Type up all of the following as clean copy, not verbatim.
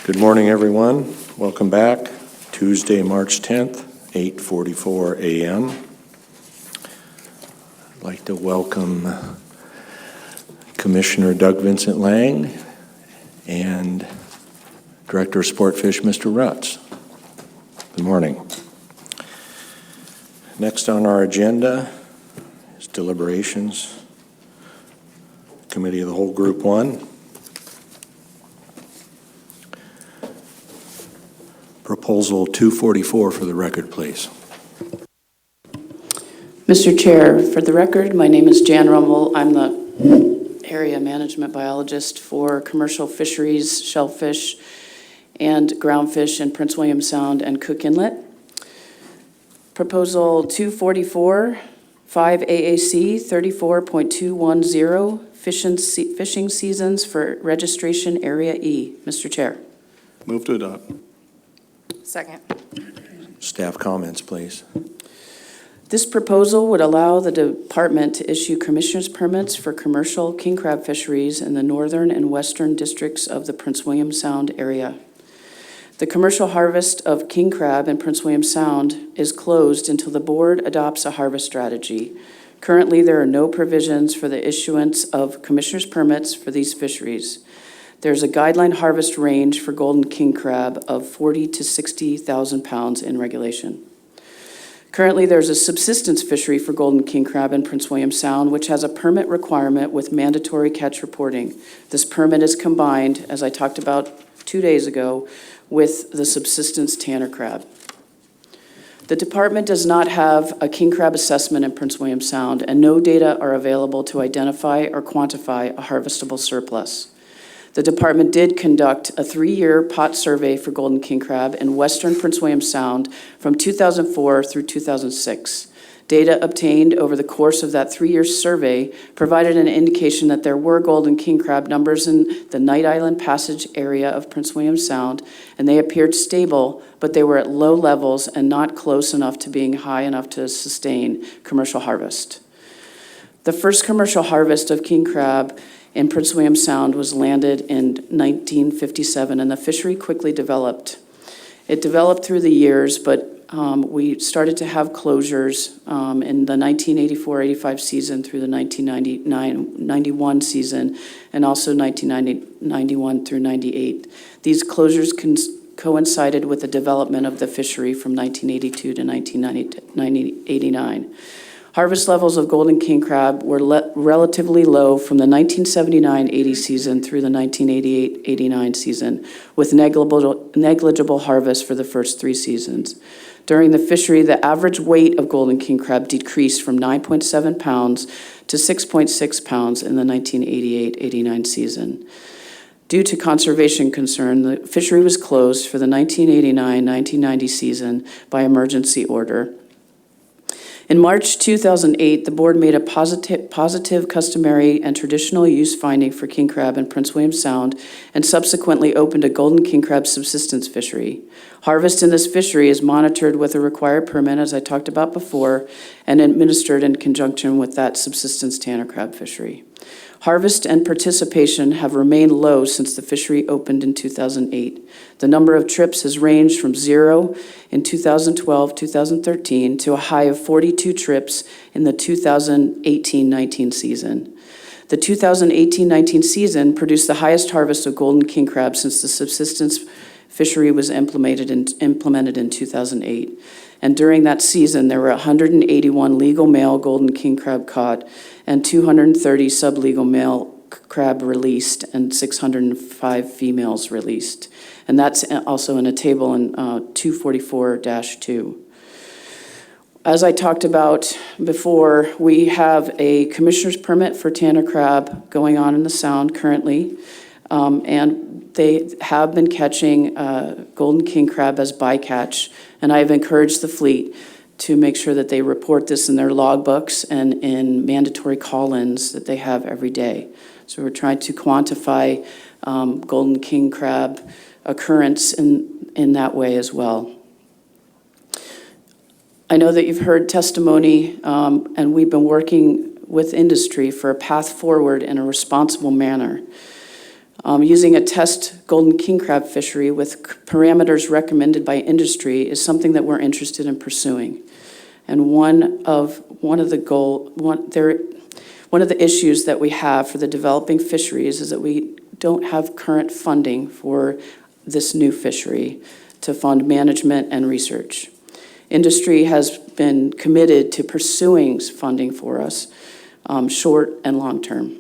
Good morning, everyone. Welcome back. Tuesday, March 10th, 8:44 a.m. I'd like to welcome Commissioner Doug Vincent Lang and Director of Sportfish, Mr. Rutz. Good morning. Next on our agenda is deliberations. Committee of the Whole, Group 1. Proposal 244 for the record, please. Mr. Chair, for the record, my name is Jan Rummel. I'm the area management biologist for commercial fisheries, shellfish, and groundfish in Prince William Sound and Cook Inlet. Proposal 244, 5 AAC 34.210, fishing seasons for registration area E. Mr. Chair. Move to adopt. Second. Staff comments, please. This proposal would allow the department to issue commissioner's permits for commercial king crab fisheries in the northern and western districts of the Prince William Sound area. The commercial harvest of king crab in Prince William Sound is closed until the board adopts a harvest strategy. Currently, there are no provisions for the issuance of commissioner's permits for these fisheries. There's a guideline harvest range for golden king crab of 40 to 60,000 pounds in regulation. Currently, there's a subsistence fishery for golden king crab in Prince William Sound, which has a permit requirement with mandatory catch reporting. This permit is combined, as I talked about 2 days ago, with the subsistence tanner crab. The department does not have a king crab assessment in Prince William Sound, and no data are available to identify or quantify a harvestable surplus. The department did conduct a 3-year pot survey for golden king crab in western Prince William Sound from 2004 through 2006. Data obtained over the course of that 3-year survey provided an indication that there were golden king crab numbers in the Night Island Passage area of Prince William Sound, and they appeared stable, but they were at low levels and not close enough to being high enough to sustain commercial harvest. The first commercial harvest of king crab in Prince William Sound was landed in 1957, and the fishery quickly developed. It developed through the years, but we started to have closures in the 1984-85 season through the 1990-91 season, and also 1991 through 98. These closures coincided with the development of the fishery from 1982 to 1989. Harvest levels of golden king crab were relatively low from the 1979-80 season through the 1988-89 season, with negligible harvest for the first 3 seasons. During the fishery, the average weight of golden king crab decreased from 9.7 pounds to 6.6 pounds in the 1988-89 season. Due to conservation concern, the fishery was closed for the 1989-1990 season by emergency order. In March 2008, the board made a positive customary and traditional use finding for king crab in Prince William Sound and subsequently opened a golden king crab subsistence fishery. Harvest in this fishery is monitored with a required permit, as I talked about before, and administered in conjunction with that subsistence tanner crab fishery. Harvest and participation have remained low since the fishery opened in 2008. The number of trips has ranged from 0 in 2012-2013 to a high of 42 trips in the 2018-19 season. The 2018-19 season produced the highest harvest of golden king crab since the subsistence fishery was implemented in 2008. And during that season, there were 181 legal male golden king crab caught and 230 sublegal male crab released and 605 females released. And that's also in a table in 244-2. As I talked about before, we have a commissioner's permit for tanner crab going on in the Sound currently. And they have been catching golden king crab as bycatch, and I've encouraged the fleet to make sure that they report this in their logbooks and in mandatory call-ins that they have every day. So we're trying to quantify golden king crab occurrence in that way as well. I know that you've heard testimony, and we've been working with industry for a path forward in a responsible manner. Using a test golden king crab fishery with parameters recommended by industry is something that we're interested in pursuing. And one of the issues that we have for the developing fisheries is that we don't have current funding for this new fishery to fund management and research. Industry has been committed to pursuing funding for us, short and long term.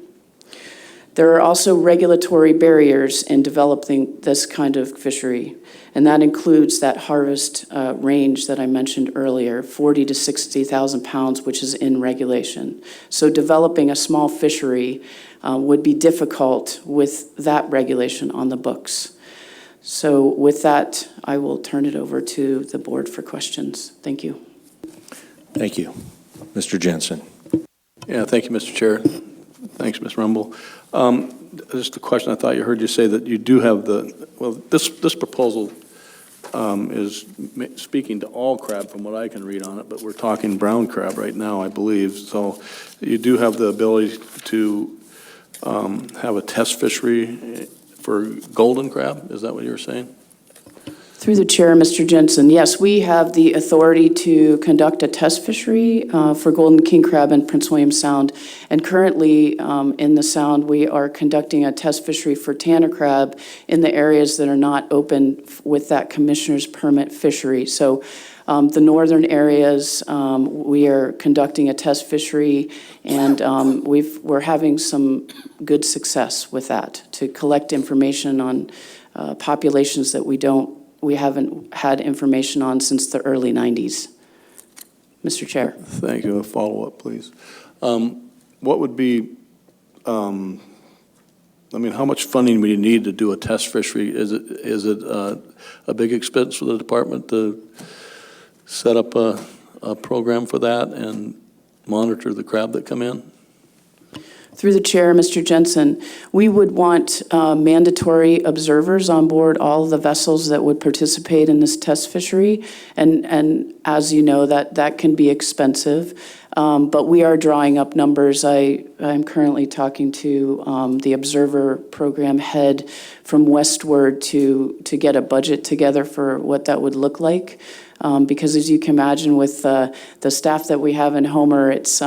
There are also regulatory barriers in developing this kind of fishery, and that includes that harvest range that I mentioned earlier, 40 to 60,000 pounds, which is in regulation. So developing a small fishery would be difficult with that regulation on the books. So with that, I will turn it over to the board for questions. Thank you. Thank you. Mr. Jensen. Yeah, thank you, Mr. Chair. Thanks, Ms. Rumble. Just a question. I thought you heard you say that you do have this proposal is speaking to all crab from what I can read on it, but we're talking brown crab right now, I believe. So you do have the ability to have a test fishery for golden crab. Is that what you were saying? Through the chair, Mr. Jensen, yes, we have the authority to conduct a test fishery for golden king crab in Prince William Sound. And currently in the Sound, we are conducting a test fishery for tanner crab in the areas that are not open with that commissioner's permit fishery. So the northern areas, we are conducting a test fishery, and we're having some good success with that to collect information on populations that we haven't had information on since the early 90s. Mr. Chair. Thank you. A follow-up, please. What would be, how much funding would you need to do a test fishery? Is it a big expense for the department to set up a program for that and monitor the crab that come in? Through the chair, Mr. Jensen, we would want mandatory observers on board all the vessels that would participate in this test fishery. And as you know, that can be expensive. But we are drawing up numbers. I'm currently talking to the observer program head from Westward to get a budget together for what that would look like. Because as you can imagine with the staff that we have in Homer, it's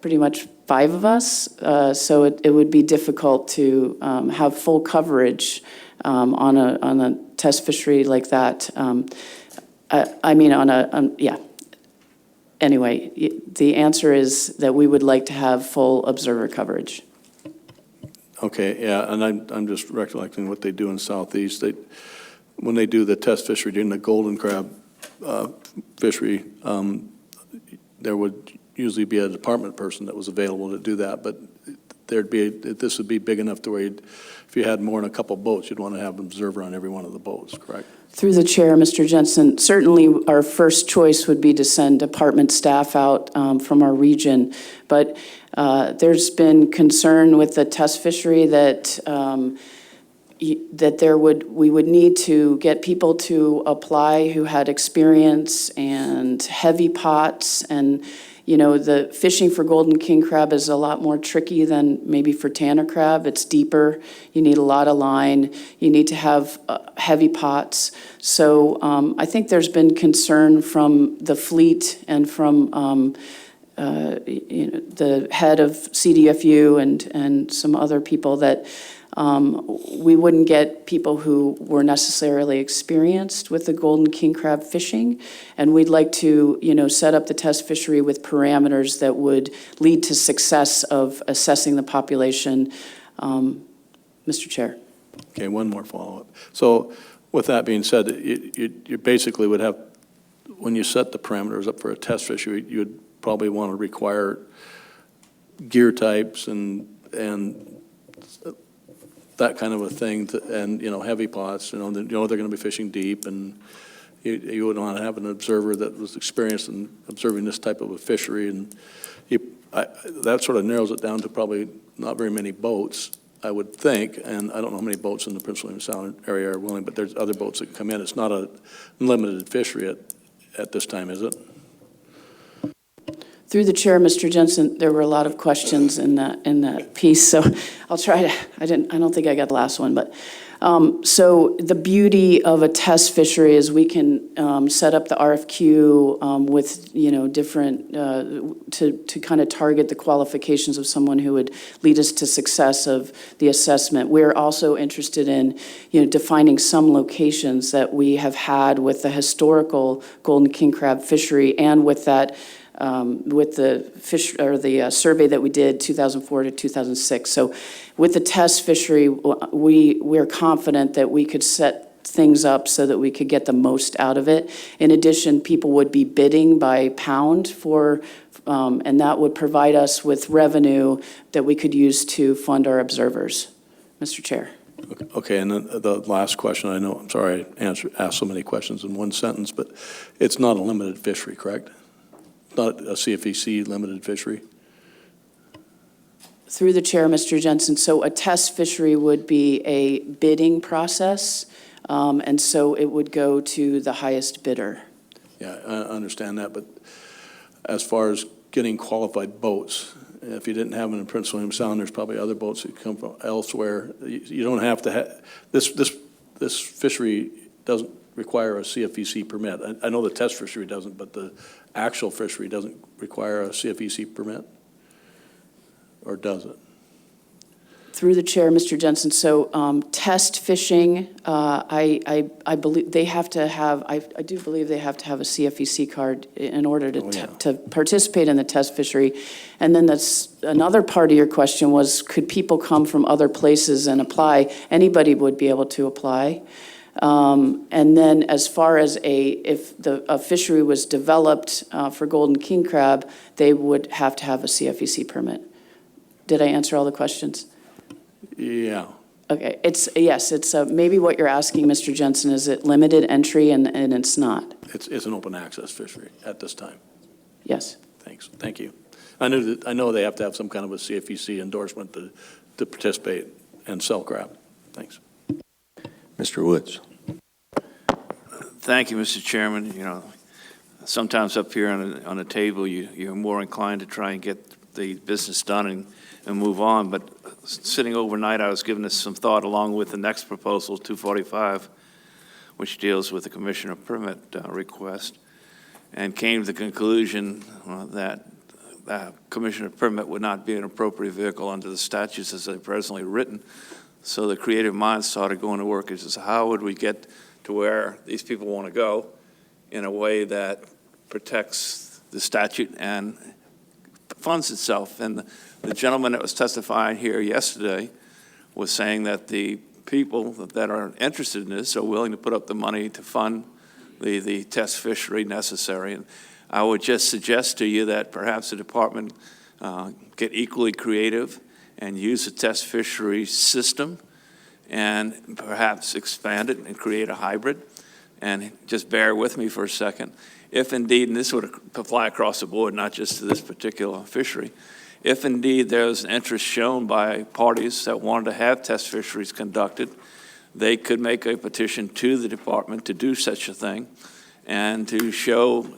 pretty much 5 of us, so it would be difficult to have full coverage on a test fishery like that. Anyway, the answer is that we would like to have full observer coverage. Okay, yeah, and I'm just recollecting what they do in Southeast. When they do the test fishery during the golden crab fishery, there would usually be a department person that was available to do that, but this would be big enough to where if you had more than a couple boats, you'd want to have an observer on every one of the boats, correct? Through the chair, Mr. Jensen, certainly our first choice would be to send department staff out from our region, but there's been concern with the test fishery that we would need to get people to apply who had experience and heavy pots, and the fishing for golden king crab is a lot more tricky than maybe for tanner crab. It's deeper. You need a lot of line. You need to have heavy pots. So I think there's been concern from the fleet and from the head of CDFU and some other people that we wouldn't get people who were necessarily experienced with the golden king crab fishing, and we'd like to, set up the test fishery with parameters that would lead to success of assessing the population. Mr. Chair. Okay, one more follow-up. So with that being said, you basically would have, when you set the parameters up for a test fishery, you would probably want to require gear types and that kind of a thing, and heavy pots. They're going to be fishing deep, and you would want to have an observer that was experienced in observing this type of a fishery, and that sort of narrows it down to probably not very many boats, I would think. And I don't know how many boats in the Prince William Sound area are willing, but there's other boats that come in. It's not a limited fishery at this time, is it? Through the chair, Mr. Jensen, there were a lot of questions in that piece, so I'll try to, I don't think I got the last one, but, so the beauty of a test fishery is we can set up the RFQ with, different, to kind of target the qualifications of someone who would lead us to success of the assessment. We're also interested in, defining some locations that we have had with the historical golden king crab fishery and with that, with the fish or the survey that we did 2004 to 2006. So with the test fishery, we're confident that we could set things up so that we could get the most out of it. In addition, people would be bidding by pound for, and that would provide us with revenue that we could use to fund our observers. Mr. Chair. Okay, and then the last question, I know, I'm sorry I asked so many questions in one sentence, but it's not a limited fishery, correct? Not a CFEC limited fishery? Through the chair, Mr. Jensen, so a test fishery would be a bidding process, and so it would go to the highest bidder. Yeah, I understand that, but as far as getting qualified boats, if you didn't have them in Prince William Sound, there's probably other boats that come from elsewhere. You don't have to have, this fishery doesn't require a CFEC permit. I know the test fishery doesn't, but the actual fishery doesn't require a CFEC permit? Or does it? Through the chair, Mr. Jensen, so test fishing, I believe they have to have, I do believe they have to have a CFEC card in order to participate in the test fishery. And then that's another part of your question was, could people come from other places and apply? Anybody would be able to apply. And then as far as if a fishery was developed for golden king crab, they would have to have a CFEC permit. Did I answer all the questions? Yeah. Okay, yes, it's maybe what you're asking, Mr. Jensen, is it limited entry, and it's not? It's an open access fishery at this time. Yes. Thanks. Thank you. I know they have to have some kind of a CFEC endorsement to participate and sell crab. Thanks. Mr. Woods. Thank you, Mr. Chairman. Sometimes up here on the table, you're more inclined to try and get the business done and move on. But sitting overnight, I was giving this some thought along with the next proposal, 245, which deals with the commissioner permit request, and came to the conclusion that commissioner permit would not be an appropriate vehicle under the statutes as they're presently written. So the creative mind started going to work. Is how would we get to where these people want to go in a way that protects the statute and funds itself? And the gentleman that was testifying here yesterday was saying that the people that are interested in this are willing to put up the money to fund the test fishery necessary. And I would just suggest to you that perhaps the department get equally creative and use a test fishery system and perhaps expand it and create a hybrid. And just bear with me for a second. If indeed, and this would apply across the board, not just to this particular fishery, if indeed there's an interest shown by parties that wanted to have test fisheries conducted, they could make a petition to the department to do such a thing and to show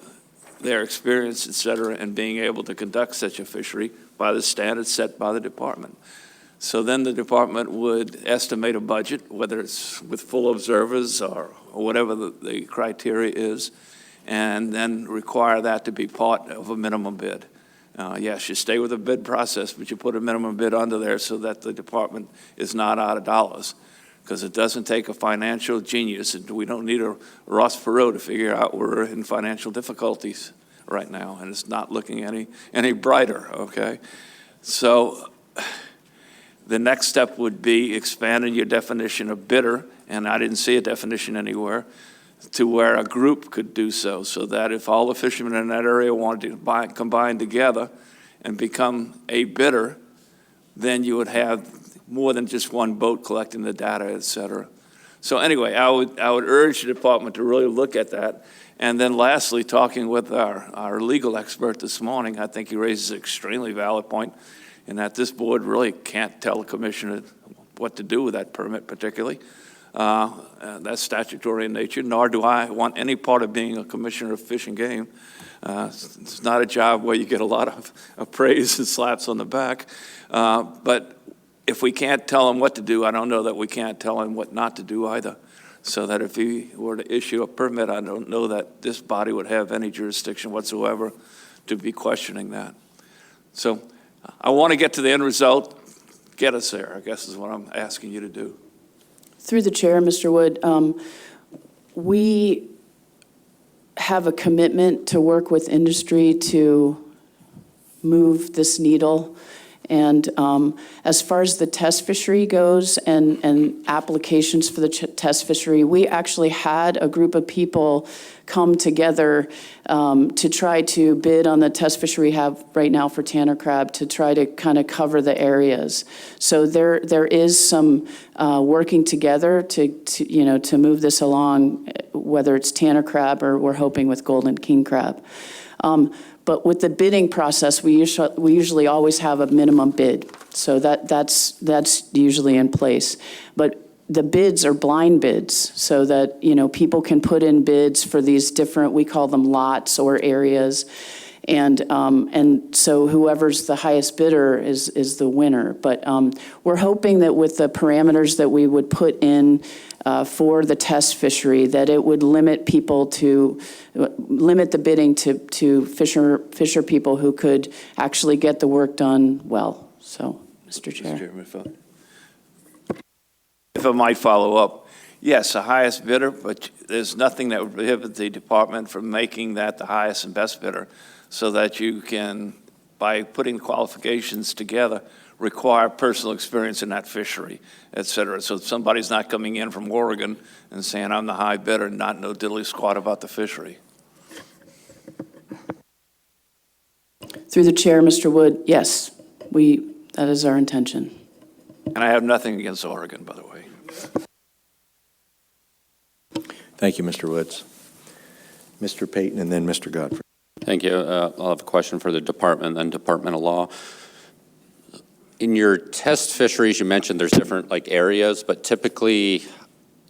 their experience, et cetera, in being able to conduct such a fishery by the standards set by the department. So then the department would estimate a budget, whether it's with full observers or whatever the criteria is, and then require that to be part of a minimum bid. Yes, you stay with the bid process, but you put a minimum bid under there so that the department is not out of dollars, because it doesn't take a financial genius, and we don't need a Ross Perot to figure out we're in financial difficulties right now, and it's not looking any brighter, okay? So the next step would be expanding your definition of bidder, and I didn't see a definition anywhere, to where a group could do so that if all the fishermen in that area wanted to combine together and become a bidder, then you would have more than just one boat collecting the data, et cetera. So anyway, I would urge the department to really look at that. And then lastly, talking with our legal expert this morning, I think he raises an extremely valid point in that this board really can't tell the commissioner what to do with that permit particularly. That's statutory in nature, nor do I want any part of being a commissioner of fish and game It's not a job where you get a lot of praise and slaps on the back. But if we can't tell him what to do, I don't know that we can't tell him what not to do either. So that if he were to issue a permit, I don't know that this body would have any jurisdiction whatsoever to be questioning that. So I want to get to the end result, get us there, I guess is what I'm asking you to do. Through the chair, Mr. Wood, we have a commitment to work with industry to move this needle. And as far as the test fishery goes and applications for the test fishery, we actually had a group of people come together to try to bid on the test fishery we have right now for Tanner crab to try to kind of cover the areas. So there is some working together to move this along, whether it's Tanner crab or we're hoping with golden king crab. But with the bidding process, we usually always have a minimum bid. So that's usually in place. But the bids are blind bids so that, people can put in bids for these different, we call them lots or areas. And so whoever's the highest bidder is the winner. But we're hoping that with the parameters that we would put in for the test fishery, that it would limit the bidding to fisher people who could actually get the work done well. So, Mr. Chair. Mr. Chairman, if I might follow up, yes, the highest bidder, but there's nothing that would prohibit the department from making that the highest and best bidder so that you can, by putting qualifications together, require personal experience in that fishery, et cetera. So somebody's not coming in from Oregon and saying, I'm the high bidder and not know diddly squat about the fishery. Through the chair, Mr. Wood, yes, that is our intention. And I have nothing against Oregon, by the way. Thank you, Mr. Woods. Mr. Payton and then Mr. Godfrey. Thank you. I'll have a question for the department, then Department of Law. In your test fisheries, you mentioned there's different areas, but typically,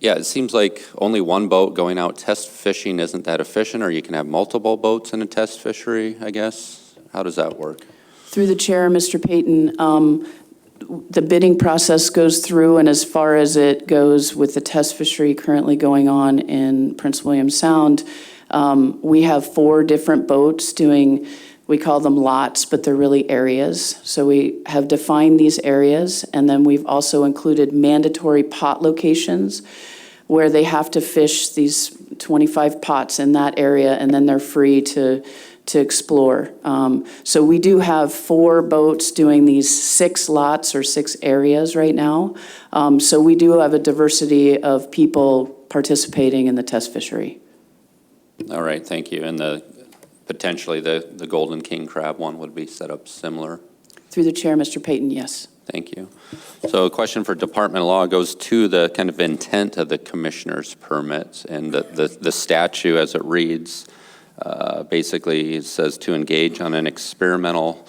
it seems like only one boat going out test fishing isn't that efficient, or you can have multiple boats in a test fishery, I guess. How does that work? Through the chair, Mr. Payton, the bidding process goes through, and as far as it goes with the test fishery currently going on in Prince William Sound, we have 4 different boats doing, we call them lots, but they're really areas. So we have defined these areas, and then we've also included mandatory pot locations where they have to fish these 25 pots in that area, and then they're free to explore. So we do have 4 boats doing these 6 lots or 6 areas right now. So we do have a diversity of people participating in the test fishery. All right, thank you. And potentially the golden king crab one would be set up similar? Through the chair, Mr. Payton, yes. Thank you. So a question for Department of Law goes to the kind of intent of the commissioner's permit, and the statute as it reads. Basically, it says to engage on an experimental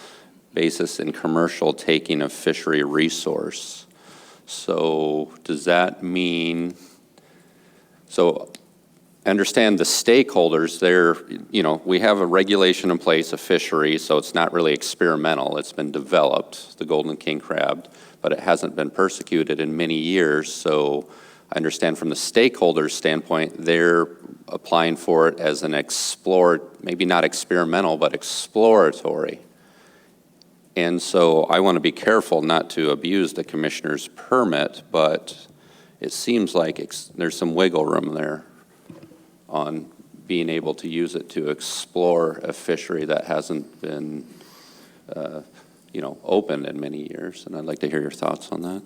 basis in commercial taking of fishery resource. So does that mean, so I understand the stakeholders there, we have a regulation in place of fishery, so it's not really experimental. It's been developed, the golden king crab, but it hasn't been persecuted in many years. So I understand from the stakeholders' standpoint, they're applying for it as an maybe not experimental, but exploratory. And so I want to be careful not to abuse the commissioner's permit, but it seems like there's some wiggle room there on being able to use it to explore a fishery that hasn't been, opened in many years. And I'd like to hear your thoughts on that.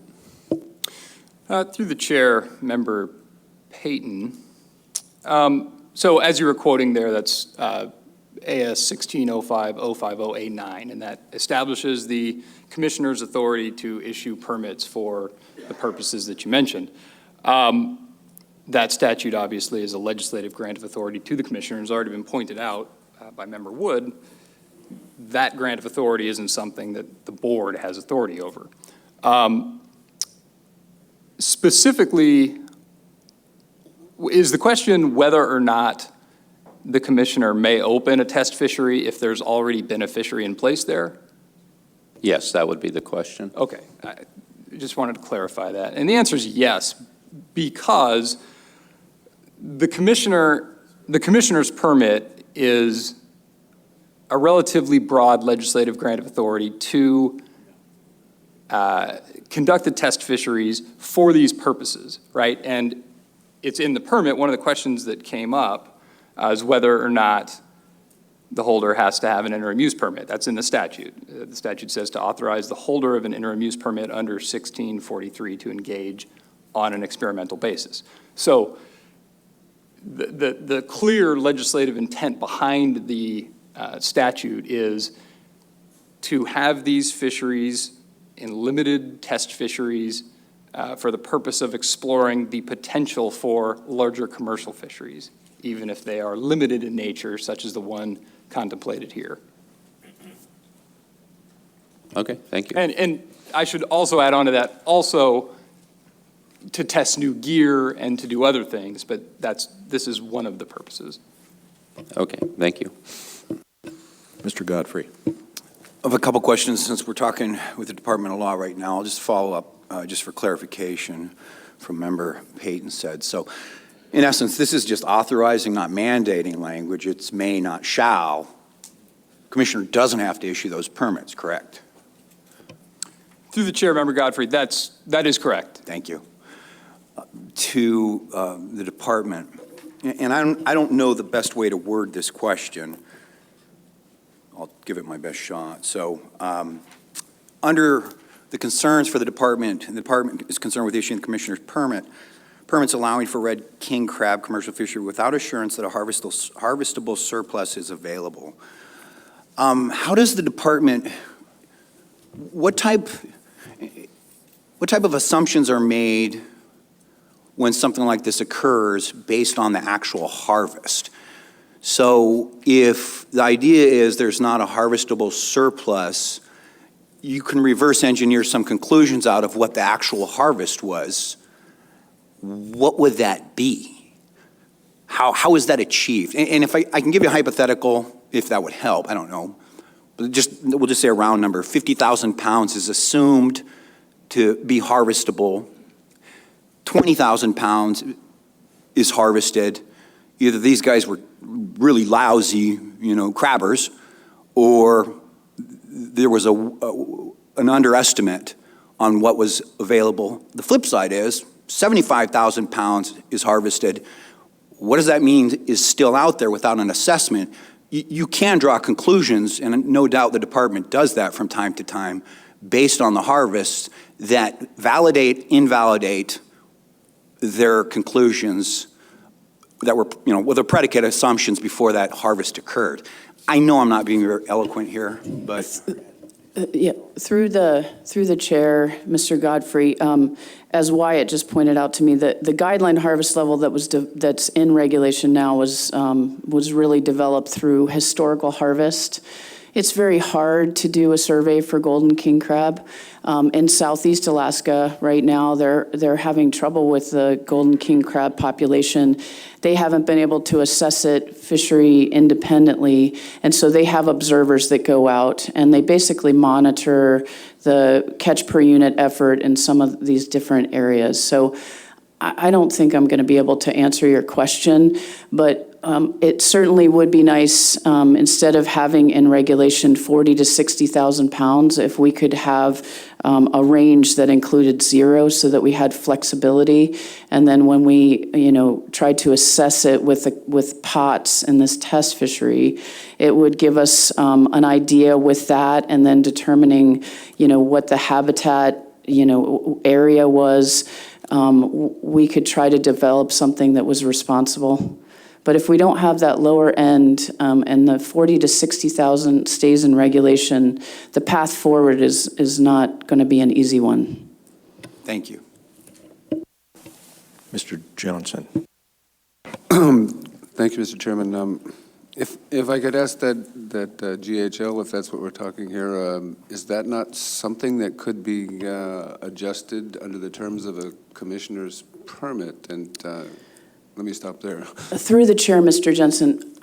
Through the chair, Member Payton. So as you were quoting there, that's AS 1605-050A9, and that establishes the commissioner's authority to issue permits for the purposes that you mentioned. That statute obviously is a legislative grant of authority to the commissioner, and has already been pointed out by Member Wood. That grant of authority isn't something that the board has authority over. Specifically, is the question whether or not the commissioner may open a test fishery if there's already been a fishery in place there? Yes, that would be the question. Okay, I just wanted to clarify that. And the answer is yes, because the commissioner's permit is a relatively broad legislative grant of authority to conduct the test fisheries for these purposes, right? And it's in the permit. One of the questions that came up is whether or not the holder has to have an interim use permit. That's in the statute. The statute says to authorize the holder of an interim use permit under 1643 to engage on an experimental basis. So the clear legislative intent behind the statute is to have these fisheries in limited test fisheries for the purpose of exploring the potential for larger commercial fisheries, even if they are limited in nature, such as the one contemplated here. Okay, thank you. And I should also add on to that, also to test new gear and to do other things, but this is one of the purposes. Okay, thank you. Mr. Godfrey. I have a couple questions since we're talking with the Department of Law right now. I'll just follow up just for clarification from Member Payton said. So in essence, this is just authorizing, not mandating language. It's may, not shall. Commissioner doesn't have to issue those permits, correct? Through the chair, Member Godfrey, that is correct. Thank you. To the department, and I don't know the best way to word this question. I'll give it my best shot. So under the concerns for the department is concerned with issuing the commissioner's permits allowing for red king crab commercial fishery without assurance that a harvestable surplus is available. How does the department, what type of assumptions are made when something like this occurs based on the actual harvest? So if the idea is there's not a harvestable surplus, you can reverse engineer some conclusions out of what the actual harvest was. What would that be? How is that achieved? And if I can give you a hypothetical, if that would help, I don't know. But we'll just say a round number. 50,000 pounds is assumed to be harvestable. 20,000 pounds is harvested. Either these guys were really lousy, crabbers, or there was an underestimate on what was available. The flip side is 75,000 pounds is harvested. What does that mean is still out there without an assessment? You can draw conclusions, and no doubt the department does that from time to time, based on the harvest that validate, invalidate their conclusions that were, with the predicate assumptions before that harvest occurred. I know I'm not being very eloquent here, but Yeah, through the chair, Mr. Godfrey, as Wyatt just pointed out to me, the guideline harvest level that's in regulation now was really developed through historical harvest. It's very hard to do a survey for golden king crab. In Southeast Alaska right now, they're having trouble with the golden king crab population. They haven't been able to assess it fishery independently, and so they have observers that go out and they basically monitor the catch per unit effort in some of these different areas. So I don't think I'm going to be able to answer your question, but it certainly would be nice, instead of having in regulation 40 to 60,000 pounds, if we could have a range that included 0 so that we had flexibility. And then when we, tried to assess it with pots in this test fishery, it would give us an idea with that, and then determining, what the habitat, area was. We could try to develop something that was responsible. But if we don't have that lower end, and the 40 to 60,000 stays in regulation, the path forward is not going to be an easy one. thank you. Mr. Johnson. Thank you, Mr. Chairman. If I could ask that GHL, if that's what we're talking here, is that not something that could be adjusted under the terms of a commissioner's permit? And let me stop there. Through the chair, Mr. Jensen,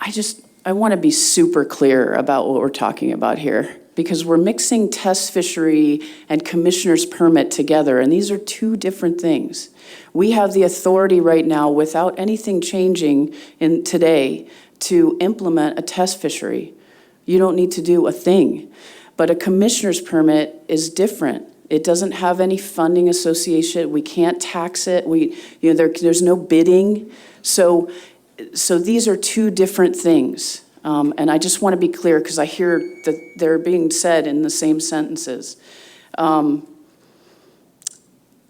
I want to be super clear about what we're talking about here, because we're mixing test fishery and commissioner's permit together, and these are two different things. We have the authority right now, without anything changing in today, to implement a test fishery. You don't need to do a thing. But a commissioner's permit is different. It doesn't have any funding associated. We can't tax it. There's no bidding. So these are two different things. And I just want to be clear, because I hear that they're being said in the same sentences.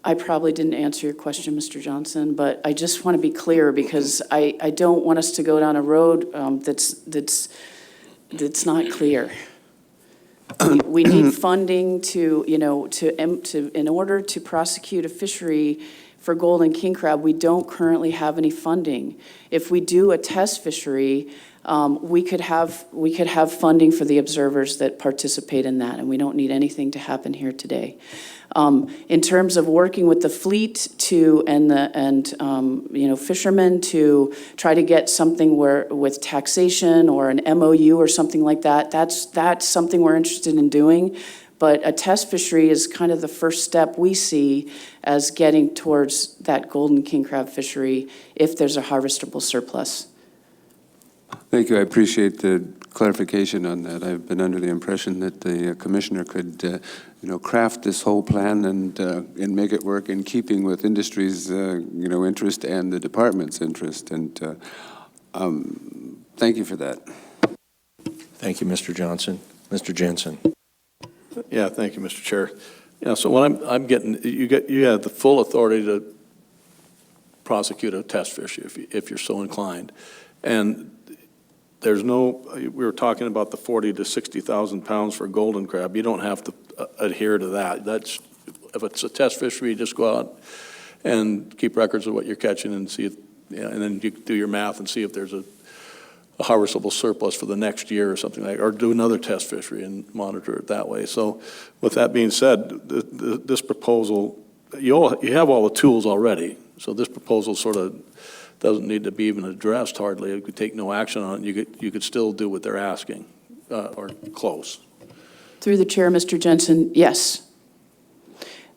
I probably didn't answer your question, Mr. Johnson, but I just want to be clear, because I don't want us to go down a road that's not clear. We need funding to in order to prosecute a fishery for golden king crab. We don't currently have any funding. If we do a test fishery, we could have funding for the observers that participate in that, and we don't need anything to happen here today. In terms of working with the fleet and fishermen to try to get something with taxation or an MOU or something like that, that's something we're interested in doing. But a test fishery is kind of the first step we see as getting towards that golden king crab fishery if there's a harvestable surplus. Thank you. I appreciate the clarification on that. I've been under the impression that the commissioner could, craft this whole plan and make it work in keeping with industry's, interest and the department's interest. And thank you for that. Thank you, Mr. Johnson. Mr. Jensen. Yeah, thank you, Mr. Chair. Yeah, so what I'm getting, you have the full authority to prosecute a test fish if you're so inclined. And there's we were talking about the 40 to 60,000 pounds for golden crab. You don't have to adhere to that. If it's a test fishery, you just go out and keep records of what you're catching and see if, and then you do your math and see if there's a harvestable surplus for the next year or something like, or do another test fishery and monitor it that way. So with that being said, this proposal, you have all the tools already. So this proposal sort of doesn't need to be even addressed hardly. It could take no action on it. You could still do what they're asking, or close. Through the chair, Mr. Jensen, yes.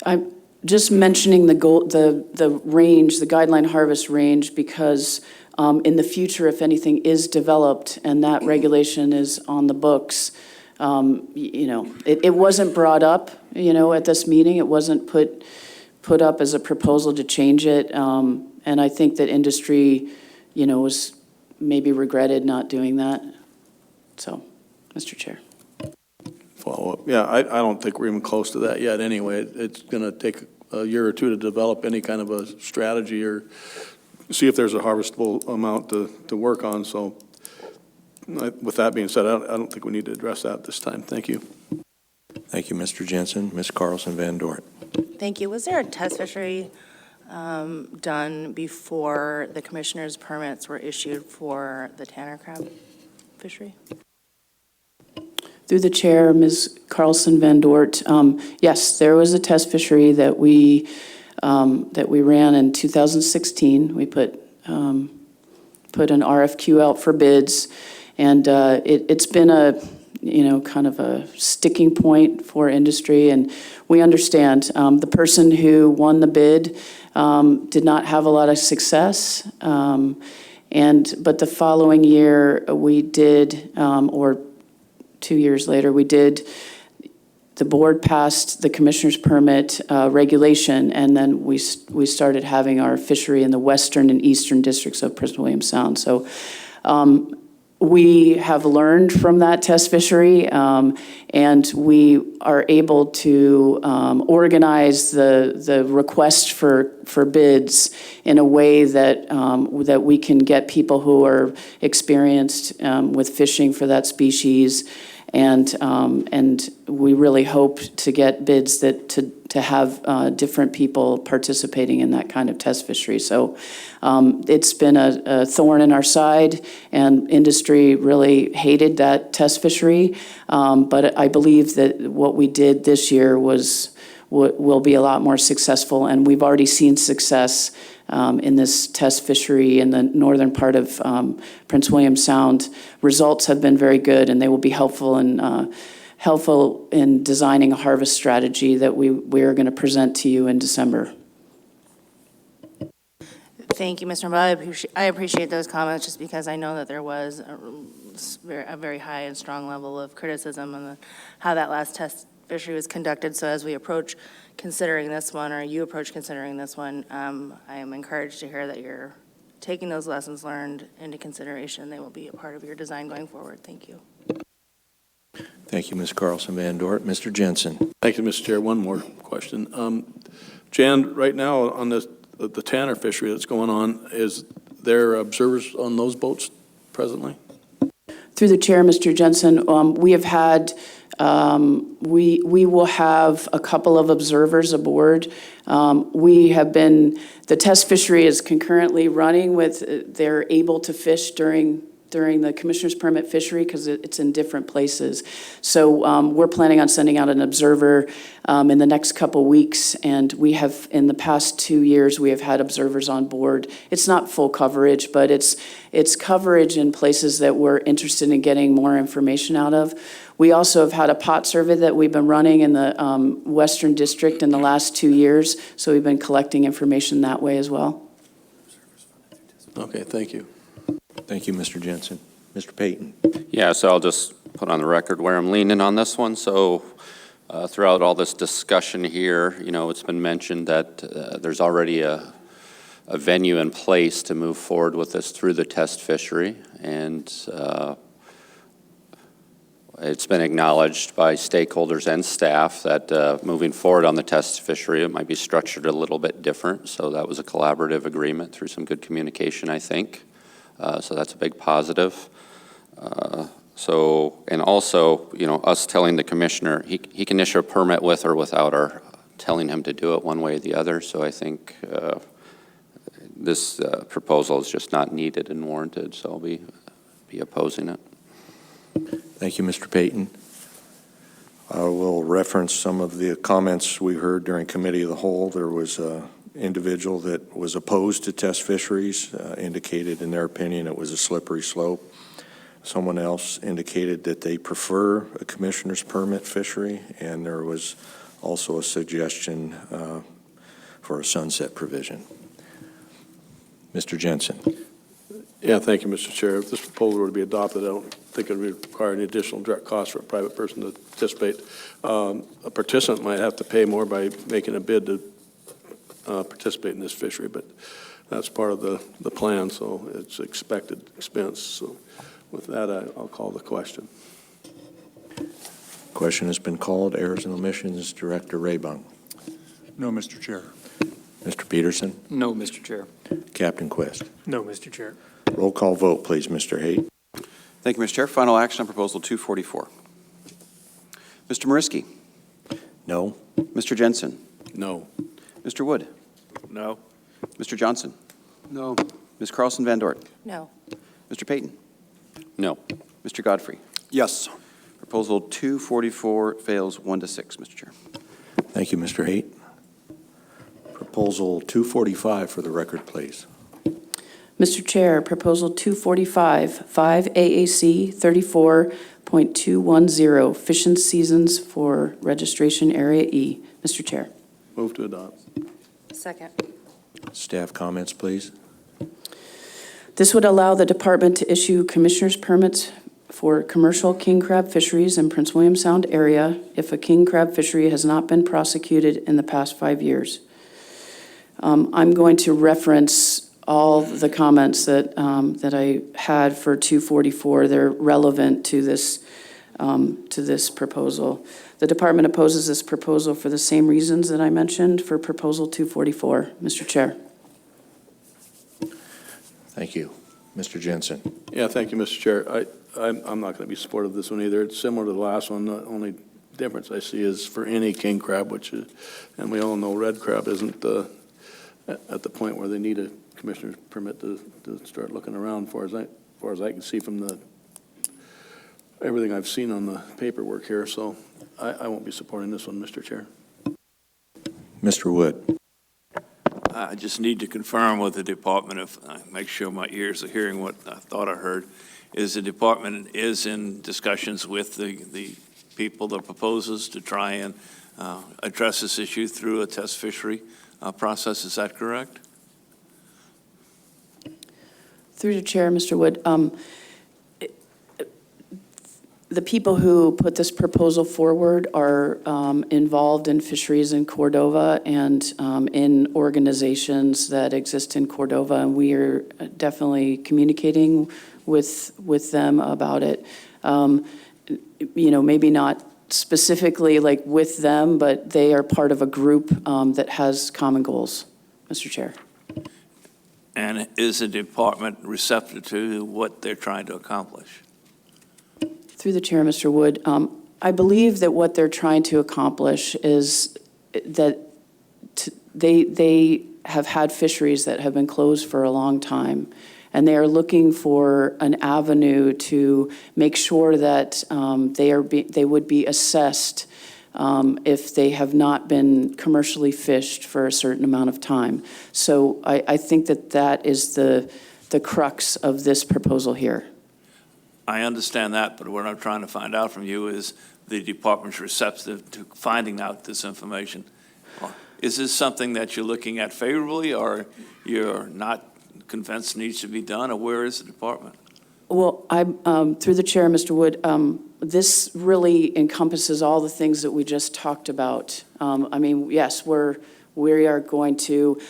I'm just mentioning the range, the guideline harvest range, because in the future, if anything is developed and that regulation is on the books, it wasn't brought up, at this meeting. It wasn't put up as a proposal to change it. And I think that industry, was maybe regretted not doing that. So, Mr. Chair. Follow up. Yeah, I don't think we're even close to that yet anyway. It's going to take a year or two to develop any kind of a strategy or see if there's a harvestable amount to work on. So with that being said, I don't think we need to address that this time. Thank you. Thank you, Mr. Jensen. Ms. Carlson Van Dort. Thank you. Was there a test fishery done before the commissioner's permits were issued for the Tanner crab fishery? Through the chair, Ms. Carlson Van Dort, yes, there was a test fishery that we ran in 2016. We put an RFQ out for bids, and it's been a kind of a sticking point for industry, and we understand. The person who won the bid did not have a lot of success, but the following year we did, or 2 years later, the board passed the commissioner's permit regulation, and then we started having our fishery in the western and eastern districts of Prince William Sound. So we have learned from that test fishery, and we are able to organize the request for bids in a way that we can get people who are experienced with fishing for that species. And we really hope to get bids to have different people participating in that kind of test fishery. So it's been a thorn in our side, and industry really hated that test fishery. But I believe that what we did this year will be a lot more successful, and we've already seen success in this test fishery in the northern part of Prince William Sound. Results have been very good, and they will be helpful in designing a harvest strategy that we are going to present to you in December. Thank you, Mr. Rumble. I appreciate those comments, just because I know that there was a very high and strong level of criticism on how that last test fishery was conducted. So as we approach considering this one, or you approach considering this one, I am encouraged to hear that you're taking those lessons learned into consideration. They will be a part of your design going forward. Thank you. Thank you, Ms. Carlson Van Dort. Mr. Jensen. Thank you, Mr. Chair. One more question. Jan, right now on the Tanner fishery that's going on, is there observers on those boats presently? Through the chair, Mr. Jensen, we have had, we will have a couple of observers aboard. The test fishery is concurrently running with, they're able to fish during the commissioner's permit fishery because it's in different places. So we're planning on sending out an observer in the next couple weeks, and we have, in the past 2 years, we have had observers on board. It's not full coverage, but it's coverage in places that we're interested in getting more information out of. We also have had a pot survey that we've been running in the Western District in the last 2 years, so we've been collecting information that way as well. Okay, thank you. Thank you, Mr. Jensen. Mr. Payton. Yeah, so I'll just put on the record where I'm leaning on this one. So throughout all this discussion here, you know, it's been mentioned that there's already a venue in place to move forward with this through the test fishery, and it's been acknowledged by stakeholders and staff that moving forward on the test fishery, it might be structured a little bit different. So that was a collaborative agreement through some good communication, I think. So that's a big positive. And also, you know, us telling the commissioner, he can issue a permit with or without our telling him to do it one way or the other. So I think this proposal is just not needed and warranted, so I'll be opposing it. Thank you, Mr. Payton. I will reference some of the comments we heard during Committee of the Whole. There was an individual that was opposed to test fisheries, indicated in their opinion it was a slippery slope. Someone else indicated that they prefer a commissioner's permit fishery, and there was also a suggestion for a sunset provision. Mr. Jensen. Yeah, thank you, Mr. Chair. If this proposal were to be adopted, I don't think it would require any additional direct cost for a private person to participate. A participant might have to pay more by making a bid to participate in this fishery, but that's part of the plan, so it's expected expense. So with that, I'll call the question. Question has been called. Errors and omissions, Director Raybung. No, Mr. Chair. Mr. Peterson. No, Mr. Chair. Captain Quist. No, Mr. Chair. Roll call vote, please, Mr. Haight. Thank you, Mr. Chair. Final action on Proposal 244. Mr. Mariski. No. Mr. Jensen. No. Mr. Wood. No. Mr. Johnson. No. Ms. Carlson Van Dort. No. Mr. Payton. No. Mr. Godfrey. Yes. Proposal 244 fails 1-6, Mr. Chair. Thank you, Mr. Haight. Proposal 245 for the record, please. Mr. Chair, Proposal 245, 5 AAC 34.210, fishing seasons for registration area E. Mr. Chair. Move to adopt. Second. Staff comments, please. This would allow the department to issue commissioner's permits for commercial king crab fisheries in Prince William Sound area if a king crab fishery has not been prosecuted in the past 5 years. I'm going to reference all the comments that I had for 244. They're relevant to this proposal. The department opposes this proposal for the same reasons that I mentioned for Proposal 244. Mr. Chair. Thank you. Mr. Jensen. Yeah, thank you, Mr. Chair. I'm not going to be supportive of this one either. It's similar to the last one. The only difference I see is for any king crab, and we all know red crab isn't at the point where they need a commissioner's permit to start looking around. Far as I can see from everything I've seen on the paperwork here, so I won't be supporting this one, Mr. Chair. Mr. Wood. I just need to confirm with the department, if I make sure my ears are hearing what I thought I heard, is the department is in discussions with the people, the proposers, to try and address this issue through a test fishery process. Is that correct? Through the chair, Mr. Wood, the people who put this proposal forward are involved in fisheries in Cordova and in organizations that exist in Cordova, and we are definitely communicating with them about it. Maybe not specifically like with them, but they are part of a group that has common goals, Mr. Chair. And is the department receptive to what they're trying to accomplish? Through the chair, Mr. Wood, I believe that what they're trying to accomplish is that they have had fisheries that have been closed for a long time, and they are looking for an avenue to make sure that they would be assessed if they have not been commercially fished for a certain amount of time. So I think that is the crux of this proposal here. I understand that, but what I'm trying to find out from you is the department's receptive to finding out this information. Is this something that you're looking at favorably, or you're not convinced needs to be done, or where is the department? Well, through the chair, Mr. Wood, this really encompasses all the things that we just talked about. Yes, we are going to,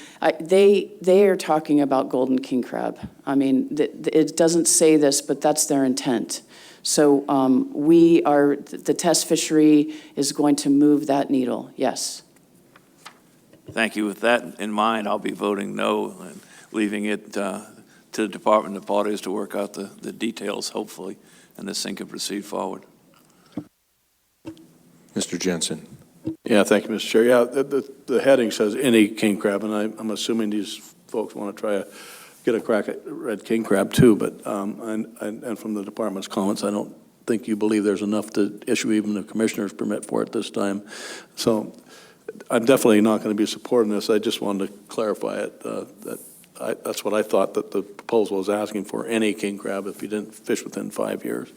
they are talking about golden king crab. It doesn't say this, but that's their intent. So the test fishery is going to move that needle, yes. Thank you. With that in mind, I'll be voting no and leaving it to the department of parties to work out the details, hopefully, and this thing can proceed forward. Mr. Jensen. Yeah, thank you, Mr. Chair. Yeah, the heading says any king crab, and I'm assuming these folks want to try to get a crack at red king crab too, but, and from the department's comments, I don't think you believe there's enough to issue even a commissioner's permit for it this time. So I'm definitely not going to be supporting this. I just wanted to clarify it, that's what I thought that the proposal was asking for, any king crab if you didn't fish within 5 years.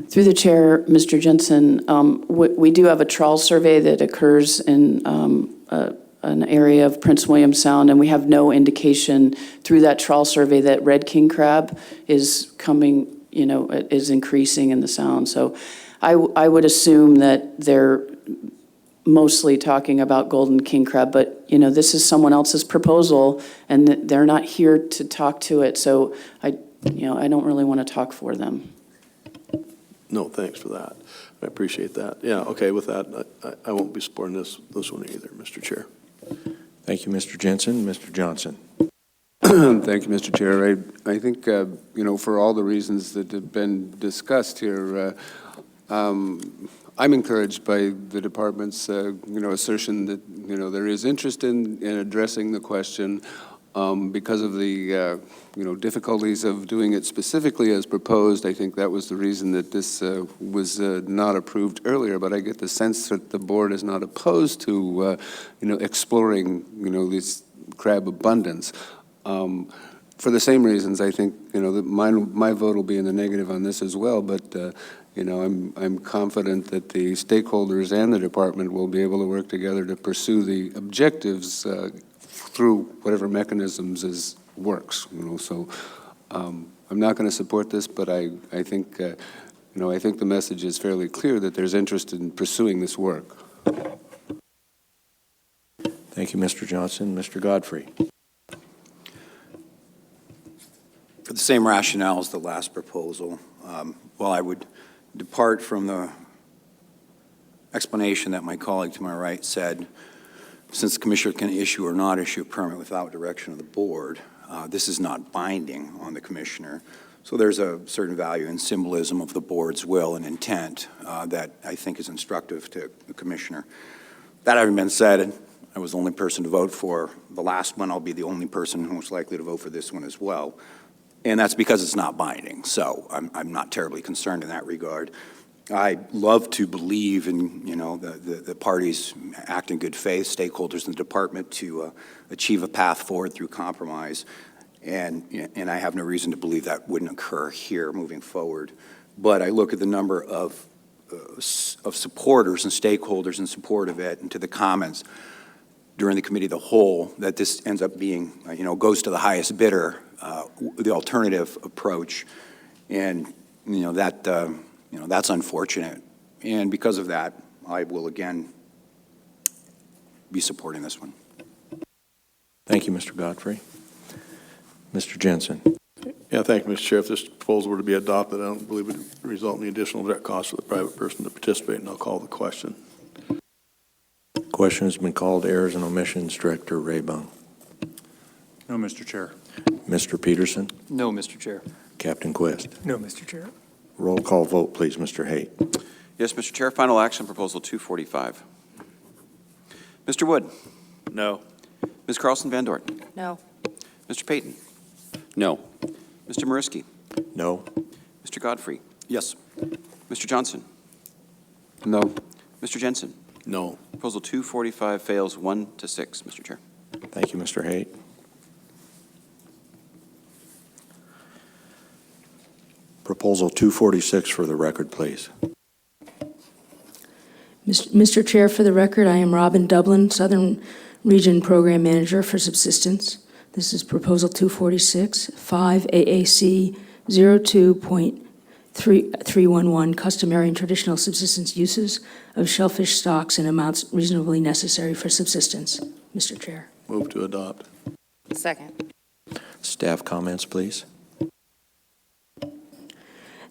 Through the chair, Mr. Jensen, we do have a trawl survey that occurs in an area of Prince William Sound, and we have no indication through that trawl survey that red king crab is coming, is increasing in the sound. So I would assume that they're mostly talking about golden king crab, but this is someone else's proposal, and they're not here to talk to it. So I don't really want to talk for them. No, thanks for that. I appreciate that. Yeah, okay, with that, I won't be supporting this one either, Mr. Chair. Thank you, Mr. Jensen. Mr. Johnson. Thank you, Mr. Chair. I think, for all the reasons that have been discussed here, I'm encouraged by the department's, assertion that, there is interest in addressing the question because of the, difficulties of doing it specifically as proposed. I think that was the reason that this was not approved earlier, but I get the sense that the board is not opposed to, exploring, this crab abundance. For the same reasons, I think, that my vote will be in the negative on this as well, but, I'm confident that the stakeholders and the department will be able to work together to pursue the objectives through whatever mechanisms works. So I'm not going to support this, but I think, I think the message is fairly clear that there's interest in pursuing this work. Thank you, Mr. Johnson. Mr. Godfrey. For the same rationale as the last proposal, while I would depart from the explanation that my colleague to my right said, since the commissioner can issue or not issue a permit without direction of the board, this is not binding on the commissioner. So there's a certain value and symbolism of the board's will and intent that I think is instructive to the commissioner. That having been said, I was the only person to vote for the last one. I'll be the only person most likely to vote for this one as well. And that's because it's not binding. So I'm not terribly concerned in that regard. I love to believe in, the parties act in good faith, stakeholders in the department to achieve a path forward through compromise. And I have no reason to believe that wouldn't occur here moving forward. But I look at the number of supporters and stakeholders in support of it, and to the comments during the committee of the whole, that this ends up being, goes to the highest bidder, the alternative approach. And, that's unfortunate. And because of that, I will again be supporting this one. Thank you, Mr. Godfrey. Mr. Jensen. Yeah, thank you, Mr. Chair. If this proposal were to be adopted, I don't believe it would result in any additional direct costs for the private person to participate, and I'll call the question. Question has been called. Errors and omissions, Director Raybone. No, Mr. Chair. Mr. Peterson. No, Mr. Chair. Captain Quist. No, Mr. Chair. Roll call vote, please, Mr. Haight. Yes, Mr. Chair, final action on Proposal 245. Mr. Wood? No. Ms. Carlson Van Dort? No. Mr. Payton? No. Mr. Mariski? No. Mr. Godfrey? Yes. Mr. Johnson? No. Mr. Jensen? No. Proposal 245 fails 1-6, Mr. Chair. Thank you, Mr. Haight. Proposal 246 for the record, please. Mr. Chair, for the record, I am Robin Dublin, Southern Region Program Manager for Subsistence. This is Proposal 246, 5 AAC 02.311, customary and traditional subsistence uses of shellfish stocks in amounts reasonably necessary for subsistence. Mr. Chair. Move to adopt. Second. Staff comments, please.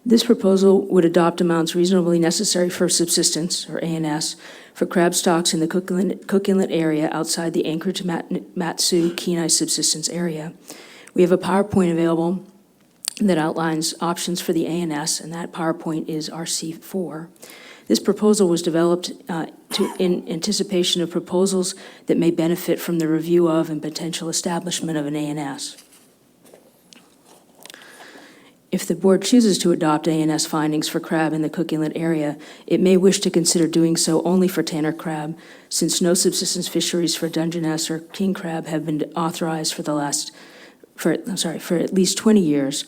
This proposal would adopt amounts reasonably necessary for subsistence, or ANS, for crab stocks in the Cook Inlet area outside the Anchorage Matsu Kenai subsistence area. We have a PowerPoint available that outlines options for the ANS, and that PowerPoint is RC4. This proposal was developed in anticipation of proposals that may benefit from the review of and potential establishment of an ANS. If the board chooses to adopt ANS findings for crab in the Cook Inlet area, it may wish to consider doing so only for Tanner crab, since no subsistence fisheries for Dungeness or king crab have been authorized for at least 20 years,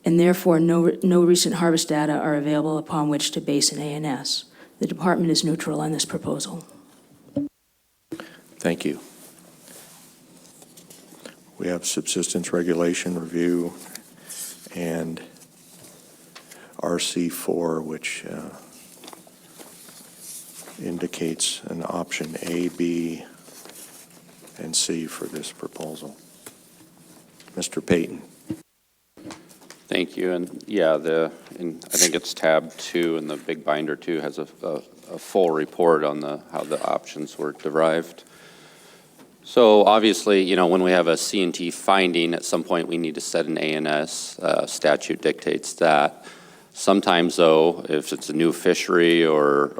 and therefore no recent harvest data are available upon which to base an ANS. The department is neutral on this proposal. Thank you. We have subsistence regulation review and RC4, which indicates an option A, B, and C for this proposal. Mr. Payton. Thank you. And yeah, I think it's tab 2 and the big binder 2 has a full report on how the options were derived. So obviously, when we have a C&T finding, at some point we need to set an ANS. Statute dictates that. Sometimes, though, if it's a new fishery or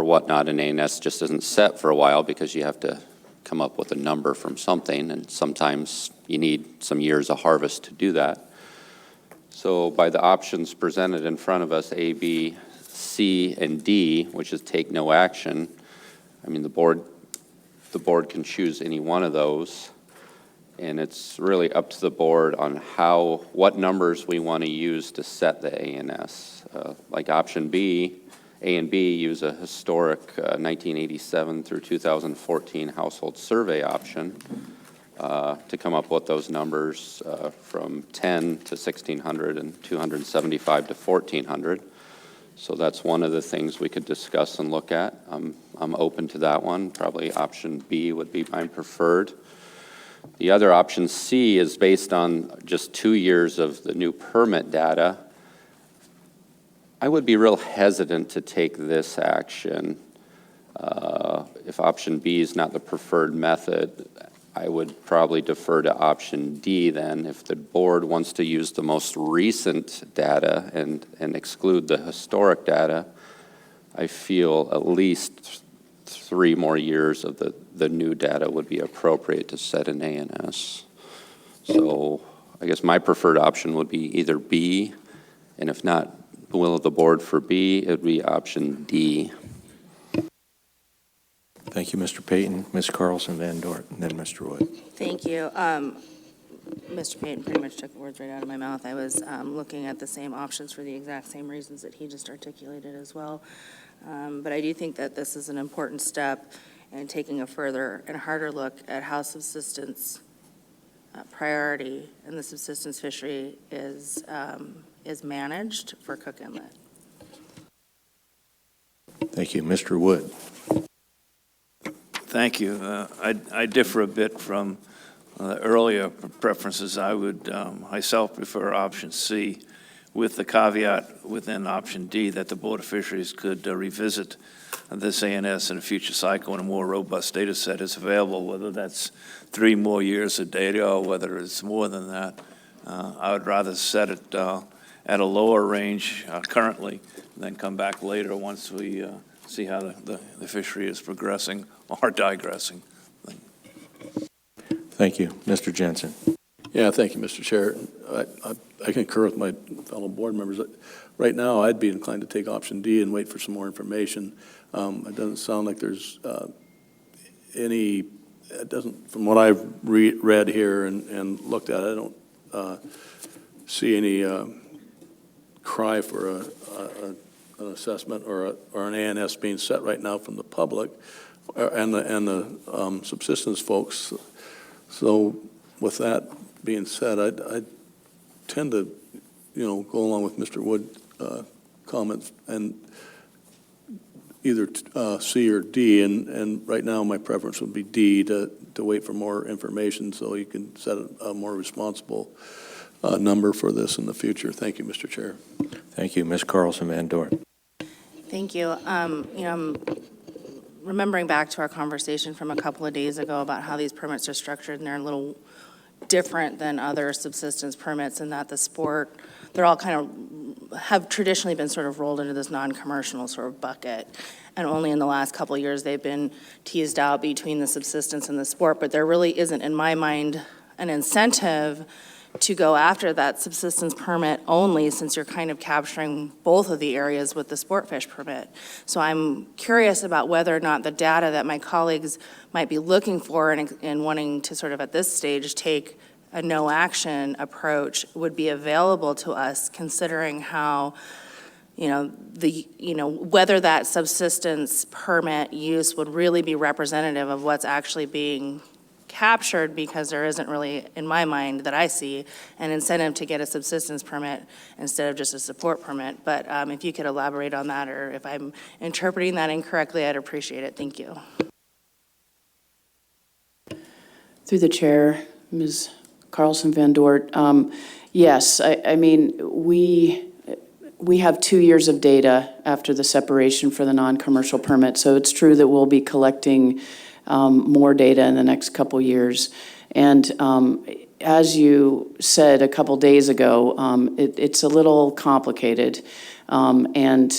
whatnot, an ANS just isn't set for a while because you have to come up with a number from something, and sometimes you need some years of harvest to do that. So by the options presented in front of us, A, B, C, and D, which is take no action, I mean, the board can choose any one of those, and it's really up to the board on what numbers we want to use to set the ANS. Like option B, A and B use a historic 1987 through 2014 household survey option to come up with those numbers from 10 to 1,600 and 275 to 1,400. So that's one of the things we could discuss and look at. I'm open to that one. Probably option B would be my preferred. The other option C is based on just 2 years of the new permit data. I would be real hesitant to take this action. If option B is not the preferred method, I would probably defer to option D then. If the board wants to use the most recent data and exclude the historic data, I feel at least 3 more years of the new data would be appropriate to set an ANS. So I guess my preferred option would be either B, and if not, the will of the board for B, it would be option D. Thank you, Mr. Payton. Ms. Carlson Van Dort, and then Mr. Wood. Thank you. Mr. Payton pretty much took the words right out of my mouth. I was looking at the same options for the exact same reasons that he just articulated as well. But I do think that this is an important step in taking a further and harder look at how subsistence priority in the subsistence fishery is managed for Cook Inlet. Thank you. Mr. Wood. Thank you. I differ a bit from earlier preferences. I would myself prefer option C, with the caveat within option D that the Board of Fisheries could revisit this ANS in a future cycle when a more robust data set is available, whether that's 3 more years of data or whether it's more than that. I would rather set it at a lower range currently than come back later once we see how the fishery is progressing or digressing. Thank you. Mr. Jensen. Yeah, thank you, Mr. Chair. I concur with my fellow board members. Right now, I'd be inclined to take option D and wait for some more information. It doesn't sound like there's it doesn't, from what I've read here and looked at, I don't see any cry for an assessment or an ANS being set right now from the public and the subsistence folks. So with that being said, I tend to, go along with Mr. Wood's comments and either C or D, and right now my preference would be D, to wait for more information so you can set a more responsible number for this in the future. Thank you, Mr. Chair. Thank you. Ms. Carlson Van Dort. Thank you. I'm remembering back to our conversation from a couple of days ago about how these permits are structured, and they're a little different than other subsistence permits in that they're all kind of have traditionally been sort of rolled into this non-commercial sort of bucket. And only in the last couple of years they've been teased out between the subsistence and the sport, but there really isn't, in my mind, an incentive to go after that subsistence permit only, since you're kind of capturing both of the areas with the sport fish permit. So I'm curious about whether or not the data that my colleagues might be looking for and wanting to sort of at this stage take a no action approach would be available to us, considering how, whether that subsistence permit use would really be representative of what's actually being captured, because there isn't really, in my mind, that I see, an incentive to get a subsistence permit instead of just a support permit. But if you could elaborate on that, or if I'm interpreting that incorrectly, I'd appreciate it. Thank you. Through the chair, Ms. Carlson Van Dort. Yes, I mean, we have 2 years of data after the separation for the non-commercial permit, so it's true that we'll be collecting more data in the next couple years. And as you said a couple days ago, it's a little complicated. And,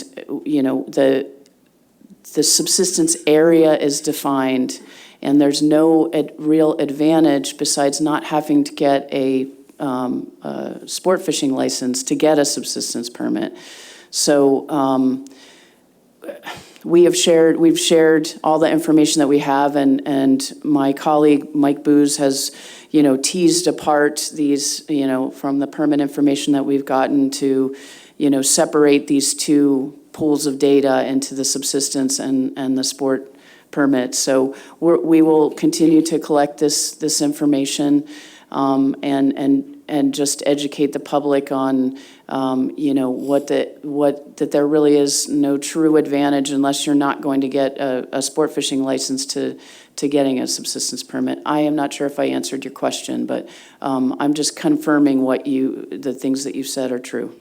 the subsistence area is defined, and there's no real advantage besides not having to get a sport fishing license to get a subsistence permit. So we've shared all the information that we have, and my colleague Mike Booz has, teased apart these, from the permit information that we've gotten to, separate these two pools of data into the subsistence and the sport permits. So we will continue to collect this information and just educate the public on, that there really is no true advantage unless you're not going to get a sport fishing license to getting a subsistence permit. I am not sure if I answered your question, but I'm just confirming the things that you said are true.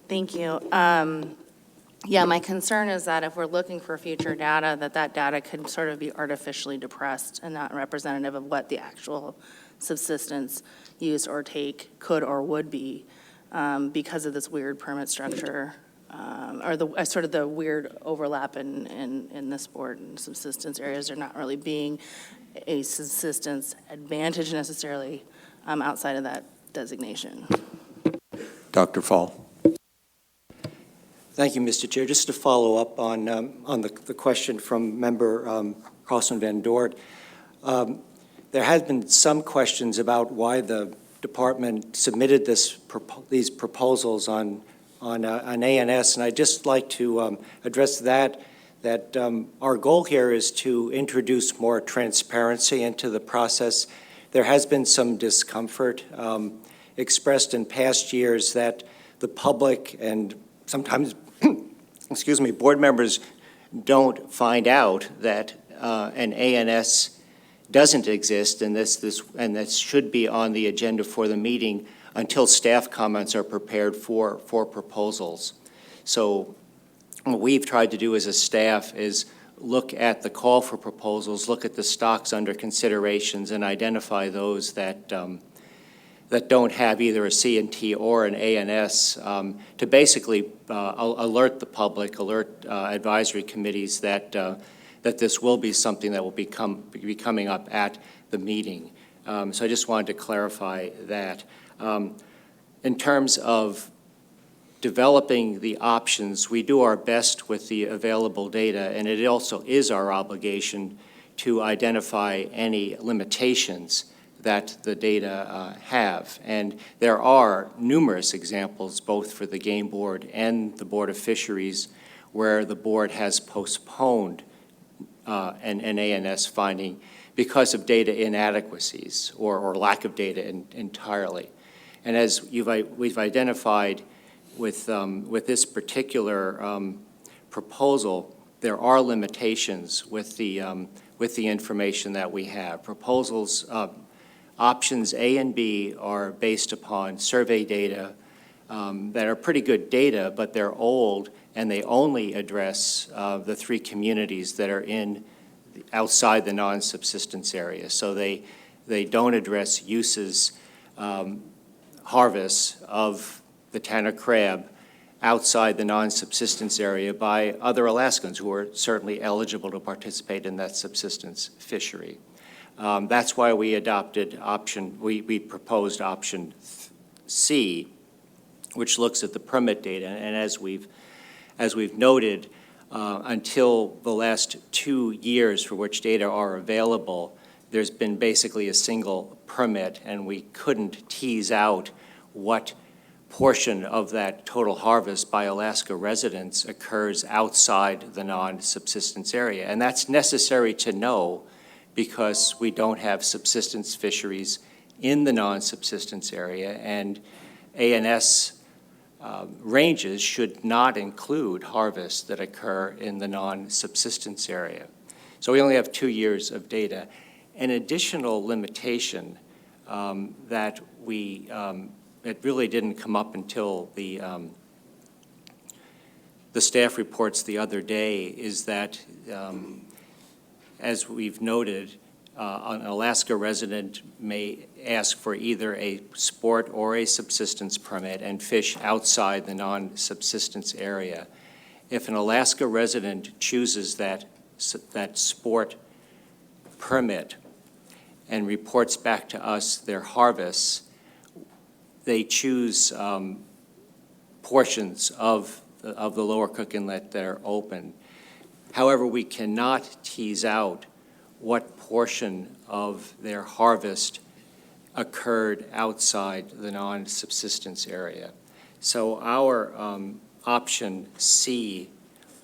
Thank you. Yeah, my concern is that if we're looking for future data, that data could sort of be artificially depressed and not representative of what the actual subsistence use or take could or would be, because of this weird permit structure, or the sort of the weird overlap in the sport and subsistence areas. There not really being a subsistence advantage necessarily outside of that designation. Dr. Fall. Thank you, Mr. Chair. Just to follow up on the question from Member Carlson Van Dort, there has been some questions about why the department submitted these proposals on ANS, and I'd just like to address that our goal here is to introduce more transparency into the process. There has been some discomfort expressed in past years that the public and sometimes, excuse me, board members don't find out that an ANS doesn't exist, and this should be on the agenda for the meeting until staff comments are prepared for proposals. So what we've tried to do as a staff is look at the call for proposals, look at the stocks under considerations, and identify those that don't have either a C&T or an ANS to basically alert the public, alert advisory committees that this will be something that will be coming up at the meeting. So I just wanted to clarify that. In terms of developing the options, we do our best with the available data, and it also is our obligation to identify any limitations that the data have. And there are numerous examples, both for the Game Board and the Board of Fisheries, where the board has postponed an ANS finding because of data inadequacies or lack of data entirely. And as we've identified with this particular proposal, there are limitations with the information that we have. Proposals, options A and B are based upon survey data that are pretty good data, but they're old, and they only address the 3 communities that are outside the non-subsistence area. So they don't address uses, harvests of the Tanner crab outside the non-subsistence area by other Alaskans who are certainly eligible to participate in that subsistence fishery. That's why we proposed option C, which looks at the permit data. And as we've noted, until the last 2 years for which data are available, there's been basically a single permit, and we couldn't tease out what portion of that total harvest by Alaska residents occurs outside the non-subsistence area. And that's necessary to know because we don't have subsistence fisheries in the non-subsistence area, and ANS ranges should not include harvests that occur in the non-subsistence area. So we only have 2 years of data. An additional limitation that it really didn't come up until the staff reports the other day is that, as we've noted, an Alaska resident may ask for either a sport or a subsistence permit and fish outside the non-subsistence area. If an Alaska resident chooses that sport permit and reports back to us their harvests, they choose portions of the lower Cook Inlet that are open. However, we cannot tease out what portion of their harvest occurred outside the non-subsistence area. So our option C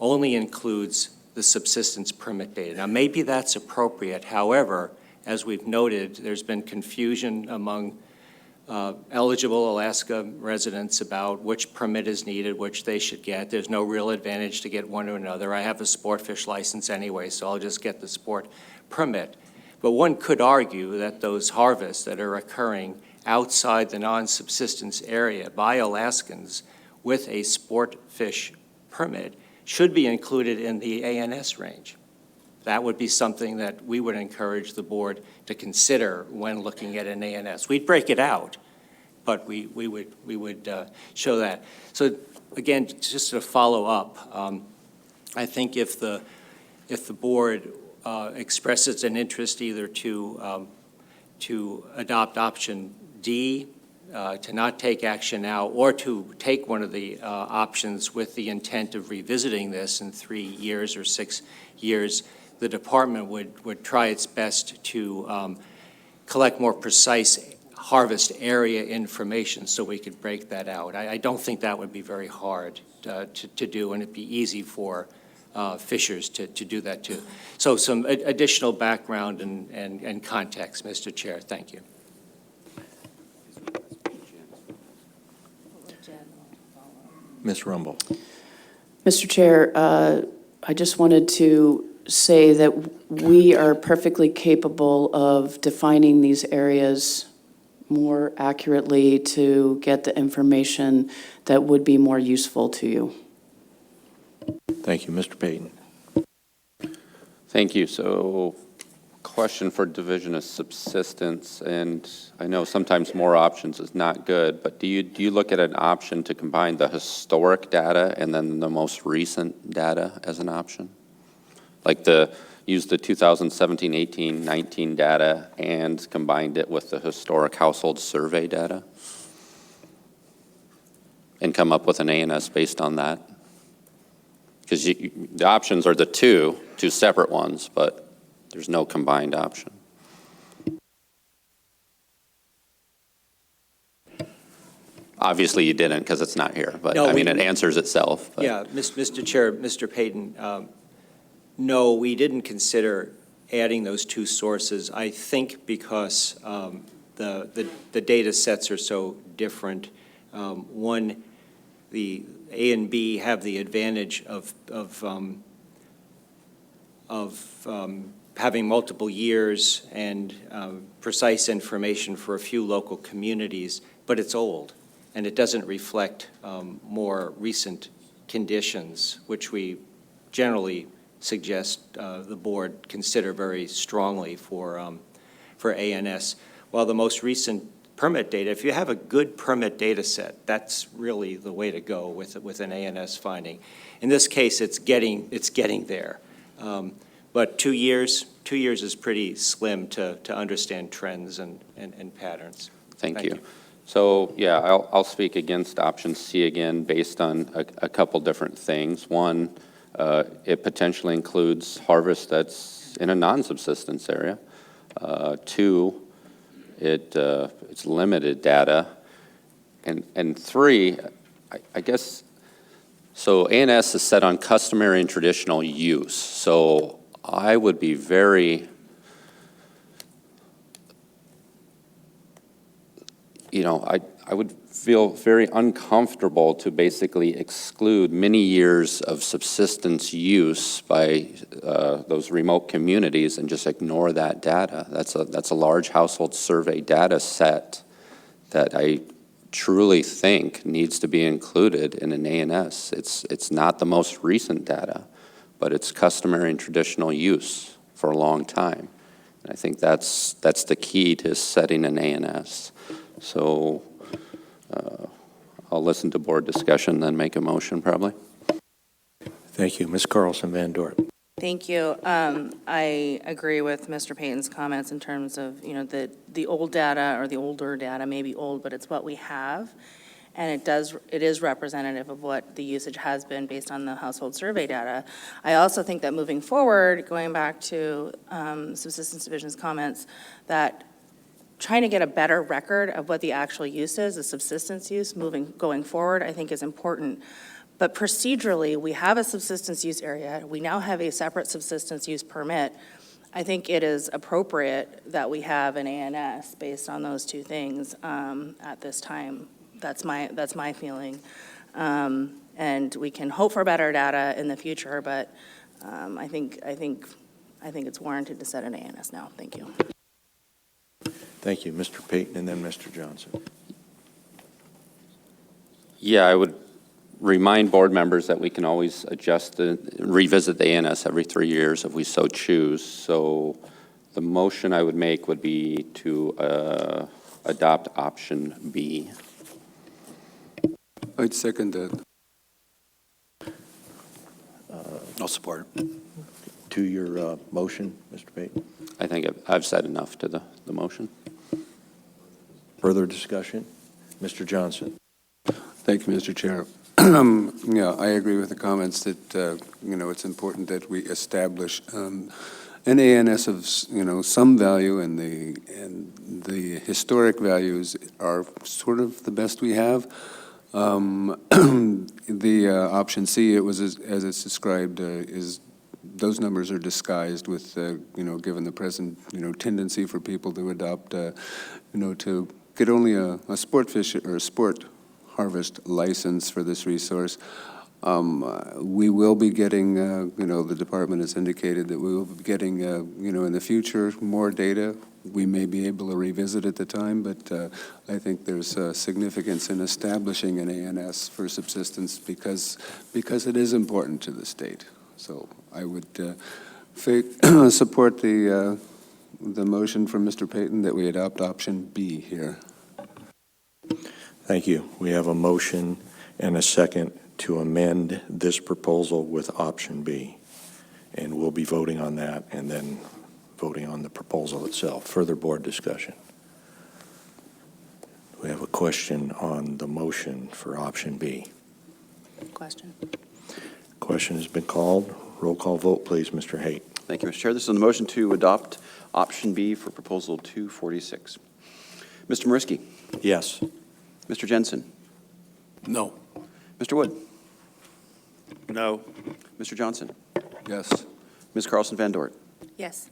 only includes the subsistence permit data. Now, maybe that's appropriate. However, as we've noted, there's been confusion among eligible Alaska residents about which permit is needed, which they should get. There's no real advantage to get one or another. I have a sport fish license anyway, so I'll just get the sport permit. But one could argue that those harvests that are occurring outside the non-subsistence area by Alaskans with a sport fish permit should be included in the ANS range. That would be something that we would encourage the board to consider when looking at an ANS. We'd break it out, but we would show that. So again, just to follow up, I think if the board expresses an interest either to adopt option D to not take action now, or to take one of the options with the intent of revisiting this in 3 years or 6 years, the department would try its best to collect more precise harvest area information so we could break that out. I don't think that would be very hard to do, and it'd be easy for fishers to do that too. So some additional background and context, Mr. Chair. Thank you. Ms. Rumble. Mr. Chair, I just wanted to say that we are perfectly capable of defining these areas more accurately to get the information that would be more useful to you. Thank you. Mr. Payton. Thank you. So, question for division of subsistence, and I know sometimes more options is not good, but do you look at an option to combine the historic data and then the most recent data as an option? Like use the 2017, 18, 19 data and combined it with the historic household survey data? And come up with an ANS based on that? Because the options are the two separate ones, but there's no combined option. Obviously, you didn't because it's not here, but No, I mean, it answers itself. But. Yeah, Mr. Chair, Mr. Payton, no, we didn't consider adding those two sources. I think because the data sets are so different. One, the A and B have the advantage of having multiple years and precise information for a few local communities, but it's old, and it doesn't reflect more recent conditions, which we generally suggest the board consider very strongly for ANS. While the most recent permit data, if you have a good permit data set, that's really the way to go with an ANS finding. In this case, it's getting there. But 2 years is pretty slim to understand trends and patterns. Thank you. So, yeah, I'll speak against option C again based on a couple different things. One, it potentially includes harvest that's in a non-subsistence area. Two, it's limited data. And three, I guess, so ANS is set on customary and traditional use. So I would be very, I would feel very uncomfortable to basically exclude many years of subsistence use by those remote communities and just ignore that data. That's a large household survey data set that I truly think needs to be included in an ANS. It's not the most recent data, but it's customary and traditional use for a long time. And I think that's the key to setting an ANS. So I'll listen to board discussion, then make a motion probably. Thank you. Ms. Carlson Van Dort. Thank you. I agree with Mr. Payton's comments in terms of, the old data or the older data may be old, but it's what we have. And it is representative of what the usage has been based on the household survey data. I also think that moving forward, going back to Subsistence Division's comments, that trying to get a better record of what the actual use is, the subsistence use going forward, I think is important. But procedurally, we have a subsistence use area. We now have a separate subsistence use permit. I think it is appropriate that we have an ANS based on those two things at this time. That's my feeling. And we can hope for better data in the future, but I think it's warranted to set an ANS now. Thank you. Thank you. Mr. Payton and then Mr. Johnson. Yeah, I would remind board members that we can always revisit the ANS every 3 years if we so choose. So the motion I would make would be to adopt option B. I'd second that. I'll support it. To your motion, Mr. Payton. I think I've said enough to the motion. Further discussion? Mr. Johnson. Thank you, Mr. Chair. Yeah, I agree with the comments that, it's important that we establish an ANS of, some value, and the historic values are sort of the best we have. The option C, it was as it's described, is those numbers are disguised with, given the present, tendency for people to adopt, to get only a sport fish or a sport harvest license for this resource. We will be getting, the department has indicated that we will be getting, in the future, more data. We may be able to revisit at the time, but I think there's significance in establishing an ANS for subsistence because it is important to the state. So I would support the motion from Mr. Payton that we adopt option B here. Thank you. We have a motion and a second to amend this proposal with option B. And we'll be voting on that and then voting on the proposal itself. Further board discussion. We have a question on the motion for option B. Question. Question has been called. Roll call vote, please, Mr. Haight. Thank you, Mr. Chair. This is on the motion to adopt option B for proposal 246. Mr. Mariski. Yes. Mr. Jensen. No. Mr. Wood. No. Mr. Johnson. Yes. Ms. Carlson Van Dort. Yes.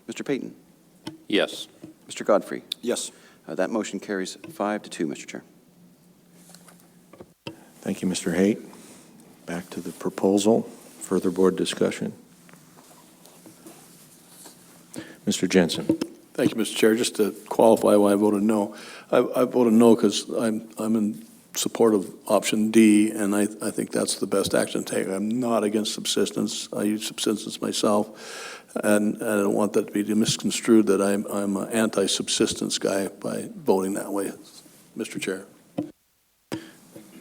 Mr. Payton. Yes. Mr. Godfrey. Yes. That motion carries 5-2, Mr. Chair. Thank you, Mr. Haight. Back to the proposal. Further board discussion. Mr. Jensen. Thank you, Mr. Chair. Just to qualify why I voted no, I voted no because I'm in support of option D, and I think that's the best action to take. I'm not against subsistence. I use subsistence myself, and I don't want that to be misconstrued that I'm an anti-subsistence guy by voting that way, Mr. Chair.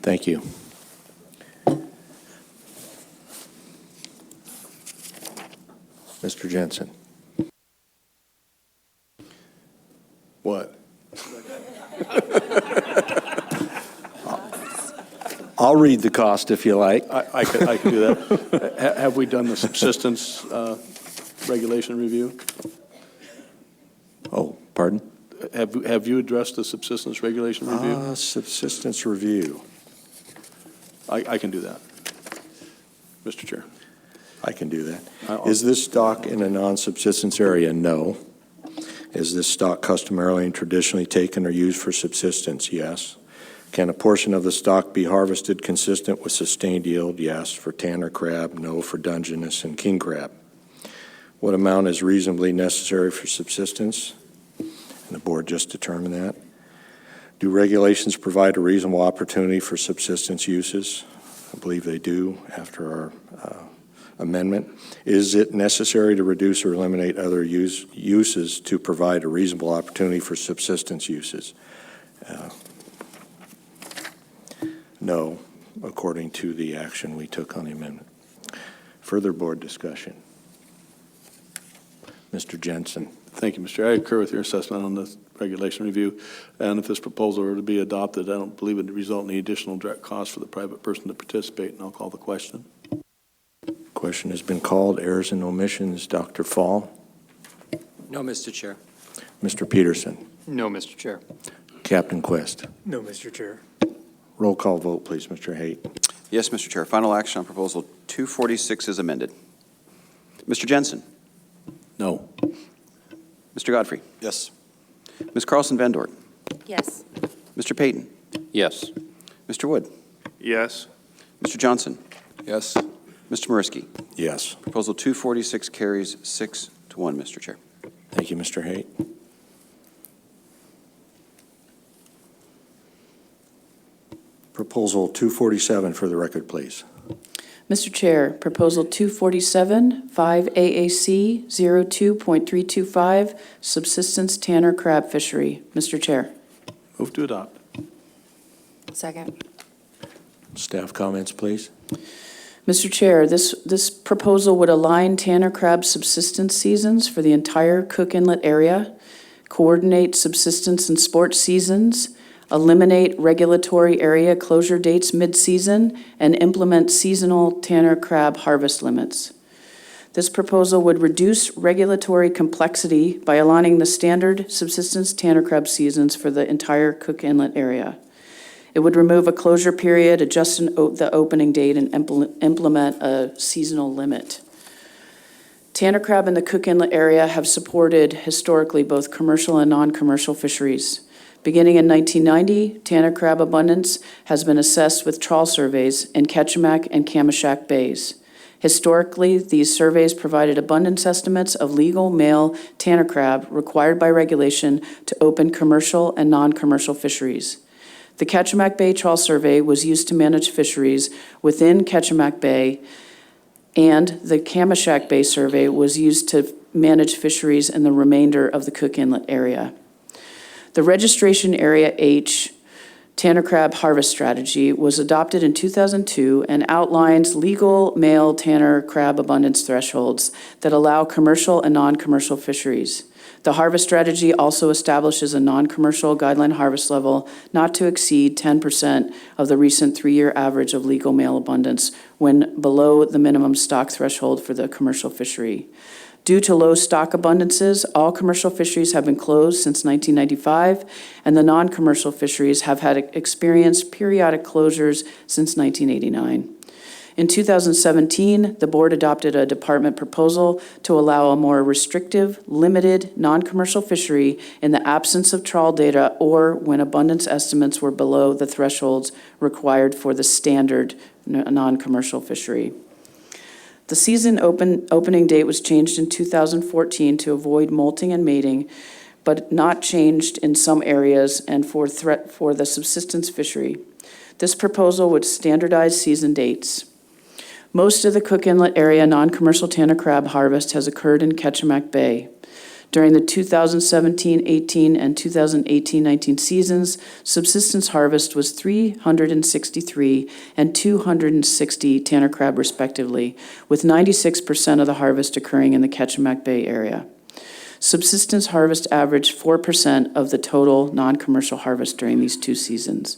Thank you. Mr. Jensen. What? I'll read the cost if you like. I could do that. Have we done the subsistence regulation review? Oh, pardon? Have you addressed the subsistence regulation review? Subsistence review. I can do that, Mr. Chair. I can do that. Is this stock in a non-subsistence area? No. Is this stock customarily and traditionally taken or used for subsistence? Yes. Can a portion of the stock be harvested consistent with sustained yield? Yes. For tanner crab? No. For Dungeness and king crab? What amount is reasonably necessary for subsistence? And the board just determined that. Do regulations provide a reasonable opportunity for subsistence uses? I believe they do after our amendment. Is it necessary to reduce or eliminate other uses to provide a reasonable opportunity for subsistence uses? No, according to the action we took on the amendment. Further board discussion. Mr. Jensen. Thank you, Mr. Chair. I concur with your assessment on the regulation review. And if this proposal were to be adopted, I don't believe it would result in any additional direct costs for the private person to participate, and I'll call the question. Question has been called. Errors and omissions. Dr. Fall. No, Mr. Chair. Mr. Peterson. No, Mr. Chair. Captain Quest. No, Mr. Chair. Roll call vote, please, Mr. Haight. Yes, Mr. Chair. Final action on proposal 246 is amended. Mr. Jensen. No. Mr. Godfrey. Yes. Ms. Carlson Van Dort. Yes. Mr. Payton. Yes. Mr. Wood. Yes. Mr. Johnson. Yes. Mr. Mariski. Yes. Proposal 246 carries 6-1, Mr. Chair. Thank you, Mr. Haight. Proposal 247 for the record, please. Mr. Chair, Proposal 247, 5 AAC 02.325, subsistence tanner crab fishery. Mr. Chair. Move to adopt. Second. Staff comments, please. Mr. Chair, this proposal would align tanner crab subsistence seasons for the entire Cook Inlet area, coordinate subsistence and sport seasons, eliminate regulatory area closure dates mid-season, and implement seasonal tanner crab harvest limits. This proposal would reduce regulatory complexity by aligning the standard subsistence tanner crab seasons for the entire Cook Inlet area. It would remove a closure period, adjust the opening date, and implement a seasonal limit. Tanner crab in the Cook Inlet area have supported historically both commercial and non-commercial fisheries. Beginning in 1990, tanner crab abundance has been assessed with trawl surveys in Ketchimack and Kamishak Bays. Historically, these surveys provided abundance estimates of legal male tanner crab required by regulation to open commercial and non-commercial fisheries. The Ketchimack Bay Trawl Survey was used to manage fisheries within Ketchimack Bay, and the Kamishak Bay Survey was used to manage fisheries in the remainder of the Cook Inlet area. The Registration Area H Tanner Crab Harvest Strategy was adopted in 2002 and outlines legal male tanner crab abundance thresholds that allow commercial and non-commercial fisheries. The harvest strategy also establishes a non-commercial guideline harvest level not to exceed 10% of the recent 3-year average of legal male abundance when below the minimum stock threshold for the commercial fishery. Due to low stock abundances, all commercial fisheries have been closed since 1995, and the non-commercial fisheries have had experienced periodic closures since 1989. In 2017, the board adopted a department proposal to allow a more restrictive, limited, non-commercial fishery in the absence of trawl data or when abundance estimates were below the thresholds required for the standard non-commercial fishery. The season opening date was changed in 2014 to avoid molting and mating, but not changed in some areas and for the subsistence fishery. This proposal would standardize season dates. Most of the Cook Inlet area non-commercial tanner crab harvest has occurred in Ketchimack Bay. During the 2017-18 and 2018-19 seasons, subsistence harvest was 363 and 260 tanner crab respectively, with 96% of the harvest occurring in the Ketchimack Bay area. Subsistence harvest averaged 4% of the total non-commercial harvest during these 2 seasons.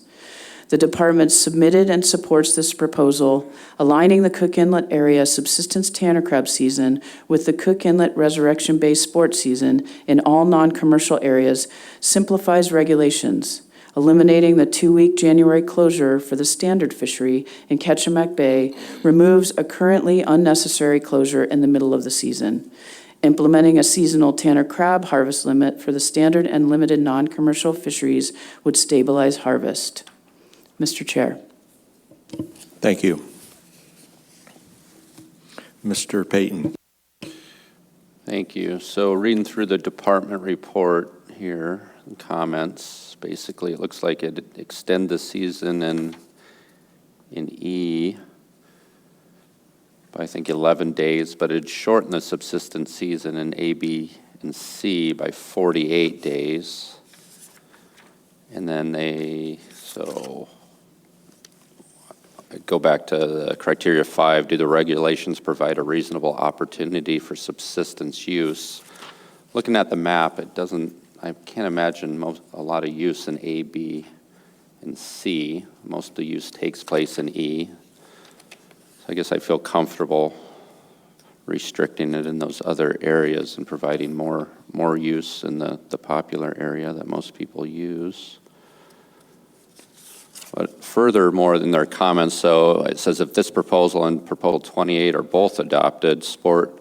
The department submitted and supports this proposal, aligning the Cook Inlet area subsistence tanner crab season with the Cook Inlet Resurrection Bay sports season in all non-commercial areas, simplifies regulations, eliminating the 2-week January closure for the standard fishery in Ketchimack Bay, removes a currently unnecessary closure in the middle of the season. Implementing a seasonal tanner crab harvest limit for the standard and limited non-commercial fisheries would stabilize harvest. Mr. Chair. Thank you. Mr. Payton. Thank you. So reading through the department report here, comments, basically it looks like it extend the season in E by I think 11 days, but it'd shorten the subsistence season in A, B, and C by 48 days. And then go back to the criteria 5. Do the regulations provide a reasonable opportunity for subsistence use? Looking at the map, I can't imagine a lot of use in A, B, and C. Most of the use takes place in E. So I guess I feel comfortable restricting it in those other areas and providing more use in the popular area that most people use. But furthermore in their comments, so it says if this proposal and Proposal 28 are both adopted, sport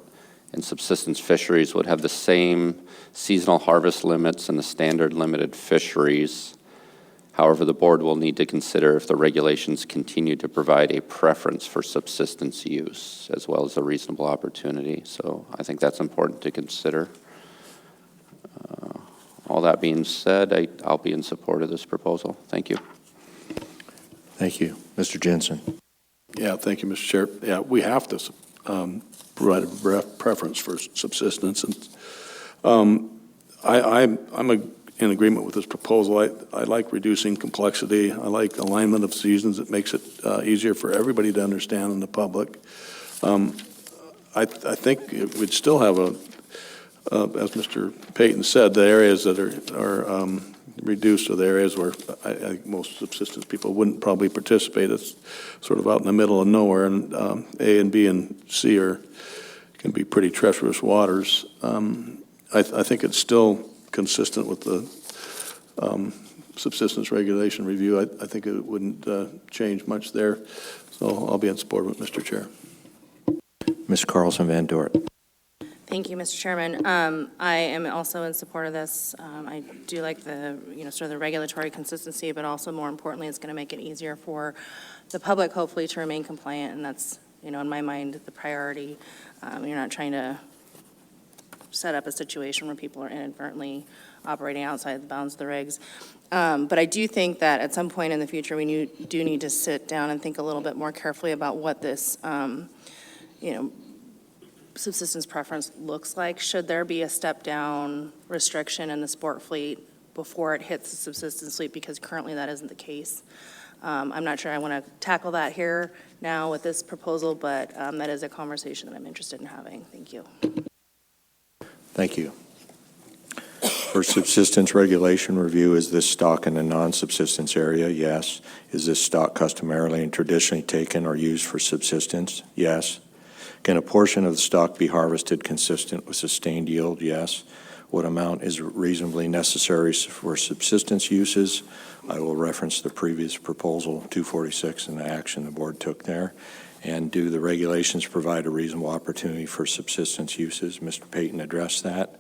and subsistence fisheries would have the same seasonal harvest limits and the standard limited fisheries. However, the board will need to consider if the regulations continue to provide a preference for subsistence use as well as a reasonable opportunity. So I think that's important to consider. All that being said, I'll be in support of this proposal. Thank you. Thank you. Mr. Jensen. Yeah, thank you, Mr. Chair. Yeah, we have to provide a preference for subsistence. And I'm in agreement with this proposal. I like reducing complexity. I like alignment of seasons. It makes it easier for everybody to understand in the public. I think we'd still have as Mr. Payton said, the areas that are reduced to the areas where I think most subsistence people wouldn't probably participate. It's sort of out in the middle of nowhere, and A and B and C can be pretty treacherous waters. I think it's still consistent with the subsistence regulation review. I think it wouldn't change much there, so I'll be in support of it, Mr. Chair. Ms. Carlson Van Dort. Thank you, Mr. Chairman. I am also in support of this. I do like the, sort of the regulatory consistency, but also more importantly, it's going to make it easier for the public, hopefully, to remain compliant, and that's, in my mind, the priority. You're not trying to set up a situation where people are inadvertently operating outside the bounds of the regs. But I do think that at some point in the future, we do need to sit down and think a little bit more carefully about what this, subsistence preference looks like. Should there be a step-down restriction in the sport fleet before it hits the subsistence fleet? Because currently that isn't the case. I'm not sure I want to tackle that here now with this proposal, but that is a conversation that I'm interested in having. Thank you. Thank you. For subsistence regulation review, is this stock in a non-subsistence area? Yes. Is this stock customarily and traditionally taken or used for subsistence? Yes. Can a portion of the stock be harvested consistent with sustained yield? Yes. What amount is reasonably necessary for subsistence uses? I will reference the previous proposal, 246, and the action the board took there. And do the regulations provide a reasonable opportunity for subsistence uses? Mr. Payton addressed that.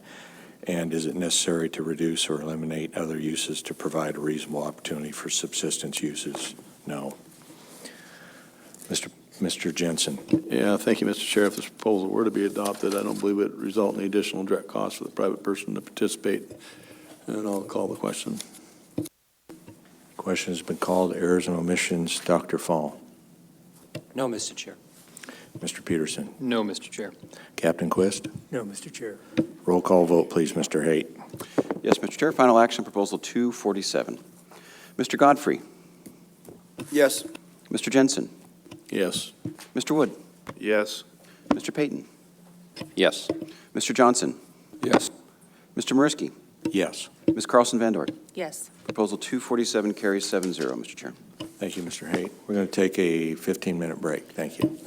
And is it necessary to reduce or eliminate other uses to provide a reasonable opportunity for subsistence uses? No. Mr. Jensen. Yeah, thank you, Mr. Chair. If this proposal were to be adopted, I don't believe it would result in any additional direct costs for the private person to participate. And I'll call the question. Question has been called. Errors and omissions. Dr. Fall. No, Mr. Chair. Mr. Peterson. No, Mr. Chair. Captain Quist. No, Mr. Chair. Roll call vote, please, Mr. Haight. Yes, Mr. Chair. Final action, Proposal 247. Mr. Godfrey. Yes. Mr. Jensen. Yes. Mr. Wood. Yes. Mr. Payton. Yes. Mr. Johnson. Yes. Mr. Mariski. Yes. Ms. Carlson Van Dort. Yes. Proposal 247 carries 7-0, Mr. Chair. Thank you, Mr. Haight. We're going to take a 15-minute break. Thank you.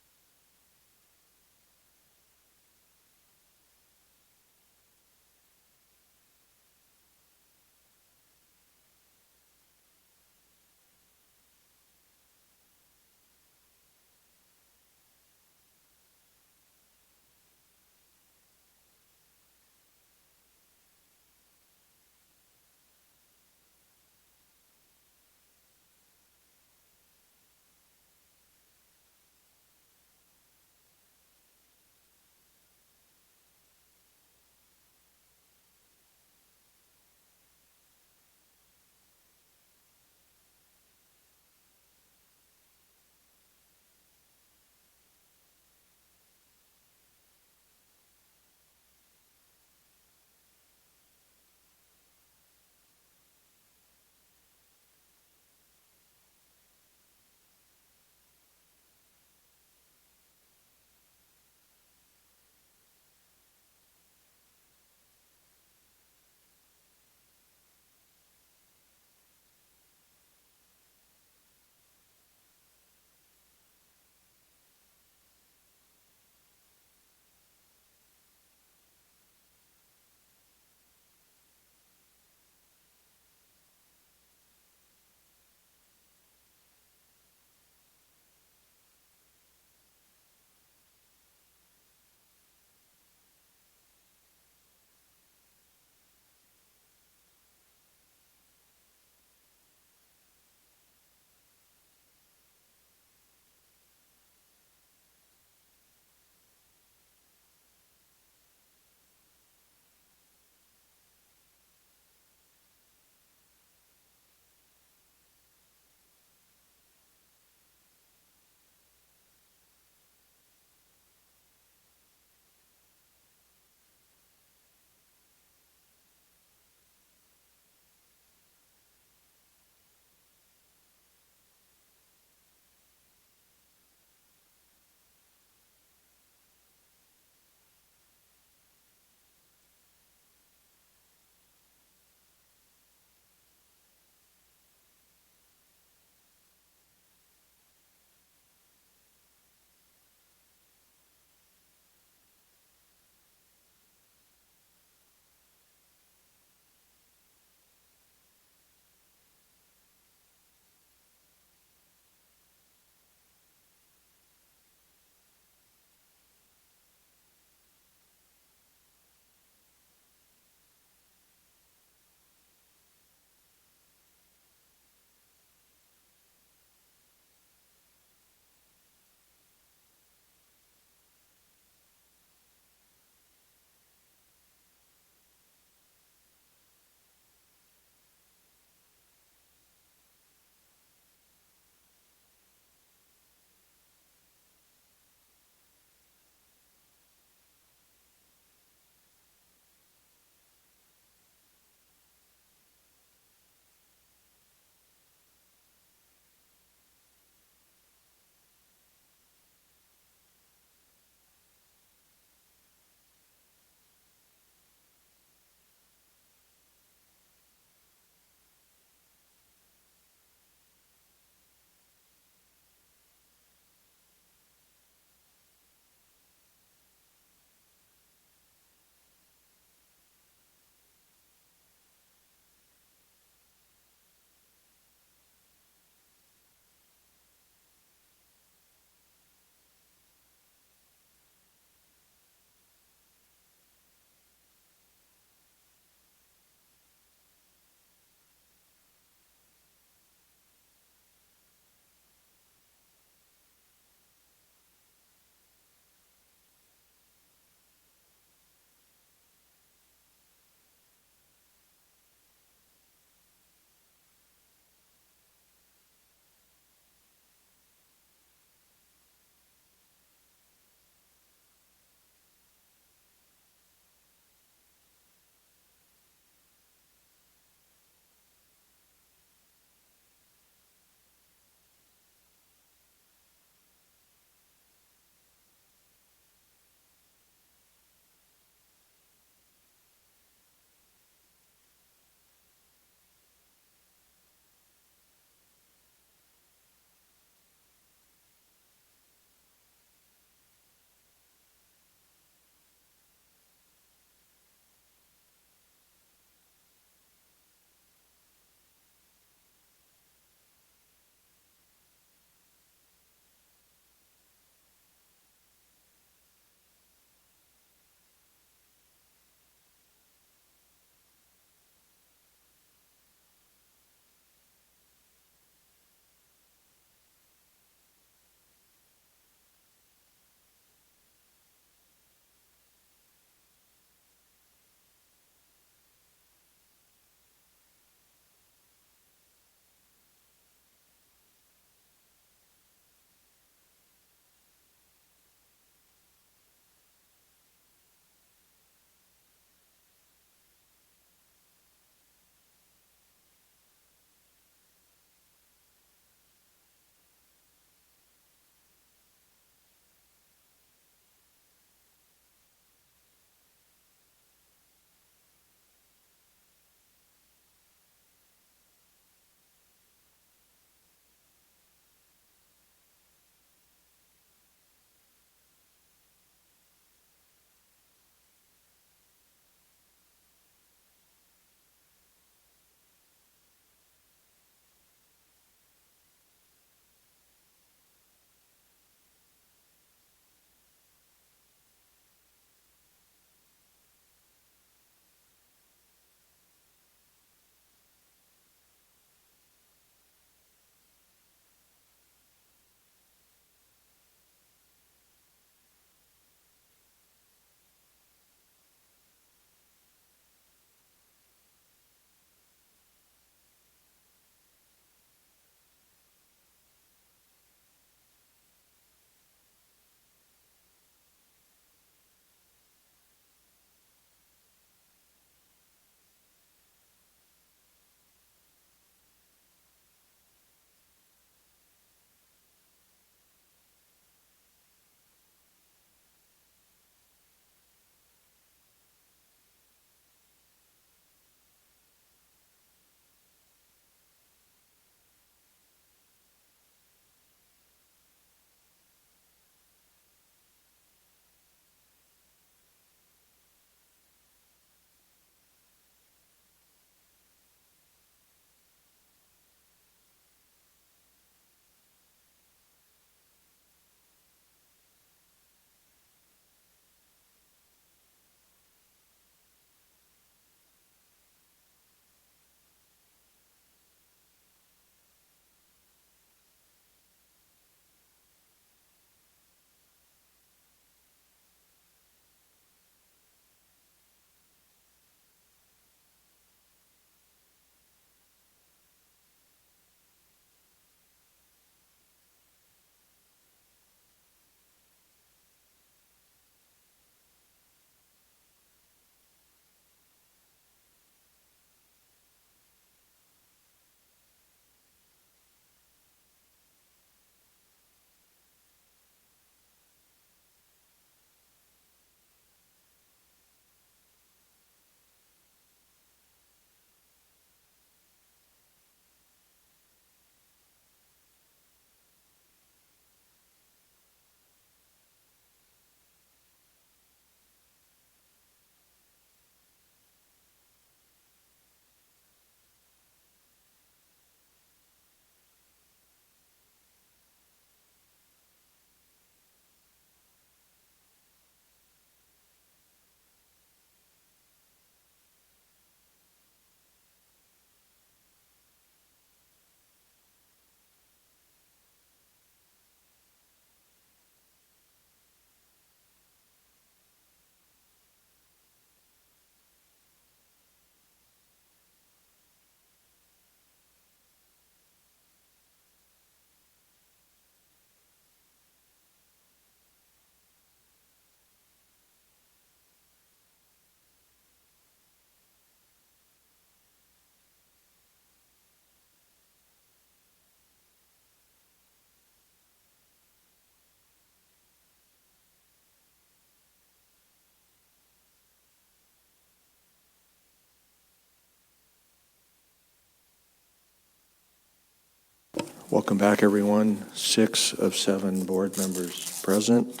Welcome back, everyone. 6 of 7 board members present.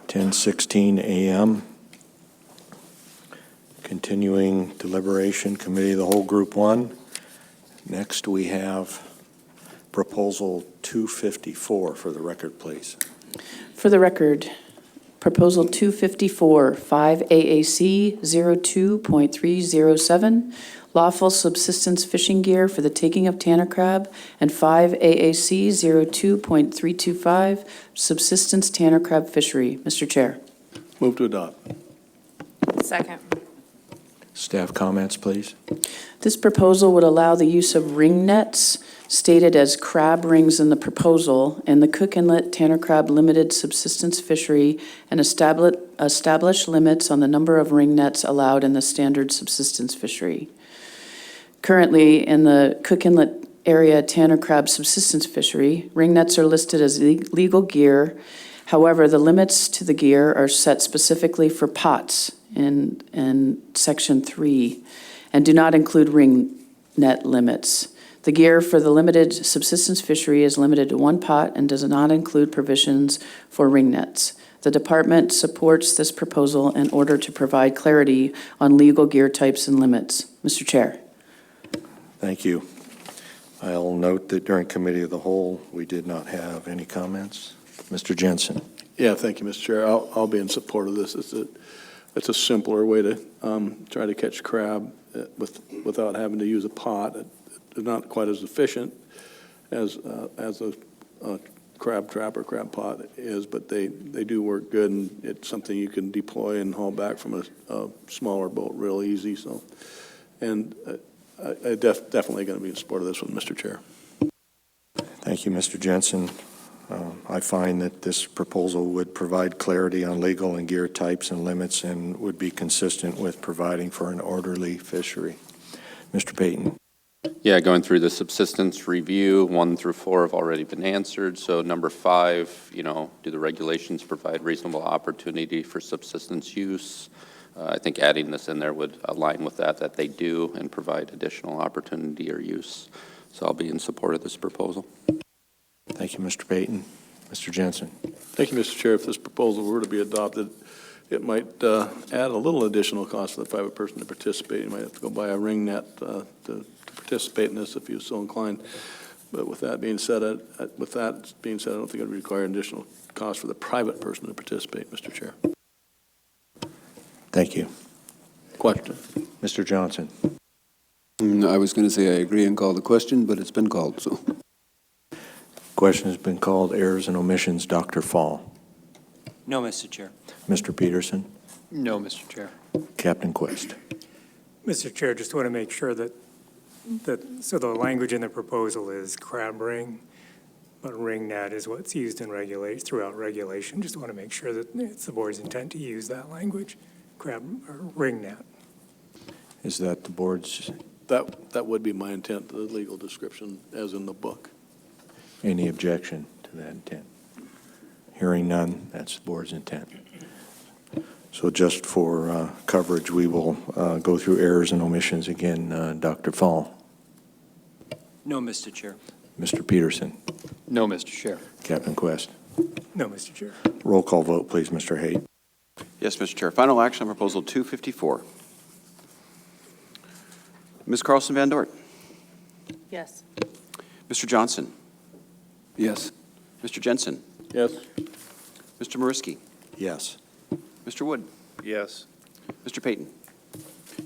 10:16 a.m. Continuing deliberation, Committee of the Whole, Group 1. Next, we have Proposal 254 for the record, please. For the record, Proposal 254, 5 AAC 02.307, lawful subsistence fishing gear for the taking of tanner crab, and 5 AAC 02.325, subsistence tanner crab fishery. Mr. Chair. Move to adopt. Second. Staff comments, please. This proposal would allow the use of ring nets stated as crab rings in the proposal and the Cook Inlet Tanner Crab Limited Subsistence Fishery and establish limits on the number of ring nets allowed in the standard subsistence fishery. Currently, in the Cook Inlet area Tanner Crab Subsistence Fishery, ring nets are listed as legal gear. However, the limits to the gear are set specifically for pots in Section 3 and do not include ring net limits. The gear for the limited subsistence fishery is limited to 1 pot and does not include provisions for ring nets. The department supports this proposal in order to provide clarity on legal gear types and limits. Mr. Chair. Thank you. I'll note that during Committee of the Whole, we did not have any comments. Mr. Jensen. Yeah, thank you, Mr. Chair. I'll be in support of this. It's a simpler way to try to catch crab without having to use a pot. It's not quite as efficient as a crab trap or crab pot is, but they do work good, and it's something you can deploy and haul back from a smaller boat real easy. So, and I definitely going to be in support of this one, Mr. Chair. Thank you, Mr. Jensen. I find that this proposal would provide clarity on legal and gear types and limits and would be consistent with providing for an orderly fishery. Mr. Payton. Yeah, going through the subsistence review, 1 through 4 have already been answered. So number 5, do the regulations provide reasonable opportunity for subsistence use? I think adding this in there would align with that they do and provide additional opportunity or use. So I'll be in support of this proposal. Thank you, Mr. Payton. Mr. Jensen. Thank you, Mr. Chair. If this proposal were to be adopted, it might add a little additional cost for the private person to participate. You might have to go buy a ring net to participate in this if you're so inclined. But with that being said, I don't think it would require an additional cost for the private person to participate, Mr. Chair. Thank you. Question. Mr. Johnson. I was going to say I agree and call the question, but it's been called, so. Question has been called. Errors and omissions. Dr. Fall. No, Mr. Chair. Mr. Peterson. No, Mr. Chair. Captain Quist. Mr. Chair, just want to make sure that so the language in the proposal is crab ring, but ring net is what's used in throughout regulation. Just want to make sure that it's the board's intent to use that language, crab or ring net. Is that the board's? That would be my intent, the legal description as in the book. Any objection to that intent? Hearing none, that's the board's intent. So just for coverage, we will go through errors and omissions again. Dr. Fall. No, Mr. Chair. Mr. Peterson. No, Mr. Chair. Captain Quest. No, Mr. Chair. Roll call vote, please, Mr. Haight. Yes, Mr. Chair. Final action on Proposal 254. Ms. Carlson Van Dort. Yes. Mr. Johnson. Yes. Mr. Jensen. Yes. Mr. Mariski. Yes. Mr. Wood. Yes. Mr. Payton.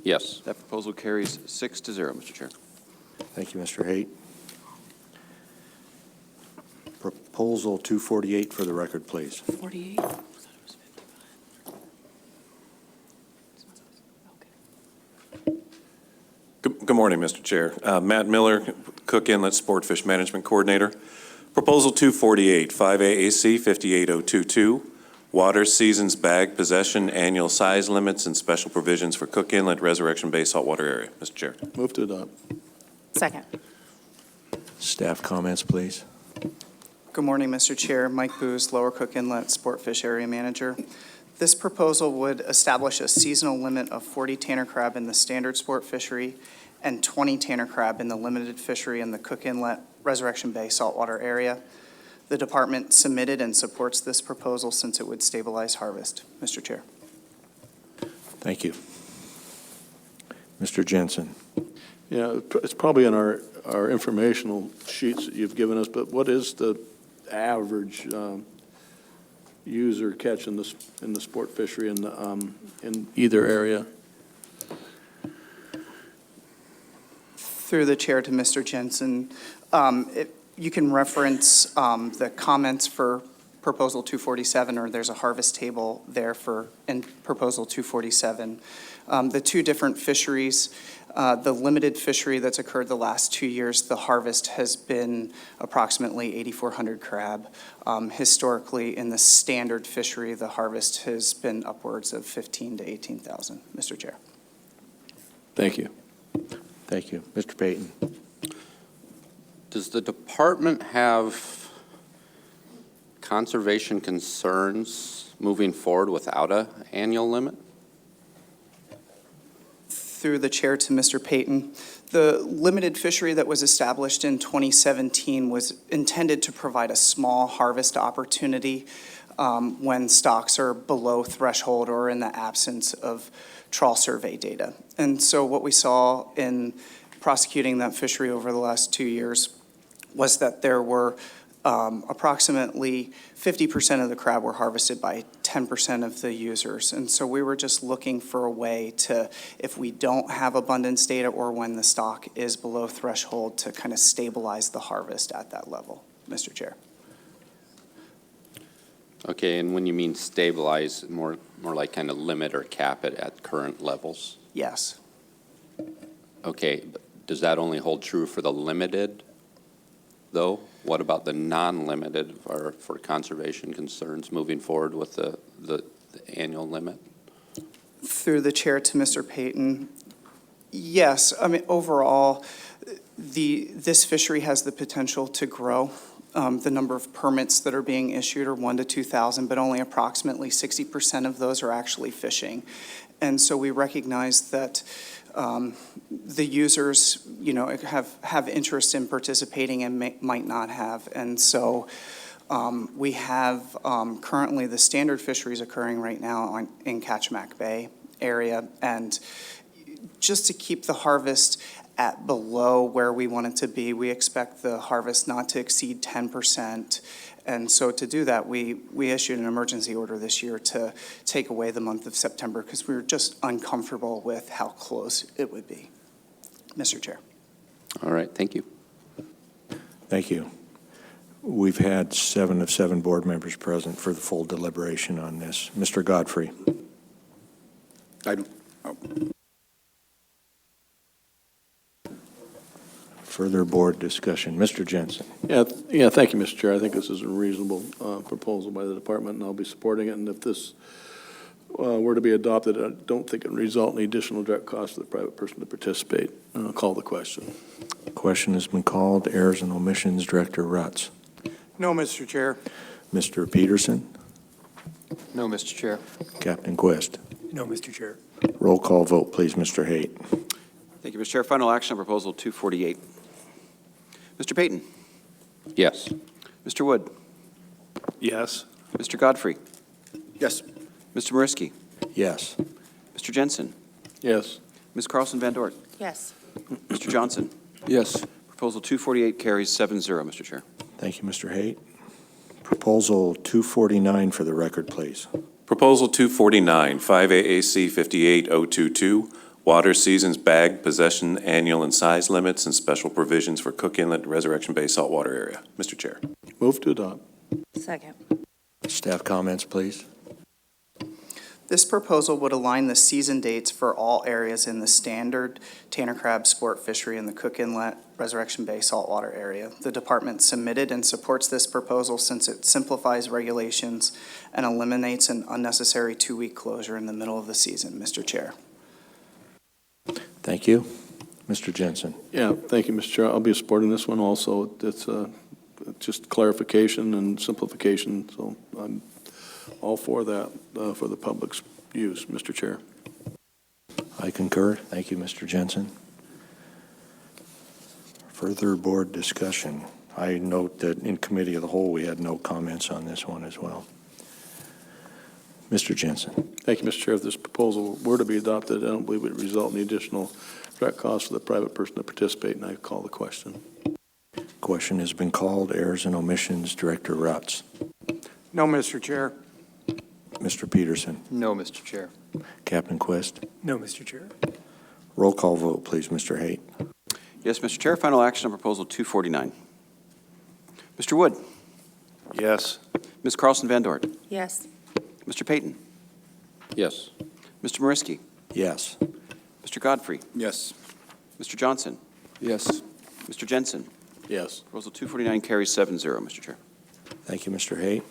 Yes. That proposal carries 6-0, Mr. Chair. Thank you, Mr. Haight. Proposal 248 for the record, please. 48? Good morning, Mr. Chair. Matt Miller, Cook Inlet Sport Fish Management Coordinator. Proposal 248, 5 AAC 58022, water seasons bag possession, annual size limits, and special provisions for Cook Inlet Resurrection Bay saltwater area. Mr. Chair. Move to adopt. Second. Staff comments, please. Good morning, Mr. Chair. Mike Booz, Lower Cook Inlet Sport Fish Area Manager. This proposal would establish a seasonal limit of 40 tanner crab in the standard sport fishery and 20 tanner crab in the limited fishery in the Cook Inlet Resurrection Bay saltwater area. The department submitted and supports this proposal since it would stabilize harvest. Mr. Chair. Thank you. Mr. Jensen. Yeah, it's probably in our informational sheets that you've given us, but what is the average user catch in the sport fishery in either area? Through the chair to Mr. Jensen, you can reference the comments for Proposal 247, or there's a harvest table there in Proposal 247. The two different fisheries, the limited fishery that's occurred the last 2 years, the harvest has been approximately 8,400 crab. Historically, in the standard fishery, the harvest has been upwards of 15,000 to 18,000, Mr. Chair. Thank you. Thank you. Mr. Payton. Does the department have conservation concerns moving forward without an annual limit? Through the chair to Mr. Payton, the limited fishery that was established in 2017 was intended to provide a small harvest opportunity when stocks are below threshold or in the absence of trawl survey data. And so what we saw in prosecuting that fishery over the last 2 years was that there were approximately 50% of the crab were harvested by 10% of the users. And so we were just looking for a way to, if we don't have abundance data or when the stock is below threshold, to kind of stabilize the harvest at that level, Mr. Chair. Okay, and when you mean stabilize, more like kind of limit or cap it at current levels? Yes. Okay, but does that only hold true for the limited, though? What about the non-limited for conservation concerns moving forward with the annual limit? Through the chair to Mr. Payton, yes. I mean, overall, this fishery has the potential to grow. The number of permits that are being issued are 1,000 to 2,000, but only approximately 60% of those are actually fishing. And so we recognize that the users, have interest in participating and might not have. And so we have currently the standard fisheries occurring right now in Kachemak Bay area. And just to keep the harvest at below where we want it to be, we expect the harvest not to exceed 10%. And so to do that, we issued an emergency order this year to take away the month of September because we were just uncomfortable with how close it would be. Mr. Chair. All right, thank you. Thank you. We've had 7 of 7 board members present for the full deliberation on this. Mr. Godfrey. Further board discussion. Mr. Jensen. Yeah, thank you, Mr. Chair. I think this is a reasonable proposal by the department, and I'll be supporting it. And if this were to be adopted, I don't think it would result in the additional direct cost to the private person to participate. I'll call the question. The question has been called. Errors and omissions, Director Rutz. No, Mr. Chair. Mr. Peterson. No, Mr. Chair. Captain Quist. No, Mr. Chair. Roll call vote, please, Mr. Haight. Thank you, Mr. Chair. Final action on Proposal 248. Mr. Payton. Yes. Mr. Wood. Yes. Mr. Godfrey. Yes. Mr. Mariski. Yes. Mr. Jensen. Yes. Ms. Carlson Van Dort. Yes. Mr. Johnson. Yes. Proposal 248 carries 7-0, Mr. Chair. Thank you, Mr. Haight. Proposal 249 for the record, please. Proposal 249, 5AAC 58022, water seasons bag possession annual and size limits and special provisions for Cook Inlet Resurrection Bay saltwater area. Mr. Chair. Move to adopt. Second. Staff comments, please. This proposal would align the season dates for all areas in the standard tanner crab sport fishery in the Cook Inlet Resurrection Bay saltwater area. The department submitted and supports this proposal since it simplifies regulations and eliminates an unnecessary 2-week closure in the middle of the season. Mr. Chair. Thank you. Mr. Jensen. Yeah, thank you, Mr. Chair. I'll be supporting this one also. It's just clarification and simplification, so I'm all for that, for the public's use, Mr. Chair. I concur. Thank you, Mr. Jensen. Further board discussion. I note that in committee of the whole, we had no comments on this one as well. Mr. Jensen. Thank you, Mr. Chair. If this proposal were to be adopted, I don't believe it would result in the additional direct cost for the private person to participate, and I call the question. Question has been called. Errors and omissions, Director Rutz. No, Mr. Chair. Mr. Peterson. No, Mr. Chair. Captain Quest. No, Mr. Chair. Roll call vote, please, Mr. Haight. Yes, Mr. Chair, final action on Proposal 249. Mr. Wood? Yes. Ms. Carlson Van Dort? Yes. Mr. Payton? Yes. Mr. Mariski? Yes. Mr. Godfrey? Yes. Mr. Johnson? Yes. Mr. Jensen? Yes. Proposal 249 carries 7-0, Mr. Chair. Thank you, Mr. Haight.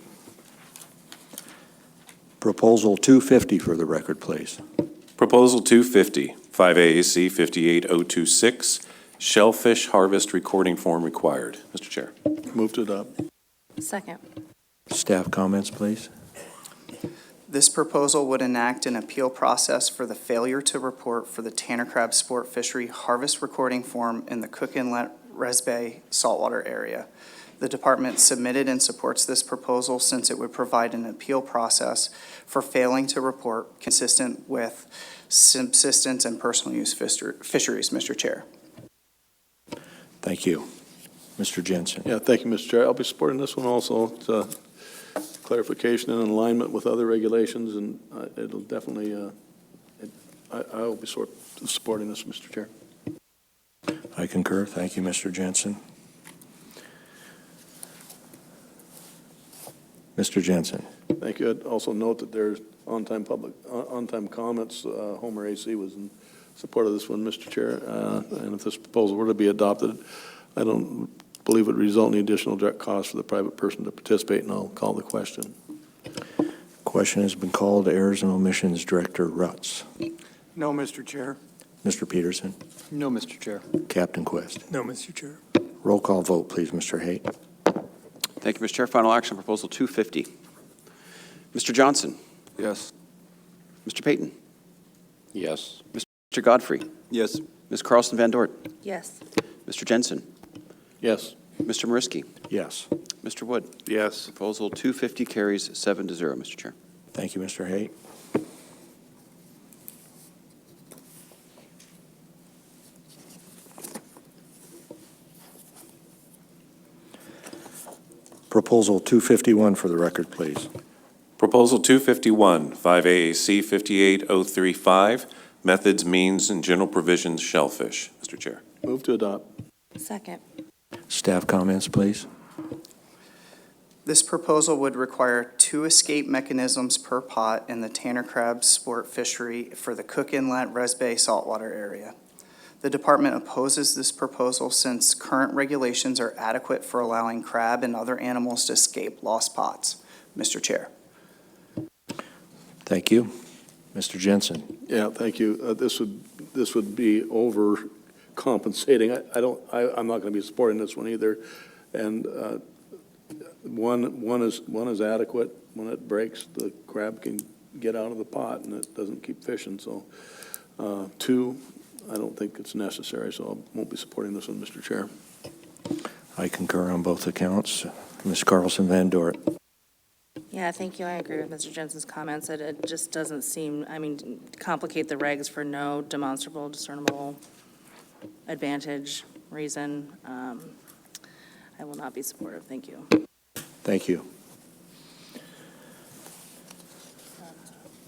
Proposal 250 for the record, please. Proposal 250, 5 AAC 58026, shellfish harvest recording form required. Mr. Chair. Move to adopt. Second. Staff comments, please. This proposal would enact an appeal process for the failure to report for the Tanner Crab Sport Fishery harvest recording form in the Cook Inlet Resbay saltwater area. The department submitted and supports this proposal since it would provide an appeal process for failing to report consistent with subsistence and personal use fisheries, Mr. Chair. Thank you. Mr. Jensen. Yeah, thank you, Mr. Chair. I'll be supporting this one also. It's clarification and alignment with other regulations, and it'll definitely, I will be supporting this, Mr. Chair. I concur. Thank you, Mr. Jensen. Mr. Jensen. Thank you. I'd also note that there's on-time comments. Homer AC was in support of this one, Mr. Chair. And if this proposal were to be adopted, I don't believe it would result in the additional direct cost for the private person to participate, and I'll call the question. Question has been called. Errors and omissions, Director Rutz. No, Mr. Chair. Mr. Peterson. No, Mr. Chair. Captain Quest. No, Mr. Chair. Roll call vote, please, Mr. Haight. Thank you, Mr. Chair. Final action on Proposal 250. Mr. Johnson? Yes. Mr. Payton? Yes. Mr. Godfrey? Yes. Ms. Carlson Van Dort? Yes. Mr. Jensen? Yes. Mr. Mariski? Yes. Mr. Wood? Yes. Proposal 250 carries 7-0, Mr. Chair. Thank you, Mr. Haight. Proposal 251 for the record, please. Proposal 251, 5 AAC 58035, methods, means, and general provisions shellfish. Mr. Chair. Move to adopt. Second. Staff comments, please. This proposal would require 2 escape mechanisms per pot in the Tanner Crab Sport Fishery for the Cook Inlet Resbay saltwater area. The department opposes this proposal since current regulations are adequate for allowing crab and other animals to escape lost pots. Mr. Chair. Thank you. Mr. Jensen. Yeah, thank you. This would be overcompensating. I'm not going to be supporting this one either. And one is adequate. When it breaks, the crab can get out of the pot and it doesn't keep fishing. So 2, I don't think it's necessary, so I won't be supporting this one, Mr. Chair. I concur on both accounts. Ms. Carlson Van Dort. Yeah, thank you. I agree with Mr. Jensen's comments that it just doesn't seem, complicate the regs for no demonstrable, discernible advantage, reason. I will not be supportive. Thank you. Thank you.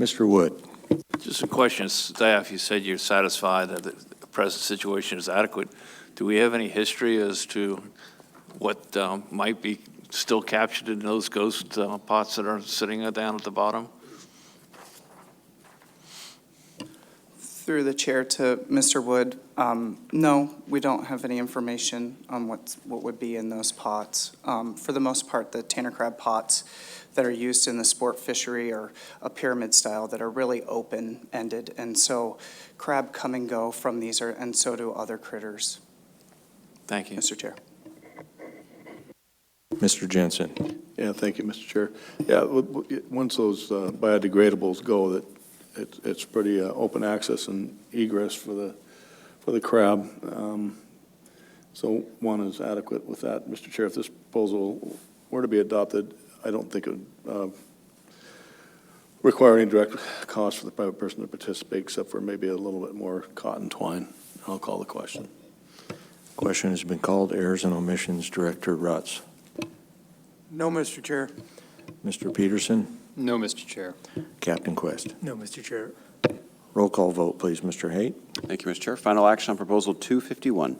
Mr. Wood. Just a question, staff, you said you're satisfied that the present situation is adequate. Do we have any history as to what might be still captured in those ghost pots that are sitting down at the bottom? Through the chair to Mr. Wood, no, we don't have any information on what would be in those pots. For the most part, the Tanner crab pots that are used in the sport fishery are a pyramid style that are really open-ended, and so crab come and go from these, and so do other critters. Thank you. Mr. Chair. Mr. Jensen. Yeah, thank you, Mr. Chair. Yeah, once those biodegradables go, that it's pretty open access and egress for the crab. So one is adequate with that. Mr. Chair, if this proposal were to be adopted, I don't think it would require any direct cost for the private person to participate, except for maybe a little bit more cotton twine. I'll call the question. Question has been called. Errors and omissions, Director Rutz. No, Mr. Chair. Mr. Peterson, No, Mr. Chair. Captain Quest. No, Mr. Chair. Roll call vote, please, Mr. Haight. Thank you, Mr. Chair. Final action on Proposal 251.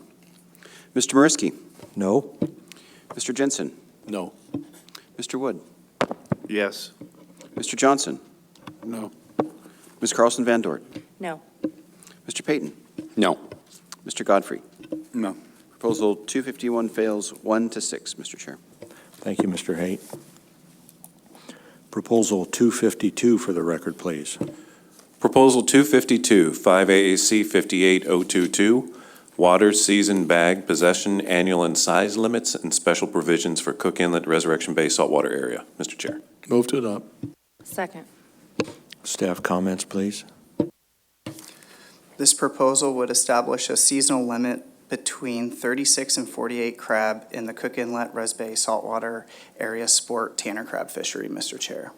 Mr. Mariski. No. Mr. Jensen. No. Mr. Wood. Yes. Mr. Johnson. No. Ms. Carlson Van Dort. No. Mr. Payton. No. Mr. Godfrey. No. Proposal 251 fails 1-6, Mr. Chair. Thank you, Mr. Haight. Proposal 252 for the record, please. Proposal 252, 5 AAC 58022, water season bag possession annual and size limits and special provisions for Cook Inlet Resurrection Bay saltwater area. Mr. Chair. Move to adopt. Second. Staff comments, please. This proposal would establish a seasonal limit between 36 and 48 crab in the Cook Inlet Res Bay saltwater area sport tanner crab fishery, Mr. Chair.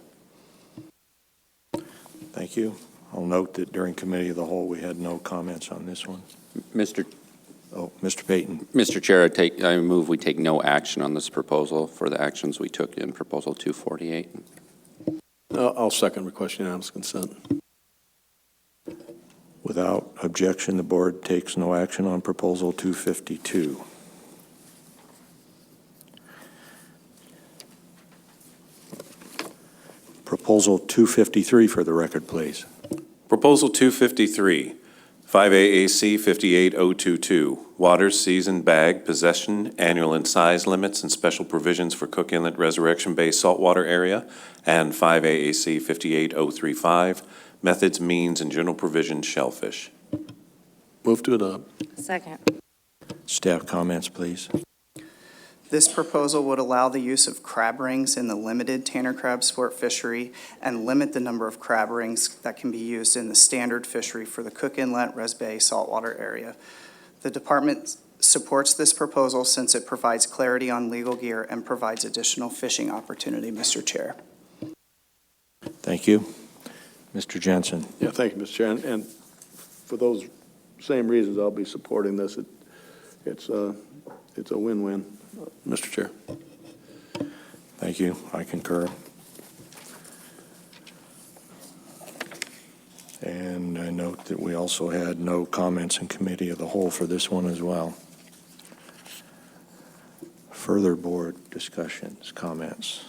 Thank you. I'll note that during Committee of the Whole, we had no comments on this one. Mr. Mr. Payton. Mr. Chair, I move we take no action on this proposal for the actions we took in Proposal 248. I'll second request unanimous consent. Without objection, the board takes no action on Proposal 252. Proposal 253 for the record, please. Proposal 253, 5 AAC 58022, water season bag possession annual and size limits and special provisions for Cook Inlet Resurrection Bay saltwater area, and 5 AAC 58035, methods, means, and general provisions shellfish. Move to adopt. Second. Staff comments, please. This proposal would allow the use of crab rings in the limited tanner crab sport fishery and limit the number of crab rings that can be used in the standard fishery for the Cook Inlet Res Bay saltwater area. The department supports this proposal since it provides clarity on legal gear and provides additional fishing opportunity, Mr. Chair. Thank you. Mr. Jensen. Yeah, thank you, Mr. Chair. And for those same reasons, I'll be supporting this. It's a win-win, Mr. Chair. Thank you. I concur. And I note that we also had no comments in Committee of the Whole for this one as well. Further board discussions, comments?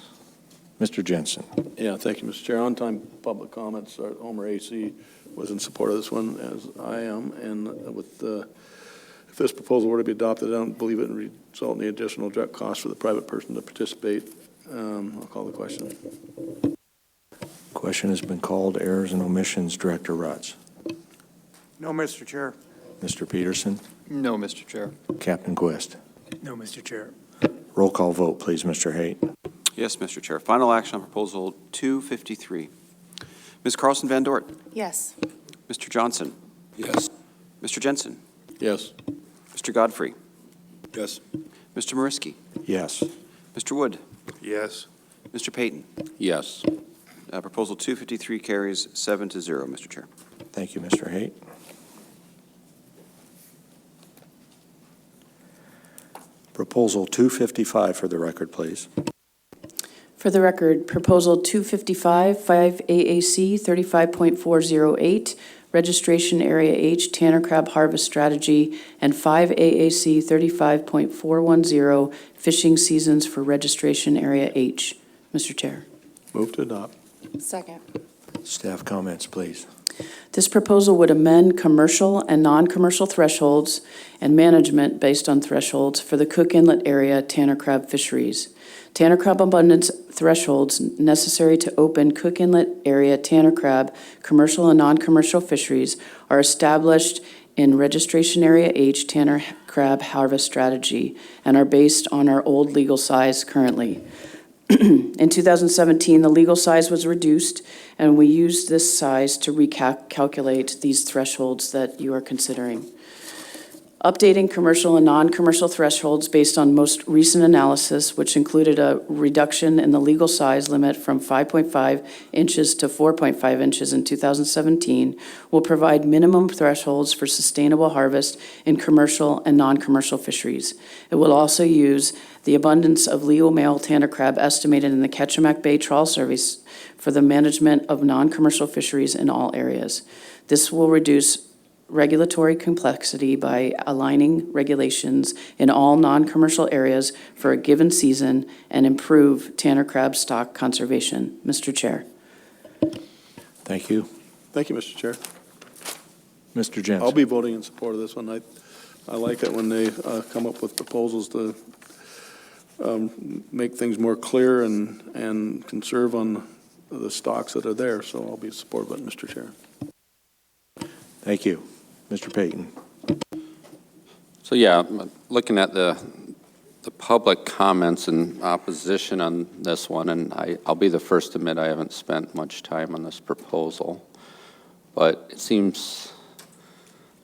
Mr. Jensen. Yeah, thank you, Mr. Chair. On-time public comments, Homer AC was in support of this one, as I am, and with if this proposal were to be adopted, I don't believe it would result in the additional direct cost for the private person to participate. I'll call the question. Question has been called. Errors and omissions, Director Rutz. No, Mr. Chair. Mr. Peterson. No, Mr. Chair. Captain Quest. No, Mr. Chair. Roll call vote, please, Mr. Haight. Yes, Mr. Chair. Final action on Proposal 253. Ms. Carlson Van Dort. Yes. Mr. Johnson. Yes. Mr. Jensen. Yes. Mr. Godfrey. Yes. Mr. Mariski. Yes. Mr. Wood. Yes. Mr. Payton. Yes. Proposal 253 carries 7-0, Mr. Chair. Thank you, Mr. Haight. Proposal 255 for the record, please. For the record, Proposal 255, 5 AAC 35.408, Registration Area H Tanner Crab Harvest Strategy, and 5 AAC 35.410, Fishing Seasons for Registration Area H. Mr. Chair. Move to adopt. Second. Staff comments, please. This proposal would amend commercial and non-commercial thresholds and management based on thresholds for the Cook Inlet area Tanner Crab fisheries. Tanner crab abundance thresholds necessary to open Cook Inlet area Tanner crab commercial and non-commercial fisheries are established in Registration Area H Tanner Crab Harvest Strategy and are based on our old legal size currently. In 2017, the legal size was reduced, and we used this size to recalculate these thresholds that you are considering. updating commercial and non-commercial thresholds based on most recent analysis, which included a reduction in the legal size limit from 5.5 inches to 4.5 inches in 2017, will provide minimum thresholds for sustainable harvest in commercial and non-commercial fisheries. It will also use the abundance of legal male tanner crab estimated in the Ketchimack Bay Trawl Service for the management of non-commercial fisheries in all areas. This will reduce regulatory complexity by aligning regulations in all non-commercial areas for a given season and improve tanner crab stock conservation. Mr. Chair. Thank you. Thank you, Mr. Chair. Mr. Jensen. I'll be voting in support of this one. I like it when they come up with proposals to make things more clear and conserve on the stocks that are there, so I'll be supportive of it, Mr. Chair. Thank you. Mr. Payton. So yeah, looking at the public comments and opposition on this one, and I'll be the first to admit I haven't spent much time on this proposal, but it seems,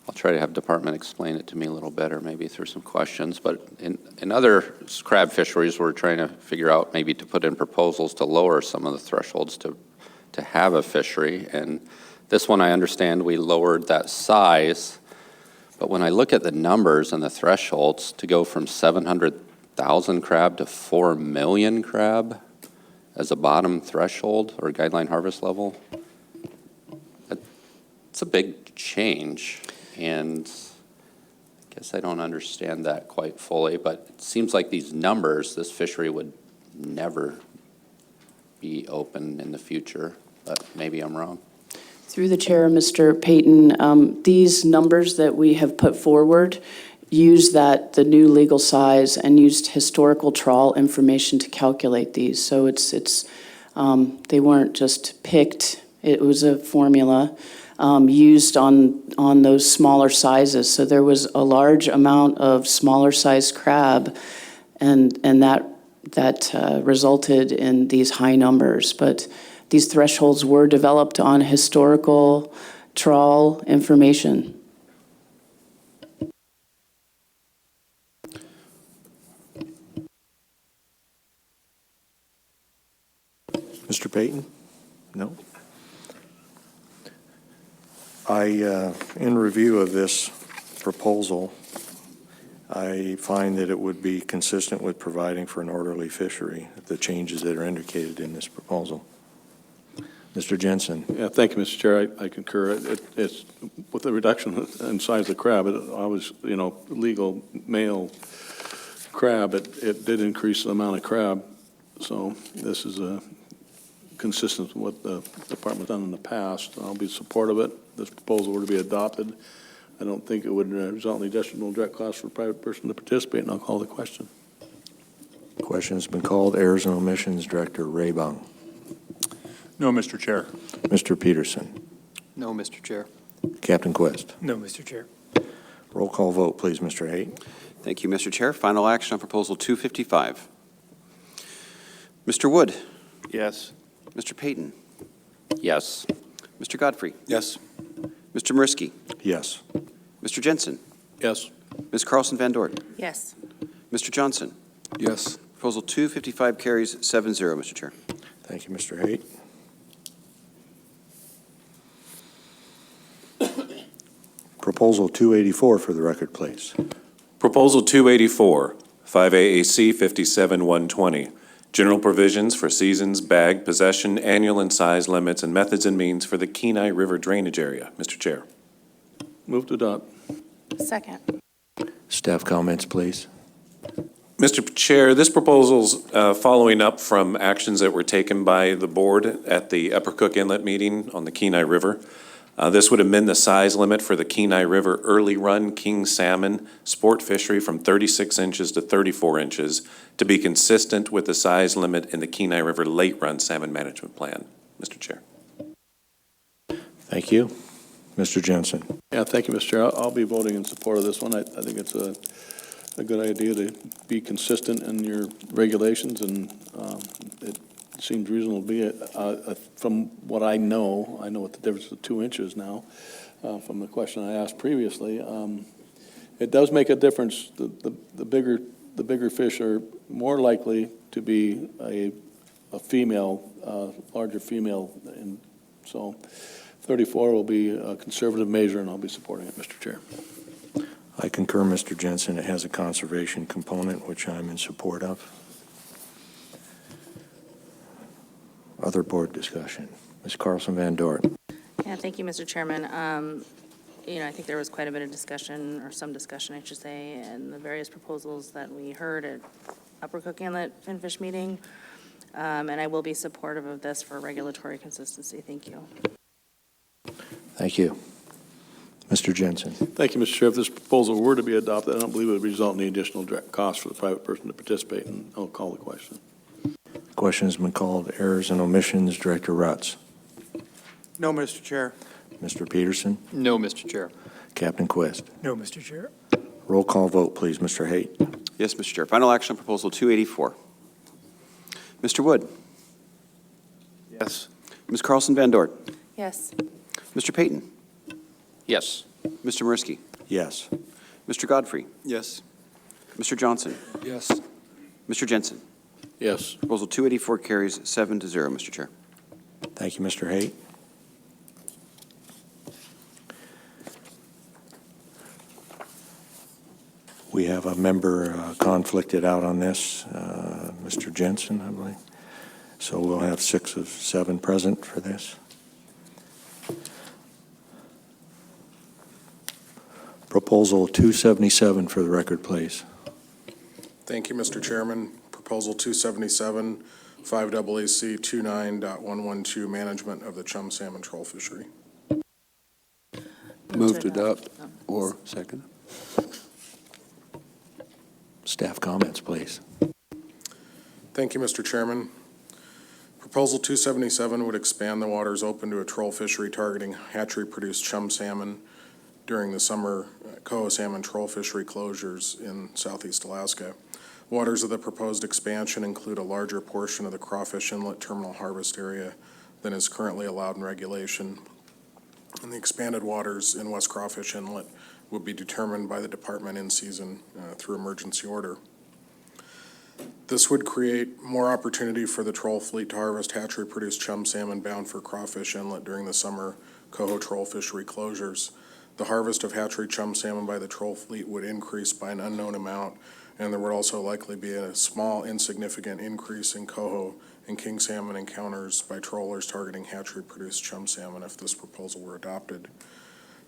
I'll try to have department explain it to me a little better, maybe through some questions, but in other crab fisheries, we're trying to figure out maybe to put in proposals to lower some of the thresholds to have a fishery, and this one, I understand we lowered that size, but when I look at the numbers and the thresholds to go from 700,000 crab to 4 million crab as a bottom threshold or guideline harvest level, it's a big change. And I guess I don't understand that quite fully, but it seems like these numbers, this fishery would never be open in the future, but maybe I'm wrong. Through the chair, Mr. Payton, these numbers that we have put forward use the new legal size and used historical trawl information to calculate these. So they weren't just picked. It was a formula used on those smaller sizes. So there was a large amount of smaller sized crab, and that resulted in these high numbers. But these thresholds were developed on historical trawl information. Mr. Payton? No? In review of this proposal, I find that it would be consistent with providing for an orderly fishery, the changes that are indicated in this proposal. Mr. Jensen. Yeah, thank you, Mr. Chair. I concur. It's with the reduction in size of crab, legal male crab, it did increase the amount of crab. So this is consistent with what the department's done in the past. I'll be supportive of it. This proposal were to be adopted, I don't think it would result in any detrimental direct costs for a private person to participate, and I'll call the question. Question has been called. Errors and Omissions Director Ray Bung. No, Mr. Chair. Mr. Peterson. No, Mr. Chair. Captain Quest. No, Mr. Chair. Roll call vote, please, Mr. Haight. Thank you, Mr. Chair. Final action on Proposal 255. Mr. Wood. Yes. Mr. Payton. Yes. Mr. Godfrey. Yes. Mr. Mariski. Yes. Mr. Jensen. Yes. Ms. Carlson Van Dort. Yes. Mr. Johnson. Yes. Proposal 255 carries 7-0, Mr. Chair. Thank you, Mr. Haight. Proposal 284 for the record, please. Proposal 284, 5AAC 57120, general provisions for seasons, bag, possession, annual and size limits, and methods and means for the Kenai River drainage area. Mr. Chair. Move to adopt. Second. Staff comments, please. Mr. Chair, this proposal's following up from actions that were taken by the board at the Upper Cook Inlet meeting on the Kenai River. This would amend the size limit for the Kenai River early run king salmon sport fishery from 36 inches to 34 inches to be consistent with the size limit in the Kenai River late run salmon management plan. Mr. Chair. Thank you. Mr. Jensen. Yeah, thank you, Mr. Chair. I'll be voting in support of this one. I think it's a good idea to be consistent in your regulations, and it seems reasonable to be. From what I know what the difference of 2 inches now, from the question I asked previously, It does make a difference. The bigger fish are more likely to be a female, larger female, and so 34 will be a conservative measure, and I'll be supporting it, Mr. Chair. I concur, Mr. Jensen. It has a conservation component, which I'm in support of. Other board discussion. Ms. Carlson Van Dort. Yeah, thank you, Mr. Chairman. I think there was quite a bit of discussion, or some discussion, I should say, in the various proposals that we heard at Upper Cook Inlet Finfish meeting, and I will be supportive of this for regulatory consistency. Thank you. Thank you. Mr. Jensen. Thank you, Mr. Chair. If this proposal were to be adopted, I don't believe it would result in any additional direct cost for the private person to participate, and I'll call the question. Question has been called. Errors and omissions. Director Rutz. No, Mr. Chair. Mr. Peterson. No, Mr. Chair. Captain Quist. No, Mr. Chair. Roll call vote, please. Mr. Haight. Yes, Mr. Chair. Final action on Proposal 284. Mr. Wood. Yes. Ms. Carlson Van Dort. Yes. Mr. Payton. Yes. Mr. Mariski. Yes. Mr. Godfrey. Yes. Mr. Johnson. Yes. Mr. Jensen. Yes. Proposal 284 carries 7-0, Mr. Chair. Thank you, Mr. Haight. We have a member conflicted out on this, Mr. Jensen, I believe. So we'll have 6 of 7 present for this. Proposal 277 for the record, please. Thank you, Mr. Chairman. Proposal 277, 5AAC 29.112, management of the chum salmon troll fishery. Move to adopt or second. Staff comments, please. Thank you, Mr. Chairman. Proposal 277 would expand the waters open to a troll fishery targeting hatchery-produced chum salmon during the summer coho salmon troll fishery closures in southeast Alaska. Waters of the proposed expansion include a larger portion of the crawfish inlet terminal harvest area than is currently allowed in regulation. And the expanded waters in West Crawfish Inlet will be determined by the department in season through emergency order. This would create more opportunity for the troll fleet to harvest hatchery-produced chum salmon bound for Crawfish Inlet during the summer coho troll fishery closures. The harvest of hatchery chum salmon by the troll fleet would increase by an unknown amount, and there would also likely be a small, insignificant increase in coho and king salmon encounters by trollers targeting hatchery-produced chum salmon if this proposal were adopted.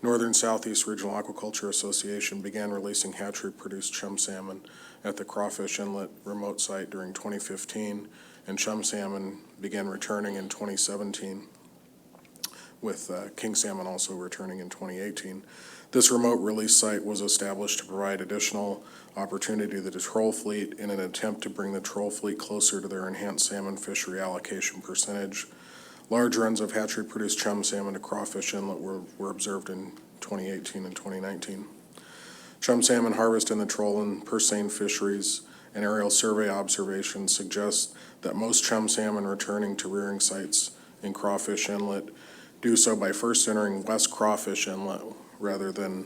Northern Southeast Regional Aquaculture Association began releasing hatchery-produced chum salmon at the Crawfish Inlet remote site during 2015, and chum salmon began returning in 2017, with king salmon also returning in 2018. This remote release site was established to provide additional opportunity to the troll fleet in an attempt to bring the troll fleet closer to their enhanced salmon fishery allocation percentage. Large runs of hatchery-produced chum salmon to Crawfish Inlet were observed in 2018 and 2019. Chum salmon harvest in the troll and purse seine fisheries and aerial survey observations suggest that most chum salmon returning to rearing sites in Crawfish Inlet do so by first entering West Crawfish Inlet rather than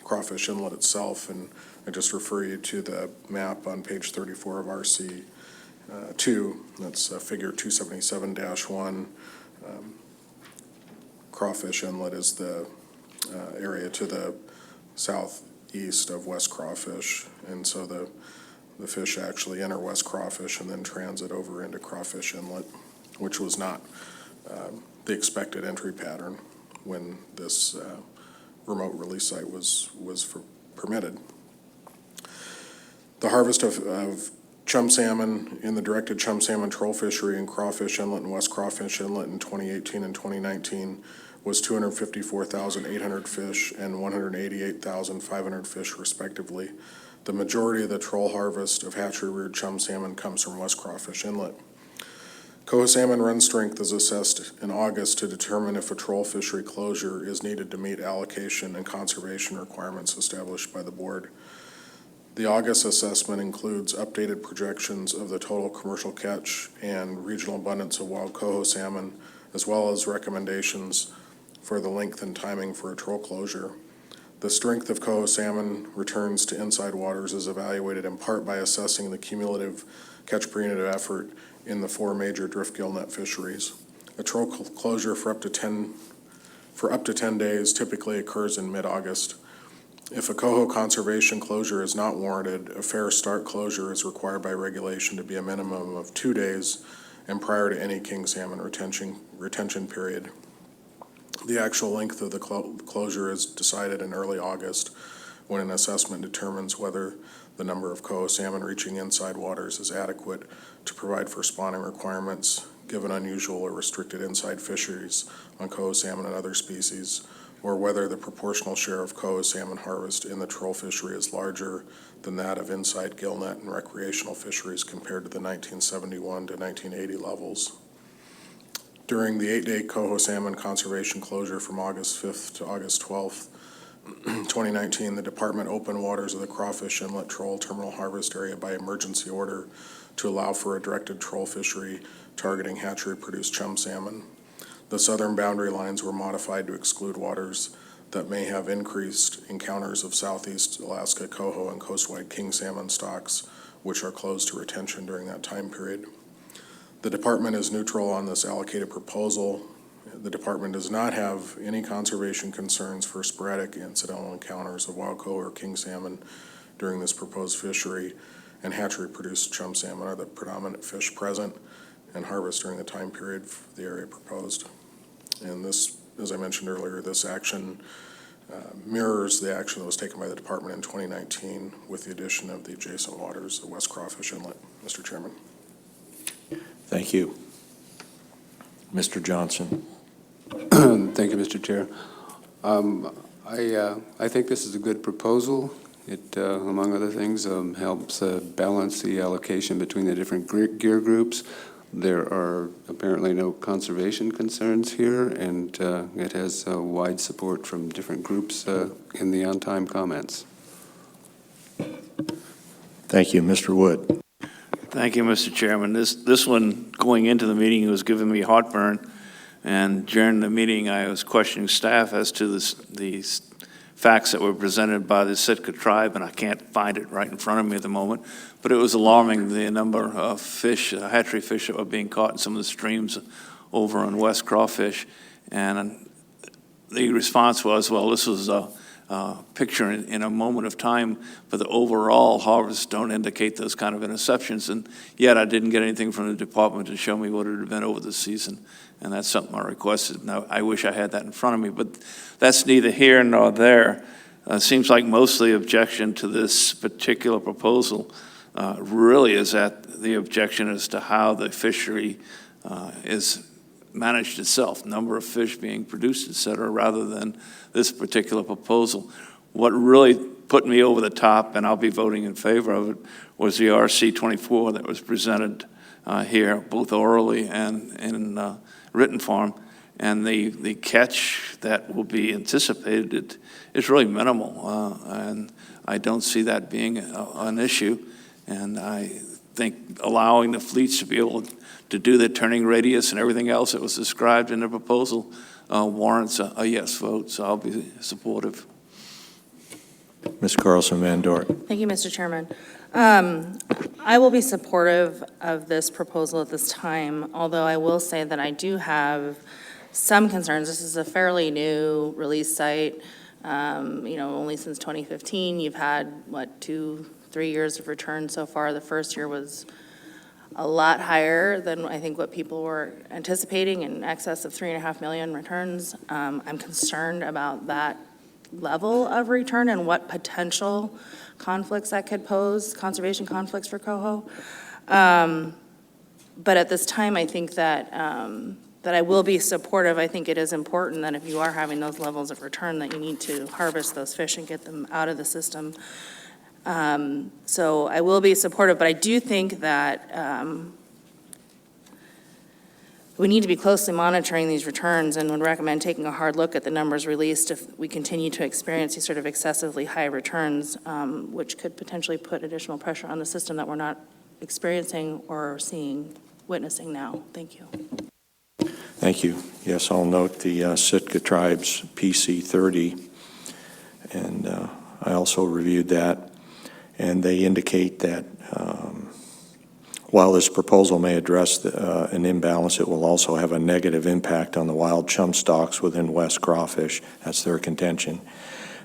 Crawfish Inlet itself. And I just refer you to the map on page 34 of RC 2, that's figure 277-1. Crawfish Inlet is the area to the southeast of West Crawfish, and so the fish actually enter West Crawfish and then transit over into Crawfish Inlet, which was not the expected entry pattern when this remote release site was permitted. The harvest of chum salmon in the directed chum salmon troll fishery in Crawfish Inlet and West Crawfish Inlet in 2018 and 2019 was 254,800 fish and 188,500 fish respectively. The majority of the troll harvest of hatchery-reared chum salmon comes from West Crawfish Inlet. Coho salmon run strength is assessed in August to determine if a troll fishery closure is needed to meet allocation and conservation requirements established by the board. The August assessment includes updated projections of the total commercial catch and regional abundance of wild coho salmon, as well as recommendations for the length and timing for a troll closure. The strength of coho salmon returns to inside waters is evaluated in part by assessing the cumulative catch per unit of effort in the 4 major drift gill net fisheries. A troll closure for up to 10 days typically occurs in mid-August. If a coho conservation closure is not warranted, a fair start closure is required by regulation to be a minimum of 2 days and prior to any king salmon retention period. The actual length of the closure is decided in early August when an assessment determines whether the number of coho salmon reaching inside waters is adequate to provide for spawning requirements, given unusual or restricted inside fisheries on coho salmon and other species, or whether the proportional share of coho salmon harvest in the troll fishery is larger than that of inside gillnet and recreational fisheries compared to the 1971 to 1980 levels. During the 8-day coho salmon conservation closure from August 5th to August 12th, 2019, the department opened waters of the Crawfish Inlet Troll Terminal Harvest Area by emergency order to allow for a directed troll fishery targeting hatchery-produced chum salmon. The southern boundary lines were modified to exclude waters that may have increased encounters of southeast Alaska coho and coastwide king salmon stocks, which are closed to retention during that time period. The department is neutral on this allocated proposal. The department does not have any conservation concerns for sporadic incidental encounters of wild coho or king salmon during this proposed fishery, and hatchery-produced chum salmon are the predominant fish present and harvest during the time period for the area proposed. And this, as I mentioned earlier, this action mirrors the action that was taken by the department in 2019 with the addition of the adjacent waters of West Crawfish Inlet. Mr. Chairman. Thank you. Mr. Johnson. Thank you, Mr. Chair. I think this is a good proposal. It, among other things, helps balance the allocation between the different gear groups. There are apparently no conservation concerns here, and it has wide support from different groups in the on-time comments. Thank you. Mr. Wood. Thank you, Mr. Chairman. This one, going into the meeting, was giving me heartburn. And during the meeting, I was questioning staff as to these facts that were presented by the Sitka tribe, and I can't find it right in front of me at the moment. But it was alarming, the number of fish, hatchery fish that were being caught in some of the streams over on West Crawfish. And the response was, well, this was a picture in a moment of time, but the overall harvests don't indicate those kind of interceptions. And yet I didn't get anything from the department to show me what it had been over the season. And that's something I requested. Now, I wish I had that in front of me, but that's neither here nor there. Seems like most of the objection to this particular proposal really is at the objection as to how the fishery is managed itself, number of fish being produced, et cetera, rather than this particular proposal. What really put me over the top, and I'll be voting in favor of it, was the RC 24 that was presented here, both orally and in written form. And the catch that will be anticipated is really minimal, and I don't see that being an issue. And I think allowing the fleets to be able to do the turning radius and everything else that was described in the proposal warrants a yes vote, so I'll be supportive. Ms. Carlson Van Dort. Thank you, Mr. Chairman. I will be supportive of this proposal at this time, although I will say that I do have some concerns. This is a fairly new release site, only since 2015. You've had, 2-3 years of return so far. The first year was a lot higher than I think what people were anticipating, in excess of 3.5 million returns. I'm concerned about that level of return and what potential conflicts that could pose, conservation conflicts for coho. But at this time, I think that I will be supportive. I think it is important that if you are having those levels of return, that you need to harvest those fish and get them out of the system. So I will be supportive, but I do think that we need to be closely monitoring these returns, and would recommend taking a hard look at the numbers released if we continue to experience these sort of excessively high returns, which could potentially put additional pressure on the system that we're not experiencing or witnessing now. Thank you. Thank you. Yes, I'll note the Sitka Tribe's PC 30 And I also reviewed that, and they indicate that while this proposal may address an imbalance, it will also have a negative impact on the wild chum stocks within West Crawfish. That's their contention.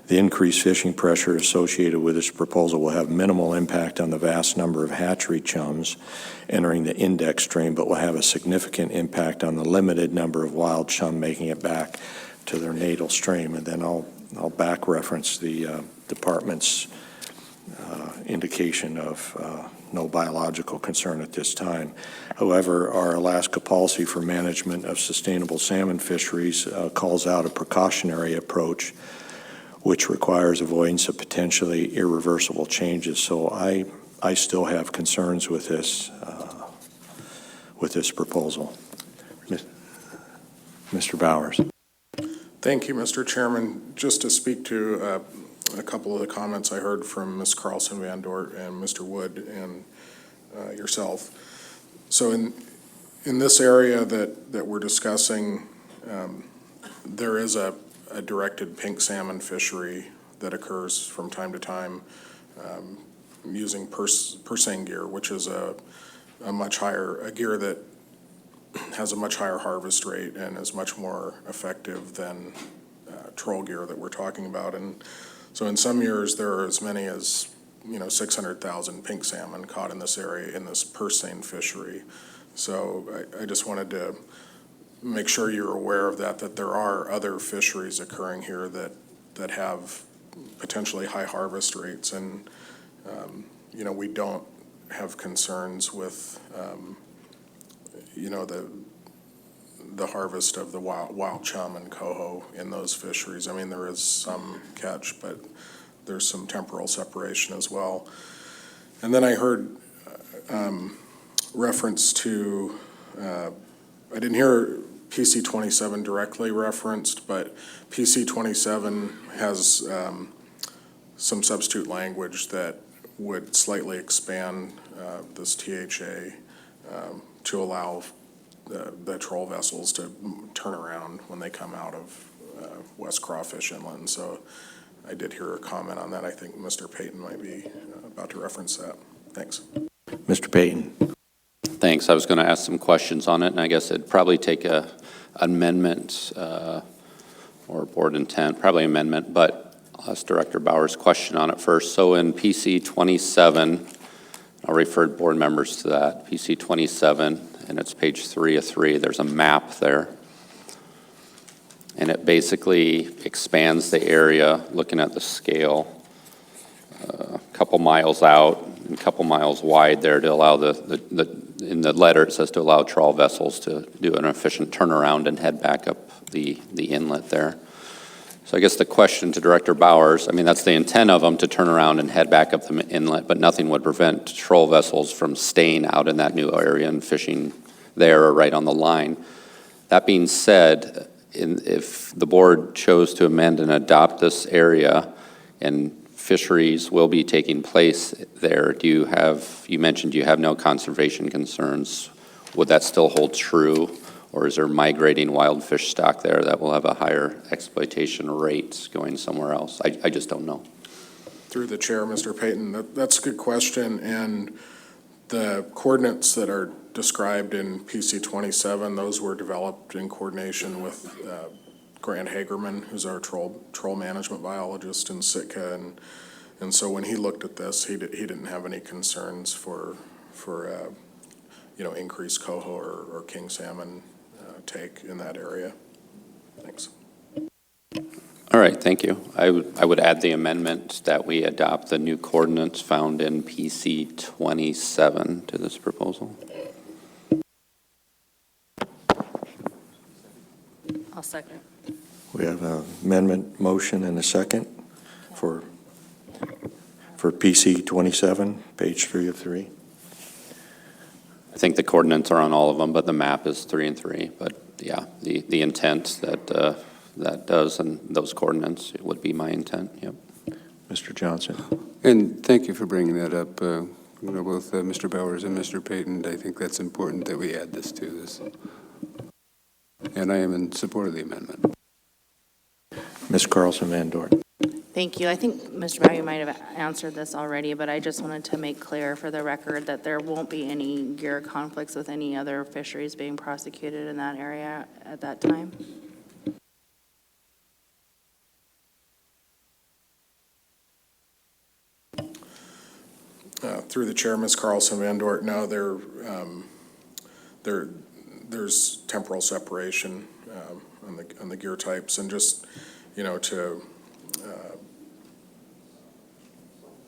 The increased fishing pressure associated with this proposal will have minimal impact on the vast number of hatchery chums entering the index stream, but will have a significant impact on the limited number of wild chum making it back to their natal stream. And then I'll back reference the department's indication of no biological concern at this time. However, our Alaska policy for management of sustainable salmon fisheries calls out a precautionary approach which requires avoidance of potentially irreversible changes. So I still have concerns with this proposal. Mr. Bowers. Thank you, Mr. Chairman. Just to speak to a couple of the comments I heard from Ms. Carlson Van Dort and Mr. Wood and yourself. So in this area that we're discussing, there is a directed pink salmon fishery that occurs from time to time using purseine gear, which is a gear that has a much higher harvest rate and is much more effective than troll gear that we're talking about. And so in some years, there are as many as 600,000 pink salmon caught in this area in this purseine fishery. So I just wanted to make sure you're aware of that there are other fisheries occurring here that have potentially high harvest rates. And, we don't have concerns with, the harvest of the wild chum and coho in those fisheries. I mean, there is some catch, but there's some temporal separation as well. And then I heard reference to, I didn't hear PC 27 directly referenced, but PC 27 has some substitute language that would slightly expand this THA to allow the troll vessels to turn around when they come out of West Crawfish Inland. So I did hear a comment on that. I think Mr. Payton might be about to reference that. Thanks. Mr. Payton. Thanks. I was going to ask some questions on it, and I guess it'd probably take an amendment or board intent, probably amendment, but I'll ask Director Bowers' question on it first. So in PC 27, I'll refer board members to that, PC 27, and it's page 3 of 3. There's a map there. And it basically expands the area, looking at the scale, a couple miles out and a couple miles wide there to allow in the letter it says to allow trawl vessels to do an efficient turnaround and head back up the inlet there. So I guess the question to Director Bowers, I mean, that's the intent of them to turn around and head back up the inlet, but nothing would prevent troll vessels from staying out in that new area and fishing there or right on the line. That being said, if the board chose to amend and adopt this area and fisheries will be taking place there, you mentioned you have no conservation concerns. Would that still hold true? Or is there migrating wild fish stock there that will have a higher exploitation rate going somewhere else? I just don't know. Through the chair, Mr. Payton, that's a good question. And the coordinates that are described in PC 27, those were developed in coordination with Grant Hagerman, who's our troll management biologist in Sitka. And so when he looked at this, he didn't have any concerns for increased coho or king salmon take in that area. Thanks. All right, thank you. I would add the amendment that we adopt the new coordinates found in PC 27 to this proposal. I'll second. We have an amendment motion and a second for PC 27, page 3 of 3. I think the coordinates are on all of them, but the map is 3 and 3. But yeah, the intent that does and those coordinates, it would be my intent. Yep. Mr. Johnson. And thank you for bringing that up. Both Mr. Bowers and Mr. Payton, I think that's important that we add this to this. And I am in support of the amendment. Ms. Carlson Van Dort. Thank Thank you. I think Mr. Bowyer might have answered this already, but I just wanted to make clear for the record that there won't be any gear conflicts with any other fisheries being prosecuted in that area at that time. Through the chair, Ms. Carlson Van Dort, no, there's temporal separation on the gear types, and just, to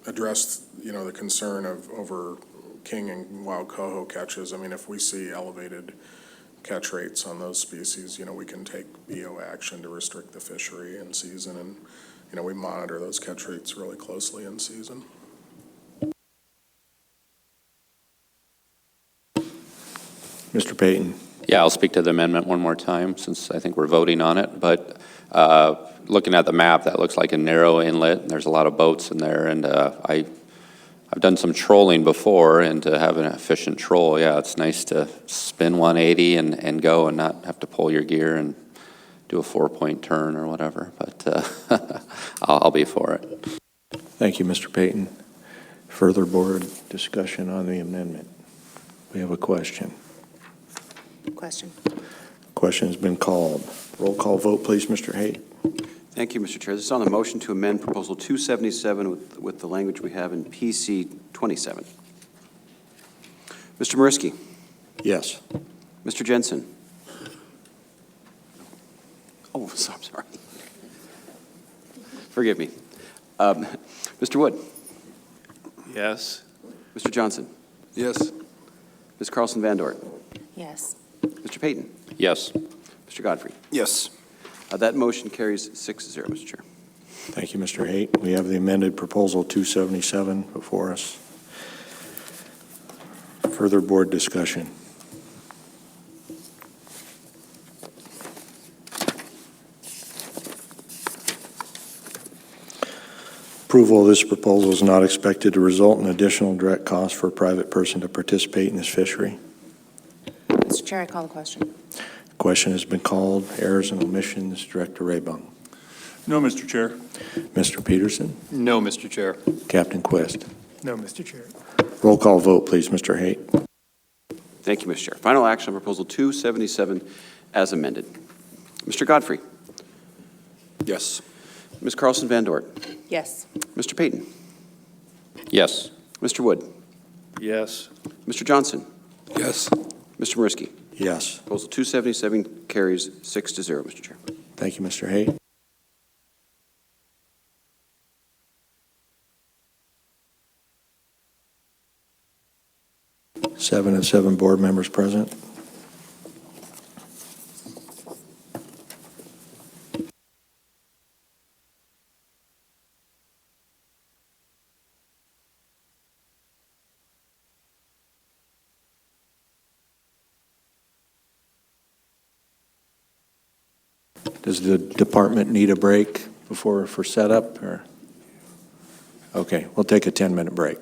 address, the concern of over king and wild coho catches. I mean, if we see elevated catch rates on those species, we can take BO action to restrict the fishery in season, and, we monitor those catch rates really closely in season. Mr. Payton. Yeah, I'll speak to the amendment one more time, since I think we're voting on it. But looking at the map, that looks like a narrow inlet, and there's a lot of boats in there. And I've done some trolling before, and to have an efficient troll, yeah, it's nice to spin 180 and go and not have to pull your gear and do a 4-point turn or whatever. But I'll be for it. Thank you, Mr. Payton. Further board discussion on the amendment? We have a question. Question. Question has been called. Roll call vote, please, Mr. Haight. Thank you, Mr. Chair. This is on the motion to amend Proposal 277 with the language we have in PC 27. Mr. Mariski. Yes. Mr. Jensen. Oh, I'm sorry. Forgive me. Mr. Wood. Yes. Mr. Johnson. Yes. Ms. Carlson Van Dort. Yes. Mr. Payton. Yes. Mr. Godfrey. Yes. That motion carries 6-0, Mr. Chair. Thank you, Mr. Haight. We have the amended proposal 277 before us. Further board discussion. Approval of this proposal is not expected to result in additional direct costs for a private person to participate in this fishery. Mr. Chair, I call the question. Question has been called. Errors and omissions, Director Raybung. No, Mr. Chair. Mr. Peterson. No, Mr. Chair. Captain Quist. No, Mr. Chair. Roll call vote, please, Mr. Haight. Thank you, Mr. Chair. Final action on Proposal 277 as amended. Mr. Godfrey. Yes. Ms. Carlson Van Dort. Yes. Mr. Payton. Yes. Mr. Wood. Yes. Mr. Johnson. Yes. Mr. Mariski. Yes. Proposal 277 carries 6-0, Mr. Chair. Thank you, Mr. Haight. Seven of 7 board members present. Does the department need a break for setup, or? Okay, we'll take a 10-minute break.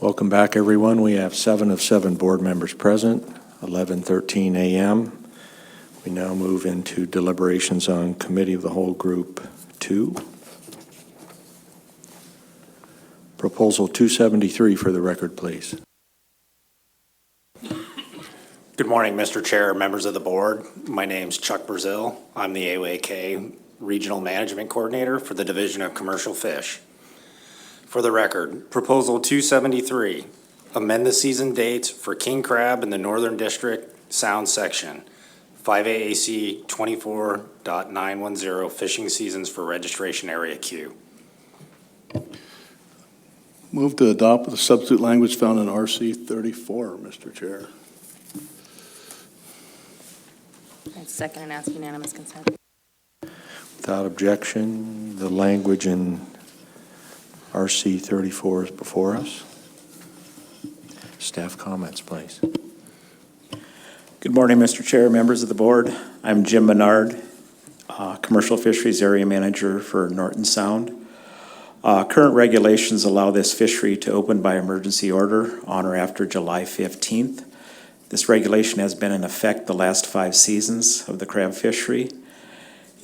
Welcome back, everyone. We have 7 of 7 board members present, 11:13 a.m. We now move into deliberations on Committee of the Whole Group 2. Proposal 273 for the record, please. Good morning, Mr. Chair, members of the board. My name's Chuck Brazil. I'm the AOAK Regional Management Coordinator for the Division of Commercial Fish. For the record, Proposal 273, amend the season dates for king crab in the Northern District Sound Section, 5AAC 24.910 fishing seasons for registration area Q. Move to adopt the substitute language found in RC 34, Mr. Chair. I'd second and ask unanimous consent. Without objection, the language in RC 34 is before us. Staff comments, please. Good morning, Mr. Chair, members of the board. I'm Jim Menard, Commercial Fisheries Area Manager for Norton Sound. Current regulations allow this fishery to open by emergency order on or after July 15th. This regulation has been in effect the last 5 seasons of the crab fishery.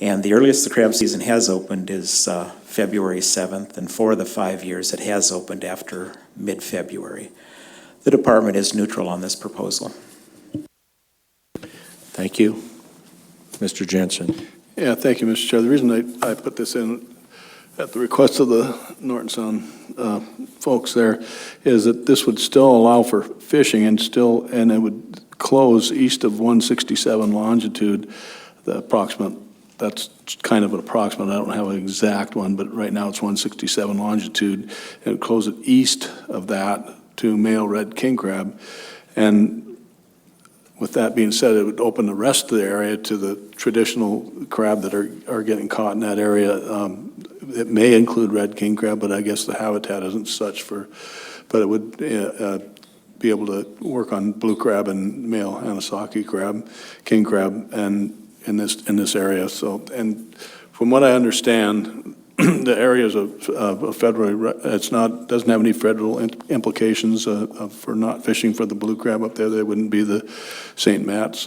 And the earliest the crab season has opened is February 7th, and for the 5 years it has opened after mid-February. The department is neutral on this proposal. Thank you. Mr. Jensen. Yeah, thank you, Mr. Chair. The reason I put this in at the request of the Norton Sound folks there is that this would still allow for fishing and it would close east of 167 longitude, the approximate. That's kind of an approximate. I don't have an exact one, but right now it's 167 longitude. And it closes east of that to male red king crab. And with that being said, it would open the rest of the area to the traditional crab that are getting caught in that area. It may include red king crab, but I guess the habitat isn't such but it would be able to work on blue crab and male Hanasaki crab, king crab, and in this area. So, and from what I understand, the area is a federal. Doesn't have any federal implications for not fishing for the blue crab up there. They wouldn't be the St. Matt's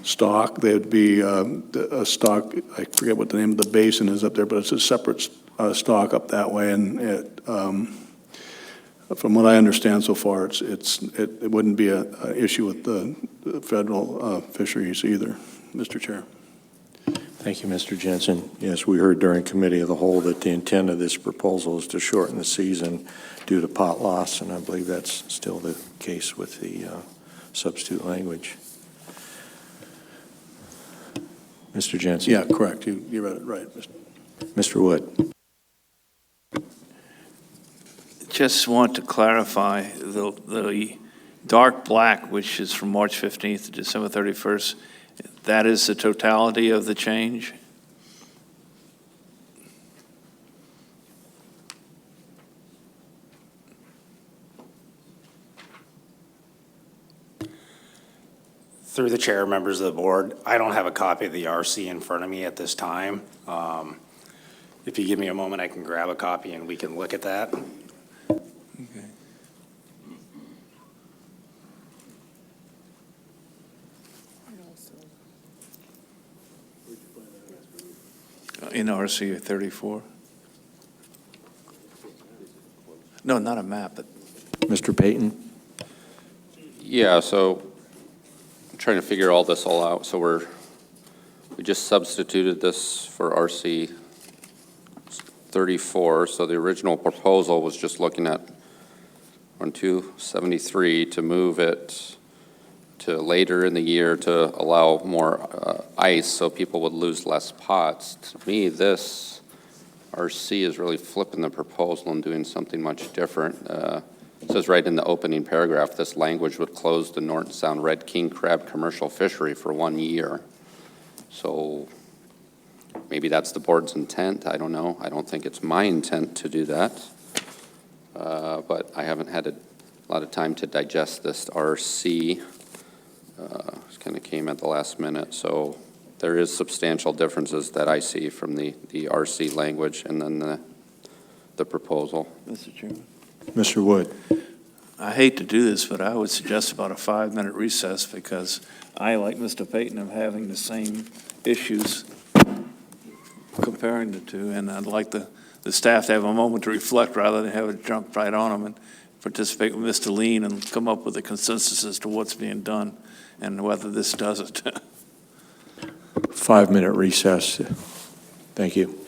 stock. They would be a stock. I forget what the name of the basin is up there, but it's a separate stock up that way. And it, from what I understand so far, it wouldn't be an issue with the federal fisheries either, Mr. Chair. Thank you, Mr. Jensen. Yes, we heard during Committee of the Whole that the intent of this proposal is to shorten the season due to pot loss, and I believe that's still the case with the substitute language. Mr. Jensen. Yeah, correct. You read it right. Mr. Wood. Just want to clarify the dark black, which is from March 15th to December 31st, that is the totality of the change? Through the chair, members of the board, I don't have a copy of the RC in front of me at this time. If you give me a moment, I can grab a copy and we can look at that. In RC 34? No, not a map, but. Mr. Payton. Yeah, so I'm trying to figure all this out. So we just substituted this for RC 34. So the original proposal was just looking at on 273 to move it to later in the year to allow more ice so people would lose less pots. To me, this RC is really flipping the proposal and doing something much different. It says right in the opening paragraph, this language would close the Norton Sound red king crab commercial fishery for 1 year. So maybe that's the board's intent. I don't know. I don't think it's my intent to do that. But I haven't had a lot of time to digest this RC. It kind of came at the last minute, so there is substantial differences that I see from the RC language and then the proposal. Mr. Chairman. Mr. Wood. I hate to do this, but I would suggest about a 5-minute recess because I, like Mr. Payton, am having the same issues comparing the two, and I'd like the staff to have a moment to reflect rather than have it jump right on them and participate with Mr. Lean and come up with a consensus as to what's being done and whether this does it. 5-minute recess. Thank you.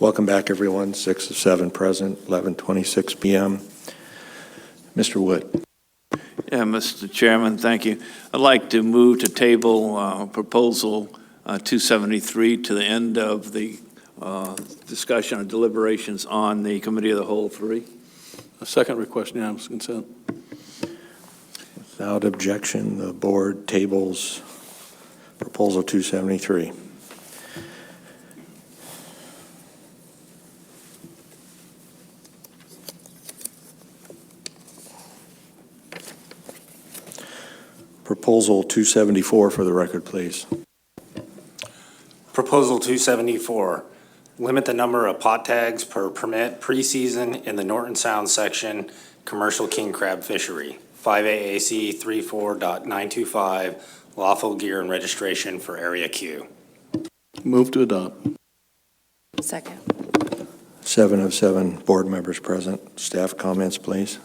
Welcome back, everyone. 6 of 7 present, 11:26 p.m. Mr. Wood. Yeah, Mr. Chairman, thank you. I'd like to move to table Proposal 273 to the end of the discussion and deliberations on the Committee of the Whole 3. A second request, unanimous consent. Without objection, the board tables Proposal 273. Proposal 274 for the record, please. Proposal 274, limit the number of pot tags per permit preseason in the Norton Sound section, commercial king crab fishery, 5 AAC 34.925, lawful gear and registration for Area Q. Move to adopt. Second. 7 of 7 board members present. Staff comments, please.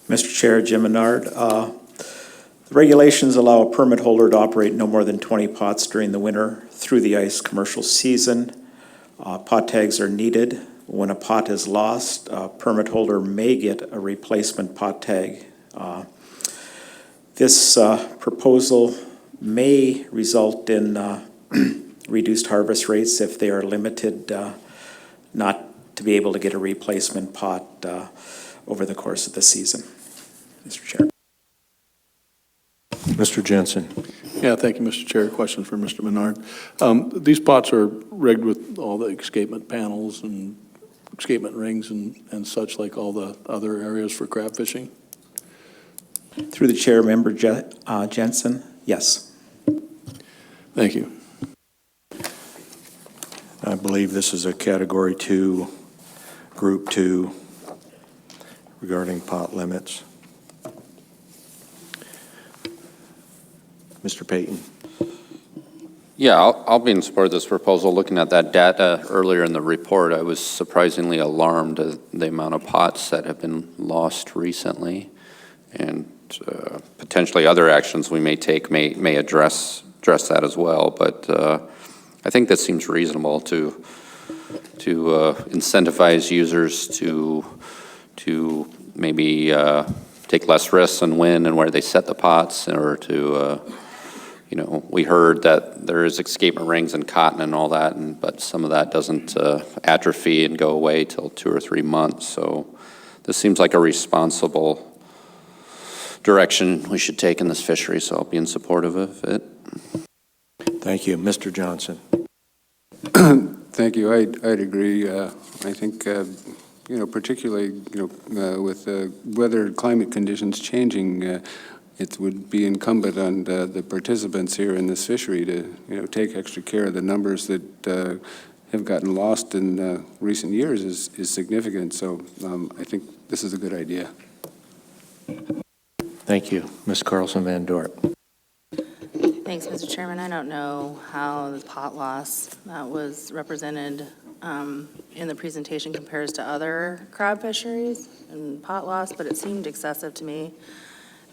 Mr. Chair, Jim Menard. The regulations allow a permit holder to operate no more than 20 pots during the winter through the ice commercial season. Pot tags are needed. When a pot is lost, a permit holder may get a replacement pot tag. This proposal may result in reduced harvest rates if they are limited not to be able to get a replacement pot over the course of the season. Mr. Chair. Mr. Jensen. Yeah, thank you, Mr. Chair. Question for Mr. Menard. These pots are rigged with all the escapement panels and escapement rings and such like all the other areas for crab fishing? Through the chair, Member Jensen, yes. Thank you. I believe this is a Category 2, Group 2 regarding pot limits. Mr. Payton. Yeah, I'll be in support of this proposal. Looking at that data earlier in the report, I was surprisingly alarmed at the amount of pots that have been lost recently, and potentially other actions we may take may address that as well. But I think that seems reasonable to incentivize users to maybe take less risks on when and where they set the pots, or to we heard that there is escapement rings and cotton and all that, but some of that doesn't atrophy and go away till 2 or 3 months. So this seems like a responsible direction we should take in this fishery, so I'll be in support of it. Thank you. Mr. Johnson. Thank you. I'd agree. I think, particularly, with weather climate conditions changing, it would be incumbent on the participants here in this fishery to, take extra care. The numbers that have gotten lost in recent years is significant. So I think this is a good idea. Thank you. Ms. Carlson Van Dort. Thanks, Mr. Chairman. I don't know how the pot loss that was represented in the presentation compares to other crab fisheries and pot loss, but it seemed excessive to me,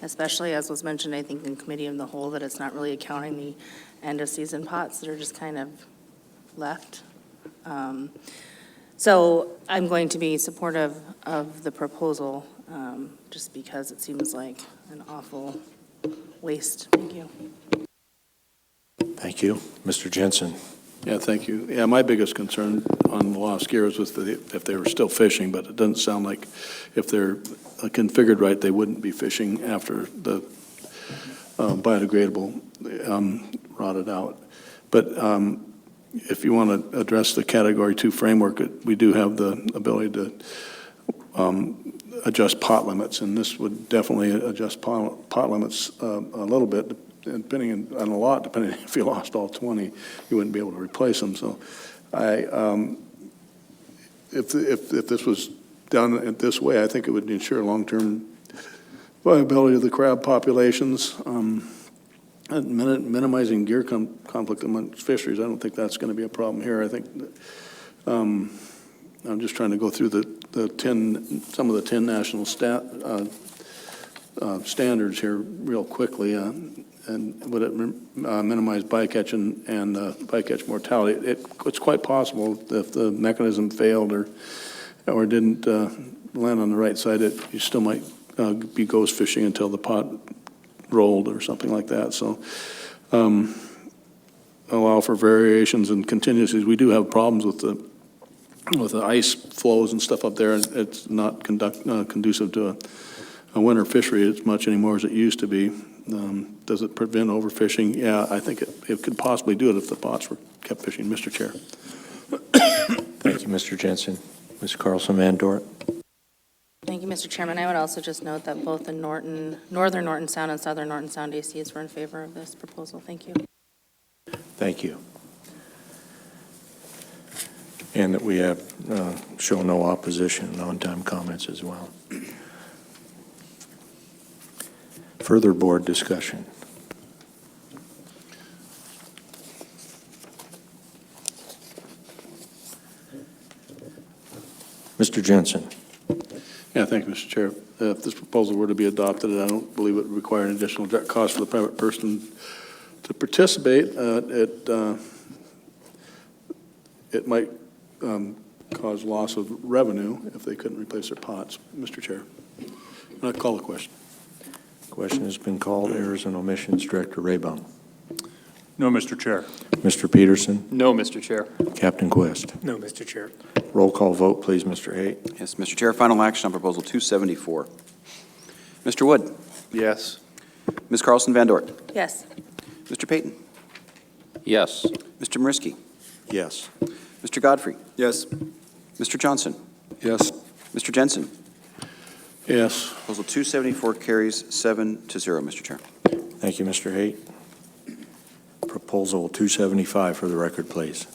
especially as was mentioned, I think, in Committee of the Whole, that it's not really accounting the end-of-season pots that are just kind of left. So I'm going to be supportive of the proposal just because it seems like an awful waste. Thank you. Thank you. Mr. Jensen. Yeah, thank you. Yeah, my biggest concern on the lost gears was if they were still fishing, but it doesn't sound like if they're configured right, they wouldn't be fishing after the biodegradable rotted out. But if you want to address the Category 2 framework, we do have the ability to adjust pot limits, and this would definitely adjust pot limits a little bit, depending on a lot, depending if you lost all 20, you wouldn't be able to replace them. So if this was done this way, I think it would ensure long-term viability of the crab populations. Minimizing gear conflict amongst fisheries, I don't think that's going to be a problem here. I think I'm just trying to go through some of the 10 national standards here real quickly. and would it minimize bycatch and bycatch mortality? It's quite possible if the mechanism failed or didn't land on the right side, you still might be ghost fishing until the pot rolled or something like that. So allow for variations and contingencies. We do have problems with the ice flows and stuff up there, and it's not conducive to a winter fishery as much anymore as it used to be. Does it prevent overfishing? Yeah, I think it could possibly do it if the pots were kept fishing, Mr. Chair. Thank you, Mr. Jensen. Ms. Carlson Van Dort. Thank you, Mr. Chairman. I would also just note that both the Northern Norton Sound and Southern Norton Sound ACs were in favor of this proposal. Thank you. Thank you. And that we have show no opposition and on-time comments as well. Further board discussion. Mr. Jensen. Yeah, thank you, Mr. Chair. If this proposal were to be adopted, I don't believe it would require an additional direct cost for the private person to participate. It might cause loss of revenue if they couldn't replace their pots, Mr. Chair. I'll call the question. Question has been called. Errors and omissions. Director Raybon. No, Mr. Chair. Mr. Peterson. No, Mr. Chair. Captain Quest. No, Mr. Chair. Roll call vote, please, Mr. Haight. Yes, Mr. Chair, final action on Proposal 274. Mr. Wood. Yes. Ms. Carlson Van Dort. Yes. Mr. Payton. Yes. Mr. Mariski. Yes. Mr. Godfrey. Yes. Mr. Johnson. Yes. Mr. Jensen. Yes. Proposal 274 carries 7-0, Mr. Chair. Thank you, Mr. Haight. Proposal 275 for the record, please.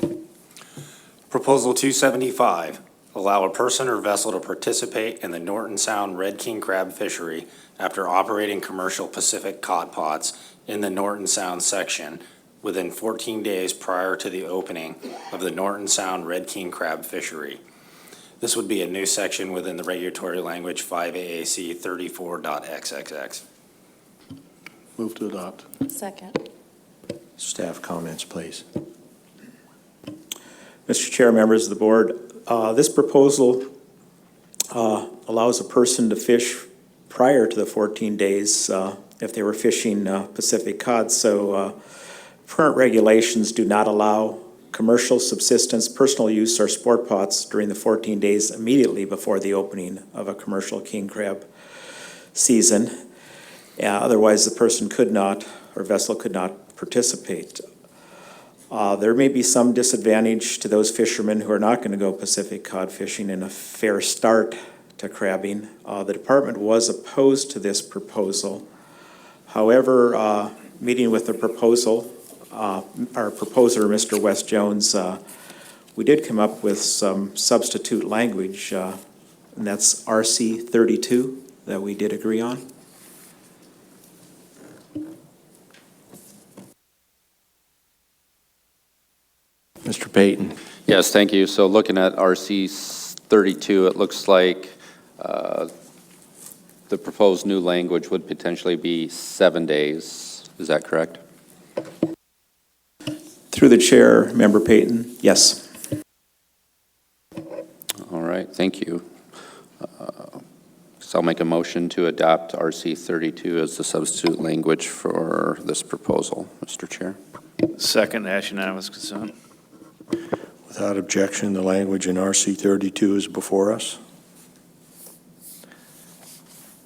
Proposal 275, allow a person or vessel to participate in the Norton Sound Red King crab fishery after operating commercial Pacific cod pots in the Norton Sound section within 14 days prior to the opening of the Norton Sound Red King crab fishery. This would be a new section within the regulatory language 5 AAC 34.xxx. Move to adopt. Second. Staff comments, please. Mr. Chair, members of the board, this proposal allows a person to fish prior to the 14 days if they were fishing Pacific cod. So current regulations do not allow commercial, subsistence, personal use, or sport pots during the 14 days immediately before the opening of a commercial king crab season. Otherwise, the person could not, or vessel could not participate. There may be some disadvantage to those fishermen who are not going to go Pacific cod fishing in a fair start to crabbing. The department was opposed to this proposal. However, meeting with the proposal, our proposer, Mr. West Jones, we did come up with some substitute language, and that's RC 32 that we did agree on. Mr. Payton. Yes, thank you. So looking at RC 32, it looks like the proposed new language would potentially be 7 days. Is that correct? Through the chair, Member Payton, yes. All right, thank you. So I'll make a motion to adopt RC 32 as the substitute language for this proposal, Mr. Chair. Second, ask unanimous consent. Without objection, the language in RC 32 is before us.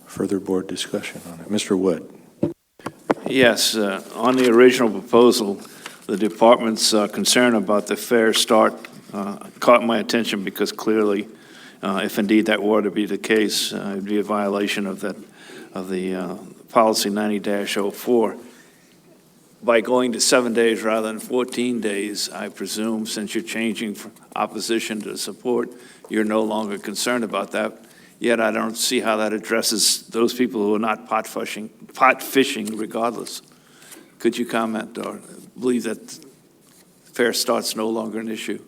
Further board discussion on it. Mr. Wood. Yes, on the original proposal, the department's concern about the fair start caught my attention because clearly, if indeed that were to be the case, it would be a violation of the policy 90-04. By going to 7 days rather than 14 days, I presume, since you're changing from opposition to support, you're no longer concerned about that. Yet I don't see how that addresses those people who are not pot fishing regardless. Could you comment or believe that fair start's no longer an issue?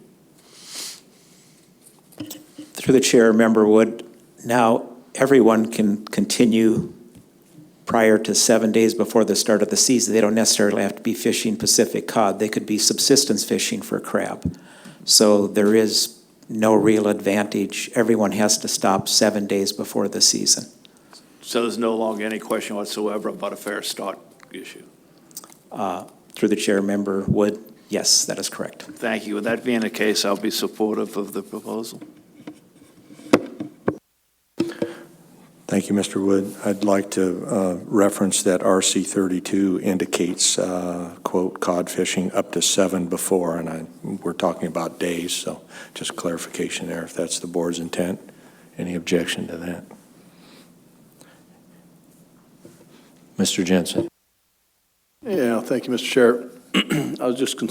Through the chair, Member Wood, now everyone can continue prior to 7 days before the start of the season, they don't necessarily have to be fishing Pacific cod. They could be subsistence fishing for crab. So there is no real advantage. Everyone has to stop 7 days before the season. So there's no longer any question whatsoever about a fair start issue? Through the chair, Member Wood, yes, that is correct. Thank you. With that being the case, I'll be supportive of the proposal. Thank you, Mr. Wood. I'd like to reference that RC 32 indicates, quote, cod fishing up to 7 before, and we're talking about days, so just clarification there if that's the board's intent. Any objection to that? Mr. Jensen. Yeah, thank you, Mr. Chair. I was just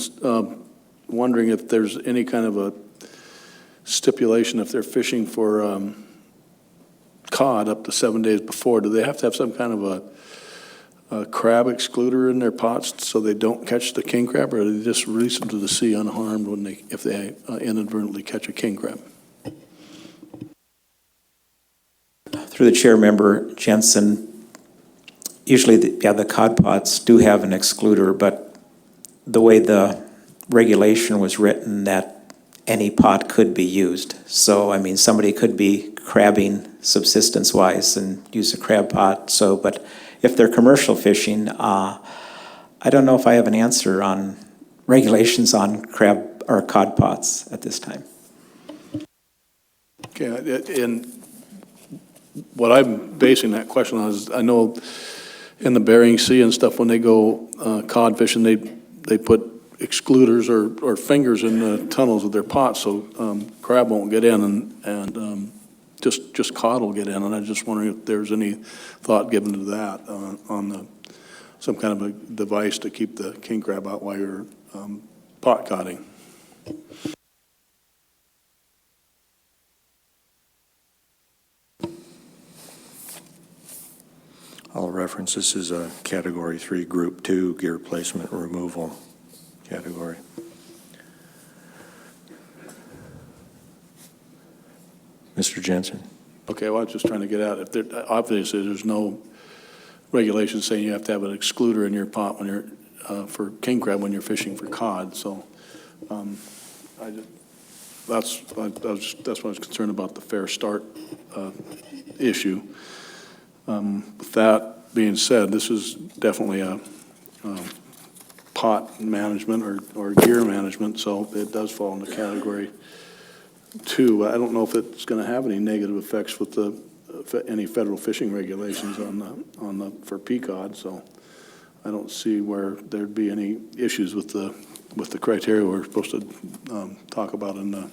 wondering if there's any kind of a stipulation if they're fishing for cod up to 7 days before. Do they have to have some kind of a crab excluder in their pots so they don't catch the king crab, or do they just release them to the sea unharmed if they inadvertently catch a king crab? Through the chair, Member Jensen, usually the cod pots do have an excluder, but the way the regulation was written, that any pot could be used. So, I mean, somebody could be crabbing subsistence-wise and use a crab pot. So, but if they're commercial fishing, I don't know if I have an answer on regulations on crab or cod pots at this time. Okay, and what I'm basing that question on is, I know in the Bering Sea and stuff, when they go cod fishing, they put excluders or fingers in the tunnels of their pots so crab won't get in, and just cod will get in. And I'm just wondering if there's any thought given to that on some kind of a device to keep the king crab out while you're pot codding. I'll reference this is a Category 3, Group 2 gear placement removal category. Mr. Jensen. Okay, well, I was just trying to get at it. Obviously, there's no regulation saying you have to have an excluder in your pot when you're for king crab when you're fishing for cod. So that's what I was concerned about, the fair start issue. With that being said, this is definitely a pot management or gear management, so it does fall into Category 2. I don't know if it's going to have any negative effects with any federal fishing regulations for peacod, so I don't see where there'd be any issues with the criteria we're supposed to talk about in the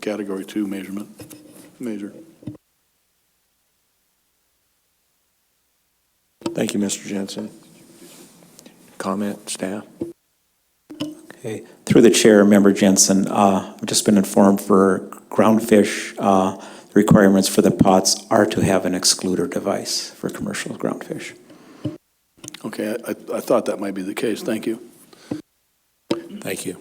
Category 2 measure. Thank you, Mr. Jensen. Comment, staff? Okay. Through the chair, Member Jensen, I've just been informed for groundfish, the requirements for the pots are to have an excluder device for commercial groundfish. Okay, I thought that might be the case. Thank you. Thank you.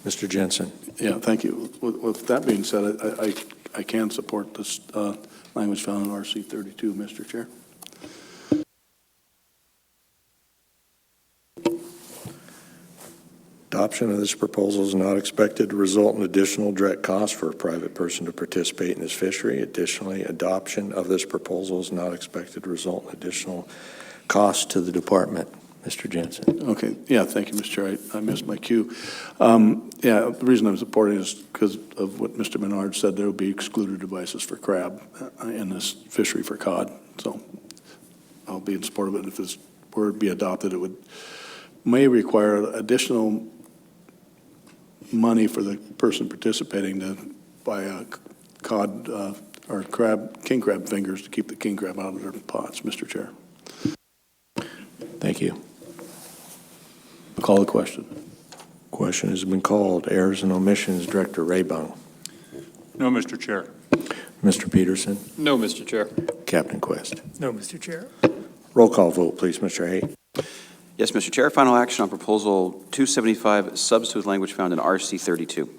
Mr. Jensen. Yeah, thank you. With that being said, I can support this language found in RC 32, Mr. Chair. Adoption of this proposal is not expected to result in additional direct costs for a private person to participate in this fishery. Additionally, adoption of this proposal is not expected to result in additional costs to the department. Mr. Jensen. Okay, yeah, thank you, Mr. Chair. I missed my cue. Yeah, the reason I'm supporting is because of what Mr. Menard said. There will be excluded devices for crab in this fishery for cod. So I'll be in support of it. And if this were to be adopted, it may require additional money for the person participating to buy a cod or king crab fingers to keep the king crab out of their pots, Mr. Chair. Thank you. Call the question. Question has been called. Errors and omissions, Director Raybung. No, Mr. Chair. Mr. Peterson. No, Mr. Chair. Captain Quest. No, Mr. Chair. Roll call vote, please, Mr. Hay. Yes, Mr. Chair. Final action on Proposal 275, substitute language found in RC 32.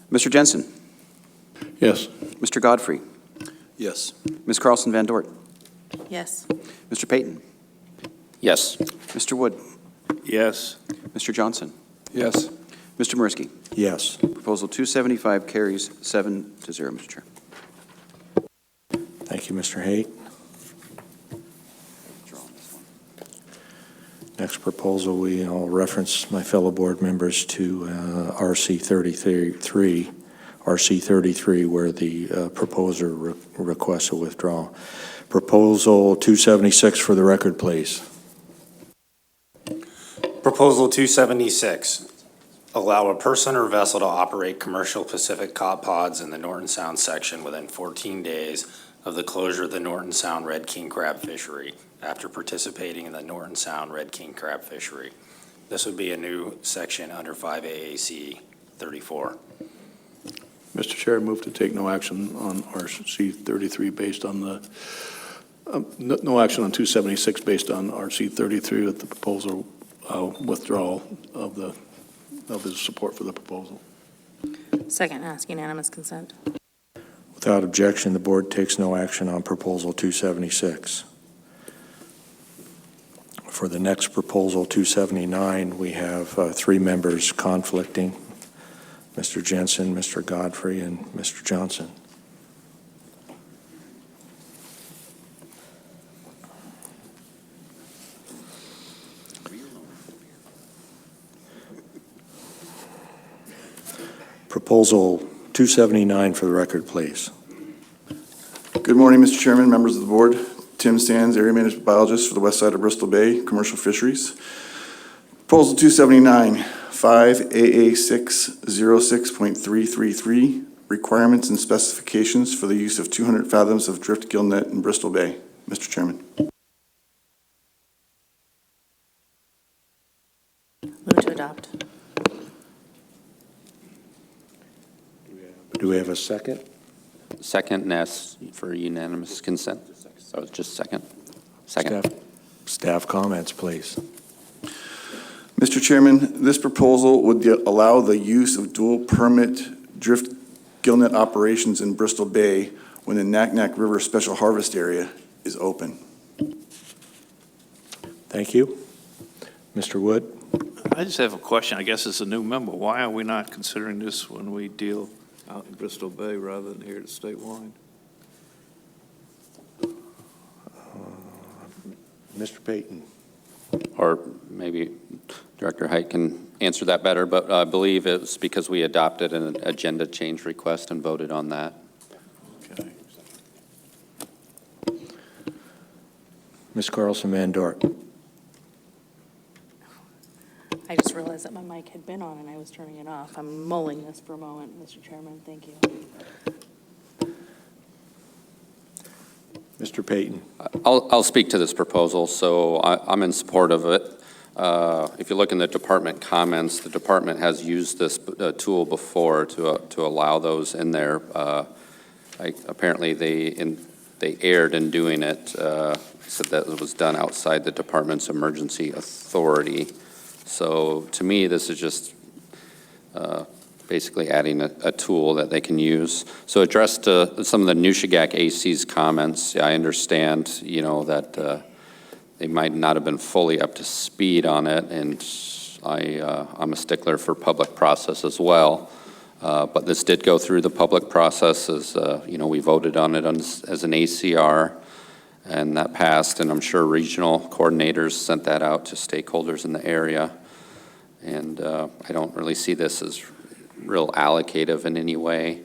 Mr. Jensen. Yes. Mr. Godfrey? Yes. Ms. Carlson Van Dort? Yes. Mr. Payton? Yes. Mr. Wood? Yes. Mr. Johnson? Yes. Mr. Mariski? Yes. Proposal 275 carries 7-0, Mr. Chair. Thank you, Mr. Haight. Next proposal, I'll reference my fellow board members to RC 33, where the proposer requests a withdrawal. Proposal 276 for the record, please. Proposal 276, allow a person or vessel to operate commercial Pacific cod pods in the Norton Sound section within 14 days of the closure of the Norton Sound Red King Crab Fishery after participating in the Norton Sound Red King Crab Fishery. This would be a new section under 5 AAC 34. Mr. Chair, I move to take no action on RC 33 based on the, no action on 276 based on RC 33 with the proposal withdrawal of his support for the proposal. Second, ask unanimous consent. Without objection, the board takes no action on proposal 276. For the next proposal, 279, we have three members conflicting, Mr. Jensen, Mr. Godfrey, and Mr. Johnson. Proposal 279 for the record, please. Good morning, Mr. Chairman, members of the board. Tim Sands, Area Management Biologist for the west side of Bristol Bay, Commercial Fisheries. Proposal 279, 5 AA606.333, requirements and specifications for the use of 200 fathoms of drift gill net in Bristol Bay. Mr. Chairman. Move to adopt. Do we have a second? Second, and ask for unanimous consent. So it's just second. Second. Staff comments, please. Mr. Chairman, this proposal would allow the use of dual permit drift gill net operations in Bristol Bay when the Naknek River Special Harvest Area is open. Thank you. Mr. Wood? I just have a question. I guess as a new member, why are we not considering this when we deal out in Bristol Bay rather than here at Statewide? Mr. Payton. Or maybe Director Haight can answer that better, but I believe it was because we adopted an agenda change request and voted on that. Okay. Ms. Carlson Van Dort. I just realized that my mic had been on and I was turning it off. I'm mulling this for a moment, Mr. Chairman. Thank you. Mr. Payton. I'll speak to this proposal. So I'm in support of it. If you look in the department comments, the department has used this tool before to allow those in there. Apparently they erred in doing it, said that it was done outside the department's emergency authority. So to me, this is just basically adding a tool that they can use. So addressed some of the Nushagak AC's comments, I understand, that they might not have been fully up to speed on it, and I'm a stickler for public process as well. But this did go through the public process as, we voted on it as an ACR, and that passed, and I'm sure regional coordinators sent that out to stakeholders in the area. And I don't really see this as real allocative in any way.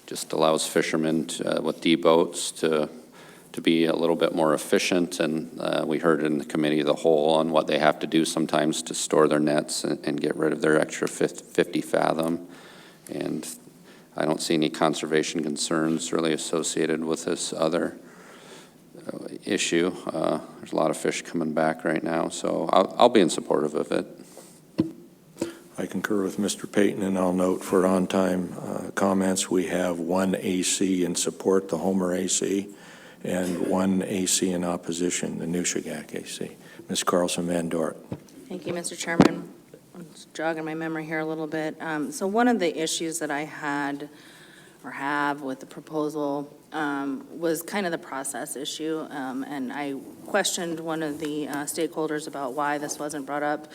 Just allows fishermen with D-boats to be a little bit more efficient, and we heard in the committee of the whole on what they have to do sometimes to store their nets and get rid of their extra 50 fathom. And I don't see any conservation concerns really associated with this other issue. There's a lot of fish coming back right now, so I'll be in support of it. I concur with Mr. Payton, and I'll note for on-time comments, we have one AC in support, the Homer AC, and one AC in opposition, the Nushagak AC. Ms. Carlson Van Dort. Thank you, Mr. Chairman. I'm just jogging my memory here a little bit. So one of the issues that I had or have with the proposal was kind of the process issue. And I questioned one of the stakeholders about why this wasn't brought up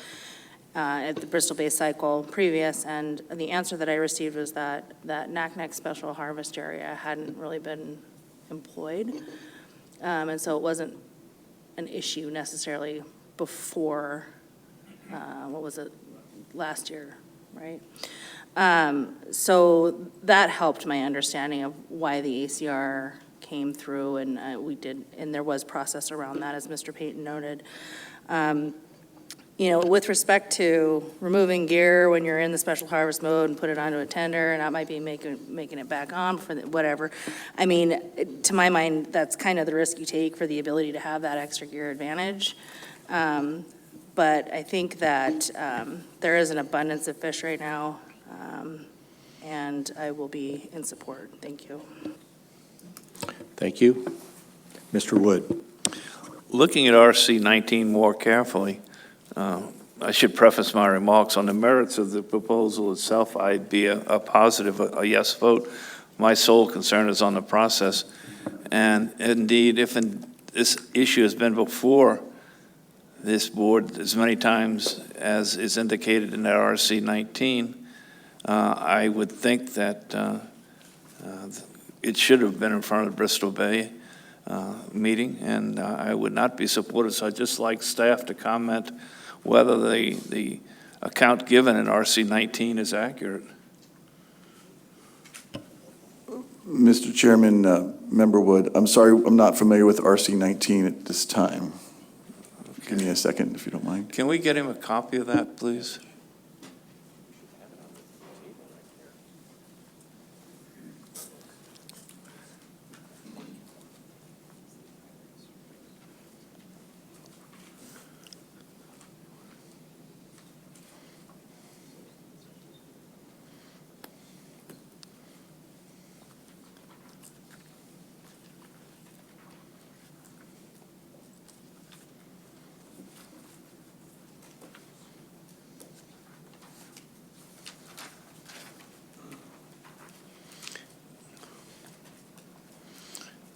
at the Bristol Bay cycle previous, and the answer that I received was that Naknek Special Harvest Area hadn't really been employed. And so it wasn't an issue necessarily before, what was it, last year, right? So that helped my understanding of why the ACR came through, and and there was process around that, as Mr. Payton noted. With respect to removing gear when you're in the special harvest mode and put it onto a tender, and that might be making it back on for whatever. I mean, to my mind, that's kind of the risk you take for the ability to have that extra gear advantage. But I think that there is an abundance of fish right now, and I will be in support. Thank you. Thank you. Mr. Wood. Looking at RC 19 more carefully, I should preface my remarks on the merits of the proposal itself. I'd be a positive, a yes vote. My sole concern is on the process. And indeed, if this issue has been before this board as many times as is indicated in that RC 19, I would think that it should have been in front of the Bristol Bay meeting, and I would not be supportive. So I'd just like staff to comment whether the account given in RC 19 is accurate. Mr. Chairman, Member Wood, I'm sorry, I'm not familiar with RC 19 at this time. Give me a second, if you don't mind. Can we get him a copy of that, please?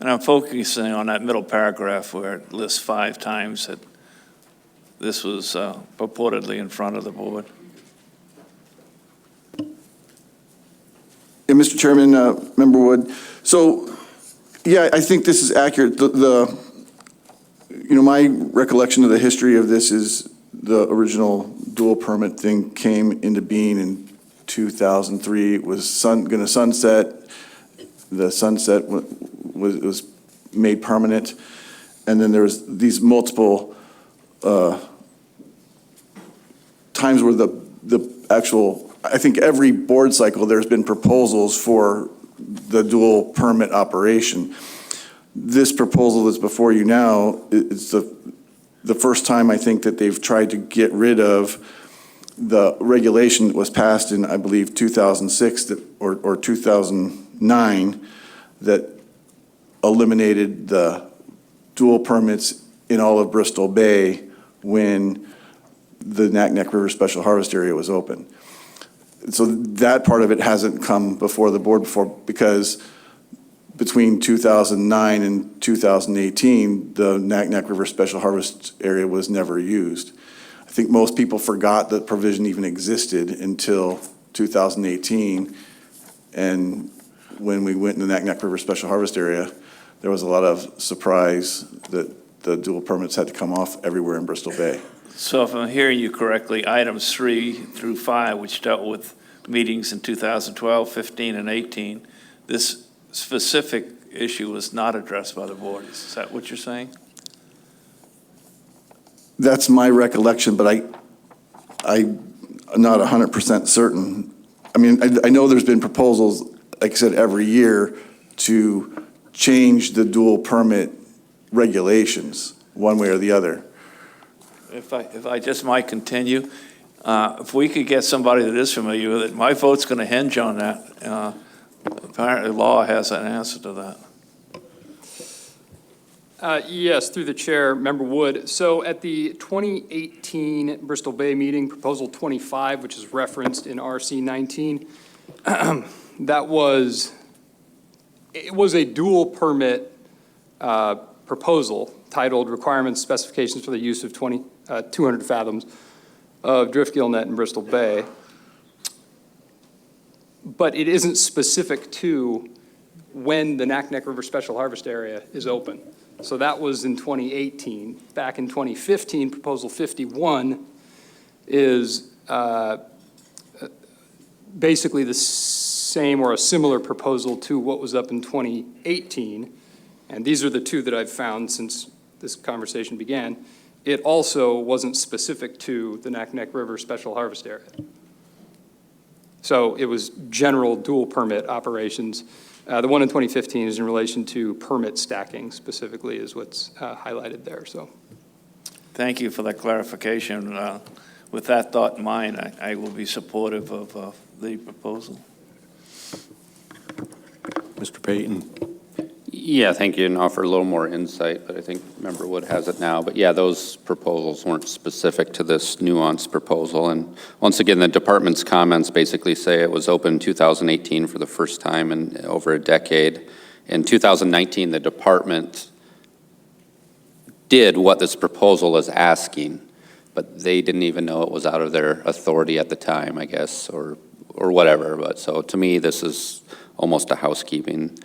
And I'm focusing on that middle paragraph where it lists 5 times that this was purportedly in front of the board. Yeah, Mr. Chairman, Member Wood. So, yeah, I think this is accurate. My recollection of the history of this is the original dual permit thing came into being in 2003. It was going to sunset. The sunset was made permanent, and then there was these multiple times where the actual, I think every board cycle there's been proposals for the dual permit operation. This proposal that's before you now, it's the first time I think that they've tried to get rid of the regulation that was passed in, I believe, 2006 or 2009 that eliminated the dual permits in all of Bristol Bay when the Naknek River Special Harvest Area was open. So that part of it hasn't come before the board before, because between 2009 and 2018, the Naknek River Special Harvest Area was never used. I think most people forgot that provision even existed until 2018, and when we went into the Naknek River Special Harvest Area, there was a lot of surprise that the dual permits had to come off everywhere in Bristol Bay. So if I'm hearing you correctly, items 3 through 5, which dealt with meetings in 2012, 15, and 18, this specific issue was not addressed by the board. Is that what you're saying? That's my recollection, but I'm not 100% certain. I mean, I know there's been proposals, like I said, every year to change the dual permit regulations one way or the other. If I just might continue, if we could get somebody that is familiar with it, my vote's going to hinge on that. Apparently law has an answer to that. Yes, through the chair, Member Wood. So at the 2018 Bristol Bay meeting, Proposal 25, which is referenced in RC 19, that was it was a dual permit proposal titled Requirements Specifications for the Use of 200 Fathoms of Drift Gill Net in Bristol Bay. But it isn't specific to when the Naknek River Special Harvest Area is open. So that was in 2018. Back in 2015, Proposal 51 is basically the same or a similar proposal to what was up in 2018. And these are the two that I've found since this conversation began. It also wasn't specific to the Naknek River Special Harvest Area. So it was general dual permit operations. The one in 2015 is in relation to permit stacking specifically is what's highlighted there, so. Thank you for that clarification. With that thought in mind, I will be supportive of the proposal. Mr. Payton? Yeah, thank you, and offer a little more insight, but I think Member Wood has it now. But yeah, those proposals weren't specific to this nuanced proposal. And once again, the department's comments basically say it was open in 2018 for the first time in over a decade. In 2019, the department did what this proposal is asking, but they didn't even know it was out of their authority at the time, I guess, or whatever. But so to me, this is almost a housekeeping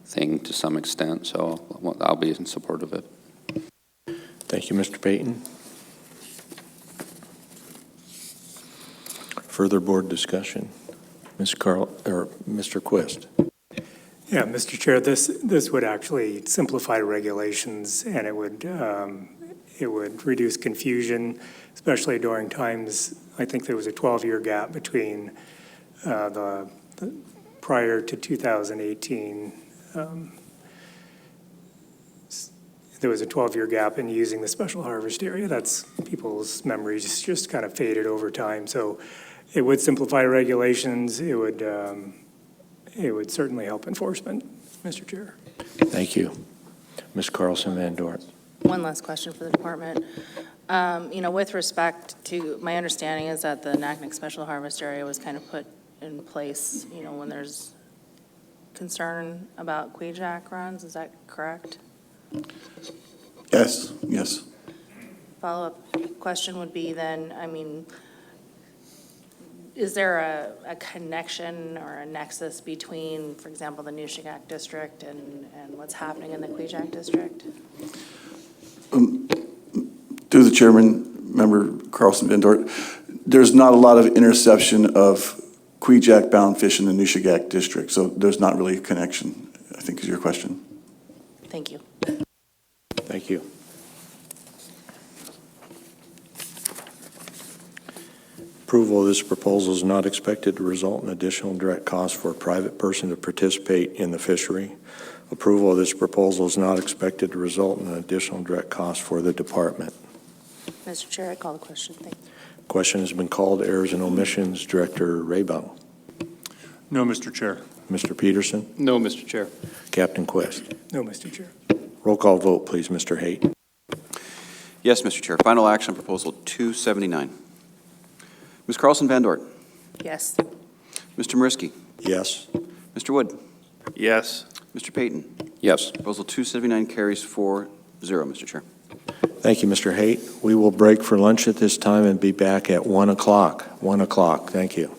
thing to some extent, so I'll be in support of it. Thank you, Mr. Payton. Further board discussion? Mr. Quist? Yeah, Mr. Chair, this would actually simplify regulations, and it would reduce confusion, especially during times. I think there was a 12-year gap between the prior to 2018. There was a 12-year gap in using the special harvest area. That's people's memories just kind of faded over time. So it would simplify regulations. It would certainly help enforcement, Mr. Chair. Thank you. Ms. Carlson Van Dort. One last question for the department. With respect to, my understanding is that the Naknek Special Harvest Area was kind of put in place, when there's concern about queejack runs, is that correct? Yes. Follow-up question would be then, is there a connection or a nexus between, for example, the Nushagak district and what's happening in the Queejack district? Through the chairman, Member Carlson Van Dort, there's not a lot of interception of Queejack-bound fish in the Nushagak district, so there's not really a connection, I think is your question. Thank you. Thank you. Approval of this proposal is not expected to result in additional direct costs for a private person to participate in the fishery. Approval of this proposal is not expected to result in an additional direct cost for the department. Mr. Chair, I call the question. Thank you. Question has been called. Errors and omissions. Director Raybell. No, Mr. Chair. Mr. Peterson. No, Mr. Chair. Captain Quest. No, Mr. Chair. Roll call vote, please, Mr. Haight. Yes, Mr. Chair. Final action, Proposal 279. Ms. Carlson Van Dort. Yes. Mr. Mariski. Yes. Mr. Wood. Yes. Mr. Payton. Yes. Proposal 279 carries 4-0, Mr. Chair. Thank you, Mr. Haight. We will break for lunch at this time and be back at 1 o'clock. 1 o'clock. Thank you.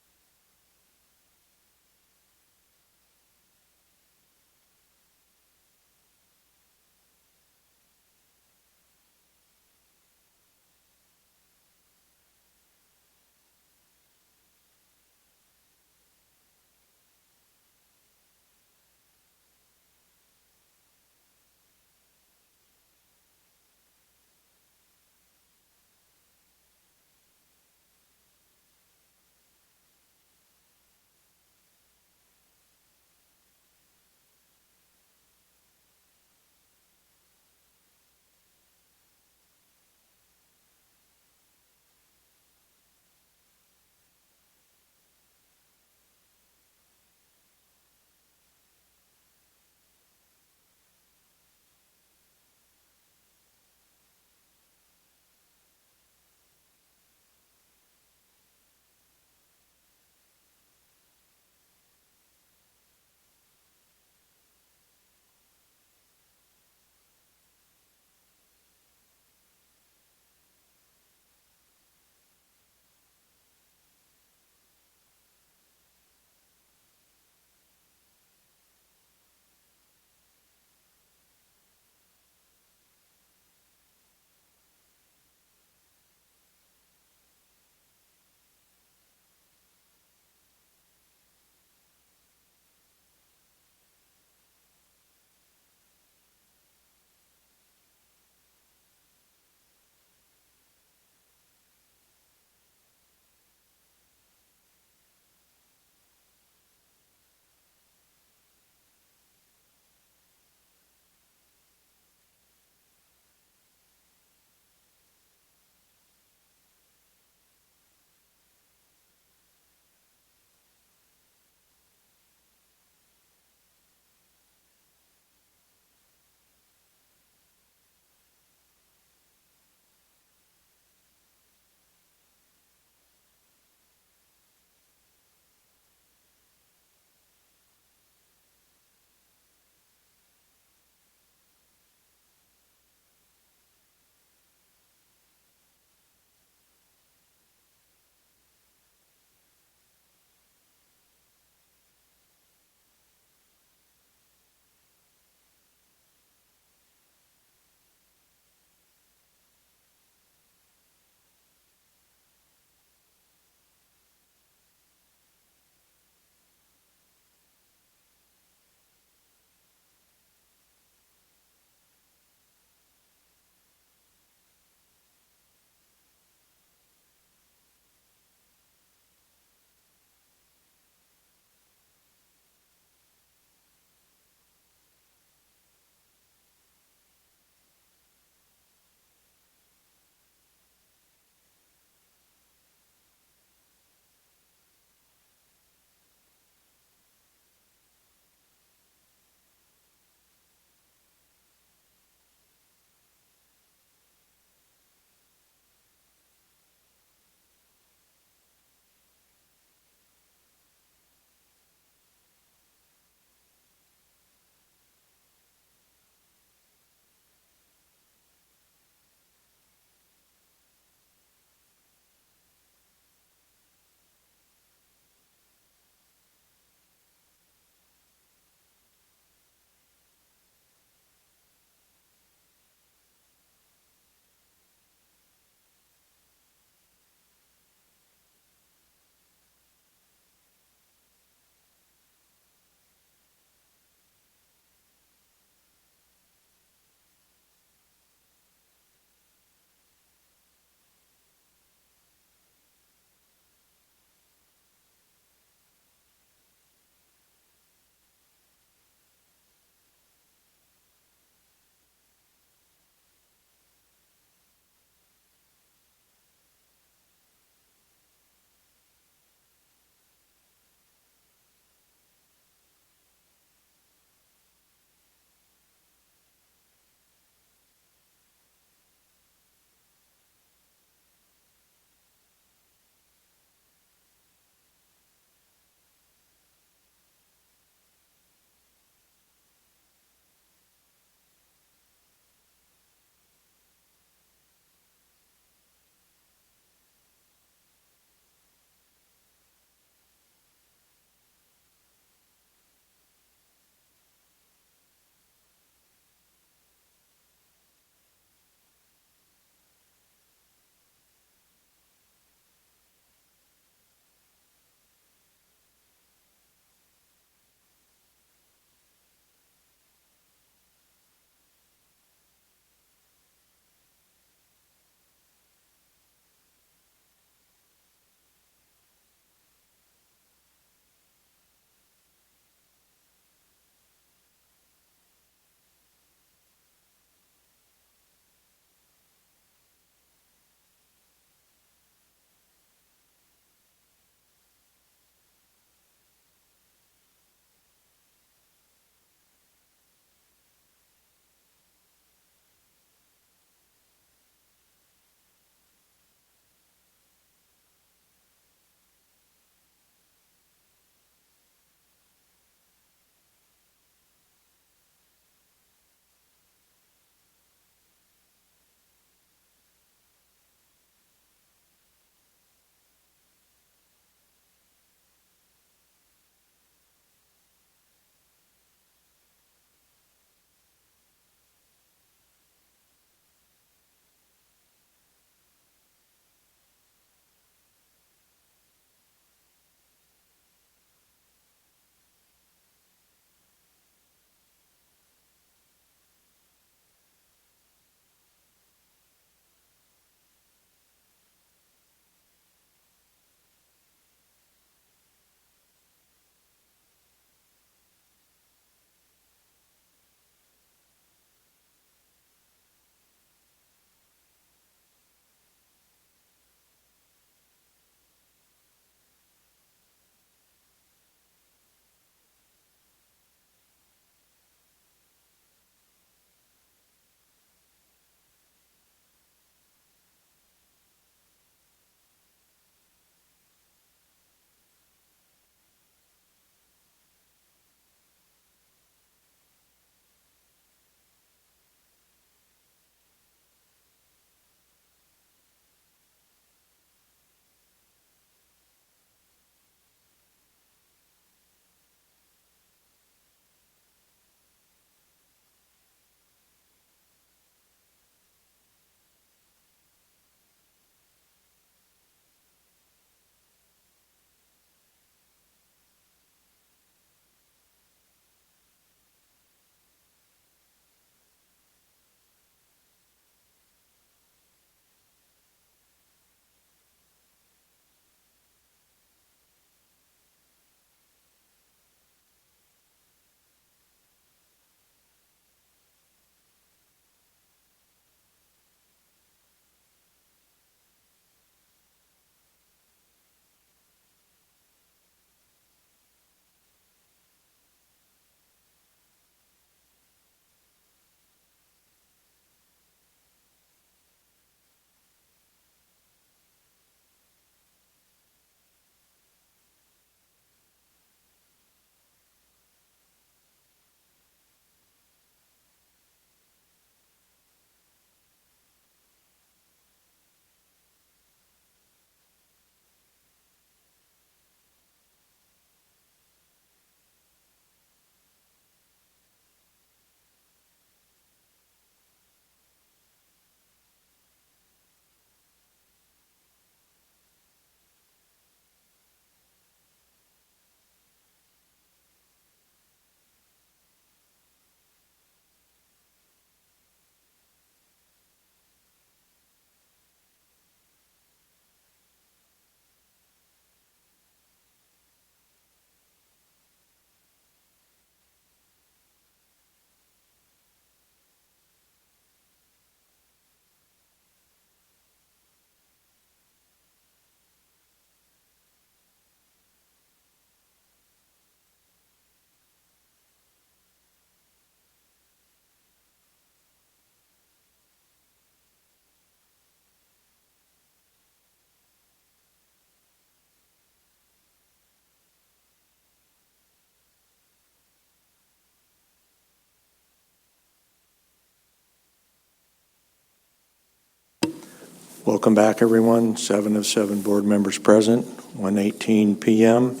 Welcome back, everyone. 7 of 7 board members present, 1:18 p.m.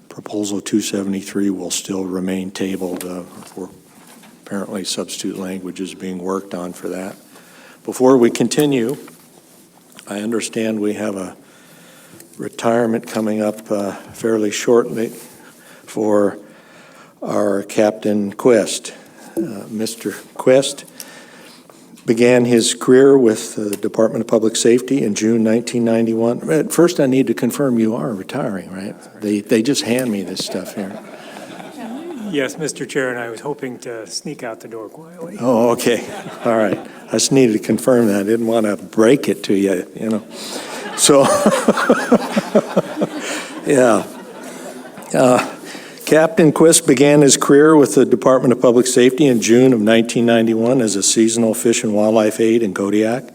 Proposal 273 will still remain tabled. Apparently, substitute language is being worked on for that. Before we continue, I understand we have a retirement coming up fairly shortly for our Captain Quest. Mr. Quest began his career with the Department of Public Safety in June 1991. At first, I need to confirm you are retiring, right? They just hand me this stuff here. Yes, Mr. Chair, and I was hoping to sneak out the door quietly. Oh, okay. All right. I just needed to confirm that. I didn't want to break it to you, you know. So, yeah. Captain Quist began his career with the Department of Public Safety in June of 1991 as a seasonal fish and wildlife aide in Kodiak.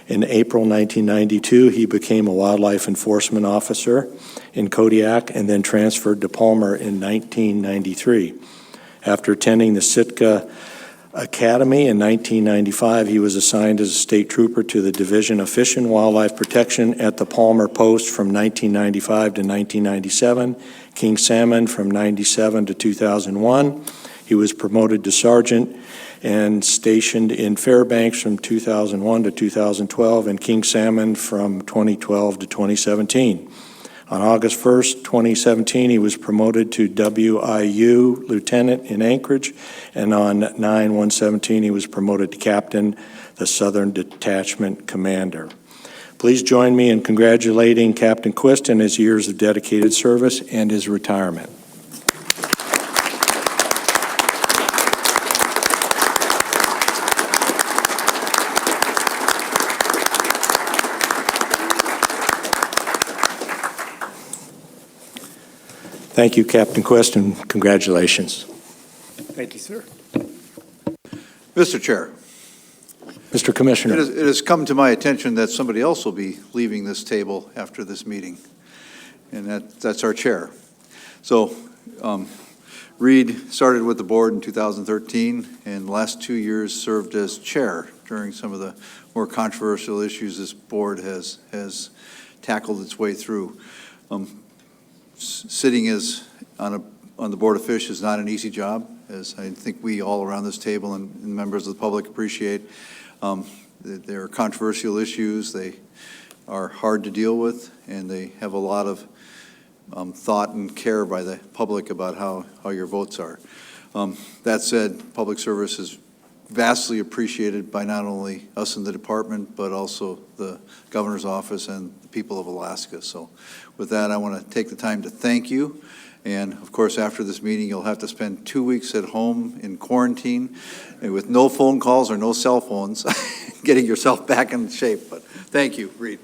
In April 1992, he became a wildlife enforcement officer in Kodiak and then transferred to Palmer in 1993. After attending the Sitka Academy in 1995, he was assigned as a state trooper to the Division of Fish and Wildlife Protection at the Palmer Post from 1995 to 1997, King Salmon from 97 to 2001. He was promoted to sergeant and stationed in Fairbanks from 2001 to 2012, and King Salmon from 2012 to 2017. On August 1st, 2017, he was promoted to WIU lieutenant in Anchorage, and on 9/1/17, he was promoted to captain, the Southern Detachment Commander. Please join me in congratulating Captain Quist in his years of dedicated service and his retirement. Thank you, Captain Quist, and congratulations. Thank you, sir. Mr. Chair. Mr. Commissioner. It has come to my attention that somebody else will be leaving this table after this meeting, and that's our chair. So Reed started with the board in 2013, and the last 2 years served as chair during some of the more controversial issues this board has tackled its way through. Sitting as on the Board of Fish is not an easy job, as I think we all around this table and members of the public appreciate. There are controversial issues. They are hard to deal with, and they have a lot of thought and care by the public about how your votes are. That said, public service is vastly appreciated by not only us in the department, but also the governor's office and the people of Alaska. So with that, I want to take the time to thank you. And of course, after this meeting, you'll have to spend 2 weeks at home in quarantine and with no phone calls or no cell phones, getting yourself back in shape. But thank you, Reed.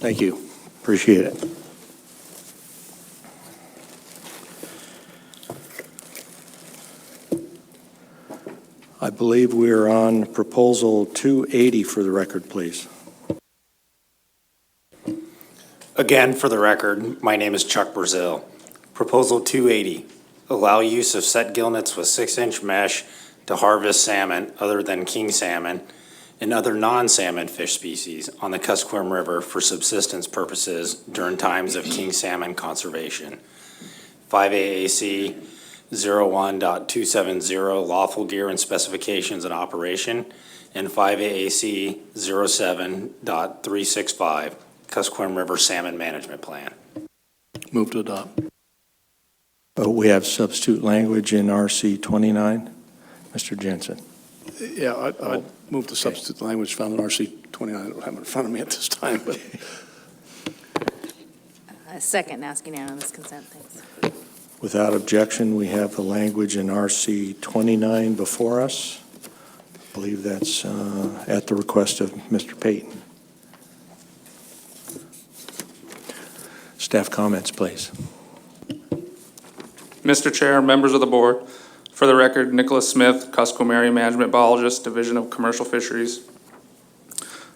Thank you. Appreciate it. I believe we are on proposal 280 for the record, please. Again, for the record, my name is Chuck Brazil. Proposal 280, allow use of set gillnets with 6-inch mesh to harvest salmon other than king salmon and other non-salmon fish species on the Kuskokwim River for subsistence purposes during times of king salmon conservation. 5 AAC 01.270 lawful gear and specifications and operation, and 5 AAC 07.365 Kuskokwim River Salmon Management Plan. Move to adopt. We have substitute language in RC 29. Mr. Jensen. Yeah, I'd move the substitute language found in RC 29. I don't have it in front of me at this time, but. Second, ask unanimous consent, thanks. Without objection, we have the language in RC 29 before us. believe that's at the request of Mr. Payton. Staff comments, please. Mr. Chair, members of the board, for the record, Nicholas Smith, Cusco-Mary Management Biologist, Division of Commercial Fisheries.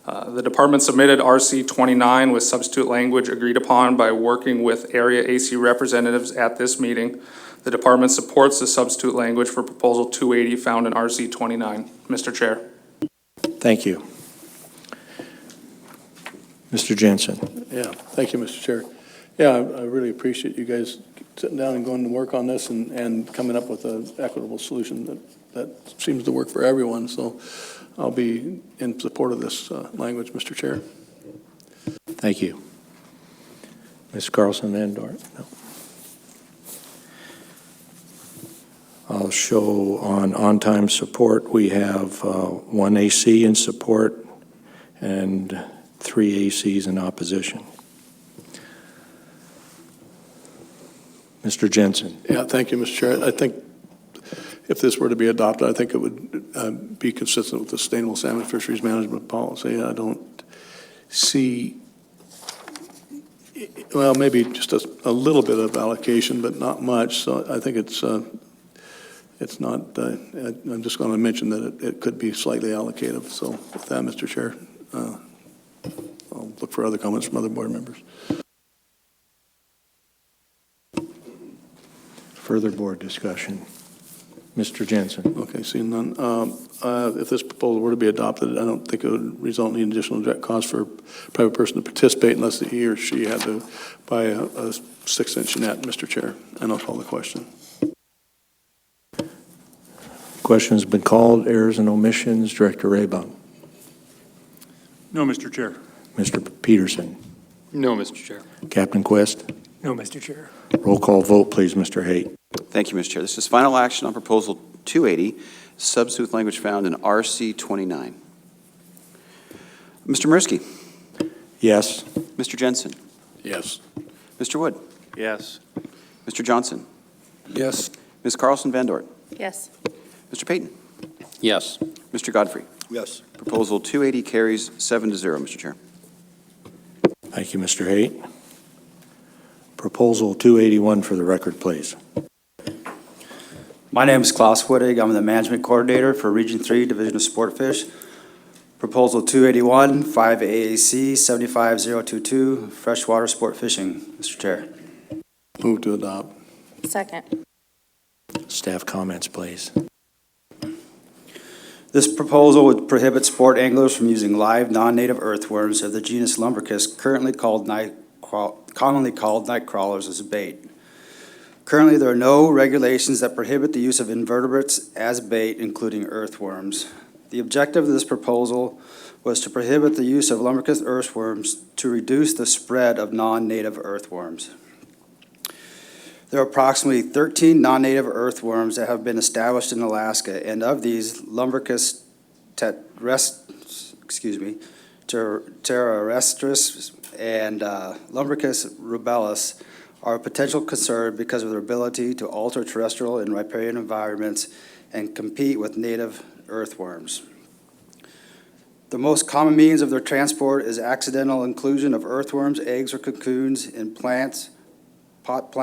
The department submitted RC 29 with substitute language agreed upon by working with area AC representatives at this meeting. The department supports the substitute language for proposal 280 found in RC 29. Mr. Chair. Thank you. Mr. Jensen. Yeah, thank you, Mr. Chair. Yeah, I really appreciate you guys sitting down and going to work on this and coming up with an equitable solution that seems to work for everyone. So I'll be in support of this language, Mr. Chair. Thank you. Ms. Carlson Van Dort? No. I'll show on-time support. We have 1 AC in support and 3 ACs in opposition. Mr. Jensen. Yeah, thank you, Mr. Chair. I think if this were to be adopted, I think it would be consistent with the Sustainable Salmon Fisheries Management Policy. I don't see, well, maybe just a little bit of allocation, but not much. So I think it's not, I'm just going to mention that it could be slightly allocative. So with that, Mr. Chair, I'll look for other comments from other board members. Further board discussion. Mr. Jensen. Okay, seeing none. If this proposal were to be adopted, I don't think it would result in any additional direct cost for a private person to participate unless he or she had to buy a 6-inch net, Mr. Chair. And I'll call the question. Question's been called. Errors and omissions. Director Raybon. No, Mr. Chair. Mr. Peterson. No, Mr. Chair. Captain Quest. No, Mr. Chair. Roll call vote, please, Mr. Haight. Thank you, Mr. Chair. This is final action on proposal 280, substitute language found in RC 29. Mr. Mirsky. Yes. Mr. Jensen. Yes. Mr. Wood. Yes. Mr. Johnson. Yes. Ms. Carlson Van Dort. Yes. Mr. Payton. Yes. Mr. Godfrey. Yes. Proposal 280 carries 7-0, Mr. Chair. Thank you, Mr. Haight. Proposal 281 for the record, please. My name is Klaus Wittig. I'm the Management Coordinator for Region 3, Division of Sportfish. Proposal 281, 5 AAC 75022, freshwater sport fishing. Mr. Chair. Move to adopt. Second. Staff comments, please. This proposal would prohibit sport anglers from using live non-native earthworms of the genus Lumbricus, commonly called night crawlers, as bait. Currently, there are no regulations that prohibit the use of invertebrates as bait, including earthworms. The objective of this proposal was to prohibit the use of Lumbricus earthworms to reduce the spread of non-native earthworms. There are approximately 13 non-native earthworms that have been established in Alaska, and of these, Lumbricus terrestris and Lumbricus rubellus are a potential concern because of their ability to alter terrestrial and riparian environments and compete with native earthworms. The most common means of their transport is accidental inclusion of earthworms, eggs, or cocoons in plant pots,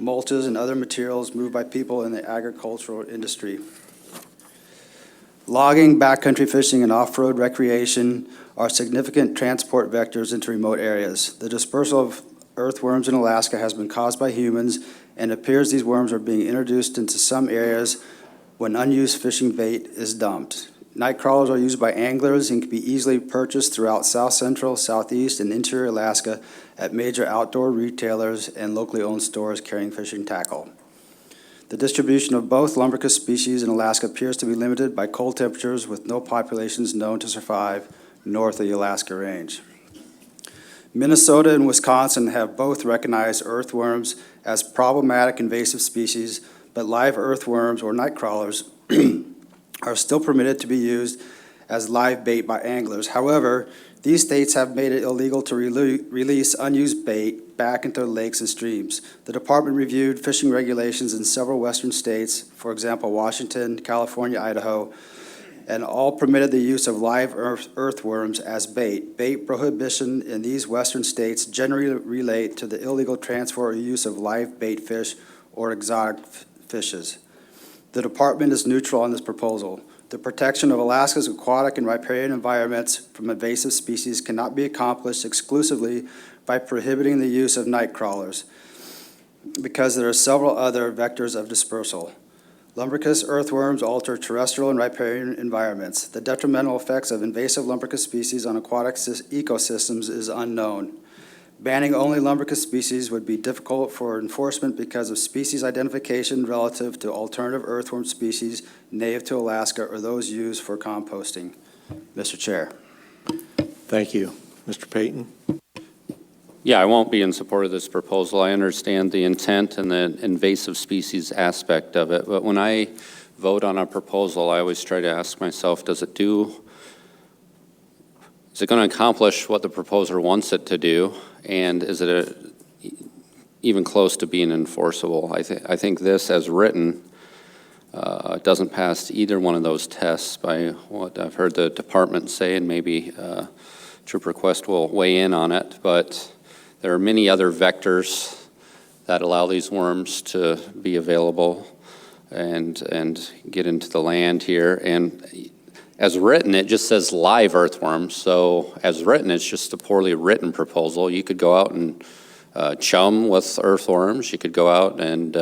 mulches, and other materials moved by people in the agricultural industry. Logging, backcountry fishing, and off-road recreation are significant transport vectors into remote areas. The dispersal of earthworms in Alaska has been caused by humans, and it appears these worms are being introduced into some areas when unused fishing bait is dumped. Night crawlers are used by anglers and can be easily purchased throughout South Central, Southeast, and Interior Alaska at major outdoor retailers and locally owned stores carrying fishing tackle. The distribution of both Lumbricus species in Alaska appears to be limited by cold temperatures, with no populations known to survive north of the Alaska Range. Minnesota and Wisconsin have both recognized earthworms as problematic invasive species, but live earthworms or night crawlers are still permitted to be used as live bait by anglers. However, these states have made it illegal to release unused bait back into lakes and streams. The department reviewed fishing regulations in several western states, for example, Washington, California, Idaho, and all permitted the use of live earthworms as bait. Bait prohibition in these western states generally relate to the illegal transfer or use of live bait fish or exotic fishes. The department is neutral on this proposal. The protection of Alaska's aquatic and riparian environments from invasive species cannot be accomplished exclusively by prohibiting the use of night crawlers, because there are several other vectors of dispersal. Lumbricus earthworms alter terrestrial and riparian environments. The detrimental effects of invasive lumbricus species on aquatic ecosystems is unknown. Banning only lumbricus species would be difficult for enforcement because of species identification relative to alternative earthworm species native to Alaska or those used for composting. Mr. Chair. Thank you. Mr. Payton? Yeah, I won't be in support of this proposal. I understand the intent and the invasive species aspect of it, but when I vote on a proposal, I always try to ask myself, is it going to accomplish what the proposer wants it to do, and is it even close to being enforceable? I think this, as written, doesn't pass either one of those tests by what I've heard the department say, and maybe Trooper Quest will weigh in on it, but there are many other vectors that allow these worms to be available and get into the land here. And as written, it just says live earthworms. So as written, it's just a poorly written proposal. You could go out and chum with earthworms. You could go out and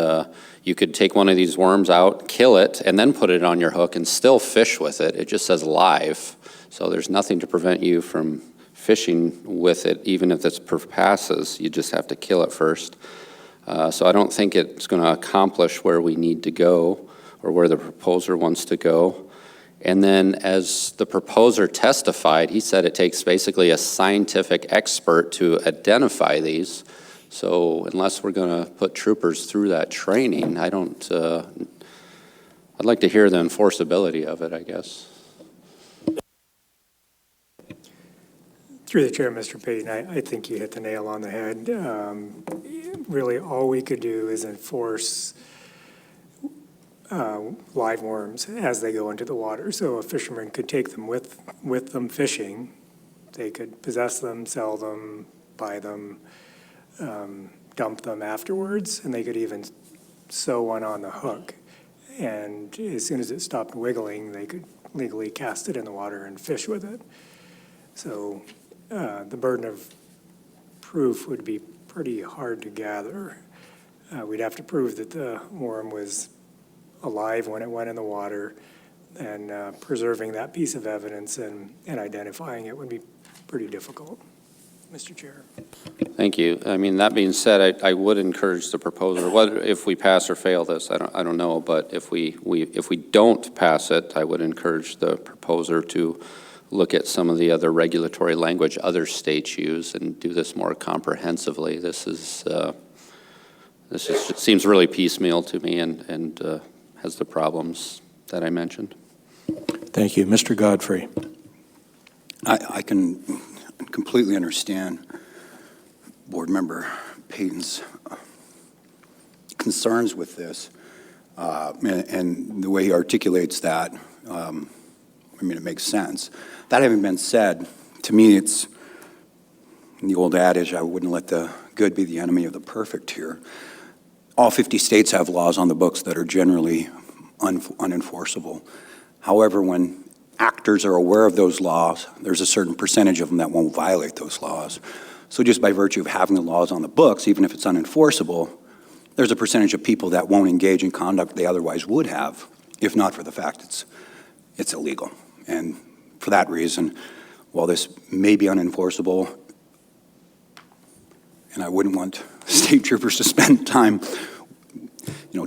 you could take one of these worms out, kill it, and then put it on your hook and still fish with it. It just says live. So there's nothing to prevent you from fishing with it, even if it passes. You just have to kill it first. So I don't think it's going to accomplish where we need to go or where the proposer wants to go. And then as the proposer testified, he said it takes basically a scientific expert to identify these. So unless we're going to put troopers through that training, I'd like to hear the enforceability of it, I guess. Through the chair, Mr. Payton, I think you hit the nail on the head. Really, all we could do is enforce live worms as they go into the water. So a fisherman could take them with them fishing. They could possess them, sell them, buy them, dump them afterwards, and they could even sew one on the hook. And as soon as it stopped wiggling, they could legally cast it in the water and fish with it. So the burden of proof would be pretty hard to gather. We'd have to prove that the worm was alive when it went in the water, and preserving that piece of evidence and identifying it would be pretty difficult. Mr. Chair. Thank you. I mean, that being said, I would encourage the proposer, whether if we pass or fail this, I don't know, but if we don't pass it, I would encourage the proposer to look at some of the other regulatory language other states use and do this more comprehensively. This seems really piecemeal to me and has the problems that I mentioned. Thank you. Mr. Godfrey. I can completely understand Board Member Payton's concerns with this, and the way he articulates that. I mean, it makes sense. That having been said, to me, it's the old adage, I wouldn't let the good be the enemy of the perfect here. All 50 states have laws on the books that are generally unenforceable. However, when actors are aware of those laws, there's a certain percentage of them that won't violate those laws. So just by virtue of having the laws on the books, even if it's unenforceable, there's a percentage of people that won't engage in conduct they otherwise would have, if not for the fact it's illegal. And for that reason, while this may be unenforceable, and I wouldn't want state troopers to spend time,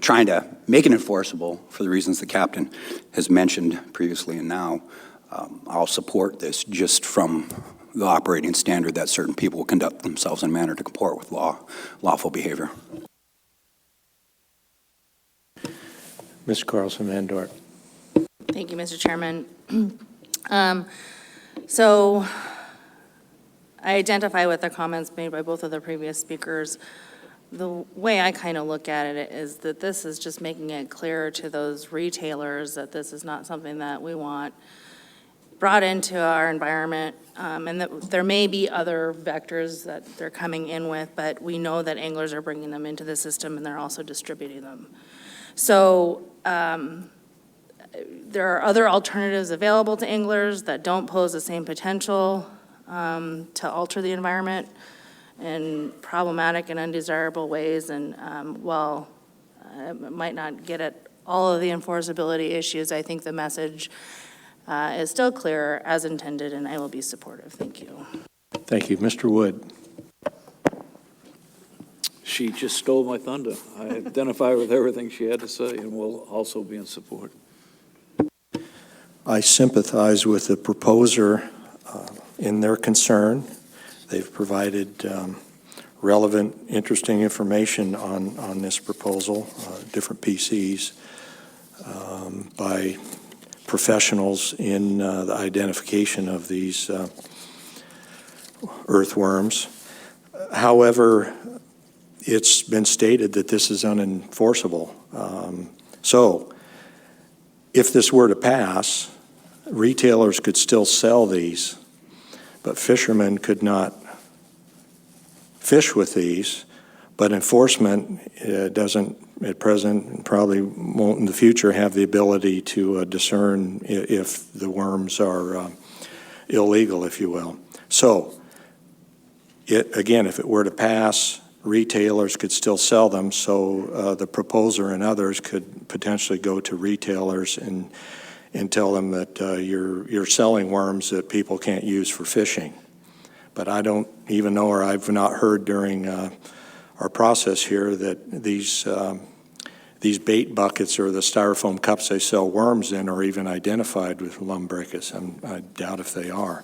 trying to make it enforceable for the reasons the captain has mentioned previously and now, I'll support this just from the operating standard that certain people will conduct themselves in a manner to comport with lawful behavior. Ms. Carlson-Van Dort. Thank you, Mr. Chairman. So I identify with the comments made by both of the previous speakers. The way I kind of look at it is that this is just making it clearer to those retailers that this is not something that we want brought into our environment, and that there may be other vectors that they're coming in with, but we know that anglers are bringing them into the system and they're also distributing them. So there are other alternatives available to anglers that don't pose the same potential to alter the environment in problematic and undesirable ways. And while it might not get at all of the enforceability issues, I think the message is still clear as intended, and I will be supportive. Thank you. Thank you. Mr. Wood. She just stole my thunder. I identify with everything she had to say and will also be in support. I sympathize with the proposer in their concern. They've provided relevant, interesting information on this proposal, different PCs by professionals in the identification of these earthworms. However, it's been stated that this is unenforceable. So if this were to pass, retailers could still sell these, but fishermen could not fish with these. But enforcement doesn't at present, and probably won't in the future, have the ability to discern if the worms are illegal, if you will. So, again, if it were to pass, retailers could still sell them, so the proposer and others could potentially go to retailers and tell them that you're selling worms that people can't use for fishing. But I don't even know, or I've not heard during our process here, that these bait buckets or the styrofoam cups they sell worms in are even identified with lumbricus. I doubt if they are.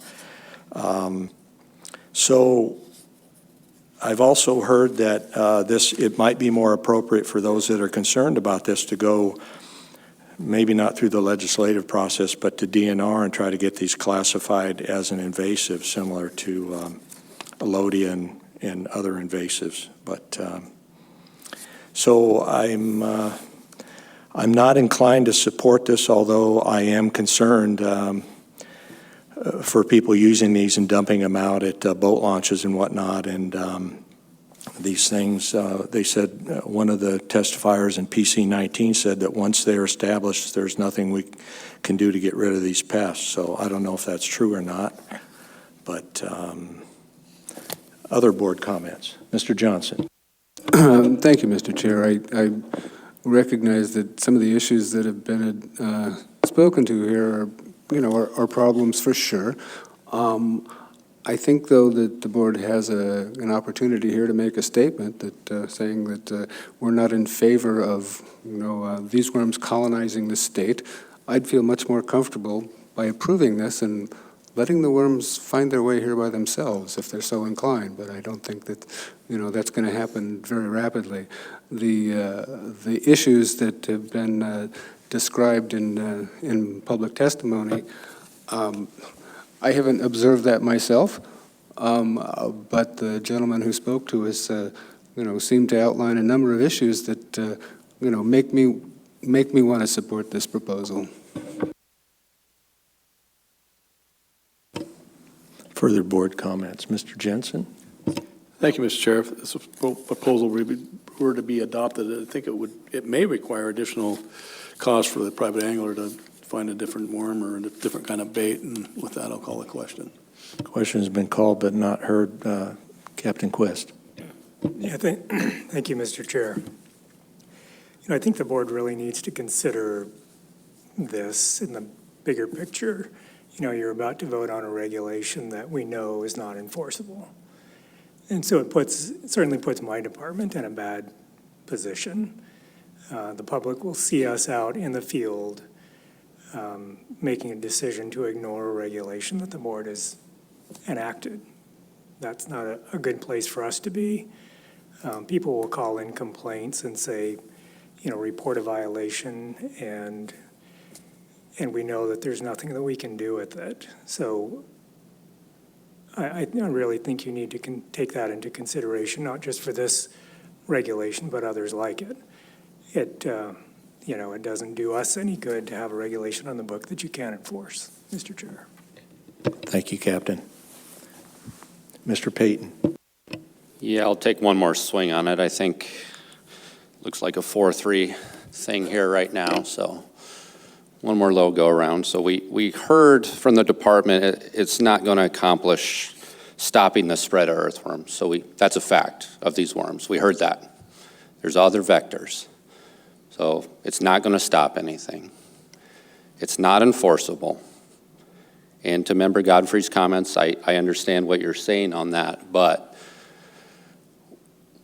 So I've also heard that it might be more appropriate for those that are concerned about this to go, maybe not through the legislative process, but to DNR and try to get these classified as an invasive, similar to Alodia and other invasives. But so I'm not inclined to support this, although I am concerned for people using these and dumping them out at boat launches and whatnot. And these things, they said, one of the testifiers in PC 19 said that once they're established, there's nothing we can do to get rid of these pests. So I don't know if that's true or not. But other board comments. Mr. Johnson. Thank you, Mr. Chair. I recognize that some of the issues that have been spoken to here are problems for sure. I think, though, that the board has an opportunity here to make a statement that saying that we're not in favor of these worms colonizing the state. I'd feel much more comfortable by approving this and letting the worms find their way here by themselves if they're so inclined. But I don't think that that's going to happen very rapidly. The issues that have been described in public testimony, I haven't observed that myself, but the gentleman who spoke to us, seemed to outline a number of issues that, make me want to support this proposal. Further board comments. Mr. Jensen? Thank you, Mr. Chair. If this proposal were to be adopted, I think it may require additional cost for the private angler to find a different worm or a different kind of bait, and with that, I'll call the question. Question has been called but not heard. Captain Quist. Yeah, thank you, Mr. Chair. I think the board really needs to consider this in the bigger picture. You're about to vote on a regulation that we know is not enforceable. And so it certainly puts my department in a bad position. The public will see us out in the field making a decision to ignore a regulation that the board has enacted. That's not a good place for us to be. People will call in complaints and say, report a violation, and and we know that there's nothing that we can do with it. So I really think you need to take that into consideration, not just for this regulation, but others like it. It doesn't do us any good to have a regulation on the book that you can't enforce, Mr. Chair. Thank you, Captain. Mr. Payton. Yeah, I'll take one more swing on it. I think looks like a 4-3 thing here right now, so one more low go around. So we heard from the department it's not going to accomplish stopping the spread of earthworms. So that's a fact of these worms. We heard that. There's other vectors. So it's not going to stop anything. It's not enforceable. And to Member Godfrey's comments, I understand what you're saying on that, but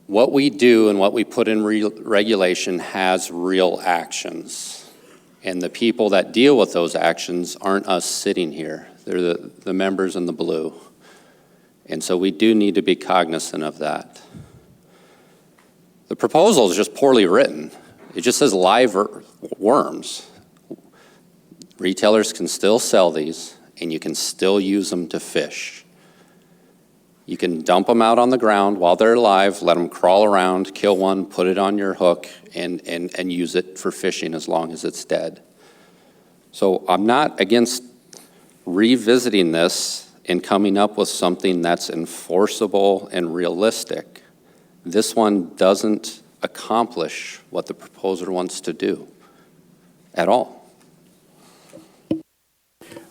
what we do and what we put in regulation has real actions. And the people that deal with those actions aren't us sitting here. They're the members in the blue. And so we do need to be cognizant of that. The proposal is just poorly written. It just says live worms. Retailers can still sell these, and you can still use them to fish. You can dump them out on the ground while they're alive, let them crawl around, kill one, put it on your hook, and use it for fishing as long as it's dead. So I'm not against revisiting this and coming up with something that's enforceable and realistic. This one doesn't accomplish what the proposer wants to do at all.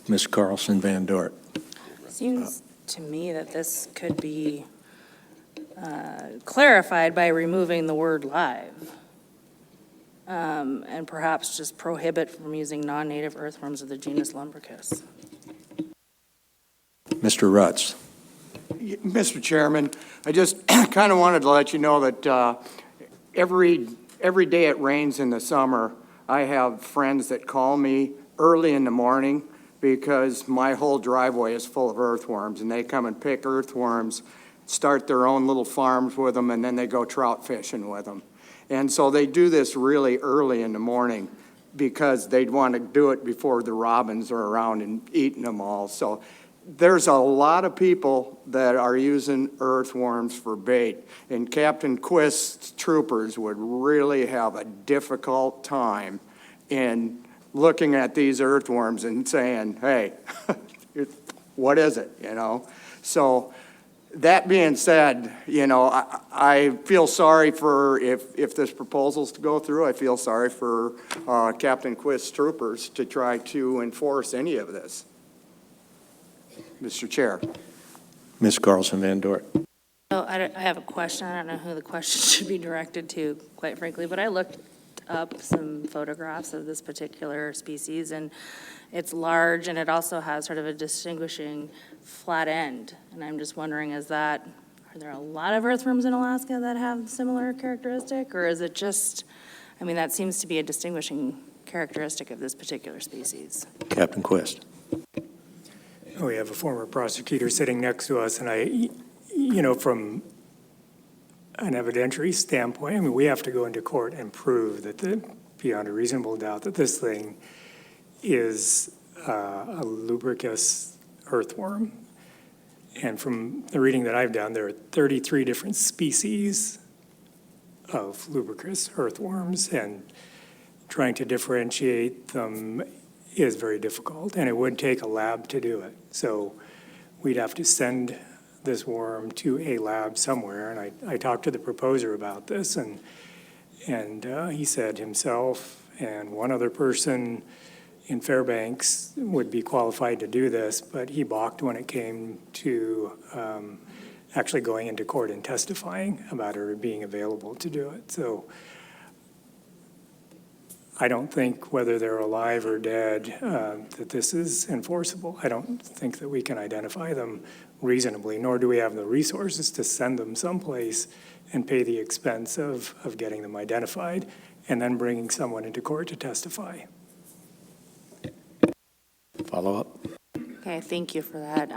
Ms. Carlson Van Dort. Seems to me that this could be clarified by removing the word live, and perhaps just prohibit from using non-native earthworms of the genus Lumbricus. Mr. Rutz. Mr. Chairman, I just kind of wanted to let you know that every day it rains in the summer, I have friends that call me early in the morning because my whole driveway is full of earthworms, and they come and pick earthworms, start their own little farms with them, and then they go trout fishing with them. And so they do this really early in the morning because they'd want to do it before the robins are around and eating them all. So there's a lot of people that are using earthworms for bait, and Captain Quist's troopers would really have a difficult time in looking at these earthworms and saying, hey, what is it, So that being said, I feel sorry for, if this proposal's to go through, I feel sorry for Captain Quist's troopers to try to enforce any of this. Mr. Chair. Ms. Carlson Van Dort. So I have a question. I don't know who the question should be directed to, quite frankly, but I looked up some photographs of this particular species, and it's large, and it also has sort of a distinguishing flat end. And I'm just wondering, are there a lot of earthworms in Alaska that have similar characteristic, or is it just, that seems to be a distinguishing characteristic of this particular species. Captain Quist. We have a former prosecutor sitting next to us, and from an evidentiary standpoint, we have to go into court and prove that beyond a reasonable doubt that this thing is a lubricus earthworm. And from the reading that I've done, there are 33 different species of lubricus earthworms, and trying to differentiate them is very difficult, and it would take a lab to do it. So we'd have to send this worm to a lab somewhere, and I talked to the proposer about this, and he said himself and one other person in Fairbanks would be qualified to do this, but he balked when it came to actually going into court and testifying about her being available to do it. So I don't think, whether they're alive or dead, that this is enforceable. I don't think that we can identify them reasonably, nor do we have the resources to send them someplace and pay the expense of getting them identified and then bringing someone into court to testify. Follow up. Okay, thank you for that.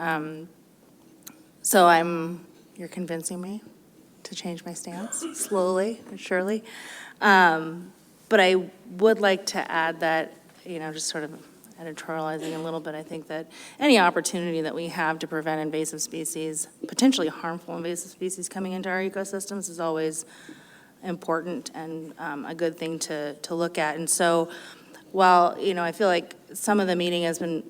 You're convincing me to change my stance, slowly but surely. But I would like to add that, just sort of editorializing a little bit, I think that any opportunity that we have to prevent invasive species, potentially harmful invasive species coming into our ecosystems is always important and a good thing to look at. And so while, I feel like some of the meeting has been,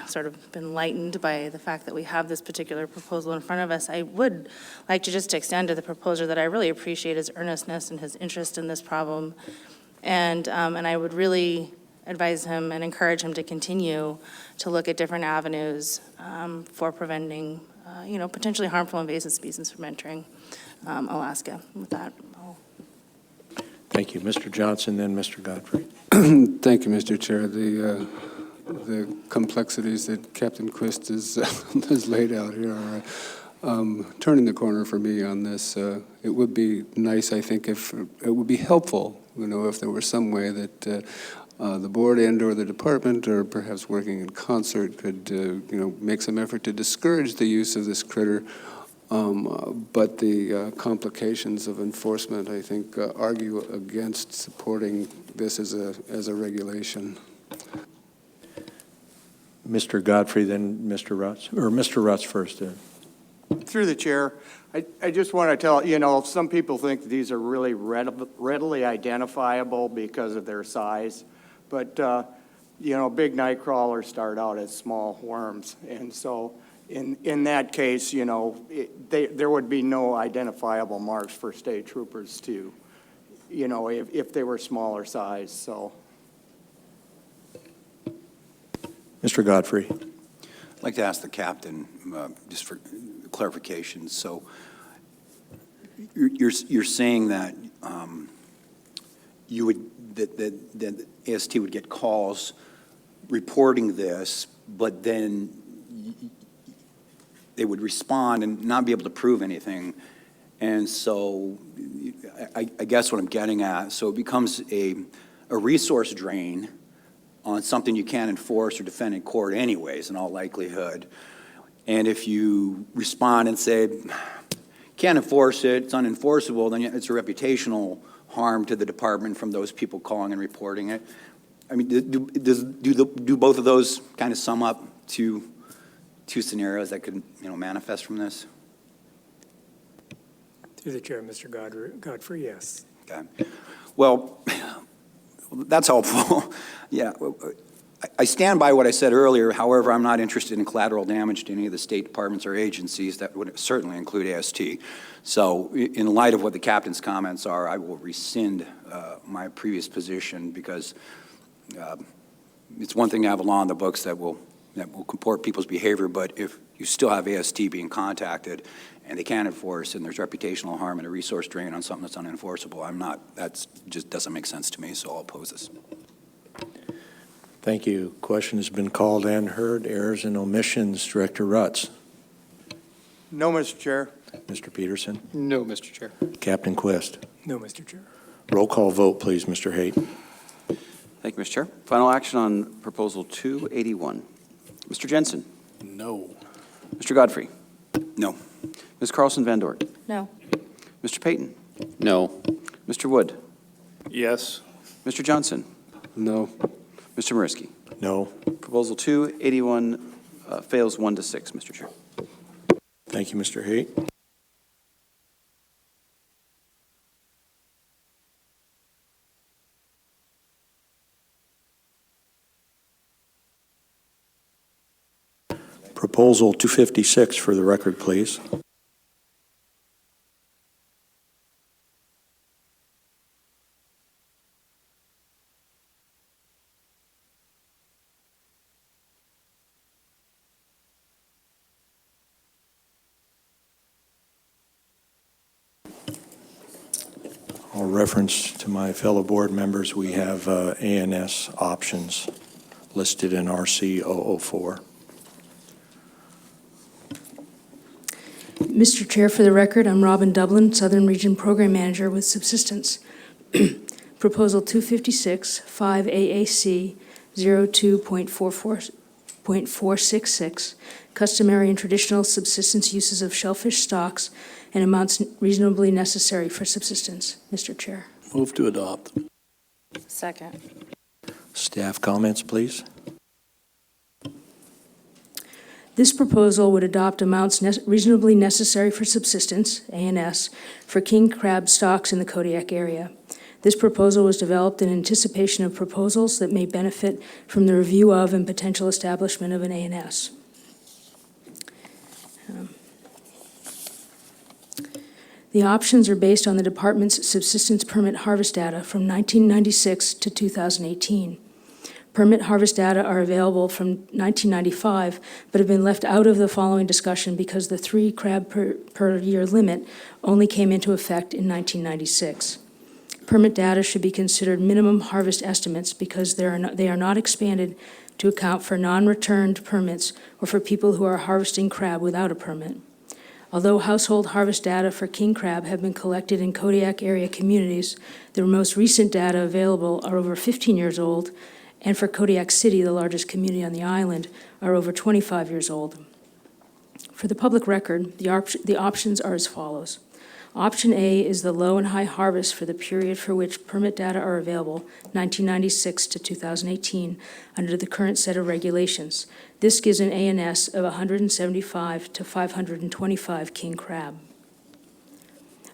sort of been lightened by the fact that we have this particular proposal in front of us, I would like to just extend to the proposer that I really appreciate his earnestness and his interest in this problem. And I would really advise him and encourage him to continue to look at different avenues for preventing, potentially harmful invasive species from entering Alaska. With that, Thank you. Mr. Johnson, then Mr. Godfrey. Thank you, Mr. Chair. The complexities that Captain Quist has laid out here are turning the corner for me on this. It would be nice, I think, if it would be helpful, if there were some way that the board and/or the department, or perhaps working in concert, could, make some effort to discourage the use of this critter. But the complications of enforcement, I think, argue against supporting this as a regulation. Mr. Godfrey, then Mr. Rutz, or Mr. Rutz first. Through the chair, I just want to tell, some people think that these are really readily identifiable because of their size, but, big night crawlers start out as small worms, and so in that case, there would be no identifiable marks for state troopers to, if they were smaller size, so. Mr. Godfrey. I'd like to ask the captain, just for clarification. So you're saying that that AST would get calls reporting this, but then they would respond and not be able to prove anything. And so I guess what I'm getting at, so it becomes a resource drain on something you can't enforce or defend in court anyways, in all likelihood. And if you respond and say, can't enforce it, it's unenforceable, then it's a reputational harm to the department from those people calling and reporting it. I mean, do both of those kind of sum up to two scenarios that could, manifest from this? Through the chair, Mr. Godfrey, yes. Okay. Well, that's helpful. Yeah. I stand by what I said earlier. However, I'm not interested in collateral damage to any of the state departments or agencies. That would certainly include AST. So in light of what the captain's comments are, I will rescind my previous position, because it's one thing to have a law in the books that will comport people's behavior, but if you still have AST being contacted and they can't enforce, and there's reputational harm and a resource drain on something that's unenforceable, that just doesn't make sense to me, so I'll oppose this. Thank you. Question has been called and heard. Errors and omissions, Director Rutz. No, Mr. Chair. Mr. Peterson. No, Mr. Chair. Captain Quist. No, Mr. Chair. Roll call vote, please, Mr. Haight. Thank you, Mr. Chair. Final action on Proposal 281. Mr. Jensen. No. Mr. Godfrey. No. Ms. Carlson Van Dort. no. Mr. Payton. No. Mr. Wood. Yes. Mr. Johnson. No. Mr. Mariski. No. Proposal 281 fails 1-6, Mr. Chair. Thank you, Mr. Haight. Proposal 256 for the record, please. I'll reference to my fellow board members, we have ANS options listed in RC 004. Mr. Chair, for the record, I'm Robin Dublin, Southern Region Program Manager with Subsistence. Proposal 256, 5 AAC 02.466, customary and traditional subsistence uses of shellfish stocks and amounts reasonably necessary for subsistence. Mr. Chair. Move to adopt. Second. Staff comments, please. This proposal would adopt amounts reasonably necessary for subsistence, ANS, for king crab stocks in the Kodiak area. This proposal was developed in anticipation of proposals that may benefit from the review of and potential establishment of an ANS. The options are based on the department's subsistence permit harvest data from 1996 to 2018. Permit harvest data are available from 1995, but have been left out of the following discussion because the 3 crab per year limit only came into effect in 1996. Permit data should be considered minimum harvest estimates because they are not expanded to account for non-returned permits or for people who are harvesting crab without a permit. Although household harvest data for king crab have been collected in Kodiak area communities, the most recent data available are over 15 years old, and for Kodiak City, the largest community on the island, are over 25 years old. For the public record, the options are as follows. Option A is the low and high harvest for the period for which permit data are available, 1996 to 2018, under the current set of regulations. This gives an ANS of 175 to 525 king crab.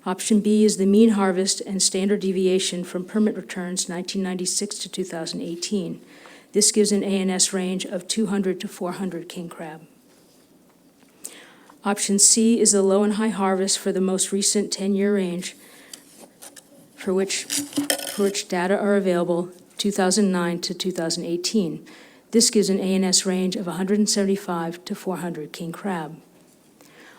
Option B is the mean harvest and standard deviation from permit returns 1996 to 2018. This gives an ANS range of 200 to 400 king crab. Option C is the low and high harvest for the most recent 10-year range for which data are available 2009 to 2018. This gives an ANS range of 175 to 400 king crab.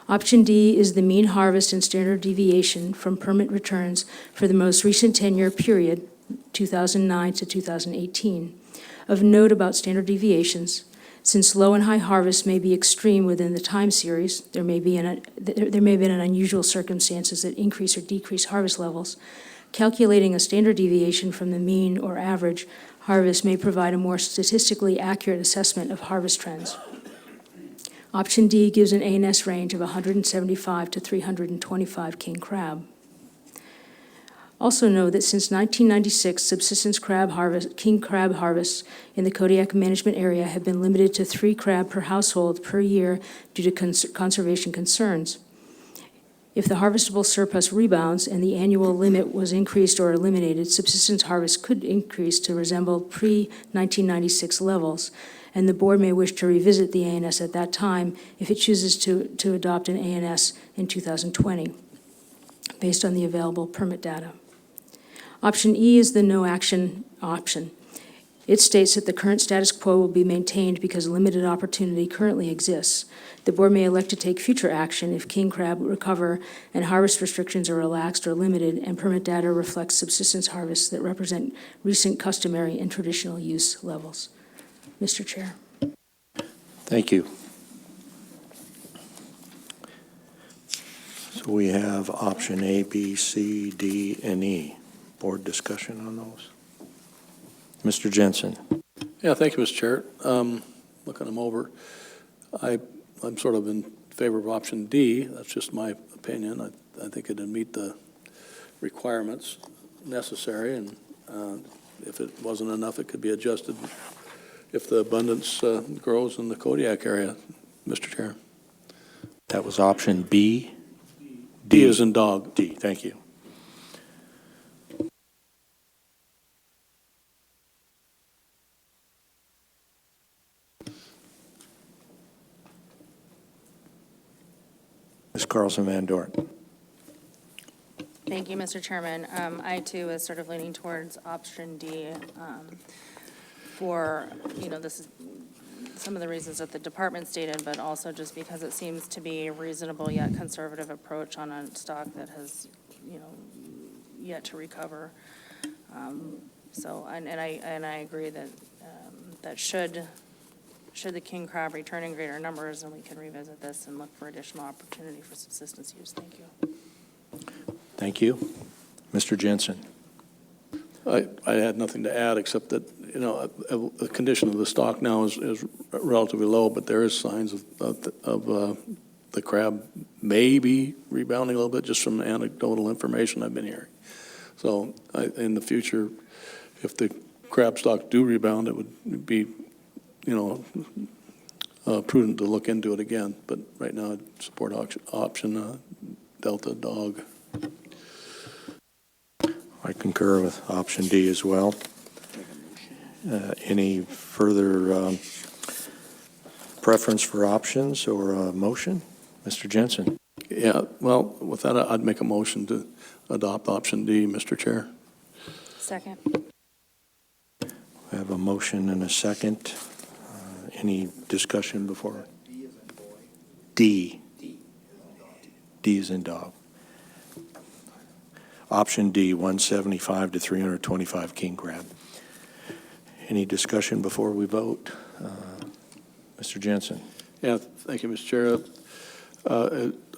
Option D is the mean harvest and standard deviation from permit returns for the most recent 10-year period, 2009 to 2018. Of note about standard deviations, since low and high harvest may be extreme within the time series, there may be an unusual circumstances that increase or decrease harvest levels. Calculating a standard deviation from the mean or average harvest may provide a more statistically accurate assessment of harvest trends. Option D gives an ANS range of 175 to 325 king crab. Also know that since 1996, subsistence king crab harvests in the Kodiak management area have been limited to 3 crab per household per year due to conservation concerns. If the harvestable surplus rebounds and the annual limit was increased or eliminated, subsistence harvest could increase to resemble pre-1996 levels, and the board may wish to revisit the ANS at that time if it chooses to adopt an ANS in 2020, based on the available permit data. Option E is the no action option. It states that the current status quo will be maintained because limited opportunity currently exists. The board may elect to take future action if king crab recover and harvest restrictions are relaxed or limited and permit data reflects subsistence harvests that represent recent customary and traditional use levels. Mr. Chair. Thank you. So we have option A, B, C, D, and E. Board discussion on those. Mr. Jensen. Yeah, thank you, Mr. Chair. Looking them over, I'm sort of in favor of option D. That's just my opinion. I think it'd meet the requirements necessary, and if it wasn't enough, it could be adjusted if the abundance grows in the Kodiak area, Mr. Chair. That was option B. D as in dog. D, thank you. Ms. Carlson Van Dort. Thank you, Mr. Chairman. I too is sort of leaning towards option D for, this is some of the reasons that the department stated, but also just because it seems to be a reasonable yet conservative approach on a stock that has, yet to recover. I agree that that should the king crab return in greater numbers, and we can revisit this and look for additional opportunity for subsistence use. Thank you. Thank you. Mr. Jensen. I had nothing to add except that, the condition of the stock now is relatively low, but there is signs of the crab maybe rebounding a little bit just from anecdotal information I've been hearing. So in the future, if the crab stocks do rebound, it would be, prudent to look into it again, but right now I'd support option Delta Dog. I concur with option D as well. Any further preference for options or a motion? Mr. Jensen? Yeah, well, with that, I'd make a motion to adopt option D, Mr. Chair. Second. We have a motion and a second. Any discussion before? D. D is in dog. Option D, 175 to 325 king crab. Any discussion before we vote? Mr. Jensen? Yeah, thank you, Mr. Chair.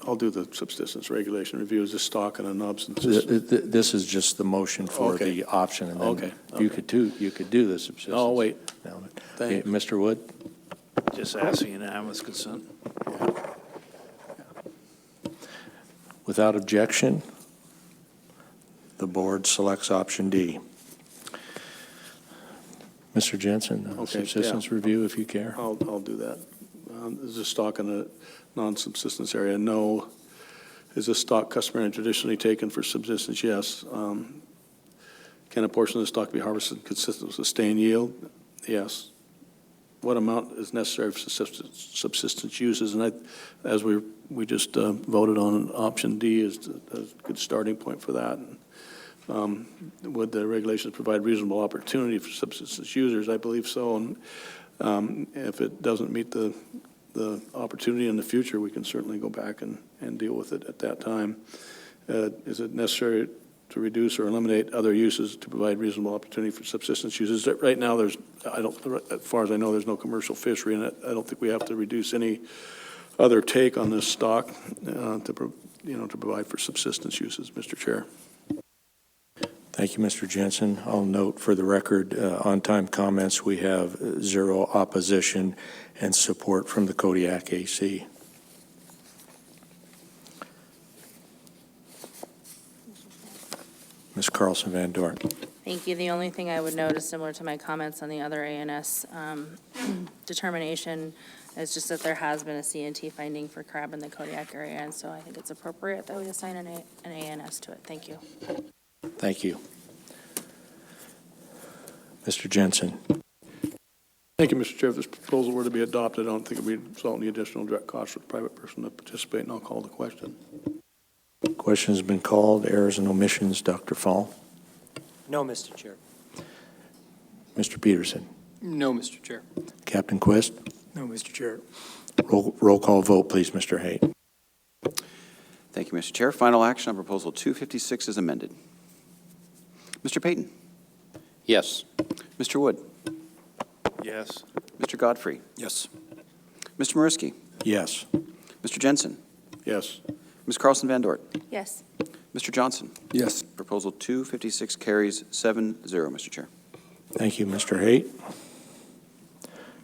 I'll do the subsistence regulation review. Is this stock and a nubs? This is just the motion for Okay. the option, and then Okay. you could do the subsistence. Oh, wait. Okay, Mr. Wood? Just ask for unanimous consent. Without objection, the board selects option D. Mr. Jensen, Okay, subsistence yeah. review, if you care. I'll do that. Is this stock in a non-subsistence area? No. Is this stock customary and traditionally taken for subsistence? Yes. Can a portion of the stock be harvested consistent with sustained yield? Yes. What amount is necessary for subsistence uses? And as we just voted on, option D is a good starting point for that. Would the regulations provide reasonable opportunity for subsistence users? I believe so. And if it doesn't meet the opportunity in the future, we can certainly go back and deal with it at that time. Is it necessary to reduce or eliminate other uses to provide reasonable opportunity for subsistence uses? Right now, as far as I know, there's no commercial fishery, and I don't think we have to reduce any other take on this stock to provide for subsistence uses, Mr. Chair. Thank you, Mr. Jensen. I'll note for the record, on-time comments, we have 0 opposition and support from the Kodiak AC. Ms. Carlson Van Dorn. Thank you. The only thing I would note is similar to my comments on the other ANS determination is just that there has been a C&T finding for crab in the Kodiak area, and so I think it's appropriate that we assign an ANS to it. Thank you. Thank you. Mr. Jensen. Thank you, Mr. Chair. If this proposal were to be adopted, I don't think it would result in the additional direct cost for the private person to participate, and I'll call the question. Question has been called. Errors and omissions, Dr. Fall. No, Mr. Chair. Mr. Peterson. No, Mr. Chair. Captain Quist. No, Mr. Chair. Roll call vote, please, Mr. Haight. Thank you, Mr. Chair. Final action on Proposal 256 is amended. Mr. Payton? Yes. Mr. Wood? Yes. Mr. Godfrey? Yes. Mr. Mariski? Yes. Mr. Jensen? Yes. Ms. Carlson Van Dort? Yes. Mr. Johnson? Yes. Proposal 256 carries 7-0, Mr. Chair. Thank you, Mr. Haight.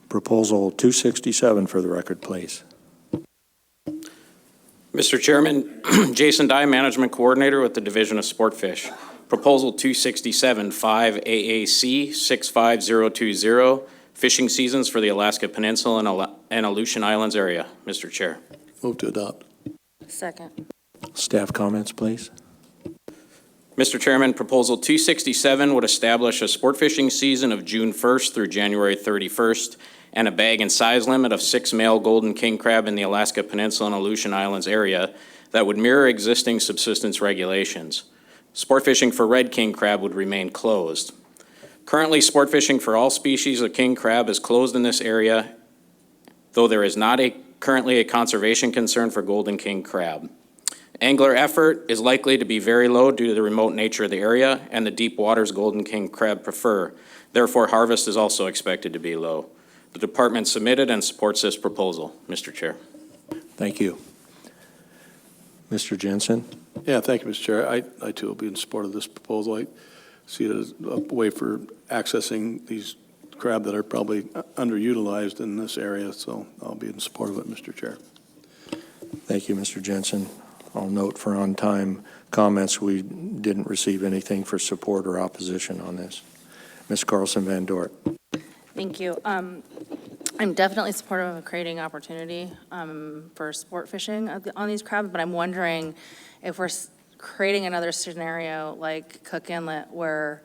Proposal 267 for the record, please. Mr. Chairman, Jason Dye, Management Coordinator with the Division of Sport Fish. Proposal 267, 5 AAC 65020, fishing seasons for the Alaska Peninsula and Aleutian Islands area. Mr. Chair. Move to adopt. Second. Staff comments, please. Mr. Chairman, Proposal 267 would establish a sport fishing season of June 1st through January 31st and a bag and size limit of 6 male golden king crab in the Alaska Peninsula and Aleutian Islands area that would mirror existing subsistence regulations. Sport fishing for red king crab would remain closed. Currently, sport fishing for all species of king crab is closed in this area, though there is not currently a conservation concern for golden king crab. Angler effort is likely to be very low due to the remote nature of the area and the deep waters golden king crab prefer. Therefore, harvest is also expected to be low. The department submitted and supports this proposal, Mr. Chair. Thank you. Mr. Jensen? Yeah, thank you, Mr. Chair. I too will be in support of this proposal. I see it as a way for accessing these crab that are probably underutilized in this area, so I'll be in support of it, Mr. Chair. Thank you, Mr. Jensen. I'll note for on-time comments, we didn't receive anything for support or opposition on this. Ms. Carlson Van Dort. Thank you. I'm definitely supportive of creating opportunity for sport fishing on these crabs, but I'm wondering if we're creating another scenario like Cook Inlet where,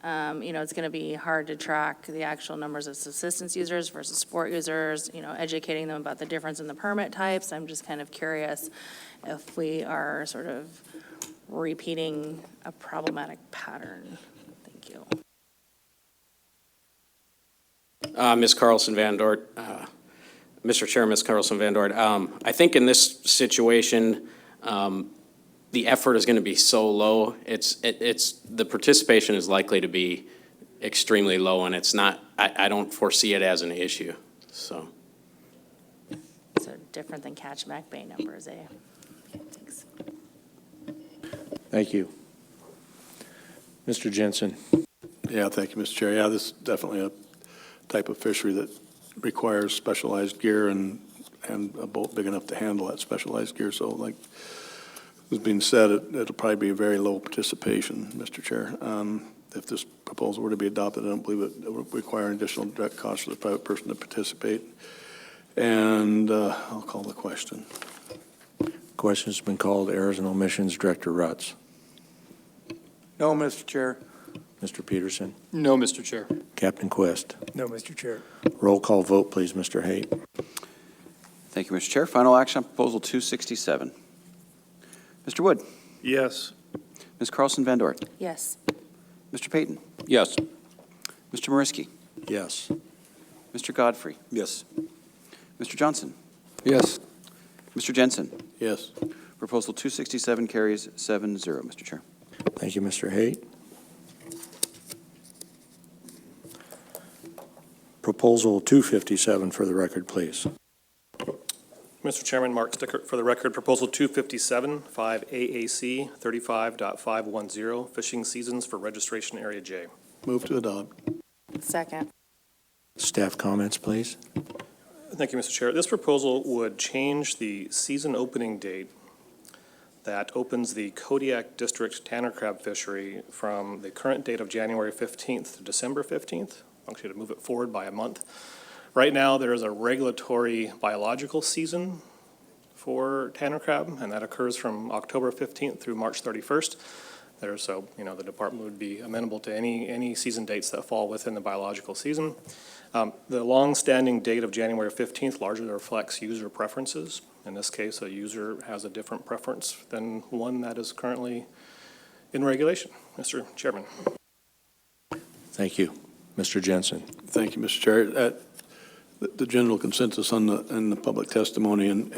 it's going to be hard to track the actual numbers of subsistence users versus sport users, educating them about the difference in the permit types. I'm just kind of curious if we are sort of repeating a problematic pattern. Thank you. Ms. Carlson Van Dort, Mr. Chair, Ms. Carlson Van Dort, I think in this situation, the effort is going to be so low. The participation is likely to be extremely low, and it's not. I don't foresee it as an issue. So different than Catchback Bay numbers, eh? Okay, thanks. Thank you. Mr. Jensen. Yeah, thank you, Mr. Chair. Yeah, this is definitely a type of fishery that requires specialized gear and a boat big enough to handle that specialized gear. So like has been said, it'll probably be a very low participation, Mr. Chair. If this proposal were to be adopted, I don't believe it would require an additional direct cost for the private person to participate. And I'll call the question. Question's been called. Errors and omissions, Director Rutz. No, Mr. Chair. Mr. Peterson. No, Mr. Chair. Captain Quest. No, Mr. Chair. Roll call vote, please, Mr. Haight. Thank you, Mr. Chair. Final action on Proposal 267. Mr. Wood. Yes. Ms. Carlson Van Dort. Yes. Mr. Payton. Yes. Mr. Mariski. Yes. Mr. Godfrey. Yes. Mr. Johnson. Yes. Mr. Jensen. Yes. Proposal 267 carries 7-0, Mr. Chair. Thank you, Mr. Haight. Proposal 257 for the record, please. Mr. Chairman, Mark Stickert for the record. Proposal 257, 5 AAC 35.510, fishing seasons for registration area J. Move to adopt. Second. Staff comments, please. Thank you, Mr. Chair. This proposal would change the season opening date that opens the Kodiak District Tanner Crab Fishery from the current date of January 15th to December 15th. Actually, to move it forward by a month. Right now, there is a regulatory biological season for Tanner crab, and that occurs from October 15th through March 31st. So, the department would be amenable to any season dates that fall within the biological season. The long-standing date of January 15th largely reflects user preferences. In this case, a user has a different preference than one that is currently in regulation. Mr. Chairman. Thank you. Mr. Jensen. Thank you, Mr. Chair. The general consensus in the public testimony and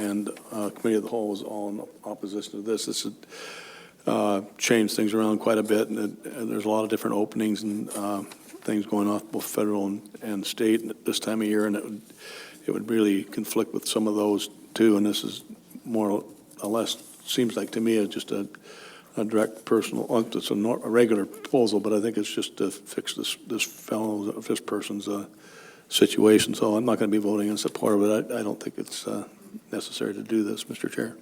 committee of the whole was all in opposition to this. This would change things around quite a bit, and there's a lot of different openings and things going off both federal and state at this time of year, and it would really conflict with some of those too. And this is more or less seems like to me just a direct personal. It's a regular proposal, but I think it's just to fix this person's situation. So I'm not going to be voting in support of it. I don't think it's necessary to do this, Mr. Chair.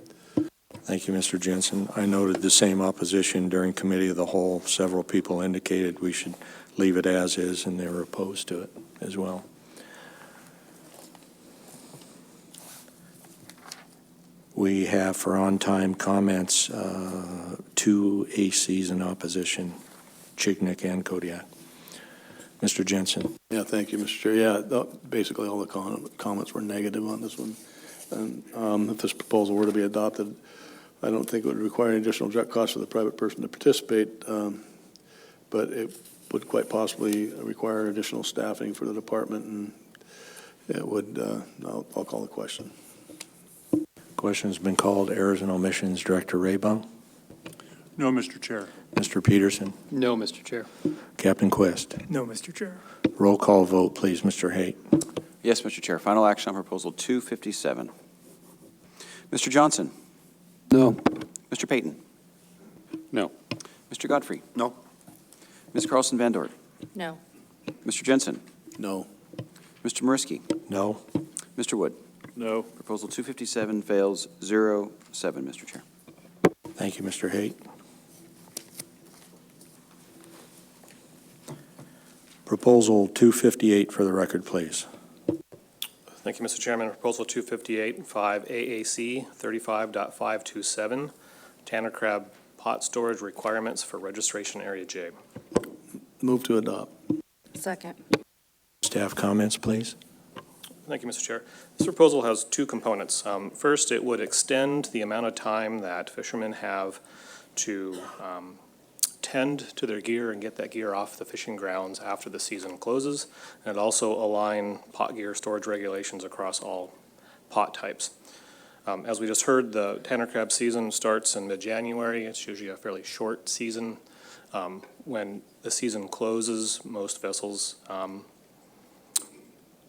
Thank you, Mr. Jensen. I noted the same opposition during committee of the whole. Several people indicated we should leave it as is, and they were opposed to it as well. We have for on-time comments 2 ACs in opposition, Chignik and Kodiak. Mr. Jensen. Yeah, thank you, Mr. Chair. Yeah, basically all the comments were negative on this one. And if this proposal were to be adopted, I don't think it would require any additional direct cost for the private person to participate, but it would quite possibly require additional staffing for the department, and it would, I'll call the question. Question's been called. Errors and omissions, Director Raybung. No, Mr. Chair. Mr. Peterson. No, Mr. Chair. Captain Quest. No, Mr. Chair. Roll call vote, please, Mr. Haight. Yes, Mr. Chair. Final action on Proposal 257. Mr. Johnson. No. Mr. Payton. No. Mr. Godfrey. No. Ms. Carlson Van Dort. No. Mr. Jensen. No. Mr. Mariski. No. Mr. Wood. No. Proposal 257 fails 0-7, Mr. Chair. Thank you, Mr. Haight. Proposal 258 for the record, please. Thank you, Mr. Chairman. Proposal 258, 5 AAC 35.527, Tanner crab pot storage requirements for registration area J. Move to adopt. Second. Staff comments, please. Thank you, Mr. Chair. This proposal has two components. First, it would extend the amount of time that fishermen have to tend to their gear and get that gear off the fishing grounds after the season closes, and also align pot gear storage regulations across all pot types. As we just heard, the Tanner crab season starts in mid-January. It's usually a fairly short season. When the season closes, most vessels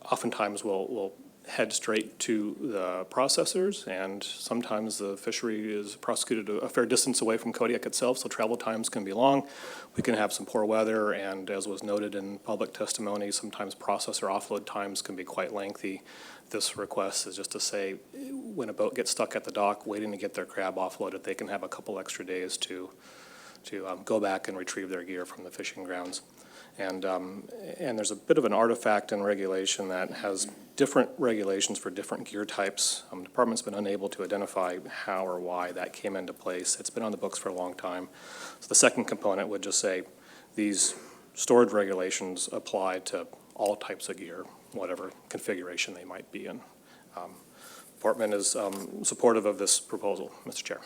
oftentimes will head straight to the processors, and sometimes the fishery is prosecuted a fair distance away from Kodiak itself, so travel times can be long. We can have some poor weather, and as was noted in public testimony, sometimes processor offload times can be quite lengthy. This request is just to say, when a boat gets stuck at the dock waiting to get their crab offloaded, they can have a couple extra days to go back and retrieve their gear from the fishing grounds. And there's a bit of an artifact in regulation that has different regulations for different gear types. The department's been unable to identify how or why that came into place. It's been on the books for a long time. So the second component would just say these storage regulations apply to all types of gear, whatever configuration they might be in. Department is supportive of this proposal, Mr. Chair.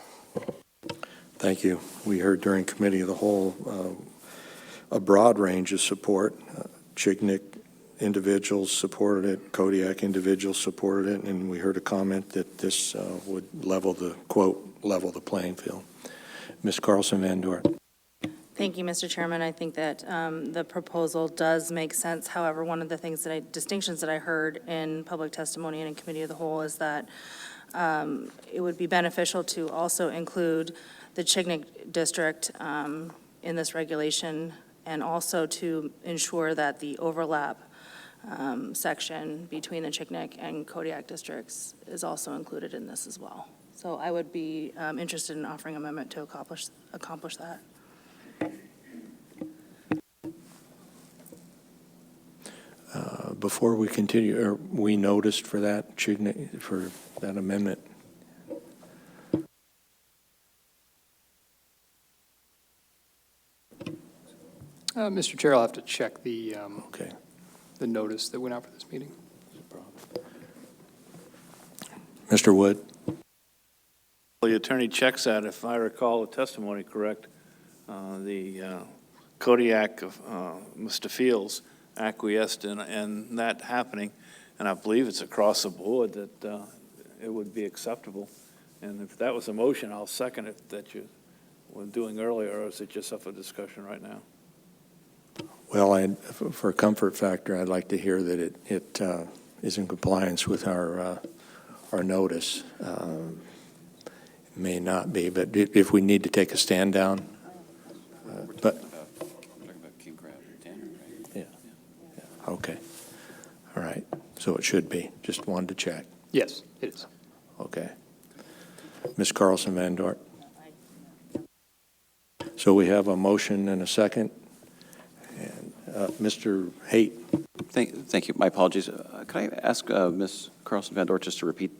Thank you. We heard during Committee of the Whole a broad range of support. Chignik individuals supported it, Kodiak individuals supported it, and we heard a comment that this would level the, quote, level the playing field. Ms. Carlson Van Dort. Thank you, Mr. Chairman. I think that the proposal does make sense. However, one of the things distinctions that I heard in public testimony and in Committee of the Whole is that it would be beneficial to also include the Chignik district in this regulation, and also to ensure that the overlap section between the Chignik and Kodiak districts is also included in this as well. So I would be interested in offering an amendment to accomplish that. Before we continue, are we noticed for that, Chignik, for that amendment? Mr. Chair, I'll have to check the Okay. the notice that went out for this meeting. Mr. Wood? The attorney checks that, if I recall the testimony correct, the Kodiak of Mr. Fields acquiesced in that happening, and I believe it's across the board that it would be acceptable. And if that was a motion, I'll second it that you were doing earlier, or is it just up for discussion right now? Well, for comfort factor, I'd like to hear that it is in compliance with our notice. It may not be, but if we need to take a stand down, but We're talking about king crab and tanner, right? yeah, okay, all right. So it should be. Just wanted to check. Yes, it is. Okay. Ms. Carlson Van Dort. So we have a motion and a second. And Mr. Haight. Thank you. My apologies. Could I ask Ms. Carlson Van Dort just to repeat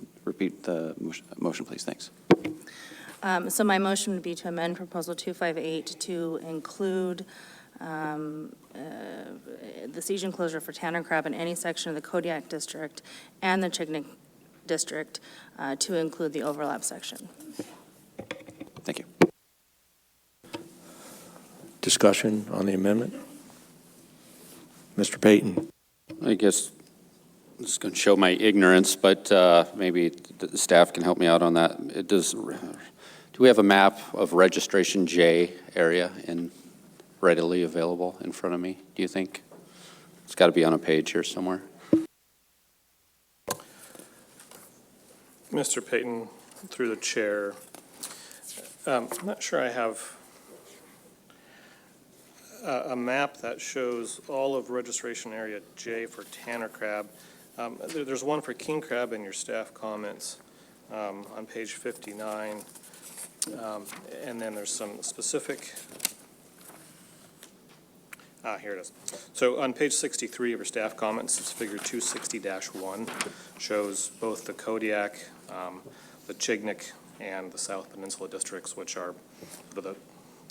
the motion, please? Thanks. So my motion would be to amend Proposal 258 to include the siege enclosure for Tanner crab in any section of the Kodiak district and the Chignik district to include the overlap section. Thank you. Discussion on the amendment? Mr. Payton. I guess I'm just going to show my ignorance, but maybe the staff can help me out on that. Do we have a map of registration J area readily available in front of me, do you think? It's got to be on a page here somewhere. Mr. Payton, through the chair, I'm not sure I have a map that shows all of registration area J for Tanner crab. There's one for king crab in your staff comments on page 59. And then there's some specific Here it is. So on page 63 of your staff comments, it's figure 260-1, shows both the Kodiak, the Chignik, and the South Peninsula districts, which are the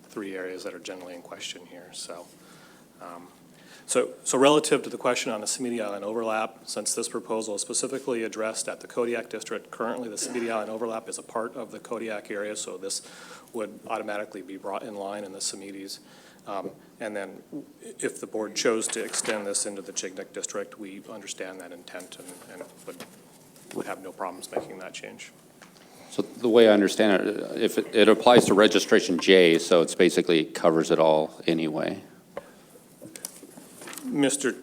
three areas that are generally in question here. So relative to the question on the Samiti Island overlap, since this proposal is specifically addressed at the Kodiak district, currently the Samiti Island overlap is a part of the Kodiak area, so this would automatically be brought in line in the Samitis. And then if the board chose to extend this into the Chignik district, we understand that intent and would have no problems making that change. So the way I understand it, if it applies to registration J, so it's basically covers it all anyway. Mr.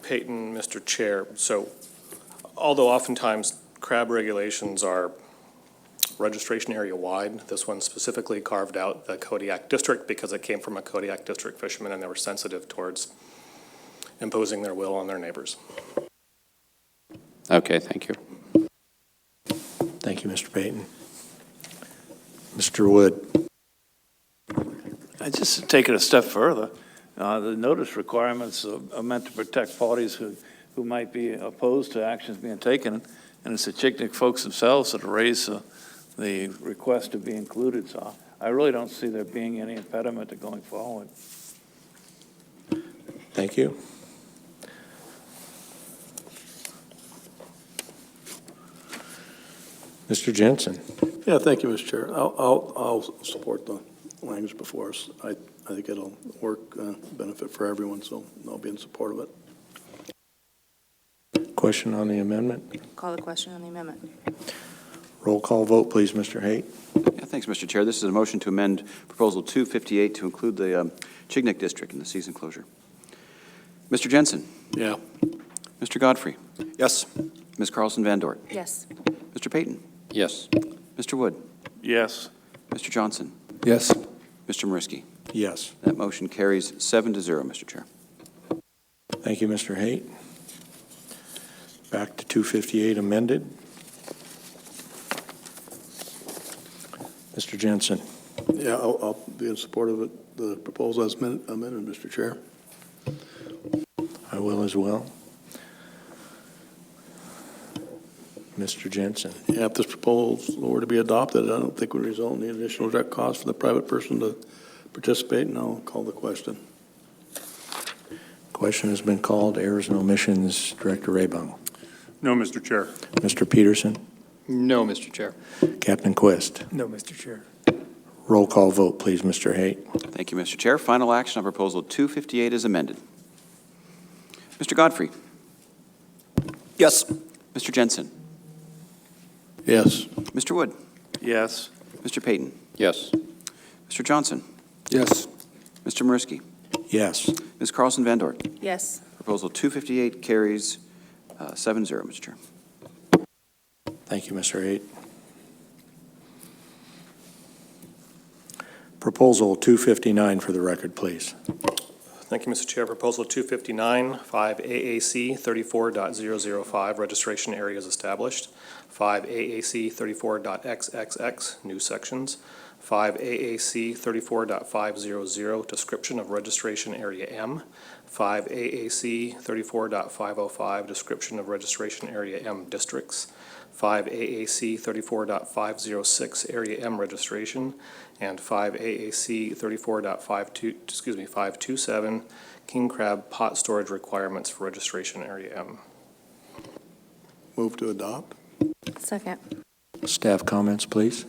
Payton, Mr. Chair, so although oftentimes crab regulations are registration area wide, this one specifically carved out the Kodiak district because it came from a Kodiak district fisherman and they were sensitive towards imposing their will on their neighbors. Okay, thank you. Thank you, Mr. Payton. Mr. Wood. I just take it a step further. The notice requirements are meant to protect parties who might be opposed to actions being taken, and it's the Chignik folks themselves that raise the request to be included. So I really don't see there being any impediment to going forward. Thank you. Mr. Jensen. Yeah, thank you, Mr. Chair. I'll support the language before us. I think it'll work, benefit for everyone, so I'll be in support of it. Question on the amendment? Call the question on the amendment. Roll call vote, please, Mr. Haight. Yeah, thanks, Mr. Chair. This is a motion to amend Proposal 258 to include the Chignik district in the season closure. Mr. Jensen? Yeah. Mr. Godfrey? Yes. Ms. Carlson Van Dort? Yes. Mr. Payton? Yes. Mr. Wood? Yes. Mr. Johnson? Yes. Mr. Mariski? Yes. That motion carries 7-0, Mr. Chair. Thank you, Mr. Haight. Back to 258 amended. Mr. Jensen. Yeah, I'll be in support of it, the proposal as amended, Mr. Chair. I will as well. Mr. Jensen. Yeah, if this proposal were to be adopted, I don't think would result in the additional direct cost for the private person to participate, and I'll call the question. Question has been called. Errors and omissions, Director Rabung. No, Mr. Chair. Mr. Peterson. No, Mr. Chair. Captain Quist. No, Mr. Chair. Roll call vote, please, Mr. Haight. Thank you, Mr. Chair. Final action on Proposal 258 is amended. Mr. Godfrey? Yes. Mr. Jensen? Yes. Mr. Wood? Yes. Mr. Payton? Yes. Mr. Johnson? Yes. Mr. Mariski? Yes. Ms. Carlson Van Dort? Yes. Proposal 258 carries 7-0, Mr. Chair. Thank you, Mr. Haight. Proposal 259 for the record, please. Thank you, Mr. Chair. Proposal 259, 5 AAC 34.005, registration areas established. 5 AAC 34.xxx, new sections. 5 AAC 34.500, description of registration area M. 5 AAC 34.505, description of registration area M districts. 5 AAC 34.506, area M registration, and 5 AAC 527, king crab pot storage requirements for registration area M. Move to adopt. Second. Staff comments, please.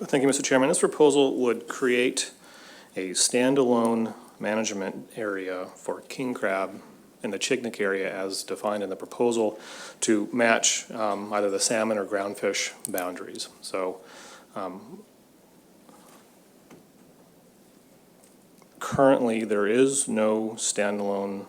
Thank you, Mr. Chairman. This proposal would create a standalone management area for king crab in the Chignik area as defined in the proposal to match either the salmon or groundfish boundaries. So currently there is no standalone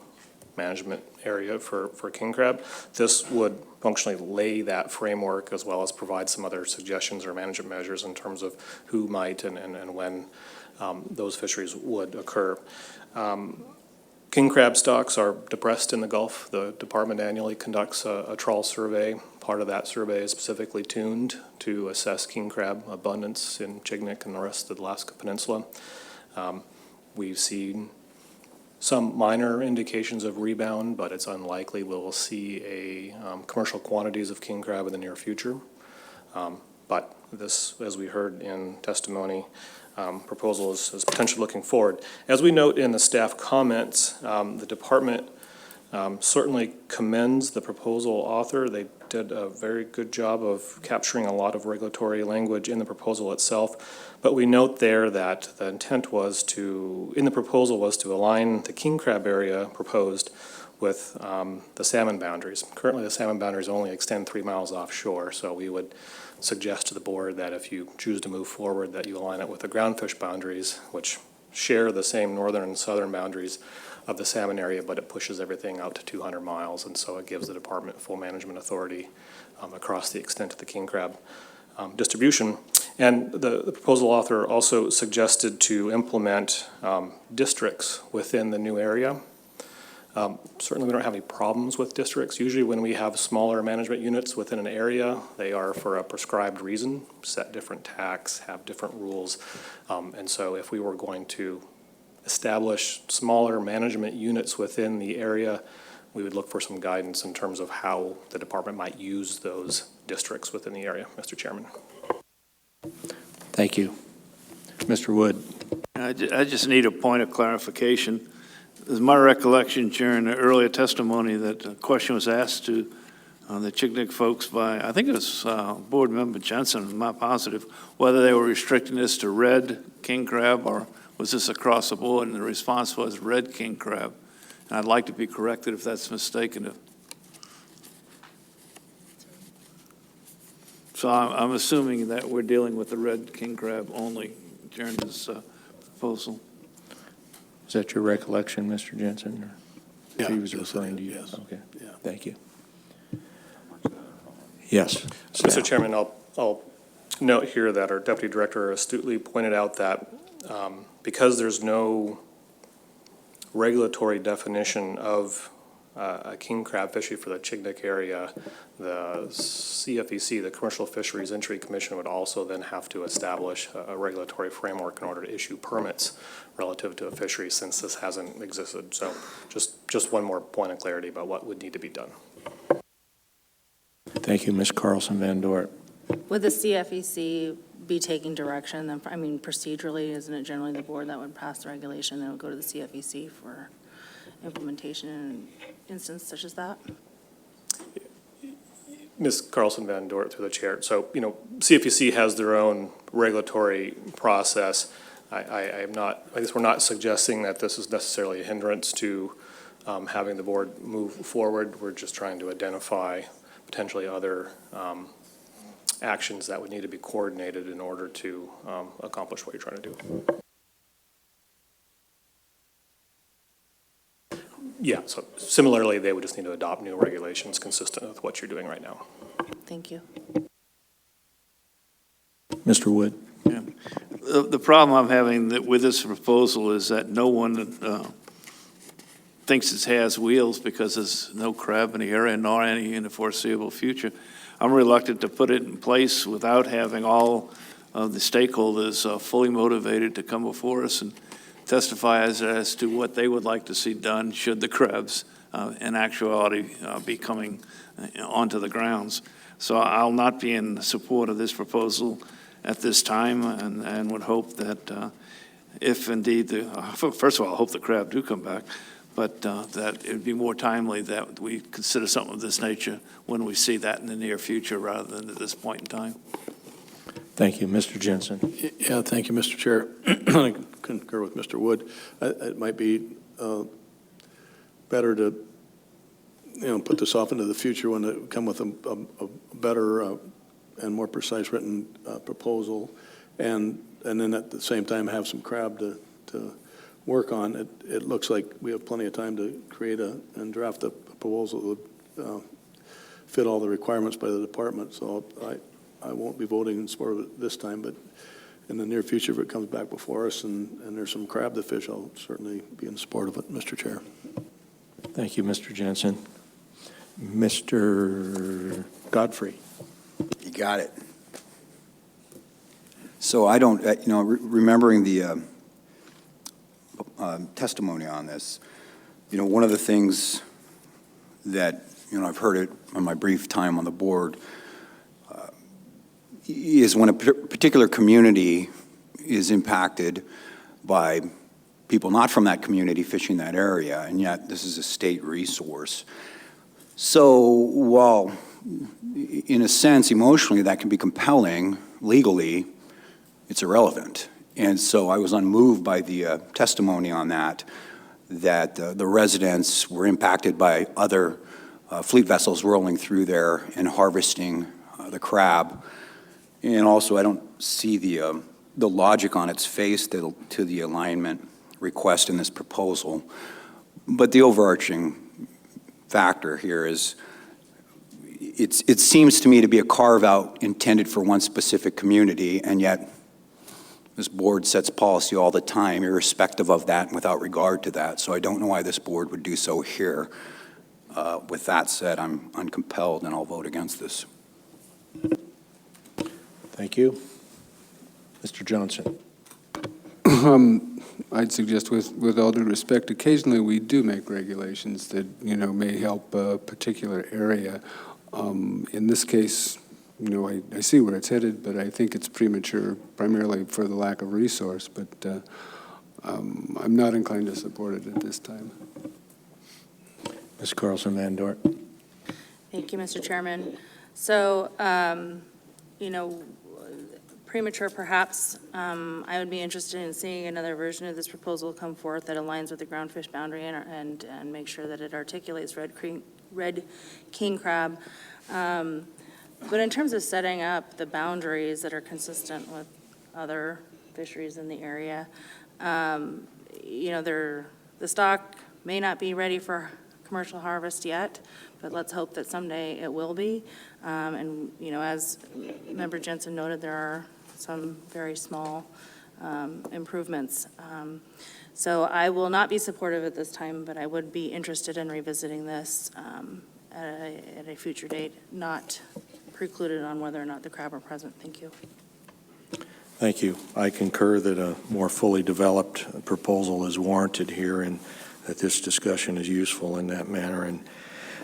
management area for king crab. This would functionally lay that framework as well as provide some other suggestions or management measures in terms of who might and when those fisheries would occur. King crab stocks are depressed in the Gulf. The department annually conducts a trawl survey. Part of that survey is specifically tuned to assess king crab abundance in Chignik and the rest of the Alaska Peninsula. We've seen some minor indications of rebound, but it's unlikely we'll see commercial quantities of king crab in the near future. But this, as we heard in testimony, proposal is potentially looking forward. As we note in the staff comments, the department certainly commends the proposal author. They did a very good job of capturing a lot of regulatory language in the proposal itself. But we note there that the intent in the proposal was to align the king crab area proposed with the salmon boundaries. Currently, the salmon boundaries only extend 3 miles offshore, so we would suggest to the board that if you choose to move forward, that you align it with the groundfish boundaries, which share the same northern and southern boundaries of the salmon area, but it pushes everything out to 200 miles, and so it gives the department full management authority across the extent of the king crab distribution. And the proposal author also suggested to implement districts within the new area. Certainly we don't have any problems with districts. Usually when we have smaller management units within an area, they are for a prescribed reason, set different tax, have different rules. And so if we were going to establish smaller management units within the area, we would look for some guidance in terms of how the department might use those districts within the area, Mr. Chairman. Thank you. Mr. Wood. I just need a point of clarification. It's my recollection during the earlier testimony that a question was asked to the Chignik folks by, I think it was Board Member Jensen, I'm not positive, whether they were restricting this to red king crab or was this across the board, and the response was red king crab. And I'd like to be corrected if that's mistaken. So I'm assuming that we're dealing with the red king crab only during this proposal. Is that your recollection, Mr. Jensen? Or Yeah, he was yes, referring to you? yes. Okay, Yeah. thank you. Yes. Mr. Chairman, I'll note here that our Deputy Director astutely pointed out that because there's no regulatory definition of a king crab fishery for the Chignik area, the CFEC, the Commercial Fisheries Entry Commission, would also then have to establish a regulatory framework in order to issue permits relative to a fishery, since this hasn't existed. So just one more point of clarity about what would need to be done. Thank you, Ms. Carlson Van Dort. Would the CFEC be taking direction, then, I mean, procedurally, isn't it generally the board that would pass the regulation, then it would go to the CFEC for implementation in an instance such as that? Ms. Carlson Van Dort, through the chair. So, CFEC has their own regulatory process. I guess we're not suggesting that this is necessarily a hindrance to having the board move forward. We're just trying to identify potentially other actions that would need to be coordinated in order to accomplish what you're trying to do. Yeah, so similarly, they would just need to adopt new regulations consistent with what you're doing right now. Thank you. Mr. Wood. Yeah. The problem I'm having with this proposal is that no one thinks it has wheels because there's no crab in the area, nor any in the foreseeable future. I'm reluctant to put it in place without having all of the stakeholders fully motivated to come before us and testify as to what they would like to see done should the crabs in actuality be coming onto the grounds. So I'll not be in support of this proposal at this time, and would hope that if indeed, first of all, I hope the crab do come back, but that it would be more timely that we consider something of this nature when we see that in the near future rather than at this point in time. Thank you. Mr. Jensen. Yeah, thank you, Mr. Chair. I concur with Mr. Wood. It might be better to, put this off into the future when it come with a better and more precise written proposal, and then at the same time have some crab to work on. It looks like we have plenty of time to create and draft a proposal that would fit all the requirements by the department. So I won't be voting in support of it this time, but in the near future, if it comes back before us and there's some crab to fish, I'll certainly be in support of it, Mr. Chair. Thank you, Mr. Jensen. Mr. Godfrey. You got it. So I don't, remembering the testimony on this. One of the things that, I've heard it on my brief time on the board, is when a particular community is impacted by people not from that community fishing that area, and yet this is a state resource. So while, in a sense, emotionally, that can be compelling, legally, it's irrelevant. And so I was unmoved by the testimony on that the residents were impacted by other fleet vessels rolling through there and harvesting the crab. And also, I don't see the logic on its face to the alignment request in this proposal. But the overarching factor here is it seems to me to be a carve-out intended for one specific community, and yet this board sets policy all the time, irrespective of that and without regard to that. So I don't know why this board would do so here. With that said, I'm uncompelled, and I'll vote against this. Thank you. Mr. Johnson. I'd suggest, with all due respect, occasionally we do make regulations that, may help a particular area. In this case, I see where it's headed, but I think it's premature, primarily for the lack of resource, but I'm not inclined to support it at this time. Ms. Carlson-Van Dort. Thank you, Mr. Chairman. So, premature perhaps. I would be interested in seeing another version of this proposal come forth that aligns with the groundfish boundary and make sure that it articulates red king crab. But in terms of setting up the boundaries that are consistent with other fisheries in the area, the stock may not be ready for commercial harvest yet, but let's hope that someday it will be. And, as Member Jensen noted, there are some very small improvements. So I will not be supportive at this time, but I would be interested in revisiting this at a future date, not precluded on whether or not the crab are present. Thank you. Thank you. I concur that a more fully developed proposal is warranted here, and that this discussion is useful in that manner, and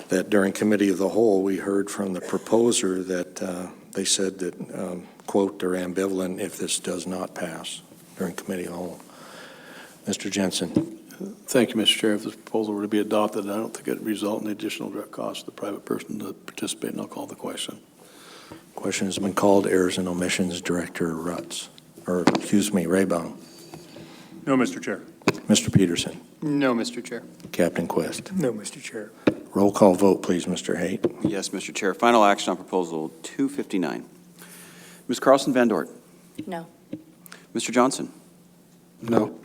that during Committee of the Whole, we heard from the proposer that they said that, quote, they're ambivalent if this does not pass during Committee of the Whole. Mr. Jensen. Thank you, Mr. Chair. If this proposal were to be adopted, I don't think it would result in additional direct costs to the private person to participate, and I'll call the question. Question has been called. Errors and Omissions Director Raybaum. No, Mr. Chair. Mr. Peterson. No, Mr. Chair. Captain Quest. No, Mr. Chair. Roll call vote, please, Mr. Haight. Yes, Mr. Chair. Final action on Proposal 259. Ms. Carlson-Van Dort. No. Mr. Johnson. No.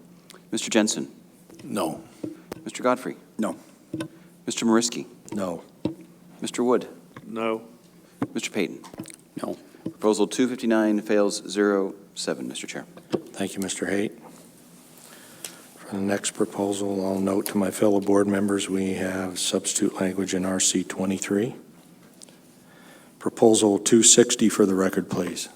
Mr. Jensen. No. Mr. Godfrey. No. Mr. Mariski. No. Mr. Wood. No. Mr. Payton. No. Proposal 259 fails 0-7, Mr. Chair. Thank you, Mr. Haight. For the next proposal, I'll note to my fellow board members, we have substitute language in RC 23. Proposal 260 for the record, please.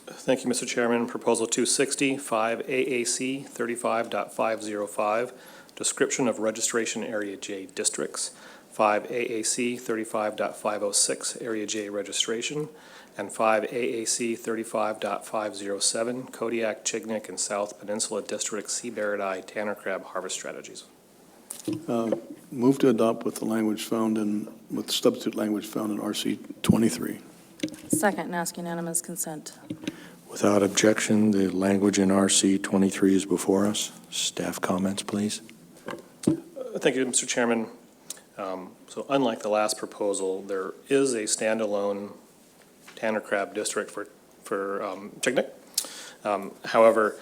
Thank you, Mr. Chairman. Proposal 260, 5 AAC 35.505, description of registration Area J districts, 5 AAC 35.506, Area J registration, and 5 AAC 35.507, Kodiak, Chignik, and South Peninsula District Sea Barrett Tanner Crab Harvest Strategies. Move to adopt with substitute language found in RC 23. Second, and ask unanimous consent. Without objection, the language in RC 23 is before us. Staff comments, please. Thank you, Mr. Chairman. So unlike the last proposal, there is a standalone Tanner Crab District for Chignik. However,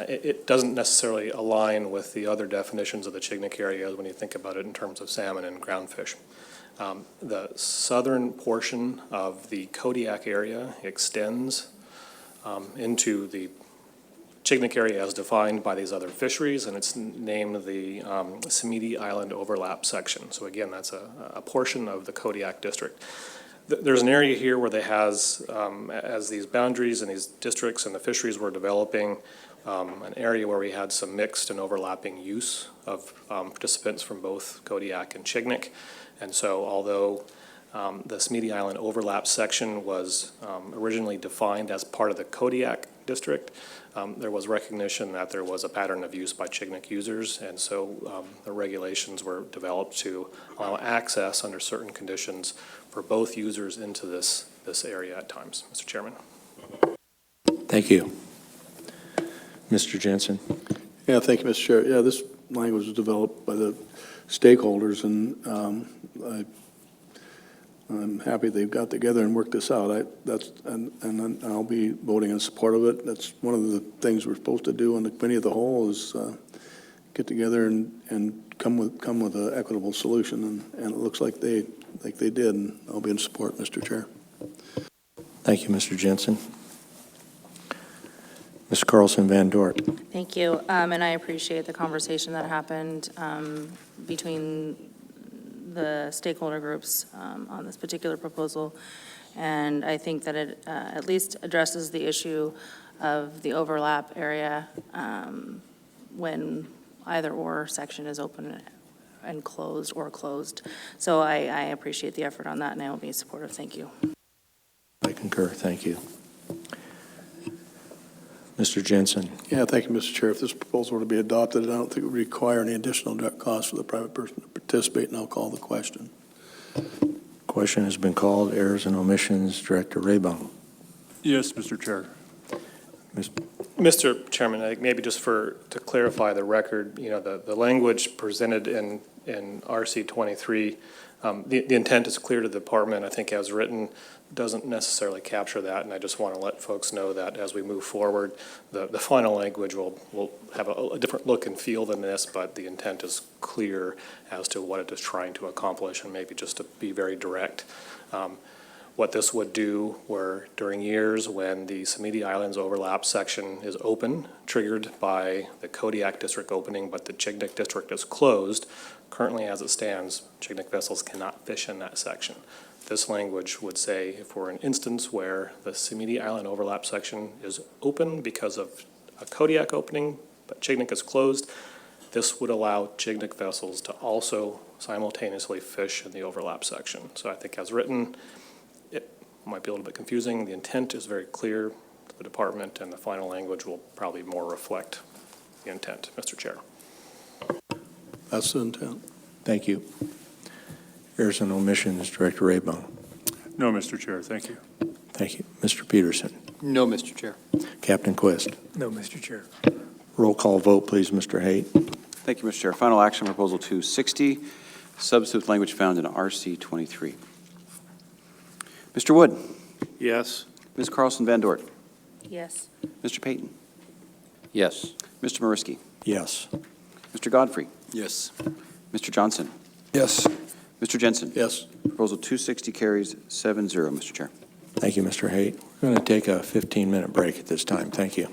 it doesn't necessarily align with the other definitions of the Chignik area when you think about it in terms of salmon and groundfish. The southern portion of the Kodiak area extends into the Chignik area as defined by these other fisheries, and it's named the Samiti Island Overlap Section. So again, that's a portion of the Kodiak District. there's an area here where as these boundaries and these districts and the fisheries were developing, an area where we had some mixed and overlapping use of participants from both Kodiak and Chignik. And so although the Smeety Island overlap section was originally defined as part of the Kodiak district, there was recognition that there was a pattern of use by Chignik users, and so the regulations were developed to allow access under certain conditions for both users into this area at times. Mr. Chairman. Thank you. Mr. Jensen. Yeah, thank you, Mr. Chair. Yeah, this language was developed by the stakeholders, and I'm happy they've got together and worked this out. And I'll be voting in support of it. That's one of the things we're supposed to do on the committee of the whole is get together and come with an equitable solution. And it looks like they did, and I'll be in support, Mr. Chair. Thank you, Mr. Jensen. Ms. Carlson Van Dort. Thank you, and I appreciate the conversation that happened between the stakeholder groups on this particular proposal, and I think that it at least addresses the issue of the overlap area when either or section is open and closed or closed. So I appreciate the effort on that, and I will be supportive. Thank you. I concur. Thank you. Mr. Jensen. Yeah, thank you, Mr. Chair. If this proposal were to be adopted, I don't think it would require any additional direct costs for the private person to participate, and I'll call the question. Question has been called. Errors and omissions, Director Raybon. Yes, Mr. Chair. Mr. Chairman, I think maybe just to clarify the record, the language presented in RC 23, the intent is clear to the department. I think as written doesn't necessarily capture that, and I just want to let folks know that as we move forward, the final language will have a different look and feel than this, but the intent is clear as to what it is trying to accomplish, and maybe just to be very direct. What this would do were during years when the Smeety Islands overlap section is open, triggered by the Kodiak district opening, but the Chignik district is closed, currently as it stands, Chignik vessels cannot fish in that section. This language would say if we're in an instance where the Smeety Island overlap section is open because of a Kodiak opening, but Chignik is closed, this would allow Chignik vessels to also simultaneously fish in the overlap section. So I think as written, it might be a little bit confusing. The intent is very clear to the department, and the final language will probably more reflect the intent, Mr. Chair. That's the intent. Thank you. Errors and omissions, Director Raybon. No, Mr. Chair. Thank you. Thank you. Mr. Peterson. No, Mr. Chair. Captain Quist. No, Mr. Chair. Roll call vote, please, Mr. Haight. Thank you, Mr. Chair. Final action, Proposal 260, substitute language found in RC 23. Mr. Wood. Yes. Ms. Carlson Van Dort. Yes. Mr. Payton. Yes. Mr. Mariski. Yes. Mr. Godfrey. Yes. Mr. Johnson. Yes. Mr. Jensen. Yes. Proposal 260 carries 7-0, Mr. Chair. Thank you, Mr. Haight. We're going to take a 15-minute break at this time. Thank you.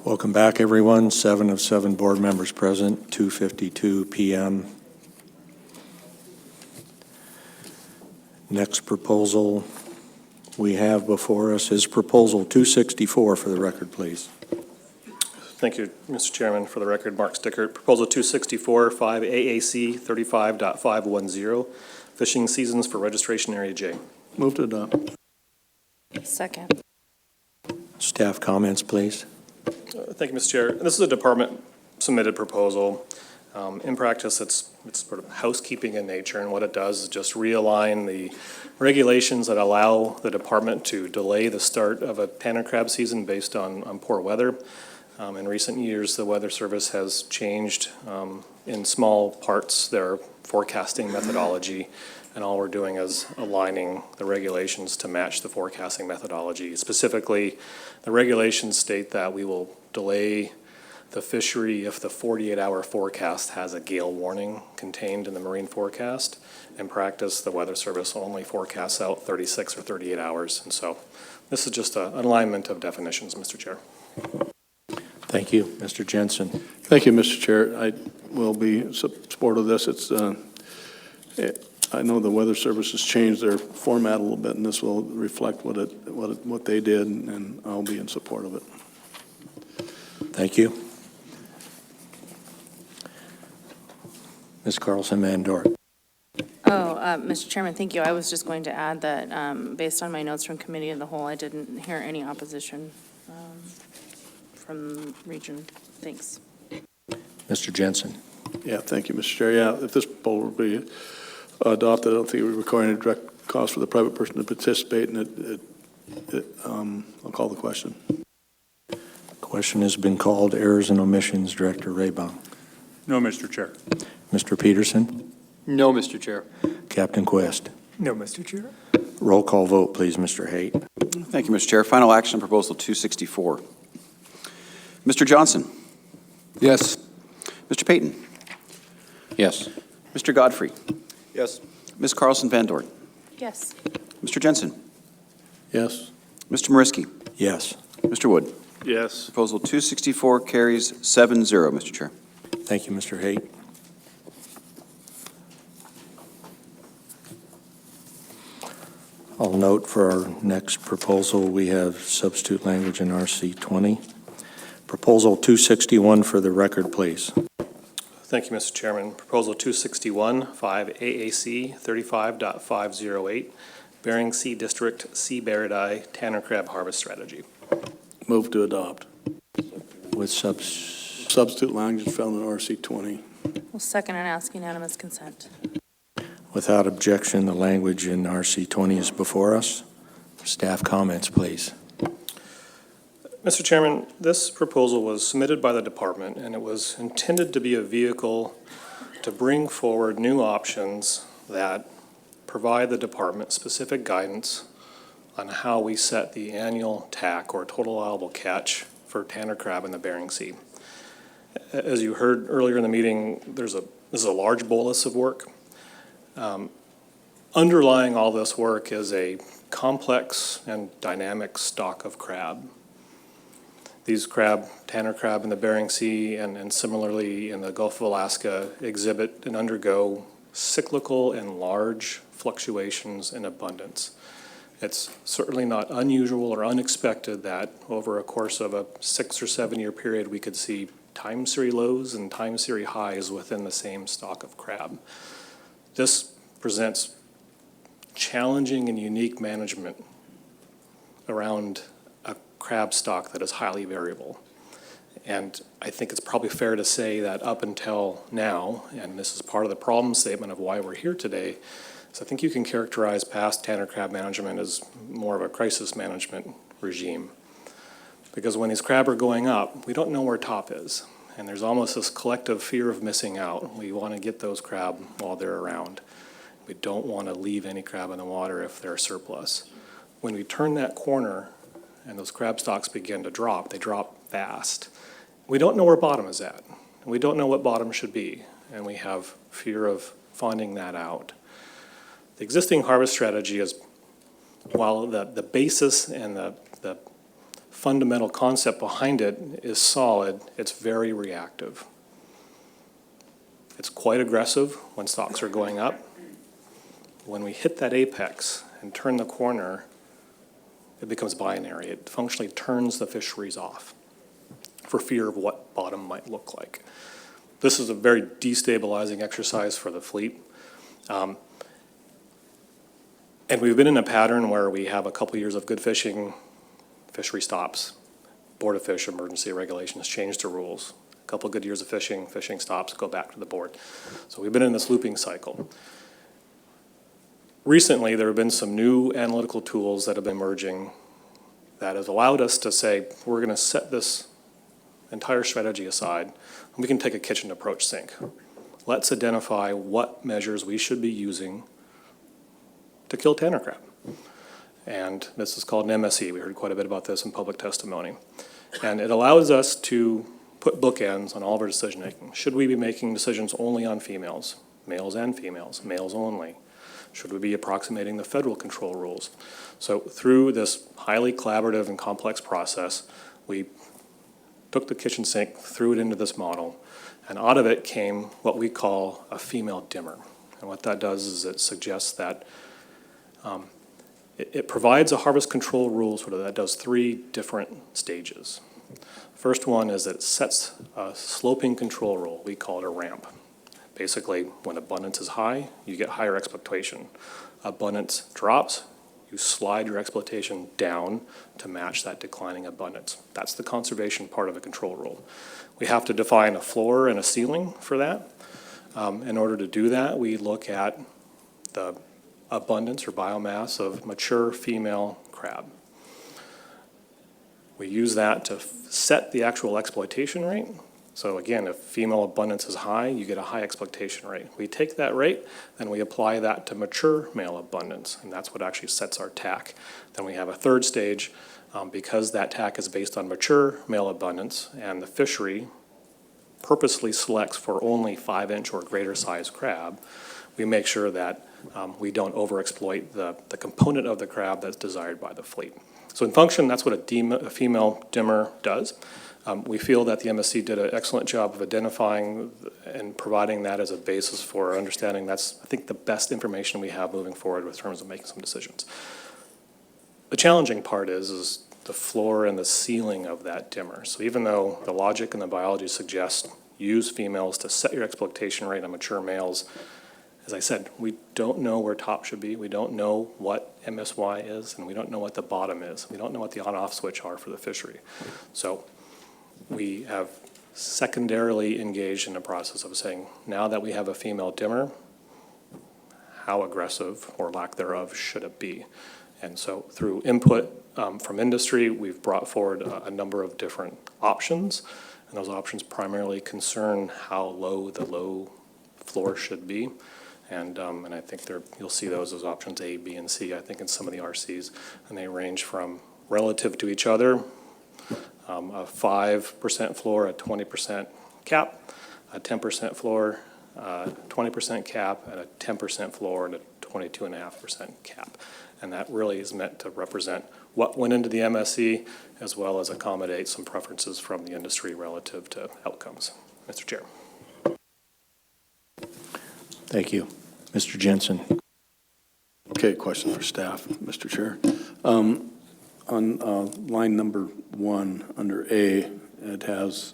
Welcome back, everyone. 7 of 7 board members present, 2:52 p.m. Next proposal we have before us is Proposal 264 for the record, please. Thank you, Mr. Chairman. For the record, Mark Stickert. Proposal 264, 5 AAC 35.510, fishing seasons for registration area J. Move to adopt. Second. Staff comments, please. Thank you, Mr. Chair. This is a department-submitted proposal. In practice, it's sort of housekeeping in nature, and what it does is just realign the regulations that allow the department to delay the start of a tanner crab season based on poor weather. In recent years, the Weather Service has changed in small parts their forecasting methodology, and all we're doing is aligning the regulations to match the forecasting methodology. Specifically, the regulations state that we will delay the fishery if the 48-hour forecast has a gale warning contained in the marine forecast. In practice, the Weather Service only forecasts out 36 or 38 hours, and so this is just an alignment of definitions, Mr. Chair. Thank you. Mr. Jensen. Thank you, Mr. Chair. I will be supportive of this. I know the Weather Service has changed their format a little bit, and this will reflect what they did, and I'll be in support of it. Thank you. Ms. Carlson-Van Dorp. Mr. Chairman, thank you. I was just going to add that based on my notes from Committee of the Whole, I didn't hear any opposition from region. Thanks. Mr. Jensen. Yeah, thank you, Mr. Chair. Yeah, if this proposal will be adopted, I don't think it would require any direct cost for the private person to participate, and I'll call the question. Question has been called. Errors and omissions, Director Raybaum. No, Mr. Chair. Mr. Peterson. No, Mr. Chair. Captain Quest. No, Mr. Chair. Roll call vote, please, Mr. Haight. Thank you, Mr. Chair. Final action on Proposal 264. Mr. Johnson. Yes. Mr. Payton. Yes. Mr. Godfrey. Yes. Ms. Carlson-Van Dorn. Yes. Mr. Jensen. Yes. Mr. Mariski. Yes. Mr. Wood. Yes. Proposal 264 carries 7-0, Mr. Chair. Thank you, Mr. Haight. I'll note for our next proposal, we have substitute language in RC 20. Proposal 261 for the record, please. Thank you, Mr. Chairman. Proposal 261, 5 AAC 35.508, Bering Sea District Sea Barradie Tanner Crab Harvest Strategy. Move to adopt. With substitute language found in RC 20. We'll second and ask unanimous consent. Without objection, the language in RC 20 is before us. Staff comments, please. Mr. Chairman, this proposal was submitted by the department, and it was intended to be a vehicle to bring forward new options that provide the department specific guidance on how we set the annual TAC, or total allowable catch, for tanner crab in the Bering Sea. As you heard earlier in the meeting, this is a large bolus of work. Underlying all this work is a complex and dynamic stock of crab. These tanner crab in the Bering Sea and similarly in the Gulf of Alaska exhibit and undergo cyclical and large fluctuations in abundance. It's certainly not unusual or unexpected that over a course of a 6 or 7 year period, we could see time series lows and time series highs within the same stock of crab. This presents challenging and unique management around a crab stock that is highly variable. And I think it's probably fair to say that up until now, and this is part of the problem statement of why we're here today, so I think you can characterize past tanner crab management as more of a crisis management regime. Because when these crab are going up, we don't know where top is. And there's almost this collective fear of missing out. We want to get those crab while they're around. We don't want to leave any crab in the water if they're surplus. When we turn that corner and those crab stocks begin to drop, they drop fast. We don't know where bottom is at. We don't know what bottom should be. And we have fear of finding that out. The existing harvest strategy is, while the basis and the fundamental concept behind it is solid. It's very reactive. It's quite aggressive when stocks are going up. When we hit that apex and turn the corner, it becomes binary. It functionally turns the fisheries off for fear of what bottom might look like. This is a very destabilizing exercise for the fleet. And we've been in a pattern where we have a couple years of good fishing, fishery stops, Board of Fish emergency regulations change the rules. A couple good years of fishing, fishing stops, go back to the board. So we've been in this looping cycle. Recently, there have been some new analytical tools that have been emerging that has allowed us to say, we're going to set this entire strategy aside, and we can take a kitchen approach sink. Let's identify what measures we should be using to kill tanner crab. And this is called an MSE. We heard quite a bit about this in public testimony. And it allows us to put bookends on all of our decision making. Should we be making decisions only on females, males and females, males only? Should we be approximating the federal control rules? So through this highly collaborative and complex process, we took the kitchen sink, threw it into this model, and out of it came what we call a female dimmer. And what that does is it suggests that it provides a harvest control rule that does 3 different stages. First one is that it sets a sloping control rule. We call it a ramp. Basically, when abundance is high, you get higher exploitation. Abundance drops, you slide your exploitation down to match that declining abundance. That's the conservation part of a control rule. We have to define a floor and a ceiling for that. In order to do that, we look at the abundance or biomass of mature female crab. We use that to set the actual exploitation rate. So again, if female abundance is high, you get a high exploitation rate. We take that rate, and we apply that to mature male abundance, and that's what actually sets our TAC. Then we have a third stage, because that TAC is based on mature male abundance, and the fishery purposely selects for only 5-inch or greater size crab, we make sure that we don't overexploit the component of the crab that's desired by the fleet. So in function, that's what a female dimmer does. We feel that the MSC did an excellent job of identifying and providing that as a basis for our understanding. That's, I think, the best information we have moving forward in terms of making some decisions. The challenging part is the floor and the ceiling of that dimmer. So even though the logic and the biology suggest use females to set your exploitation rate on mature males, as I said, we don't know where top should be. We don't know what MSY is, and we don't know what the bottom is. We don't know what the on-off switch are for the fishery. So we have secondarily engaged in a process of saying, now that we have a female dimmer, how aggressive or lack thereof should it be? And so through input from industry, we've brought forward a number of different options, and those options primarily concern how low the low floor should be. And I think you'll see those as options A, B, and C, I think, in some of the RCs. And they range from relative to each other, a 5% floor, a 20% cap, a 10% floor, 20% cap, and a 10% floor, and a 22.5% cap. And that really is meant to represent what went into the MSE, as well as accommodate some preferences from the industry relative to outcomes. Mr. Chair. Thank you. Mr. Jensen. Okay, question for staff, Mr. Chair. On line number 1, under A, it has,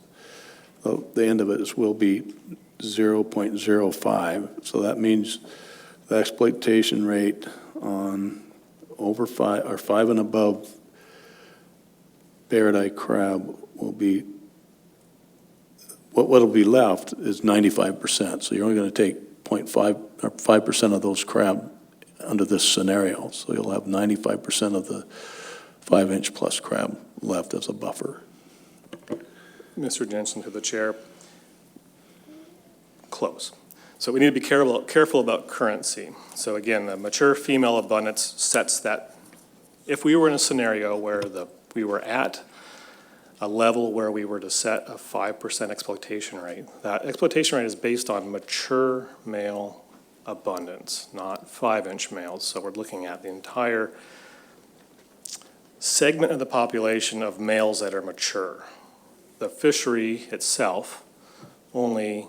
the end of it will be 0.05. So that means the exploitation rate on over 5 or 5 and above barred eye crab will be, what'll be left is 95%. So you're only going to take 0.5 or 5% of those crab under this scenario. So you'll have 95% of the 5-inch plus crab left as a buffer. Mr. Jensen, to the chair. Close. So we need to be careful about currency. So again, the mature female abundance sets that if we were in a scenario where we were at a level where we were to set a 5% exploitation rate, that exploitation rate is based on mature male abundance, not 5-inch males. So we're looking at the entire segment of the population of males that are mature. The fishery itself only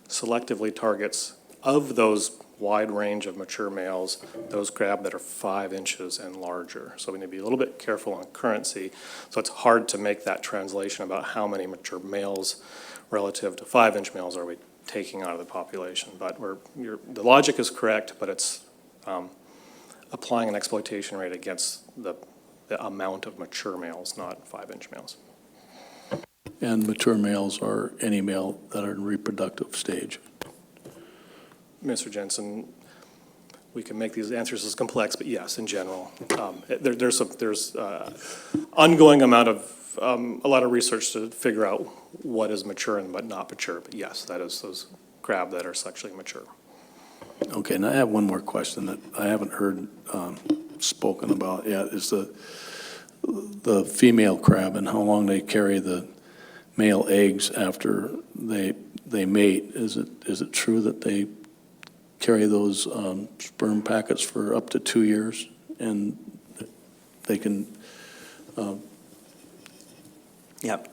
selectively targets, of those wide range of mature males, those crab that are 5 inches and larger. So we need to be a little bit careful on currency. So it's hard to make that translation about how many mature males relative to 5-inch males are we taking out of the population. But the logic is correct, but it's applying an exploitation rate against the amount of mature males, not 5-inch males. And mature males are any male that are in reproductive stage. Mr. Jensen, we can make these answers as complex, but yes, in general. There's ongoing amount of, a lot of research to figure out what is mature and what not mature. But yes, that is those crab that are sexually mature. Okay, and I have one more question that I haven't heard spoken about yet, is the female crab and how long they carry the male eggs after they mate. Is it true that they carry those sperm packets for up to 2 years, and they can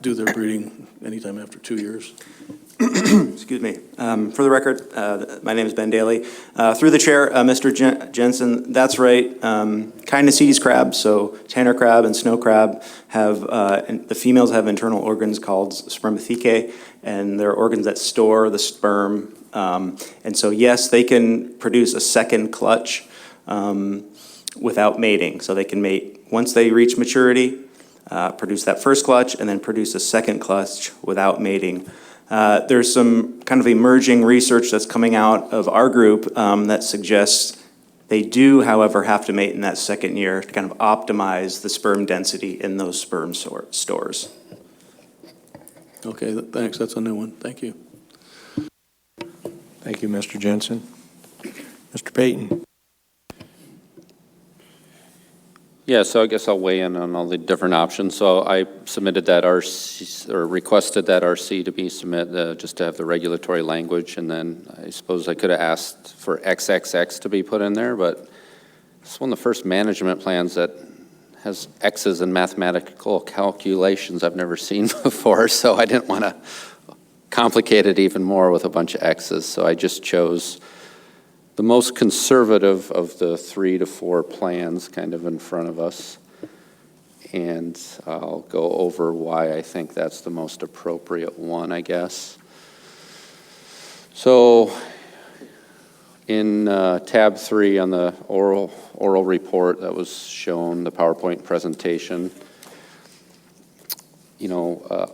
do their breeding anytime after 2 years? Excuse me. For the record, my name is Ben Daly. Through the chair, Mr. Jensen, that's right. Kinesites crabs, so tanner crab and snow crab, have the females have internal organs called spermathecae, and they're organs that store the sperm. And so, yes, they can produce a second clutch without mating. So they can mate once they reach maturity, produce that first clutch, and then produce a second clutch without mating. There's some kind of emerging research that's coming out of our group that suggests they do, however, have to mate in that second year to kind of optimize the sperm density in those sperm stores. Okay, thanks. That's a new one. Thank you. Thank you, Mr. Jensen. Mr. Payton. Yeah, so I guess I'll weigh in on all the different options. So I submitted that RC, or requested that RC to be submitted, just to have the regulatory language, and then I suppose I could have asked for XXX to be put in there, but it's one of the first management plans that has X's in mathematical calculations I've never seen before, so I didn't want to complicate it even more with a bunch of X's, so I just chose the most conservative of the 3 to 4 plans kind of in front of us. And I'll go over why I think that's the most appropriate one, I guess. So in tab 3 on the oral report that was shown, the PowerPoint presentation,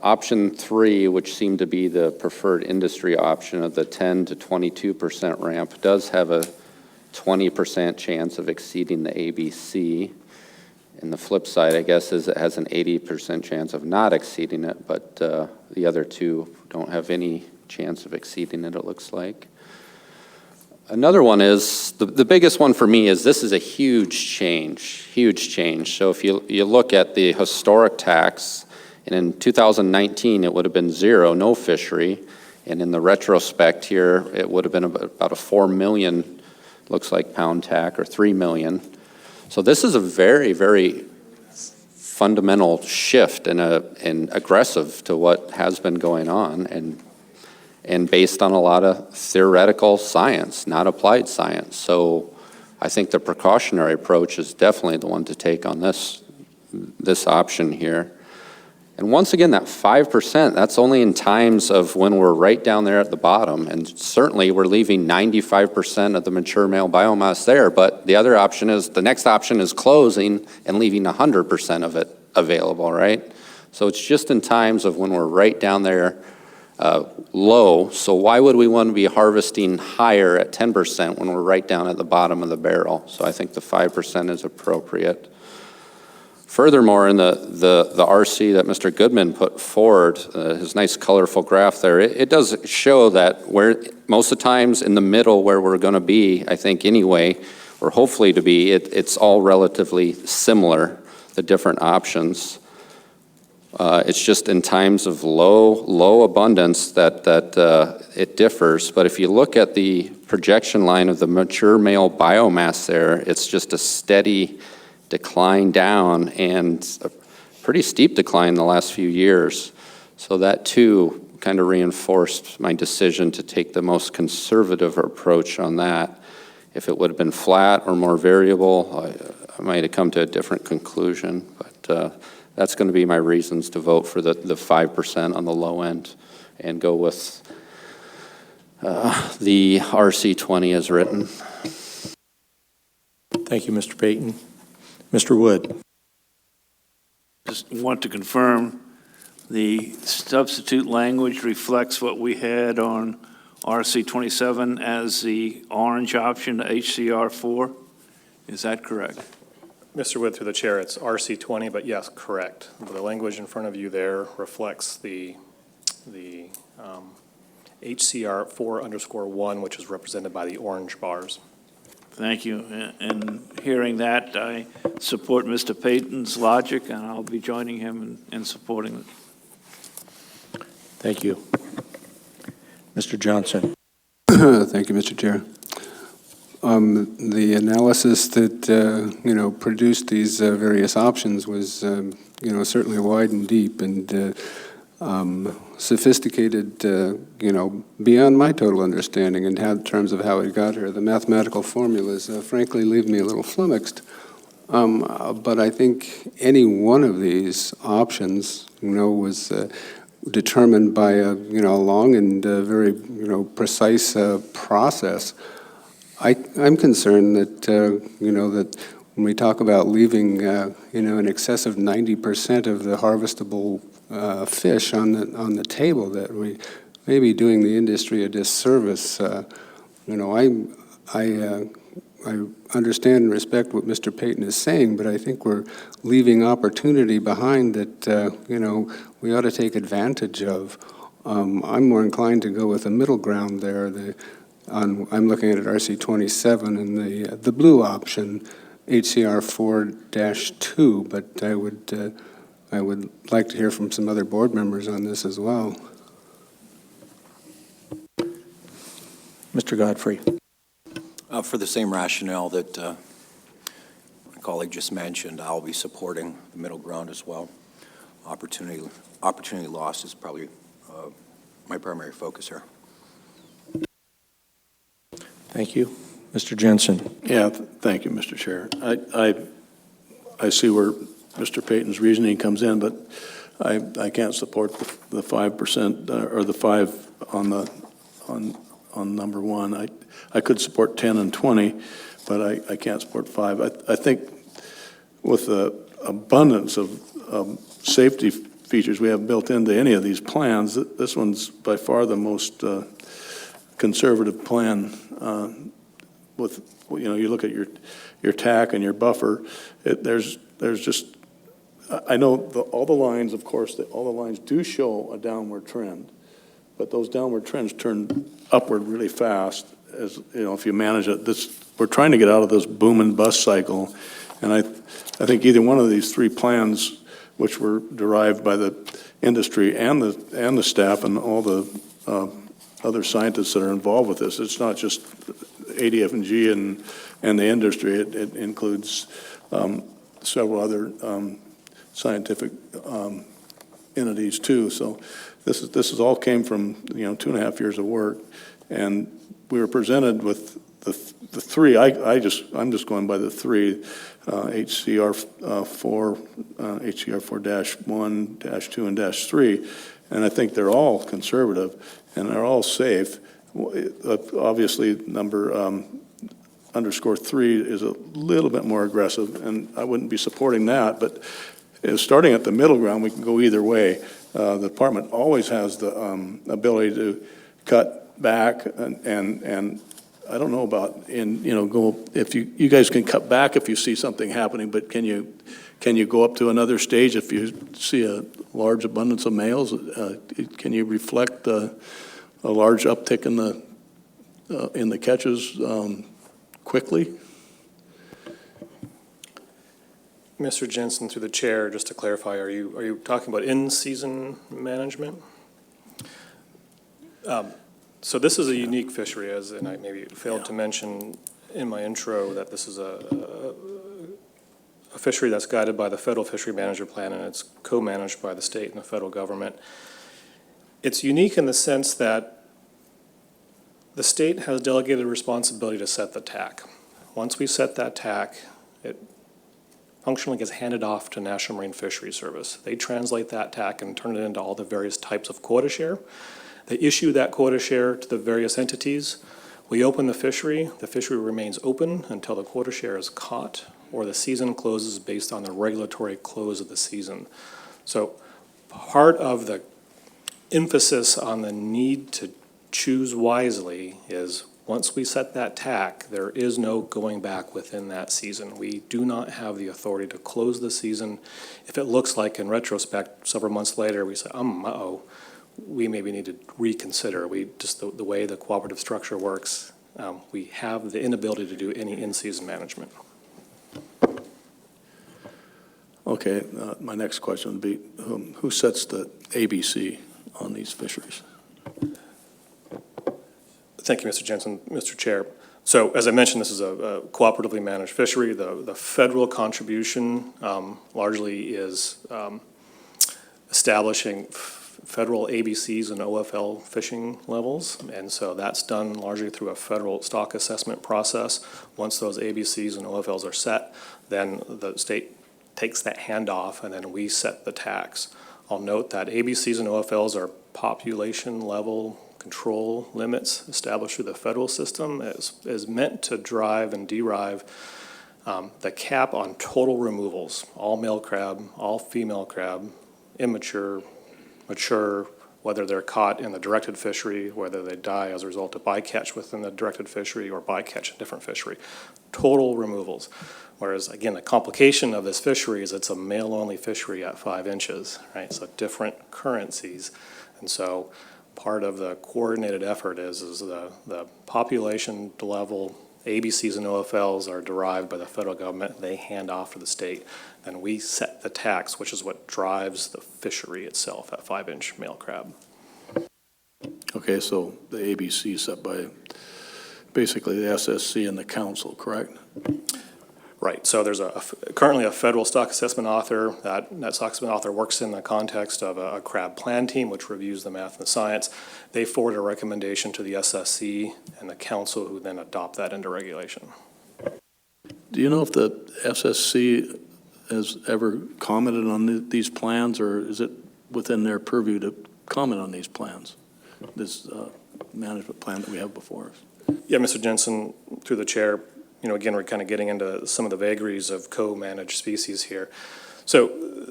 option 3, which seemed to be the preferred industry option of the 10 to 22% ramp, does have a 20% chance of exceeding the ABC. And the flip side, I guess, is it has an 80% chance of not exceeding it, but the other two don't have any chance of exceeding it, it looks like. Another one is, the biggest one for me is this is a huge change. So if you look at the historic tax, and in 2019, it would have been 0, no fishery. And in the retrospect here, it would have been about a 4 million, looks like, pound tack, or 3 million. So this is a very, very fundamental shift and aggressive to what has been going on, and based on a lot of theoretical science, not applied science. So I think the precautionary approach is definitely the one to take on this option here. And once again, that 5%, that's only in times of when we're right down there at the bottom, and certainly we're leaving 95% of the mature male biomass there, but the other option is, the next option is closing and leaving 100% of it available, right? So it's just in times of when we're right down there low, so why would we want to be harvesting higher at 10% when we're right down at the bottom of the barrel? So I think the 5% is appropriate. Furthermore, in the RC that Mr. Goodman put forward, his nice colorful graph there, it does show that where most of the times in the middle where we're going to be, I think anyway, or hopefully to be, it's all relatively similar, the different options. It's just in times of low abundance that it differs. But if you look at the projection line of the mature male biomass there, it's just a steady decline down, and a pretty steep decline in the last few years. So that too kind of reinforced my decision to take the most conservative approach on that. If it would have been flat or more variable, I might have come to a different conclusion, but that's going to be my reasons to vote for the 5% on the low end and go with the RC20 as written. Thank you, Mr. Payton. Mr. Wood. Just want to confirm the substitute language reflects what we had on RC27 as the orange option to HCR4. Is that correct? Mr. Wood, through the chair, it's RC20, but yes, correct. The language in front of you there reflects the HCR4_1, which is represented by the orange bars. Thank you. And hearing that, I support Mr. Payton's logic, and I'll be joining him in supporting it. Thank you. Mr. Johnson. Thank you, Mr. Chair. The analysis that, produced these various options was, certainly wide and deep and sophisticated, beyond my total understanding in terms of how it got here. The mathematical formulas, frankly, leave me a little flummoxed. But I think any one of these options, was determined by a, long and very, precise process. I'm concerned that, that when we talk about leaving, in excess of 90% of the harvestable fish on the table, that we may be doing the industry a disservice. I understand and respect what Mr. Payton is saying, but I think we're leaving opportunity behind that, we ought to take advantage of. I'm more inclined to go with the middle ground there. I'm looking at RC27 and the blue option, HCR4-2, but I would like to hear from some other board members on this as well. Mr. Godfrey. For the same rationale that my colleague just mentioned, I'll be supporting the middle ground as well. Opportunity loss is probably my primary focus here. Thank you. Mr. Jensen. Yeah, thank you, Mr. Chair. I see where Mr. Payton's reasoning comes in, but I can't support the 5% or the 5 on number one. I could support 10 and 20, but I can't support 5. I think with the abundance of safety features we have built into any of these plans, this one's by far the most conservative plan. With you look at your TAC and your buffer, there's just, I know all the lines, of course, all the lines do show a downward trend, but those downward trends turn upward really fast. As if you manage it, we're trying to get out of this boom and bust cycle, and I think either one of these three plans, which were derived by the industry and the staff and all the other scientists that are involved with this. It's not just ADF&G and the industry. It includes several other scientific entities too. So this is all came from 2.5 years of work, and we were presented with the three. I'm just going by the three. HCR4, HCR4-1, -2, and -3, and I think they're all conservative and they're all safe. Obviously, number _3 is a little bit more aggressive, and I wouldn't be supporting that. But starting at the middle ground, we can go either way. The department always has the ability to cut back, and I don't know about go if you guys can cut back if you see something happening, but can you go up to another stage if you see a large abundance of males? Can you reflect a large uptick in the catches quickly? Mr. Jensen, through the chair, just to clarify, are you talking about in-season management? So this is a unique fishery, and I maybe failed to mention in my intro that this is a a fishery that's guided by the Federal Fishery Management Plan, and it's co-managed by the state and the federal government. It's unique in the sense that the state has delegated responsibility to set the TAC. Once we set that TAC, it functionally gets handed off to National Marine Fisheries Service. They translate that TAC and turn it into all the various types of quota share. They issue that quota share to the various entities. We open the fishery remains open until the quota share is caught or the season closes based on the regulatory close of the season. So part of the emphasis on the need to choose wisely is once we set that TAC, there is no going back within that season. We do not have the authority to close the season. If it looks like in retrospect, several months later, we say, uh-oh, we maybe need to reconsider. We just, the way the cooperative structure works, we have the inability to do any in-season management. Okay, my next question would be, who sets the ABC on these fisheries? Thank you, Mr. Jensen. Mr. Chair. So as I mentioned, this is a cooperatively managed fishery. The federal contribution largely is establishing federal ABCs and OFL fishing levels, and so that's done largely through a federal stock assessment process. Once those ABCs and OFLs are set, then the state takes that handoff, and then we set the tax. I'll note that ABCs and OFLs are population level control limits established through the federal system, is meant to drive and derive the cap on total removals, all male crab, all female crab, immature, mature, whether they're caught in the directed fishery, whether they die as a result of bycatch within the directed fishery or bycatch in a different fishery. Total removals. Whereas, again, the complication of this fishery is it's a male-only fishery at 5 inches, right? So different currencies. And so part of the coordinated effort is the population level ABCs and OFLs are derived by the federal government. They hand off to the state. And we set the tax, which is what drives the fishery itself at 5-inch male crab. Okay, so the ABC is set by basically the SSC and the council, correct? Right, so there's currently a federal stock assessment author. That stock assessment author works in the context of a crab plan team, which reviews the math and the science. They forward a recommendation to the SSC and the council, who then adopt that into regulation. Do you know if the SSC has ever commented on these plans, or is it within their purview to comment on these plans, this management plan that we have before us? Yeah, Mr. Jensen, through the chair, you know, again, we're kind of getting into some of the vagaries of co-managed species here. So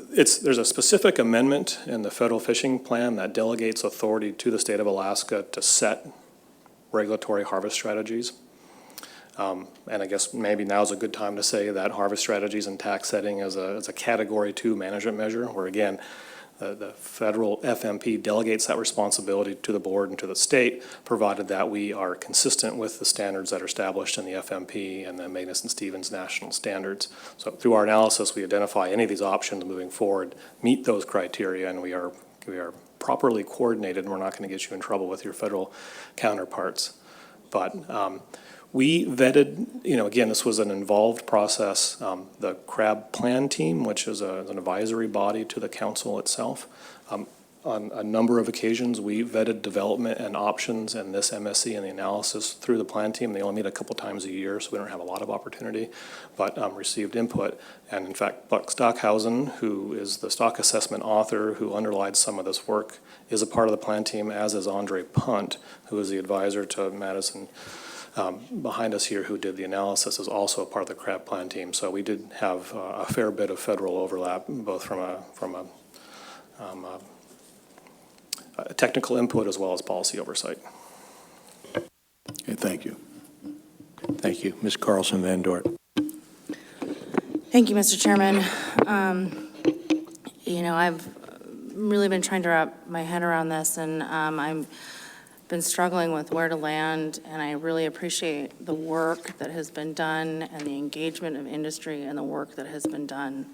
there's a specific amendment in the federal fishing plan that delegates authority to the state of Alaska to set regulatory harvest strategies. And I guess maybe now's a good time to say that harvest strategies and tax setting is a Category 2 management measure, where again, the federal FMP delegates that responsibility to the board and to the state, provided that we are consistent with the standards that are established in the FMP and the Magnuson-Stevens national standards. So through our analysis, we identify any of these options moving forward, meet those criteria, and we are properly coordinated, and we're not going to get you in trouble with your federal counterparts. But we vetted, you know, again, this was an involved process. The crab plan team, which is an advisory body to the council itself, on a number of occasions, we vetted development and options in this MSC and the analysis through the plan team. They only meet a couple times a year, so we don't have a lot of opportunity, but received input. And in fact, Buck Stockhausen, who is the stock assessment author who underlies some of this work, is a part of the plan team, as is Andre Punt, who is the advisor to Madison behind us here, who did the analysis, is also a part of the crab plan team. So we did have a fair bit of federal overlap, both from a technical input as well as policy oversight. Okay, thank you. Thank you. Ms. Carlson Van Dort. Thank you, Mr. Chairman. You know, I've really been trying to wrap my head around this, and I've been struggling with where to land, and I really appreciate the work that has been done and the engagement of industry and the work that has been done.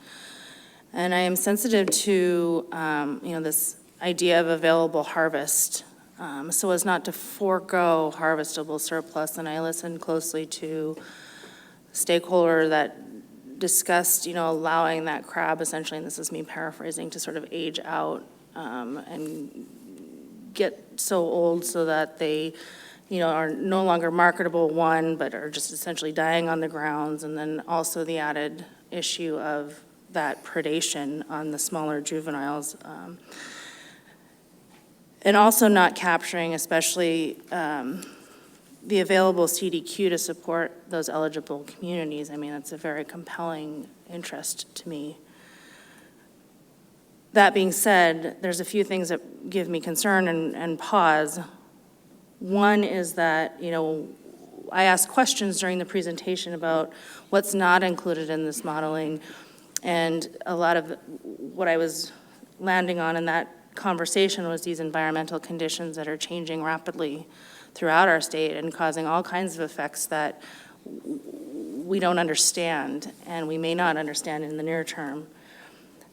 And I am sensitive to, you know, this idea of available harvest, so as not to forego harvestable surplus. And I listened closely to stakeholder that discussed, allowing that crab essentially, and this is me paraphrasing, to sort of age out and get so old so that they, are no longer marketable, one, but are just essentially dying on the grounds. And then also the added issue of that predation on the smaller juveniles. And also not capturing, especially the available CDQ to support those eligible communities. I mean, that's a very compelling interest to me. That being said, there's a few things that give me concern and pause. One is that, I asked questions during the presentation about what's not included in this modeling, and a lot of what I was landing on in that conversation was these environmental conditions that are changing rapidly throughout our state and causing all kinds of effects that we don't understand and we may not understand in the near term.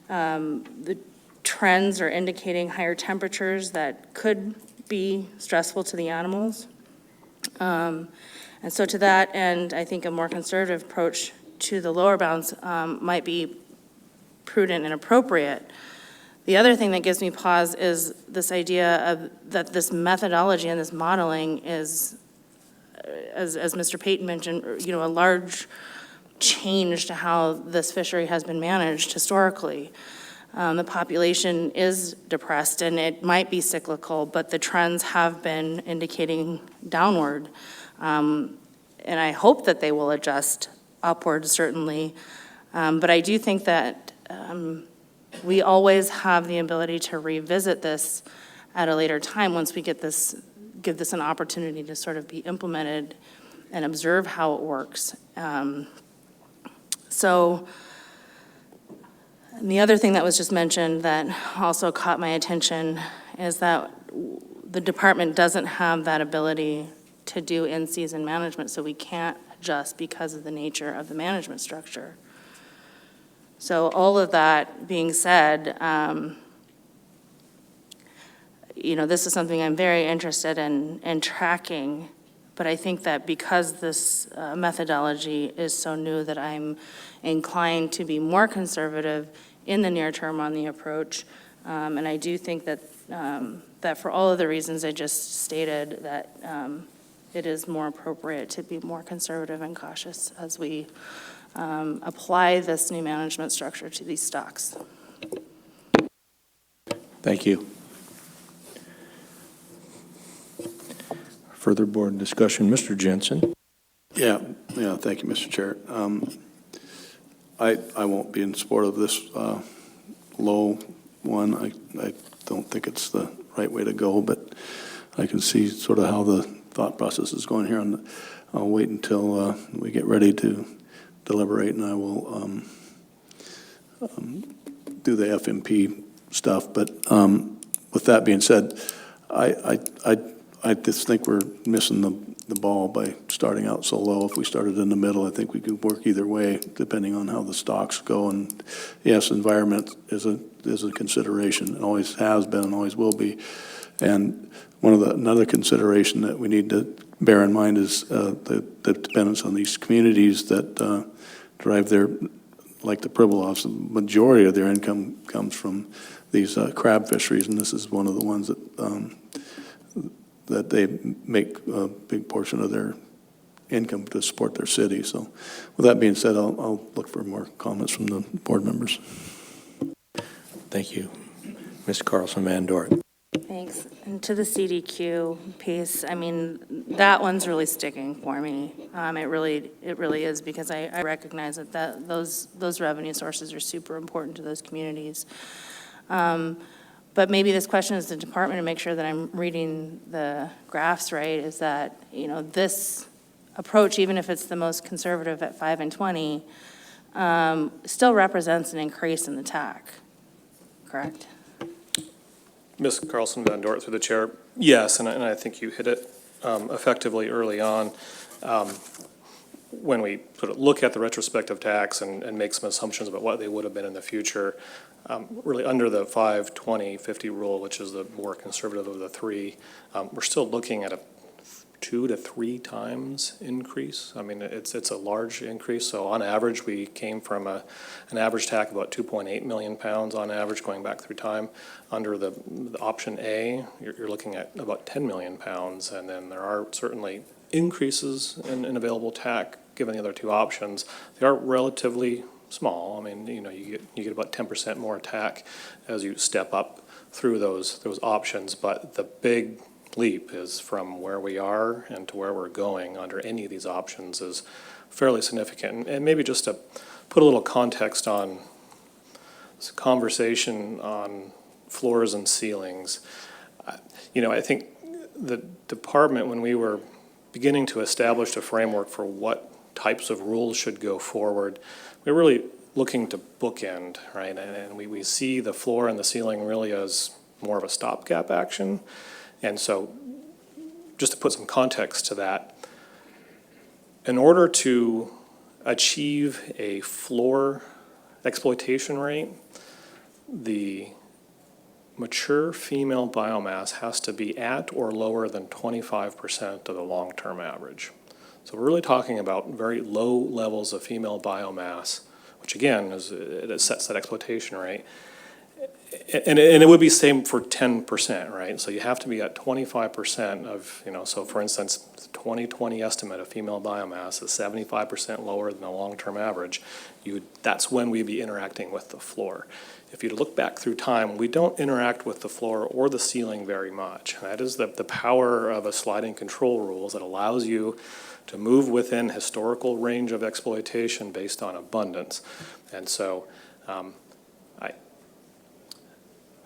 The trends are indicating higher temperatures that could be stressful to the animals. And so to that end, I think a more conservative approach to the lower bounds might be prudent and appropriate. The other thing that gives me pause is this idea of that this methodology and this modeling is, as Mr. Payton mentioned, a large change to how this fishery has been managed historically. The population is depressed and it might be cyclical, but the trends have been indicating downward. And I hope that they will adjust upward, certainly. But I do think that we always have the ability to revisit this at a later time once we give this an opportunity to sort of be implemented and observe how it works. And the other thing that was just mentioned that also caught my attention is that the department doesn't have that ability to do in-season management, so we can't adjust because of the nature of the management structure. So all of that being said, this is something I'm very interested in tracking, but I think that because this methodology is so new that I'm inclined to be more conservative in the near term on the approach. And I do think that, that for all of the reasons I just stated, that it is more appropriate to be more conservative and cautious as we apply this new management structure to these stocks. Thank you. Further board discussion, Mr. Jensen. Yeah, thank you, Mr. Chair. I won't be in support of this low one. I don't think it's the right way to go, but I can see sort of how the thought process is going here. And I'll wait until we get ready to deliberate, and I will do the FMP stuff. But with that being said, I just think we're missing the ball by starting out so low. If we started in the middle, I think we could work either way, depending on how the stocks go. And yes, environment is a consideration. It always has been and always will be. And another consideration that we need to bear in mind is the dependence on these communities that drive their, like the Pribilofs, the majority of their income comes from these crab fisheries, and this is one of the ones that they make a big portion of their income to support their city. So with that being said, I'll look for more comments from the board members. Thank you. Ms. Carlson Van Dort. Thanks. And to the CDQ piece, I mean, that one's really sticking for me. It really is, because I recognize that those revenue sources are super important to those communities. But maybe this question is the department to make sure that I'm reading the graphs right, is that, this approach, even if it's the most conservative at 5 and 20, still represents an increase in the TAC, correct? Ms. Carlson Van Dort, through the chair, yes, and I think you hit it effectively early on. When we look at the retrospective tax and make some assumptions about what they would have been in the future, really under the 5-20-50 rule, which is the more conservative of the three, we're still looking at a 2 to 3 times increase. I mean, it's a large increase. So on average, we came from an average TAC of about 2.8 million pounds on average going back through time. Under the option A, you're looking at about 10 million pounds. And then there are certainly increases in available TAC given the other two options. They are relatively small. I mean, you get about 10% more TAC as you step up through those options. But the big leap is from where we are and to where we're going under any of these options is fairly significant. And maybe just to put a little context on this conversation on floors and ceilings, I think the department, when we were beginning to establish a framework for what types of rules should go forward, we're really looking to bookend, right? And we see the floor and the ceiling really as more of a stopgap action. And so just to put some context to that, in order to achieve a floor exploitation rate, the mature female biomass has to be at or lower than 25% of the long-term average. So we're really talking about very low levels of female biomass, which again it sets that exploitation rate. And it would be same for 10%, right? So you have to be at 25% of, so for instance, the 2020 estimate of female biomass is 75% lower than the long-term average. That's when we'd be interacting with the floor. If you look back through time, we don't interact with the floor or the ceiling very much. That is the power of a sliding control rules that allows you to move within historical range of exploitation based on abundance. And so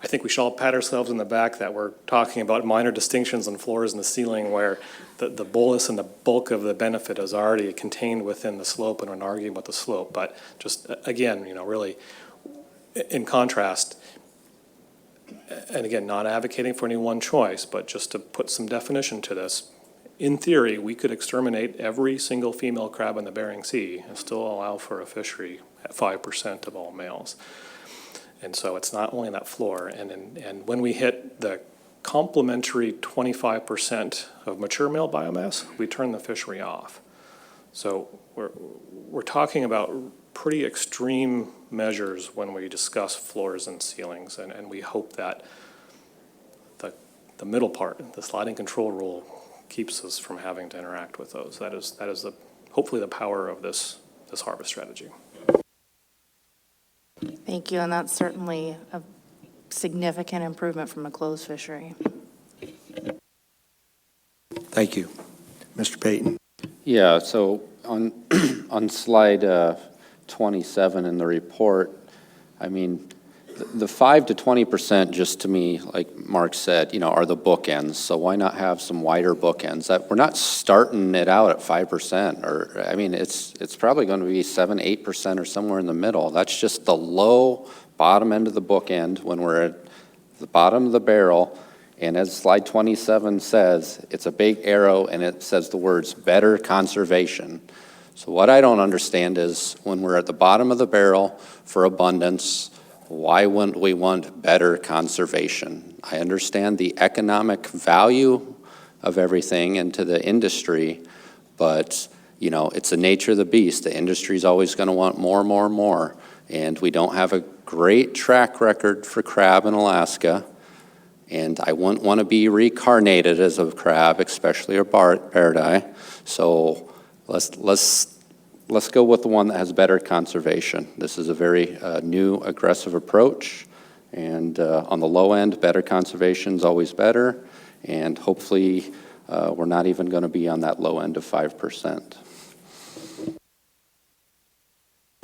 I think we should all pat ourselves in the back that we're talking about minor distinctions on floors and the ceiling where the bolus and the bulk of the benefit is already contained within the slope and we're not arguing about the slope. But just, again, really, in contrast, and again, not advocating for any one choice, but just to put some definition to this, in theory, we could exterminate every single female crab in the Bering Sea and still allow for a fishery at 5% of all males. And so it's not only that floor. And when we hit the complementary 25% of mature male biomass, we turn the fishery off. So we're talking about pretty extreme measures when we discuss floors and ceilings. And we hope that the middle part, the sliding control rule, keeps us from having to interact with those. That is hopefully the power of this harvest strategy. Thank you, and that's certainly a significant improvement from a closed fishery. Thank you. Mr. Payton. Yeah, so on slide 27 in the report, I mean, the 5 to 20%, just to me, like Mark said, are the bookends. So why not have some wider bookends? That we're not starting it out at 5%, or I mean, it's probably going to be 7, 8% or somewhere in the middle. That's just the low bottom end of the bookend when we're at the bottom of the barrel. And as slide 27 says, it's a big arrow and it says the words better conservation. So what I don't understand is when we're at the bottom of the barrel for abundance, why wouldn't we want better conservation? I understand the economic value of everything and to the industry, but it's the nature of the beast. The industry's always going to want more, more, more. And we don't have a great track record for crab in Alaska. And I wouldn't want to be reincarnated as a crab, especially a paradise. So let's go with the one that has better conservation. This is a very new, aggressive approach. And on the low end, better conservation is always better. And hopefully, we're not even going to be on that low end of 5%.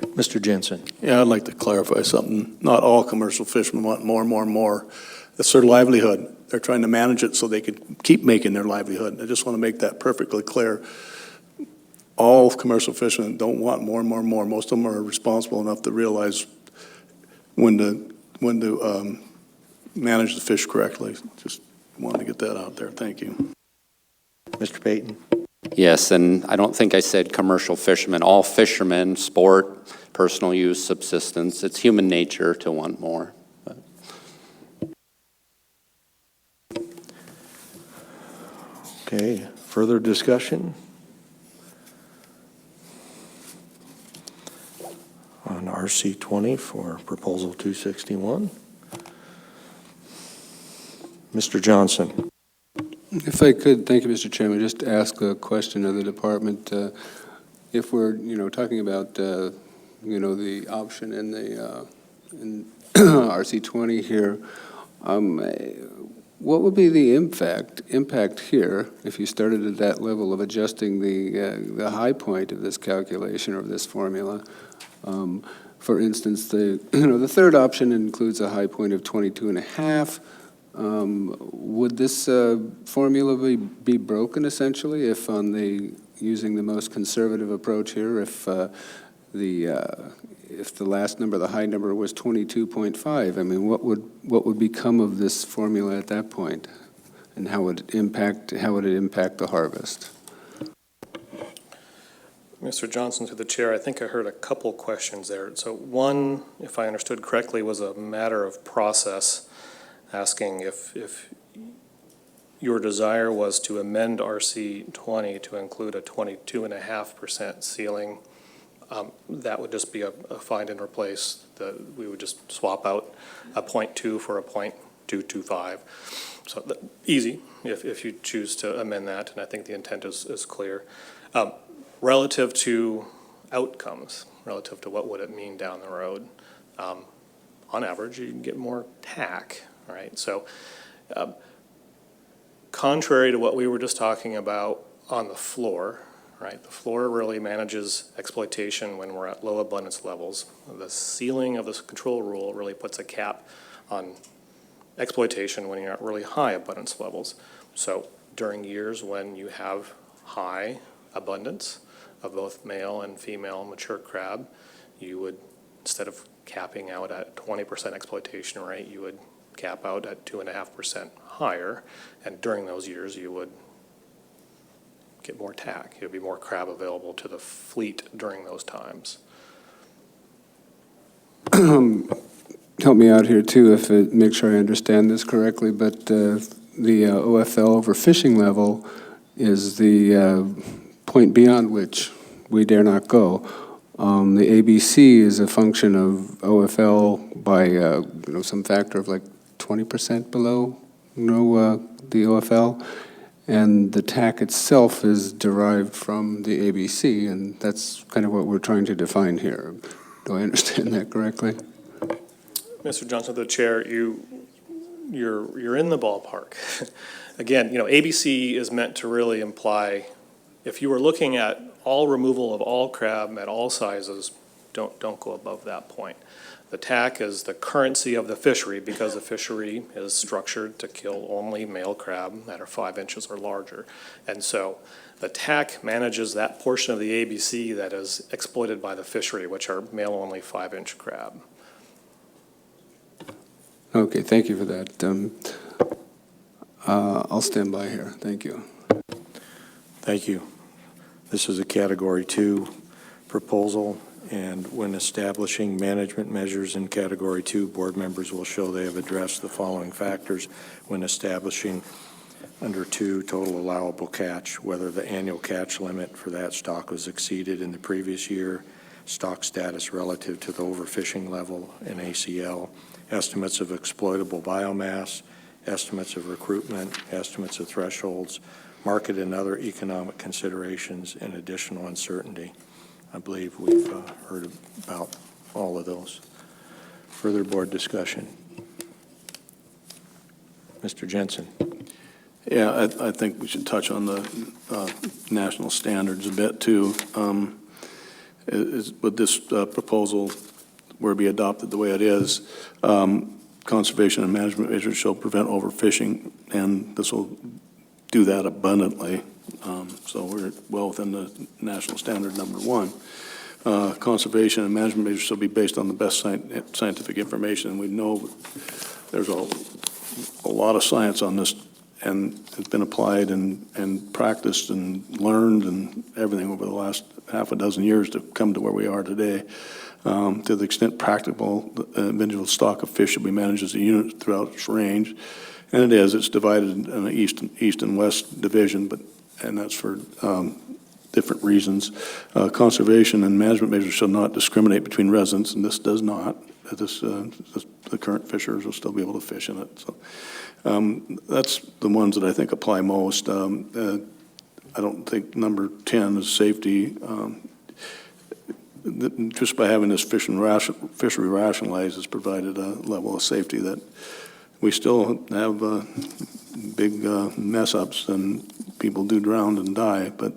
Mr. Jensen. Yeah, I'd like to clarify something. Not all commercial fishermen want more and more and more. That's their livelihood. They're trying to manage it so they could keep making their livelihood. I just want to make that perfectly clear. All commercial fishermen don't want more and more and more. Most of them are responsible enough to realize when to manage the fish correctly. Just wanted to get that out there. Thank you. Mr. Payton. Yes, and I don't think I said commercial fishermen. All fishermen, sport, personal use, subsistence. It's human nature to want more. Okay. Further discussion on RC20 for Proposal 261? Mr. Johnson. If I could, thank you, Mr. Chairman, just ask a question of the department. If we're, talking about, the option in the in RC20 here, what would be the impact here if you started at that level of adjusting the high point of this calculation or this formula? For instance, the third option includes a high point of 22.5. Would this formula be broken essentially if using the most conservative approach here, if the last number, the high number, was 22.5? I mean, what would become of this formula at that point, and how would it impact the harvest? Mr. Johnson, through the chair, I think I heard a couple questions there. So one, if I understood correctly, was a matter of process, asking if your desire was to amend RC20 to include a 22.5% ceiling. That would just be a find and replace. We would just swap out a 0.2 for a 0.225. So easy if you choose to amend that, and I think the intent is clear. Relative to outcomes, relative to what would it mean down the road, on average, you can get more TAC, right? So contrary to what we were just talking about on the floor, right? The floor really manages exploitation when we're at low abundance levels. The ceiling of this control rule really puts a cap on exploitation when you're at really high abundance levels. So during years when you have high abundance of both male and female mature crab, you would, instead of capping out at 20% exploitation rate, you would cap out at 2.5% higher, and during those years you would get more TAC. There would be more crab available to the fleet during those times. Help me out here too, make sure I understand this correctly, but the OFL overfishing level is the point beyond which we dare not go. The ABC is a function of OFL by some factor of like 20% below the OFL, and the TAC itself is derived from the ABC, and that's kind of what we're trying to define here. Do I understand that correctly? Mr. Johnson, the chair, you're in the ballpark. Again, ABC is meant to really imply, if you were looking at all removal of all crab at all sizes, don't go above that point. The TAC is the currency of the fishery because the fishery is structured to kill only male crab that are 5 inches or larger. And so the TAC manages that portion of the ABC that is exploited by the fishery, which are male only 5-inch crab. Okay, thank you for that. I'll stand by here. Thank you. Thank you. This is a Category 2 proposal, and when establishing management measures in Category 2, board members will show they have addressed the following factors when establishing under 2 total allowable catch, whether the annual catch limit for that stock was exceeded in the previous year, stock status relative to the overfishing level in ACL, estimates of exploitable biomass, estimates of recruitment, estimates of thresholds, market and other economic considerations, and additional uncertainty. I believe we've heard about all of those. Further board discussion. Mr. Jensen. Yeah, I think we should touch on the national standards a bit too. With this proposal, were to be adopted the way it is, conservation and management measures shall prevent overfishing, and this will do that abundantly. So we're well within the national standard number 1. Conservation and management measures shall be based on the best scientific information. And we know there's a lot of science on this, and it's been applied and practiced and learned and everything over the last half a dozen years to come to where we are today. To the extent practicable, the individual stock of fish should be managed as a unit throughout its range. And it's divided in an east and west division, but and that's for different reasons. Conservation and management measures shall not discriminate between residents, and this does not. The current fishers will still be able to fish in it. So that's the ones that I think apply most. I don't think number 10 is safety. Just by having this fishery rationalized has provided a level of safety that we still have big mess-ups, and people do drown and die, but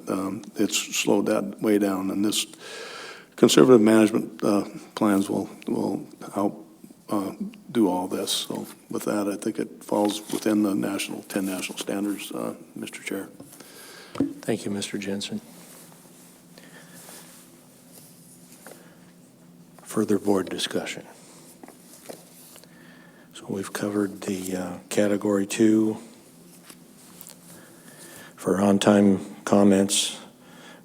it's slowed that way down. And this conservative management plans will help do all this. So with that, I think it falls within the 10 national standards, Mr. Chair. Thank you, Mr. Jensen. Further board discussion. So we've covered the Category 2. For on-time comments,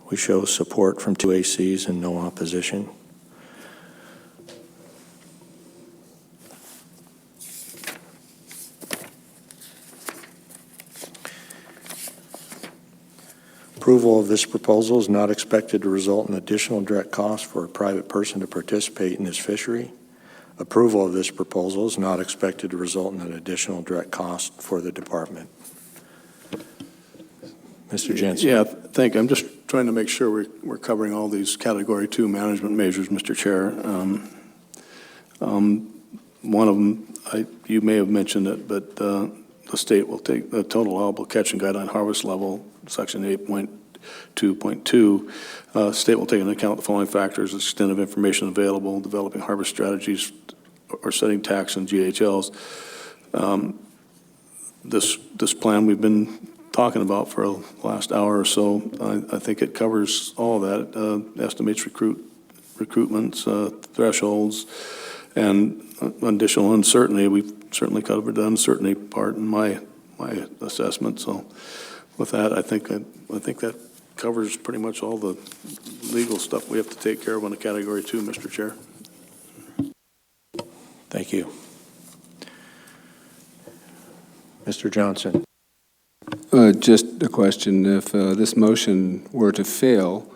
we show support from 2 ACs and no opposition. Approval of this proposal is not expected to result in additional direct costs for a private person to participate in this fishery. Approval of this proposal is not expected to result in an additional direct cost for the department. Mr. Jensen. Yeah, thank you. I'm just trying to make sure we're covering all these Category 2 management measures, Mr. Chair. One of them, you may have mentioned it, but the state will take the total allowable catch and guideline harvest level, Section 8.2.2. State will take into account the following factors: the extent of information available, developing harvest strategies, or setting tax and GHLs. This plan we've been talking about for the last hour or so, I think it covers all that. Estimates recruitments, thresholds, and additional uncertainty. We've certainly covered the uncertainty part in my assessment. So with that, I think that covers pretty much all the legal stuff we have to take care of on the Category 2, Mr. Chair. Thank you. Mr. Johnson. Just a question. If this motion were to fail,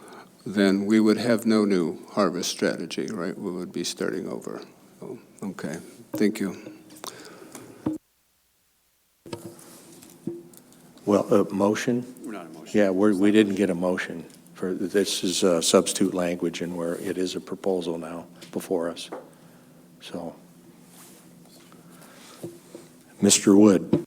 then we would have no new harvest strategy, right? We would be starting over. Oh, okay. Thank you. Well, motion? We're not a motion. Yeah, we didn't get a motion. This is substitute language, and where it is a proposal now before us. So, Mr. Wood.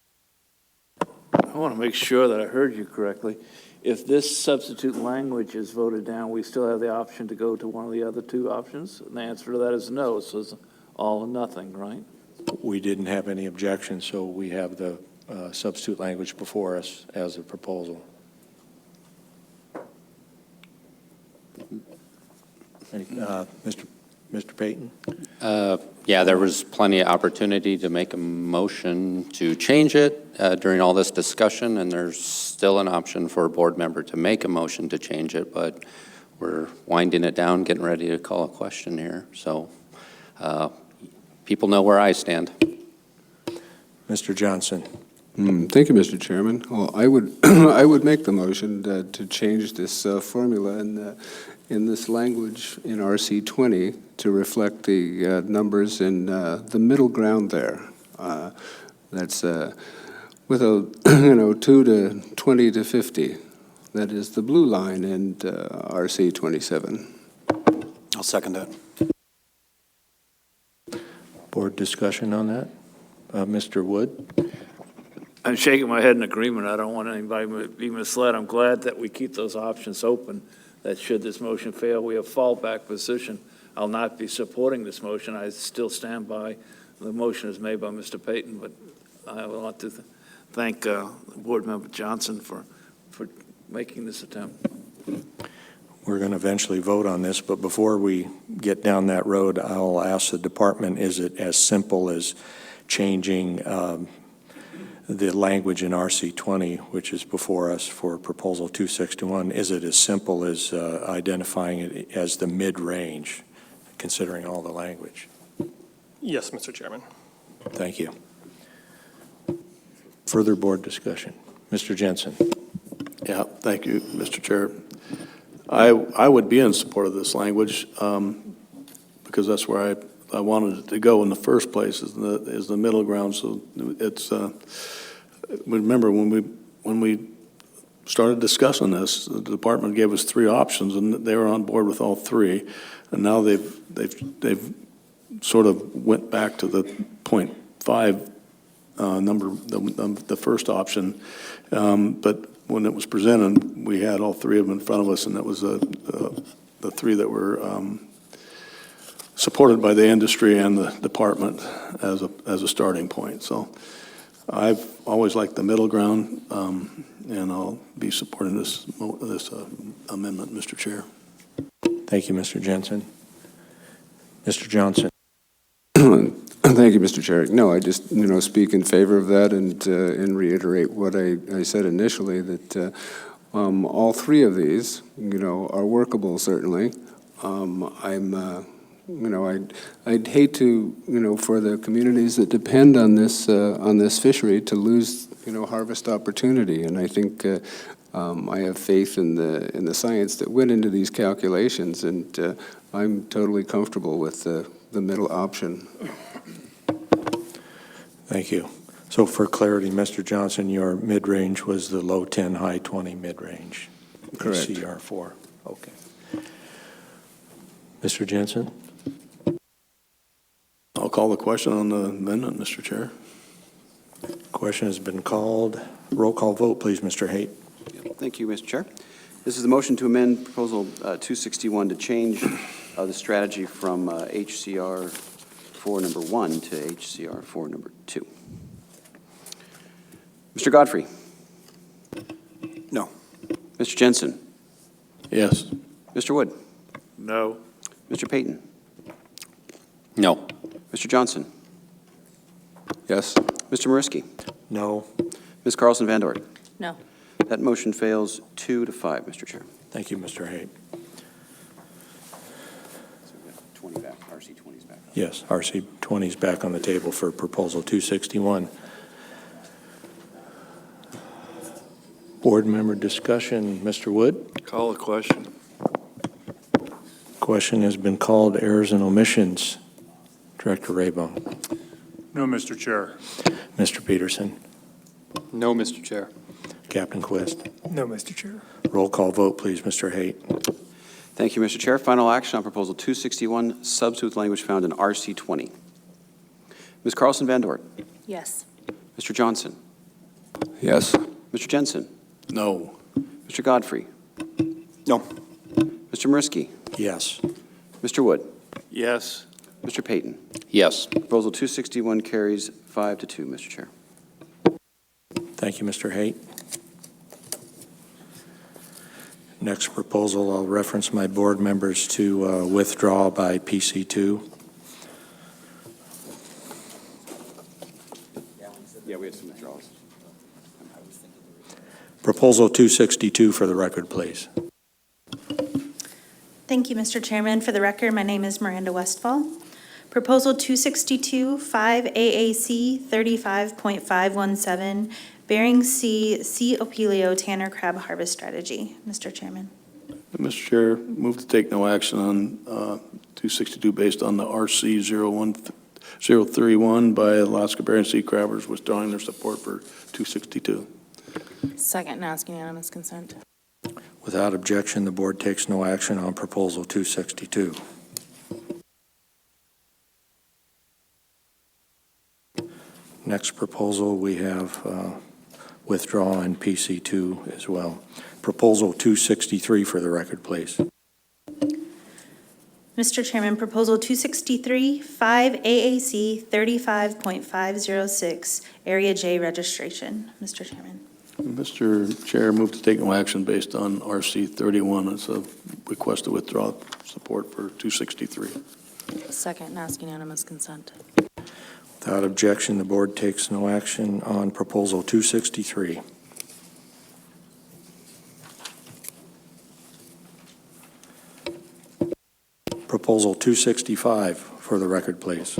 I want to make sure that I heard you correctly. If this substitute language is voted down, we still have the option to go to one of the other 2 options? And the answer to that is no, so it's all or nothing, right? We didn't have any objections, so we have the substitute language before us as a proposal. Mr. Payton? Yeah, there was plenty of opportunity to make a motion to change it during all this discussion, and there's still an option for a board member to make a motion to change it, but we're winding it down, getting ready to call a question here. So people know where I stand. Mr. Johnson. Thank you, Mr. Chairman. Well, I would I would make the motion to change this formula in this language in RC20 to reflect the numbers in the middle ground there. That's with a 2 to 20 to 50. That is the blue line in RC27. I'll second that. Board discussion on that? Mr. Wood? I'm shaking my head in agreement. I don't want anybody to be misled. I'm glad that we keep those options open, that should this motion fail, we have fallback position. I'll not be supporting this motion. I still stand by the motion as made by Mr. Payton, but I want to thank Board Member Johnson for making this attempt. We're going to eventually vote on this, but before we get down that road, I'll ask the department, is it as simple as changing the language in RC20, which is before us for Proposal 261, is it as simple as identifying it as the mid-range, considering all the language? Yes, Mr. Chairman. Thank you. Further board discussion. Mr. Jensen. Yeah, thank you, Mr. Chair. I would be in support of this language because that's where I wanted it to go in the first place, is the middle ground. So it's, remember when we started discussing this, the department gave us 3 options, and they were on board with all 3. And now they've sort of went back to the 0.5 number, the first option. But when it was presented, we had all 3 of them in front of us, and that was the 3 that were supported by the industry and the department as a starting point. So I've always liked the middle ground, and I'll be supporting this amendment, Mr. Chair. Thank you, Mr. Jensen. Mr. Johnson. Thank you, Mr. Chair. No, I just, speak in favor of that and reiterate what I said initially, that all 3 of these, are workable, certainly. I'd hate to, for the communities that depend on this fishery to lose, harvest opportunity. And I think I have faith in the science that went into these calculations, and I'm totally comfortable with the middle option. Thank you. So for clarity, Mr. Johnson, your mid-range was the low 10, high 20 mid-range. Correct. CR4. Okay. Mr. Jensen? I'll call the question on the amendment, Mr. Chair. Question has been called. Roll call vote, please, Mr. Haight. Thank you, Mr. Chair. This is the motion to amend Proposal 261 to change the strategy from HCR 4 number 1 to HCR 4 number 2. Mr. Godfrey? No. Mr. Jensen? Yes. Mr. Wood? No. Mr. Payton? No. Mr. Johnson? Yes. Mr. Mariski? No. Ms. Carlson Van Dort? No. That motion fails 2 to 5, Mr. Chair. Thank you, Mr. Haight. 20 back, RC 20 is back. Yes, RC 20 is back on the table for Proposal 261. Board member discussion, Mr. Wood? Call the question. Question has been called, errors and omissions. Director Raybone. No, Mr. Chair. Mr. Peterson. No, Mr. Chair. Captain Quist. No, Mr. Chair. Roll call vote, please, Mr. Haight. Thank you, Mr. Chair. Final action on Proposal 261, substitute language found in RC 20. Ms. Carlson Van Dort? Yes. Mr. Johnson? Yes. Mr. Jensen? No. Mr. Godfrey? No. Mr. Mariski? Yes. Mr. Wood? Yes. Mr. Payton? Yes. Proposal 261 carries 5 to 2, Mr. Chair. Thank you, Mr. Haight. Next proposal, I'll reference my board members to withdraw by PC2. Yeah, we had some withdrawals. Proposal 262 for the record, please. Thank you, Mr. Chairman. For the record, my name is Miranda Westfall. Proposal 262, 5 AAC 35.517, Bering Sea Opelio Tanner Crab Harvest Strategy. Mr. Chairman. Mr. Chair, move to take no action on 262 based on the RC 031 by Alaska Bering Sea Crabbers withdrawing their support for 262. Second, and ask unanimous consent. Without objection, the board takes no action on Proposal 262. Next proposal, we have withdraw in PC2 as well. Proposal 263 for the record, please. Mr. Chairman, Proposal 263, 5 AAC 35.506, Area J registration. Mr. Chairman. Mr. Chair, move to take no action based on RC 31. It's a request to withdraw support for 263. Second, and ask unanimous consent. Without objection, the board takes no action on Proposal 263. Proposal 265 for the record, please.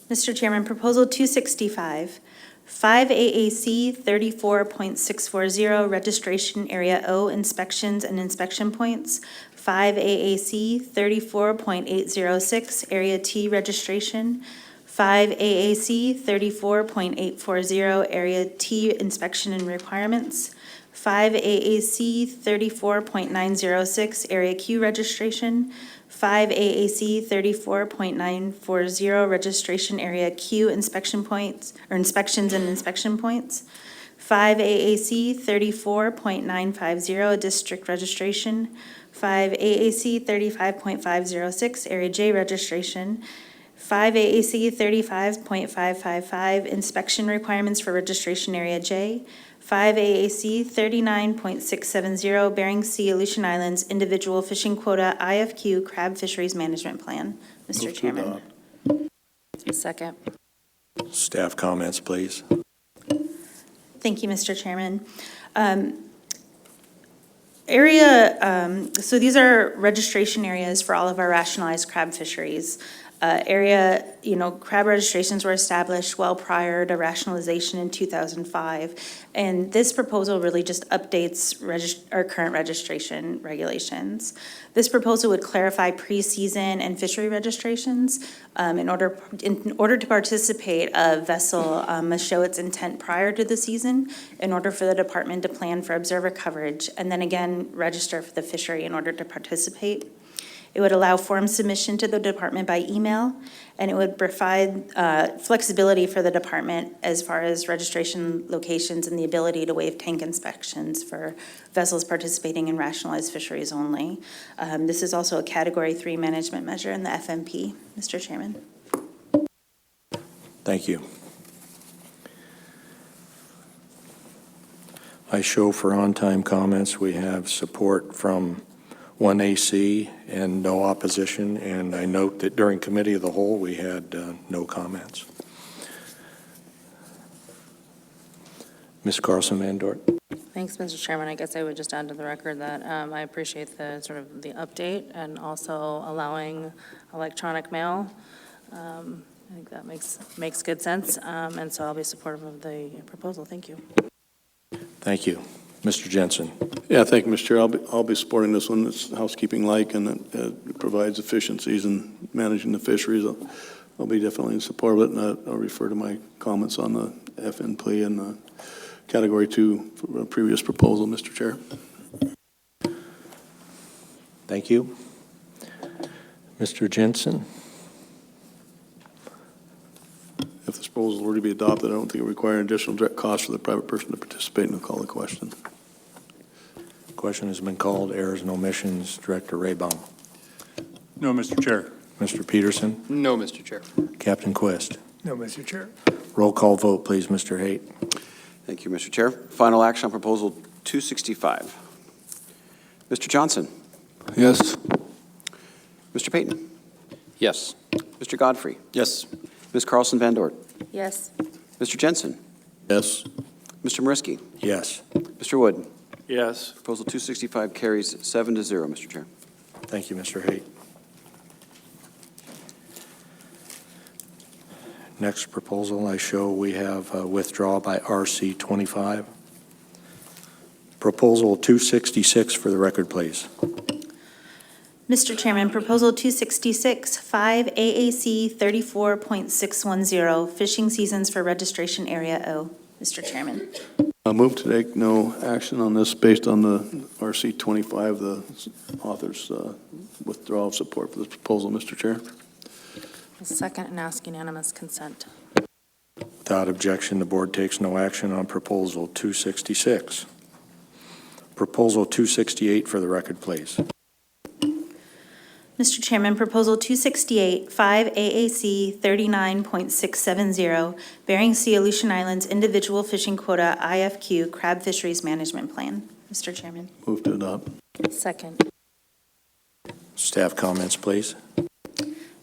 Mr. Chairman, Proposal 265, 5 AAC 34.640, Registration Area O, Inspections and Inspection Points. 5 AAC 34.806, Area T, Registration. 5 AAC 34.840, Area T, Inspection and Requirements. 5 AAC 34.906, Area Q, Registration. 5 AAC 34.940, Registration Area Q, Inspection Points, or Inspections and Inspection Points. 5 AAC 34.950, District Registration. 5 AAC 35.506, Area J, Registration. 5 AAC 35.555, Inspection Requirements for Registration Area J. 5 AAC 39.670, Bering Sea, Aleutian Islands, Individual Fishing Quota, IFQ, Crab Fisheries Management Plan. Mr. Chairman. Second. Staff comments, please. Thank you, Mr. Chairman. So these are registration areas for all of our rationalized crab fisheries. Crab registrations were established well prior to rationalization in 2005. And this proposal really just updates our current registration regulations. This proposal would clarify pre-season and fishery registrations. In order to participate, a vessel must show its intent prior to the season in order for the department to plan for observer coverage, and then again, register for the fishery in order to participate. It would allow form submission to the department by email, and it would provide flexibility for the department as far as registration locations and the ability to waive tank inspections for vessels participating in rationalized fisheries only. This is also a Category 3 management measure in the FMP, Mr. Chairman. Thank you. I show for on-time comments, we have support from 1AC and no opposition, and I note that during Committee of the Whole, we had no comments. Ms. Carlson-Van Dort. Thanks, Mr. Chairman. I guess I would just add to the record that I appreciate the sort of the update and also allowing electronic mail. I think that makes good sense, and so I'll be supportive of the proposal. Thank you. Thank you. Mr. Jensen. Yeah, thank you, Mr. Chair. I'll be supporting this one. It's housekeeping-like, and it provides efficiencies in managing the fisheries. I'll be definitely in support of it, and I'll refer to my comments on the FNP and the Category 2 for a previous proposal, Mr. Chair. Thank you. Mr. Jensen. If this proposal were to be adopted, I don't think it would require additional direct costs for the private person to participate, and I'll call the question. Question has been called. Errors and omissions. Director Raybaum. No, Mr. Chair. Mr. Peterson. No, Mr. Chair. Captain Quist. No, Mr. Chair. Roll call vote, please, Mr. Haight. Thank you, Mr. Chair. Final action on Proposal 265. Mr. Johnson. Yes. Mr. Payton. Yes. Mr. Godfrey. Yes. Ms. Carlson-Van Dort. Yes. Mr. Jensen. Yes. Mr. Mariski. Yes. Mr. Wood. Yes. Proposal 265 carries 7-0, Mr. Chair. Thank you, Mr. Haight. Next proposal I show we have withdrawal by RC 25. Proposal 266 for the record, please. Mr. Chairman, Proposal 266, 5 AAC 34.610, Fishing Seasons for Registration Area O. Mr. Chairman. I move to take no action on this based on the RC 25, the author's withdrawal of support for this proposal, Mr. Chair. Second, and ask unanimous consent. Without objection, the board takes no action on Proposal 266. Proposal 268 for the record, please. Mr. Chairman, Proposal 268, 5 AAC 39.670, Bering Sea, Aleutian Islands, Individual Fishing Quota, IFQ, Crab Fisheries Management Plan. Mr. Chairman. Move to adopt. Second. Staff comments, please.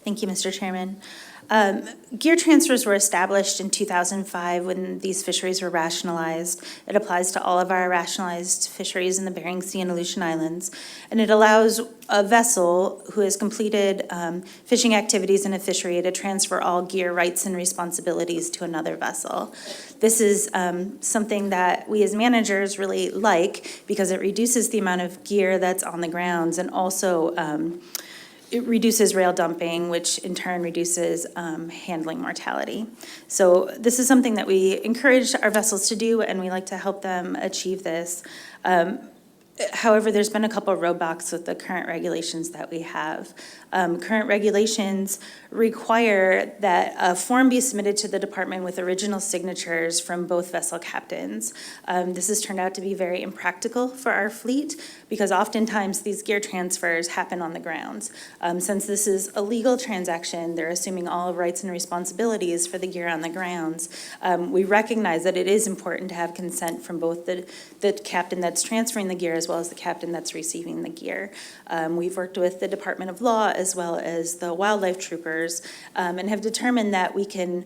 Thank you, Mr. Chairman. Gear transfers were established in 2005 when these fisheries were rationalized. It applies to all of our rationalized fisheries in the Bering Sea and Aleutian Islands, and it allows a vessel who has completed fishing activities in a fishery to transfer all gear rights and responsibilities to another vessel. This is something that we as managers really like because it reduces the amount of gear that's on the grounds, and also it reduces rail dumping, which in turn reduces handling mortality. So this is something that we encourage our vessels to do, and we like to help them achieve this. However, there's been a couple of roadblocks with the current regulations that we have. Current regulations require that a form be submitted to the department with original signatures from both vessel captains. This has turned out to be very impractical for our fleet because oftentimes these gear transfers happen on the grounds. Since this is a legal transaction, they're assuming all rights and responsibilities for the gear on the grounds. We recognize that it is important to have consent from both the captain that's transferring the gear as well as the captain that's receiving the gear. We've worked with the Department of Law as well as the wildlife troopers and have determined that we can,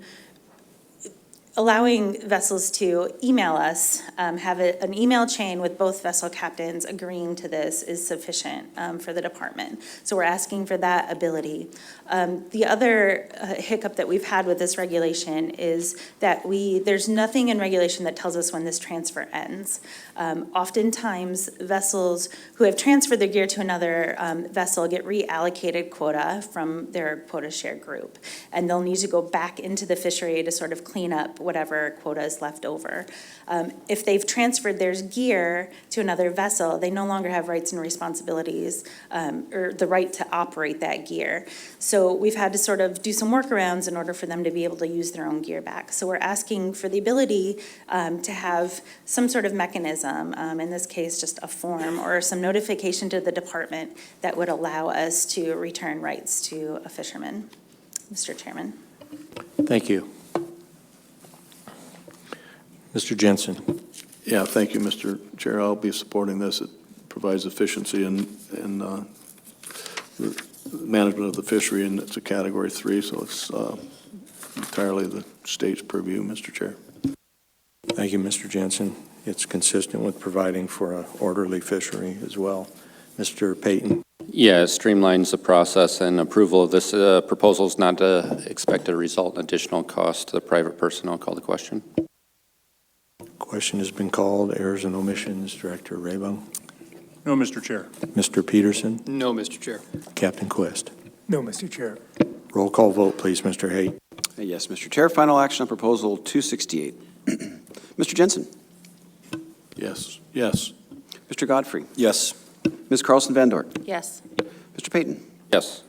allowing vessels to email us, have an email chain with both vessel captains agreeing to this is sufficient for the department. So we're asking for that ability. The other hiccup that we've had with this regulation is that there's nothing in regulation that tells us when this transfer ends. Oftentimes, vessels who have transferred their gear to another vessel get reallocated quota from their quota share group, and they'll need to go back into the fishery to sort of clean up whatever quota is left over. If they've transferred their gear to another vessel, they no longer have rights and responsibilities or the right to operate that gear. So we've had to sort of do some workarounds in order for them to be able to use their own gear back. So we're asking for the ability to have some sort of mechanism, in this case just a form or some notification to the department that would allow us to return rights to a fisherman. Mr. Chairman. Thank you. Mr. Jensen. Yeah, thank you, Mr. Chair. I'll be supporting this. It provides efficiency in the management of the fishery, and it's a Category 3, so it's entirely the state's purview, Mr. Chair. Thank you, Mr. Jensen. It's consistent with providing for an orderly fishery as well. Mr. Payton. Yeah, it streamlines the process, and approval of this proposal is not expected to result in additional cost to the private person. I'll call the question. Question has been called. Errors and omissions, Director Rabo. No, Mr. Chair. Mr. Peterson. No, Mr. Chair. Captain Quest. No, Mr. Chair. Roll call vote, please, Mr. Haight. Yes, Mr. Chair. Final action on Proposal 268. Mr. Jensen. Yes. Yes. Mr. Godfrey. Yes. Ms. Carlson-Van Dort. Yes. Mr. Payton. Yes.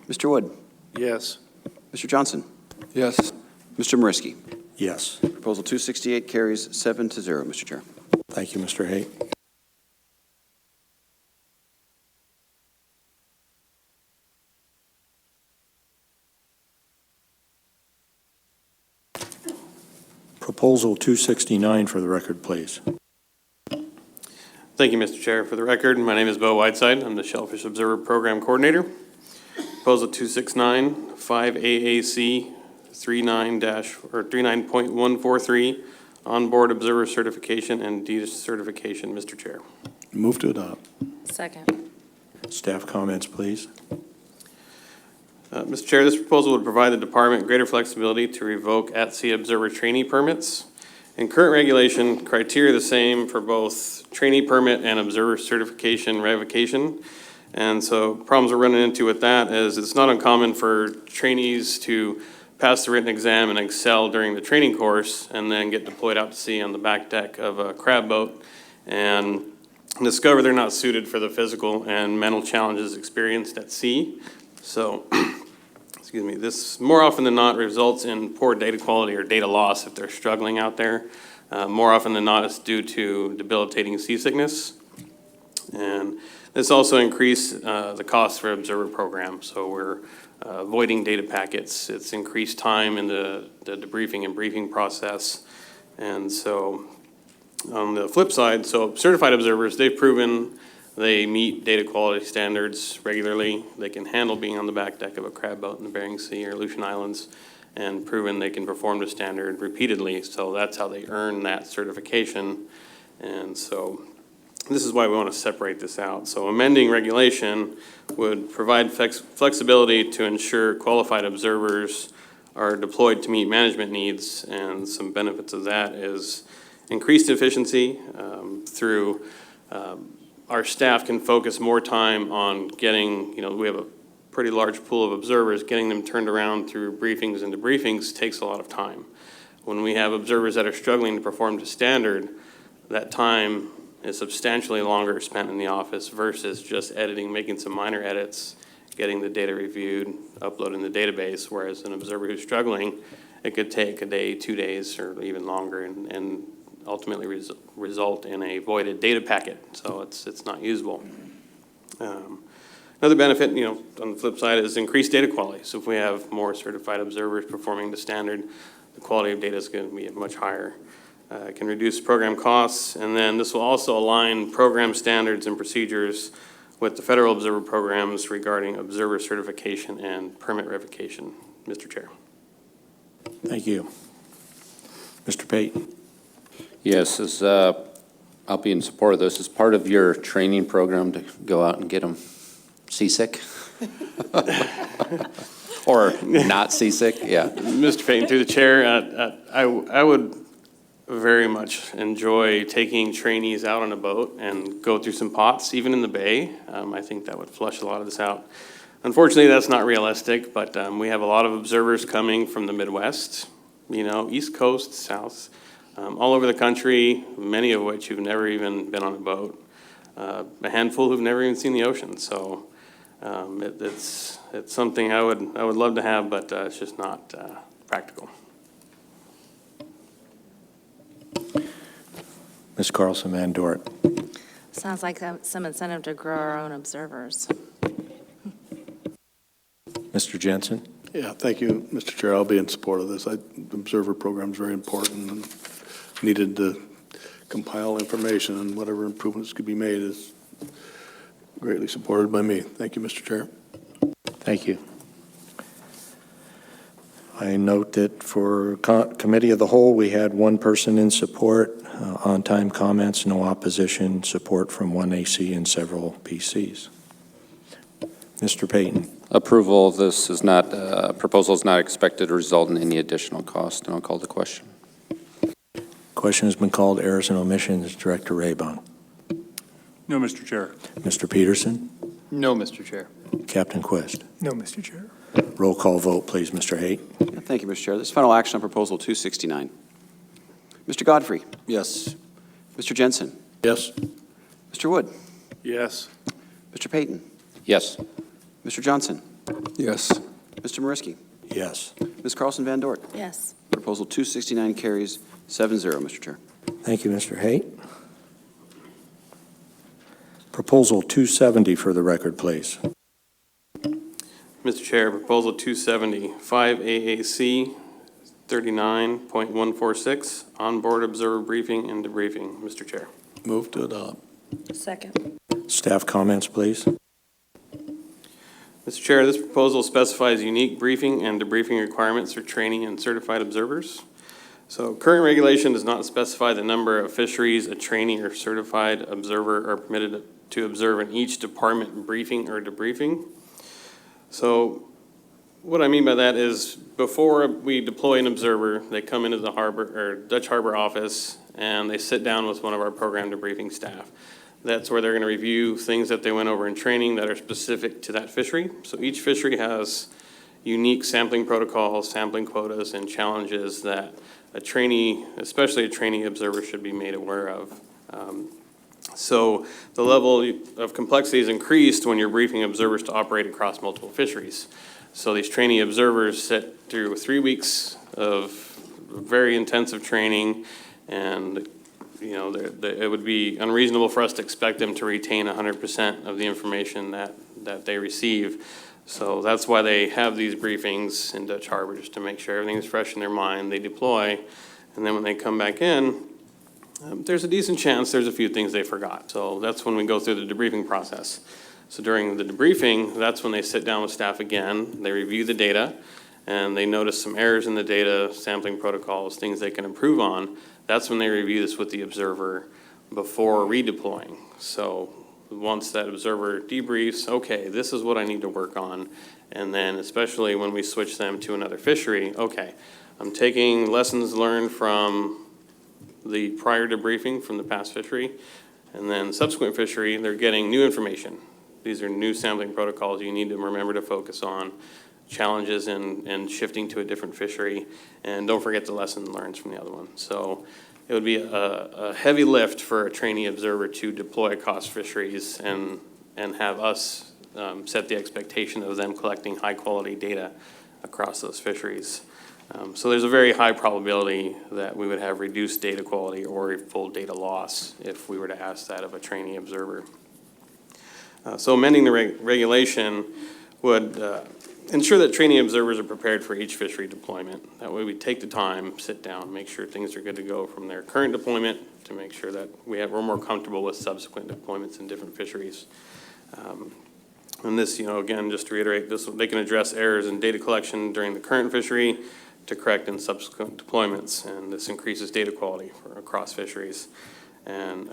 Mr. Wood. Yes. Mr. Johnson. Yes. Mr. Mariski. Yes. Proposal 268 carries 7-0, Mr. Chair. Thank you, Mr. Haight. Proposal 269 for the record, please. Thank you, Mr. Chair. For the record, my name is Bo Whiteside. I'm the Shellfish Observer Program Coordinator. Proposal 269, 5AAC 39.143, onboard observer certification and decertification, Mr. Chair. Move to adopt. Second. Staff comments, please. Mr. Chair, this proposal would provide the department greater flexibility to revoke at-sea observer trainee permits. In current regulation, criteria are the same for both trainee permit and observer certification revocation. And so problems we're running into with that is it's not uncommon for trainees to pass the written exam and excel during the training course and then get deployed out to sea on the back deck of a crab boat and discover they're not suited for the physical and mental challenges experienced at sea. So, excuse me, this more often than not results in poor data quality or data loss if they're struggling out there. More often than not, it's due to debilitating seasickness. And this also increased the cost for observer programs. So we're voiding data packets. It's increased time in the debriefing and briefing process. And so on the flip side, so certified observers, they've proven They meet data quality standards regularly. They can handle being on the back deck of a crab boat in the Bering Sea or Aleutian Islands, and proven they can perform the standard repeatedly. So that's how they earn that certification. And so this is why we want to separate this out. So amending regulation would provide flexibility to ensure qualified observers are deployed to meet management needs, and some benefits of that is increased efficiency through our staff can focus more time on getting, we have a pretty large pool of observers, getting them turned around through briefings and debriefings takes a lot of time. When we have observers that are struggling to perform to standard, that time is substantially longer spent in the office versus just editing, making some minor edits, getting the data reviewed, uploading the database, whereas an observer who's struggling, it could take a day, 2 days, or even longer, and ultimately result in a voided data packet, so it's not usable. Another benefit, on the flip side, is increased data quality. So if we have more certified observers performing to standard, the quality of data is going to be much higher. It can reduce program costs, and then this will also align program standards and procedures with the federal observer programs regarding observer certification and permit revocation. Mr. Chair. Thank you. Mr. Payton. Yes, I'll be in support of this. As part of your training program to go out and get them seasick? Or not seasick, yeah. Mr. Payton, through the chair, I would very much enjoy taking trainees out on a boat and go through some pots, even in the bay. I think that would flush a lot of this out. Unfortunately, that's not realistic, but we have a lot of observers coming from the Midwest, East Coast, South, all over the country, many of which who've never even been on a boat, a handful who've never even seen the ocean. So it's something I would love to have, but it's just not practical. Ms. Carlson Van Dort. Sounds like some incentive to grow our own observers. Mr. Jensen. Yeah, thank you, Mr. Chair. I'll be in support of this. The observer program is very important and needed to compile information, and whatever improvements could be made is greatly supported by me. Thank you, Mr. Chair. Thank you. I note that for Committee of the Whole, we had one person in support, on-time comments, no opposition, support from one AC and several PCs. Mr. Payton. Approval of this is not, proposal is not expected to result in any additional cost, and I'll call the question. Question has been called. Errors and omissions. Director Raybon. No, Mr. Chair. Mr. Peterson. No, Mr. Chair. Captain Quist. No, Mr. Chair. Roll call vote, please, Mr. Haight. Thank you, Mr. Chair. This is final action on Proposal 269. Mr. Godfrey? Yes. Mr. Jensen? Yes. Mr. Wood? Yes. Mr. Payton? Yes. Mr. Johnson? Yes. Mr. Mariski? Yes. Ms. Carlson Van Dort? Yes. Proposal 269 carries 7-0, Mr. Chair. Thank you, Mr. Haight. Proposal 270 for the record, please. Mr. Chair, Proposal 270, 5 AAC 39.146, onboard observer briefing and debriefing. Mr. Chair. Move to adopt. Second. Staff comments, please. Mr. Chair, this proposal specifies unique briefing and debriefing requirements for training and certified observers. So current regulation does not specify the number of fisheries a trainee or certified observer are permitted to observe in each department briefing or debriefing. So what I mean by that is before we deploy an observer, they come into the harbor or Dutch Harbor office and they sit down with one of our program debriefing staff. That's where they're going to review things that they went over in training that are specific to that fishery. So each fishery has unique sampling protocols, sampling quotas, and challenges that a trainee, especially a trainee observer, should be made aware of. So the level of complexity is increased when you're briefing observers to operate across multiple fisheries. So these trainee observers sit through 3 weeks of very intensive training, and it would be unreasonable for us to expect them to retain 100% of the information that they receive. So that's why they have these briefings in Dutch Harbor, just to make sure everything's fresh in their mind. They deploy, and then when they come back in, There's a decent chance there's a few things they forgot. So that's when we go through the debriefing process. So during the debriefing, that's when they sit down with staff again, they review the data, and they notice some errors in the data, sampling protocols, things they can improve on. That's when they review this with the observer before redeploying. So once that observer debriefs, okay, this is what I need to work on. And then especially when we switch them to another fishery, okay, I'm taking lessons learned from the prior debriefing from the past fishery, and then subsequent fishery, they're getting new information. These are new sampling protocols you need to remember to focus on, challenges in shifting to a different fishery, and don't forget the lesson learned from the other one. So it would be a heavy lift for a trainee observer to deploy across fisheries and have us set the expectation of them collecting high-quality data across those fisheries. So there's a very high probability that we would have reduced data quality or a full data loss if we were to ask that of a trainee observer. So amending the regulation would ensure that trainee observers are prepared for each fishery deployment. That way we take the time, sit down, make sure things are good to go from their current deployment to make sure that we're more comfortable with subsequent deployments in different fisheries. And this, again, just to reiterate, they can address errors in data collection during the current fishery to correct in subsequent deployments, and this increases data quality across fisheries. And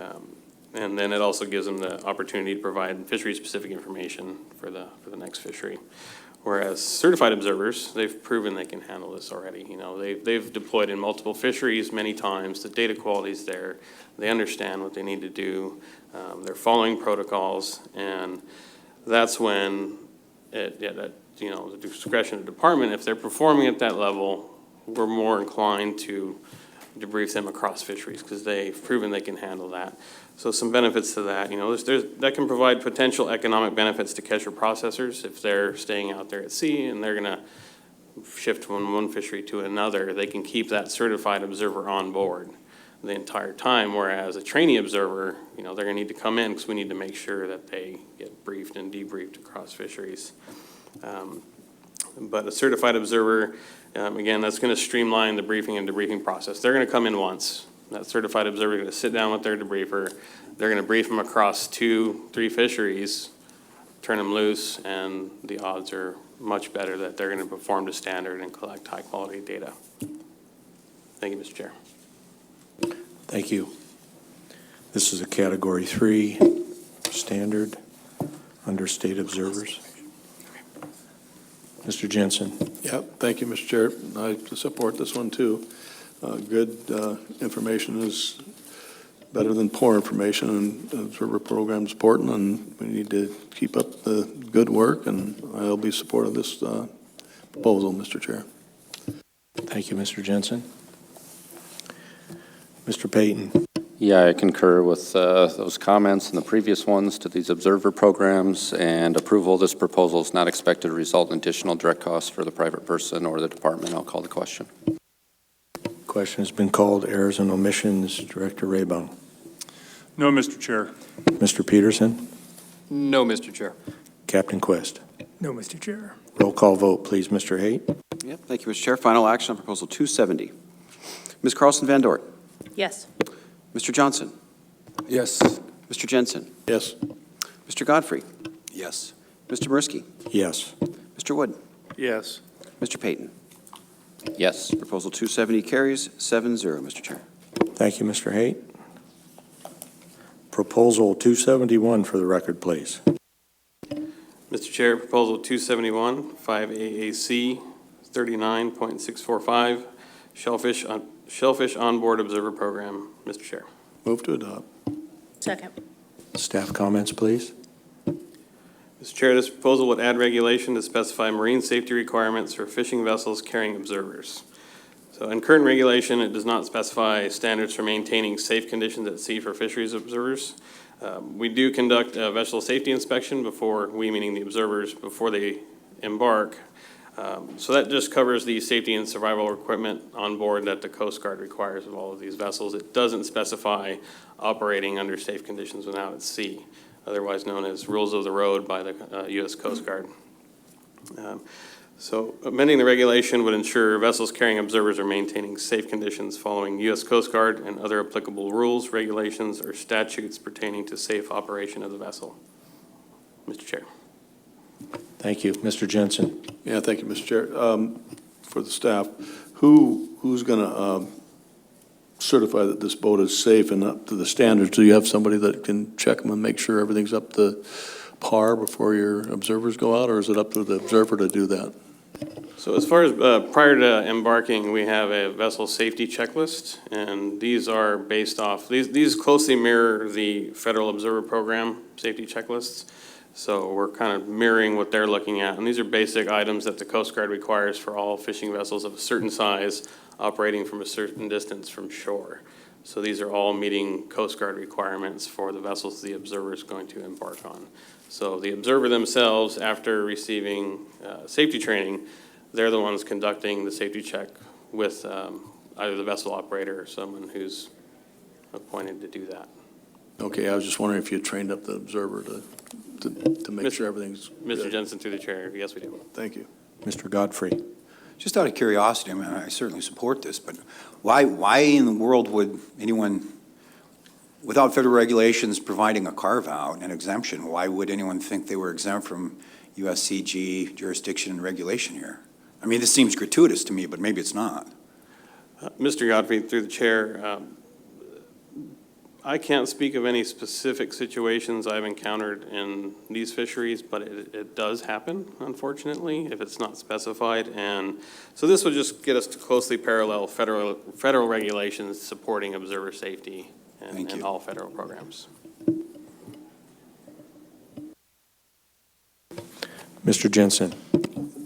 then it also gives them the opportunity to provide fishery-specific information for the next fishery. Whereas certified observers, they've proven they can handle this already. They've deployed in multiple fisheries many times. The data quality is there. They understand what they need to do. They're following protocols, and that's when the discretion of the department, if they're performing at that level, we're more inclined to debrief them across fisheries because they've proven they can handle that. So some benefits to that, that can provide potential economic benefits to catcher processors if they're staying out there at sea and they're gonna shift from one fishery to another. They can keep that certified observer on board the entire time, whereas a trainee observer, they're gonna need to come in because we need to make sure that they get briefed and debriefed across fisheries. But a certified observer, again, that's gonna streamline the briefing and debriefing process. They're gonna come in once. That certified observer is going to sit down with their debriefer. They're going to brief them across 2-3 fisheries, turn them loose, and the odds are much better that they're going to perform to standard and collect high-quality data. Thank you, Mr. Chair. Thank you. This is a Category 3 standard under state observers. Mr. Jensen. Yep, thank you, Mr. Chair. I support this one, too. Good information is better than poor information, and the observer program is important, and we need to keep up the good work, and I'll be supportive of this proposal, Mr. Chair. Thank you, Mr. Jensen. Mr. Payton. Yeah, I concur with those comments and the previous ones to these observer programs, and approval of this proposal is not expected to result in additional direct costs for the private person or the department. I'll call the question. Question has been called. Errors and omissions. Director Raybaum. No, Mr. Chair. Mr. Peterson. No, Mr. Chair. Captain Quest. No, Mr. Chair. Roll call vote, please. Mr. Haight. Yep, thank you, Mr. Chair. Final action on Proposal 270. Ms. Carlson Van Dort. Yes. Mr. Johnson. Yes. Mr. Jensen. Yes. Mr. Godfrey. Yes. Mr. Mirsky. Yes. Mr. Wood. Yes. Mr. Payton. Yes. Proposal 270 carries 7-0, Mr. Chair. Thank you, Mr. Haight. Proposal 271 for the record, please. Mr. Chair, Proposal 271, 5AAC 39.645, Shellfish Onboard Observer Program. Mr. Chair. Move to adopt. Second. Staff comments, please. Mr. Chair, this proposal would add regulation to specify marine safety requirements for fishing vessels carrying observers. So in current regulation, it does not specify standards for maintaining safe conditions at sea for fisheries observers. We do conduct a vessel safety inspection before, we meaning the observers, before they embark. So that just covers the safety and survival equipment on board that the Coast Guard requires of all of these vessels. It doesn't specify operating under safe conditions when out at sea, otherwise known as rules of the road by the U.S. Coast Guard. So amending the regulation would ensure vessels carrying observers are maintaining safe conditions following U.S. Coast Guard and other applicable rules, regulations, or statutes pertaining to safe operation of the vessel. Mr. Chair. Thank you. Mr. Jensen. Yeah, thank you, Mr. Chair. For the staff, who's going to certify that this boat is safe and up to the standards? Do you have somebody that can check them and make sure everything's up to par before your observers go out, or is it up to the observer to do that? So as far as prior to embarking, we have a vessel safety checklist, and these are based off, these closely mirror the Federal Observer Program safety checklists. So we're kind of mirroring what they're looking at. And these are basic items that the Coast Guard requires for all fishing vessels of a certain size operating from a certain distance from shore. So these are all meeting Coast Guard requirements for the vessels the observer is going to embark on. So the observer themselves, after receiving safety training, they're the ones conducting the safety check with either the vessel operator or someone who's appointed to do that. Okay, I was just wondering if you trained up the observer to make sure everything's Mr. good. Jensen, through the chair, yes, we do. Thank you. Mr. Godfrey. Just out of curiosity, I mean, I certainly support this, but why in the world would anyone, without federal regulations providing a carve-out, an exemption, why would anyone think they were exempt from USCG jurisdiction and regulation here? I mean, this seems gratuitous to me, but maybe it's not. Mr. Godfrey, through the chair, I can't speak of any specific situations I've encountered in these fisheries, but it does happen, unfortunately, if it's not specified. And so this would just get us to closely parallel federal regulations supporting observer safety and all federal programs. Mr. Jensen.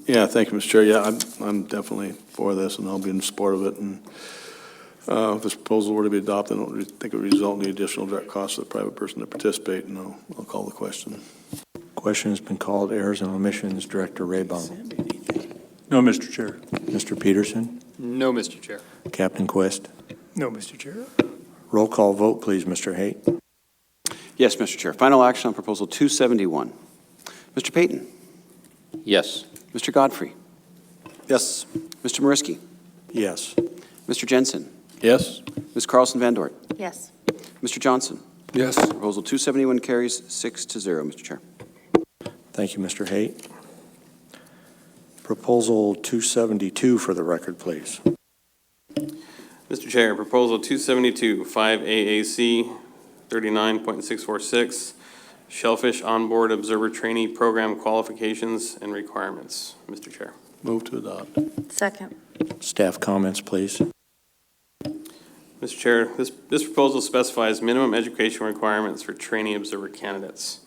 Yeah, thank you, Mr. Chair. Yeah, I'm definitely for this, and I'll be in support of it. And if this proposal were to be adopted, I don't think it would result in the additional direct costs of the private person to participate, and I'll call the question. Question has been called. Errors and omissions, Director Raybaum. No, Mr. Chair. Mr. Peterson. No, Mr. Chair. Captain Quest. No, Mr. Chair. Roll call vote, please, Mr. Haight. Yes, Mr. Chair. Final action on Proposal 271. Mr. Payton. Yes. Mr. Godfrey. Yes. Mr. Mariski. Yes. Mr. Jensen. Yes. Ms. Carlson Van Dort. Yes. Mr. Johnson. Yes. Proposal 271 carries 6-0, Mr. Chair. Thank you, Mr. Haight. Proposal 272 for the record, please. Mr. Chair, Proposal 272, 5AAC 39.646, Shellfish Onboard Observer Trainee Program Qualifications and Requirements. Mr. Chair. Move to adopt. Second. Staff comments, please. Mr. Chair, this proposal specifies minimum education requirements for trainee observer candidates.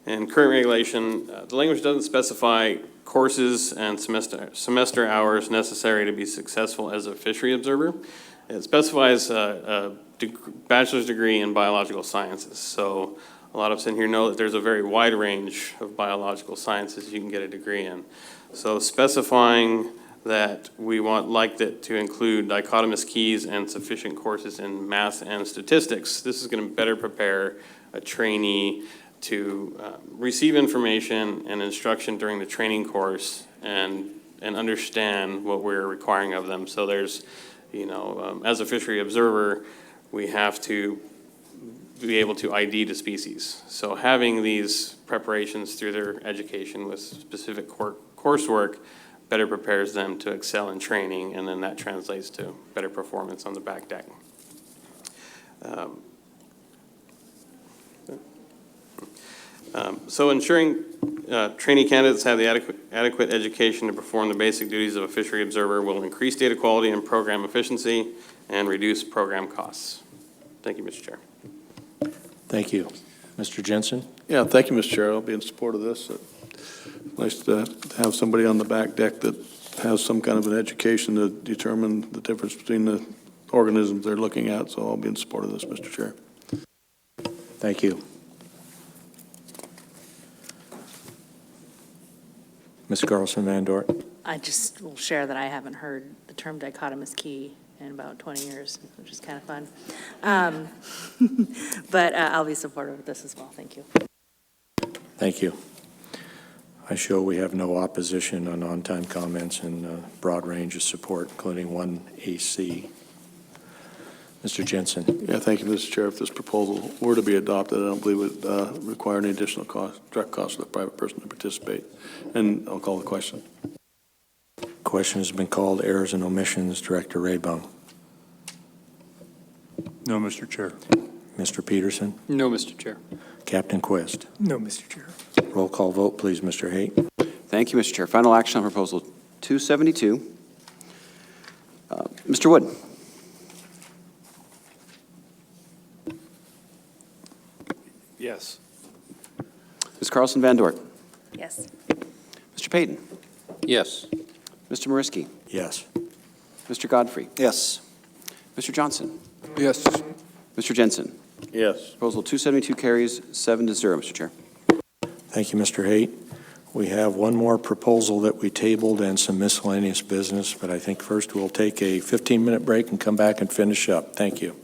In current regulation, the language doesn't specify courses and semester hours necessary to be successful as a fishery observer. It specifies a bachelor's degree in biological sciences. So a lot of us in here know that there's a very wide range of biological sciences you can get a degree in. So specifying that we like that to include dichotomous keys and sufficient courses in math and statistics. This is going to better prepare a trainee to receive information and instruction during the training course and understand what we're requiring of them. So there's, as a fishery observer, we have to be able to ID the species. So having these preparations through their education with specific coursework better prepares them to excel in training, and then that translates to better performance on the back deck. So ensuring trainee candidates have the adequate education to perform the basic duties of a fishery observer will increase data quality and program efficiency and reduce program costs. Thank you, Mr. Chair. Thank you. Mr. Jensen? Yeah, thank you, Mr. Chair. I'll be in support of this. Nice to have somebody on the back deck that has some kind of an education to determine the difference between the organisms they're looking at, so I'll be in support of this, Mr. Chair. Thank you. Ms. Carlson Van Dort? I just will share that I haven't heard the term dichotomous key in about 20 years, which is kind of fun. But I'll be supportive of this as well. Thank you. Thank you. I show we have no opposition on on-time comments and a broad range of support, including one AC. Mr. Jensen. Yeah, thank you, Mr. Chair. If this proposal were to be adopted, I don't believe it would require any additional cost, direct cost for the private person to participate. And I'll call the question. Question has been called. Errors and omissions. Director Raybung. No, Mr. Chair. Mr. Peterson. No, Mr. Chair. Captain Quist. No, Mr. Chair. Roll call vote, please, Mr. Haight. Thank you, Mr. Chair. Final action on Proposal 272. Mr. Wood. Yes. Ms. Carlson Van Dort. Yes. Mr. Payton. Yes. Mr. Mariski. Yes. Mr. Godfrey. Yes. Mr. Johnson. Yes. Mr. Jensen. Yes. Proposal 272 carries 7-0, Mr. Chair. Thank you, Mr. Haight. We have one more proposal that we tabled and some miscellaneous business, but I think first we'll take a 15-minute break and come back and finish up. Thank you.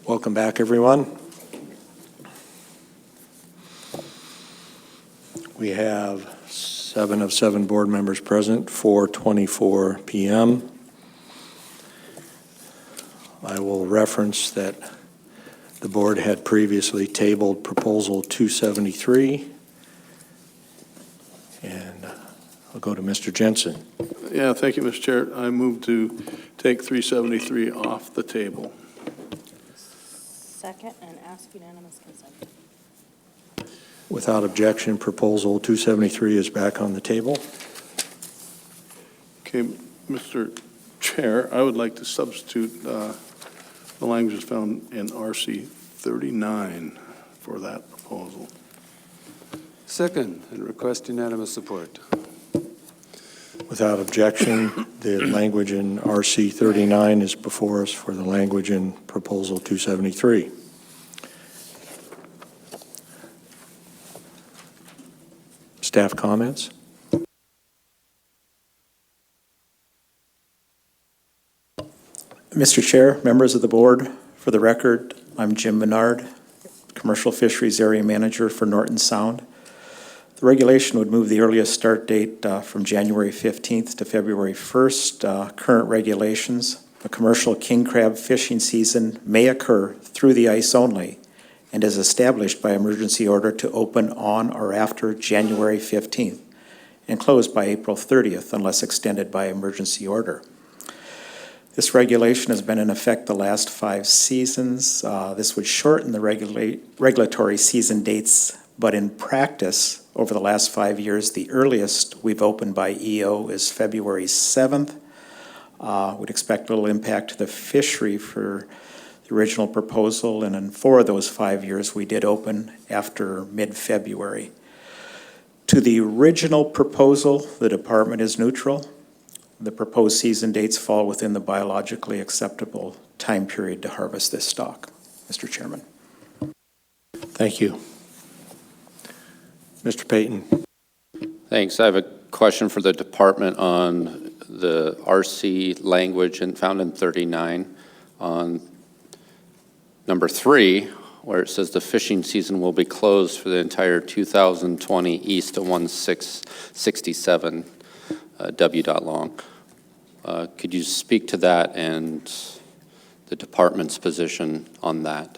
Welcome back, everyone. We have 7 of 7 board members present, 4:24 p.m. I will reference that the board had previously tabled Proposal 273, and I'll go to Mr. Jensen. Yeah, thank you, Mr. Chair. I move to take 373 off the table. Second, and ask unanimous consent. Without objection, Proposal 273 is back on the table. Okay, Mr. Chair, I would like to substitute the language found in RC 39 for that proposal. Second, and request unanimous support. Without objection, the language in RC 39 is before us for the language in Proposal 273. Staff comments? Mr. Chair, members of the board, for the record, I'm Jim Menard, Commercial Fisheries Area Manager for Norton Sound. The regulation would move the earliest start date from January 15th to February 1st. Current regulations, a commercial king crab fishing season may occur through the ice only and is established by emergency order to open on or after January 15th and close by April 30th unless extended by emergency order. This regulation has been in effect the last 5 seasons. This would shorten the regulatory season dates, but in practice, over the last 5 years, the earliest we've opened by EO is February 7th. Would expect little impact to the fishery for the original proposal, and in 4 of those 5 years, we did open after mid-February. To the original proposal, the department is neutral. The proposed season dates fall within the biologically acceptable time period to harvest this stock. Mr. Chairman. Thank you. Mr. Payton. Thanks. I have a question for the department on the RC language and found in 39 on number 3, where it says the fishing season will be closed for the entire 2020 east to 1667 W. Long. Could you speak to that and the department's position on that?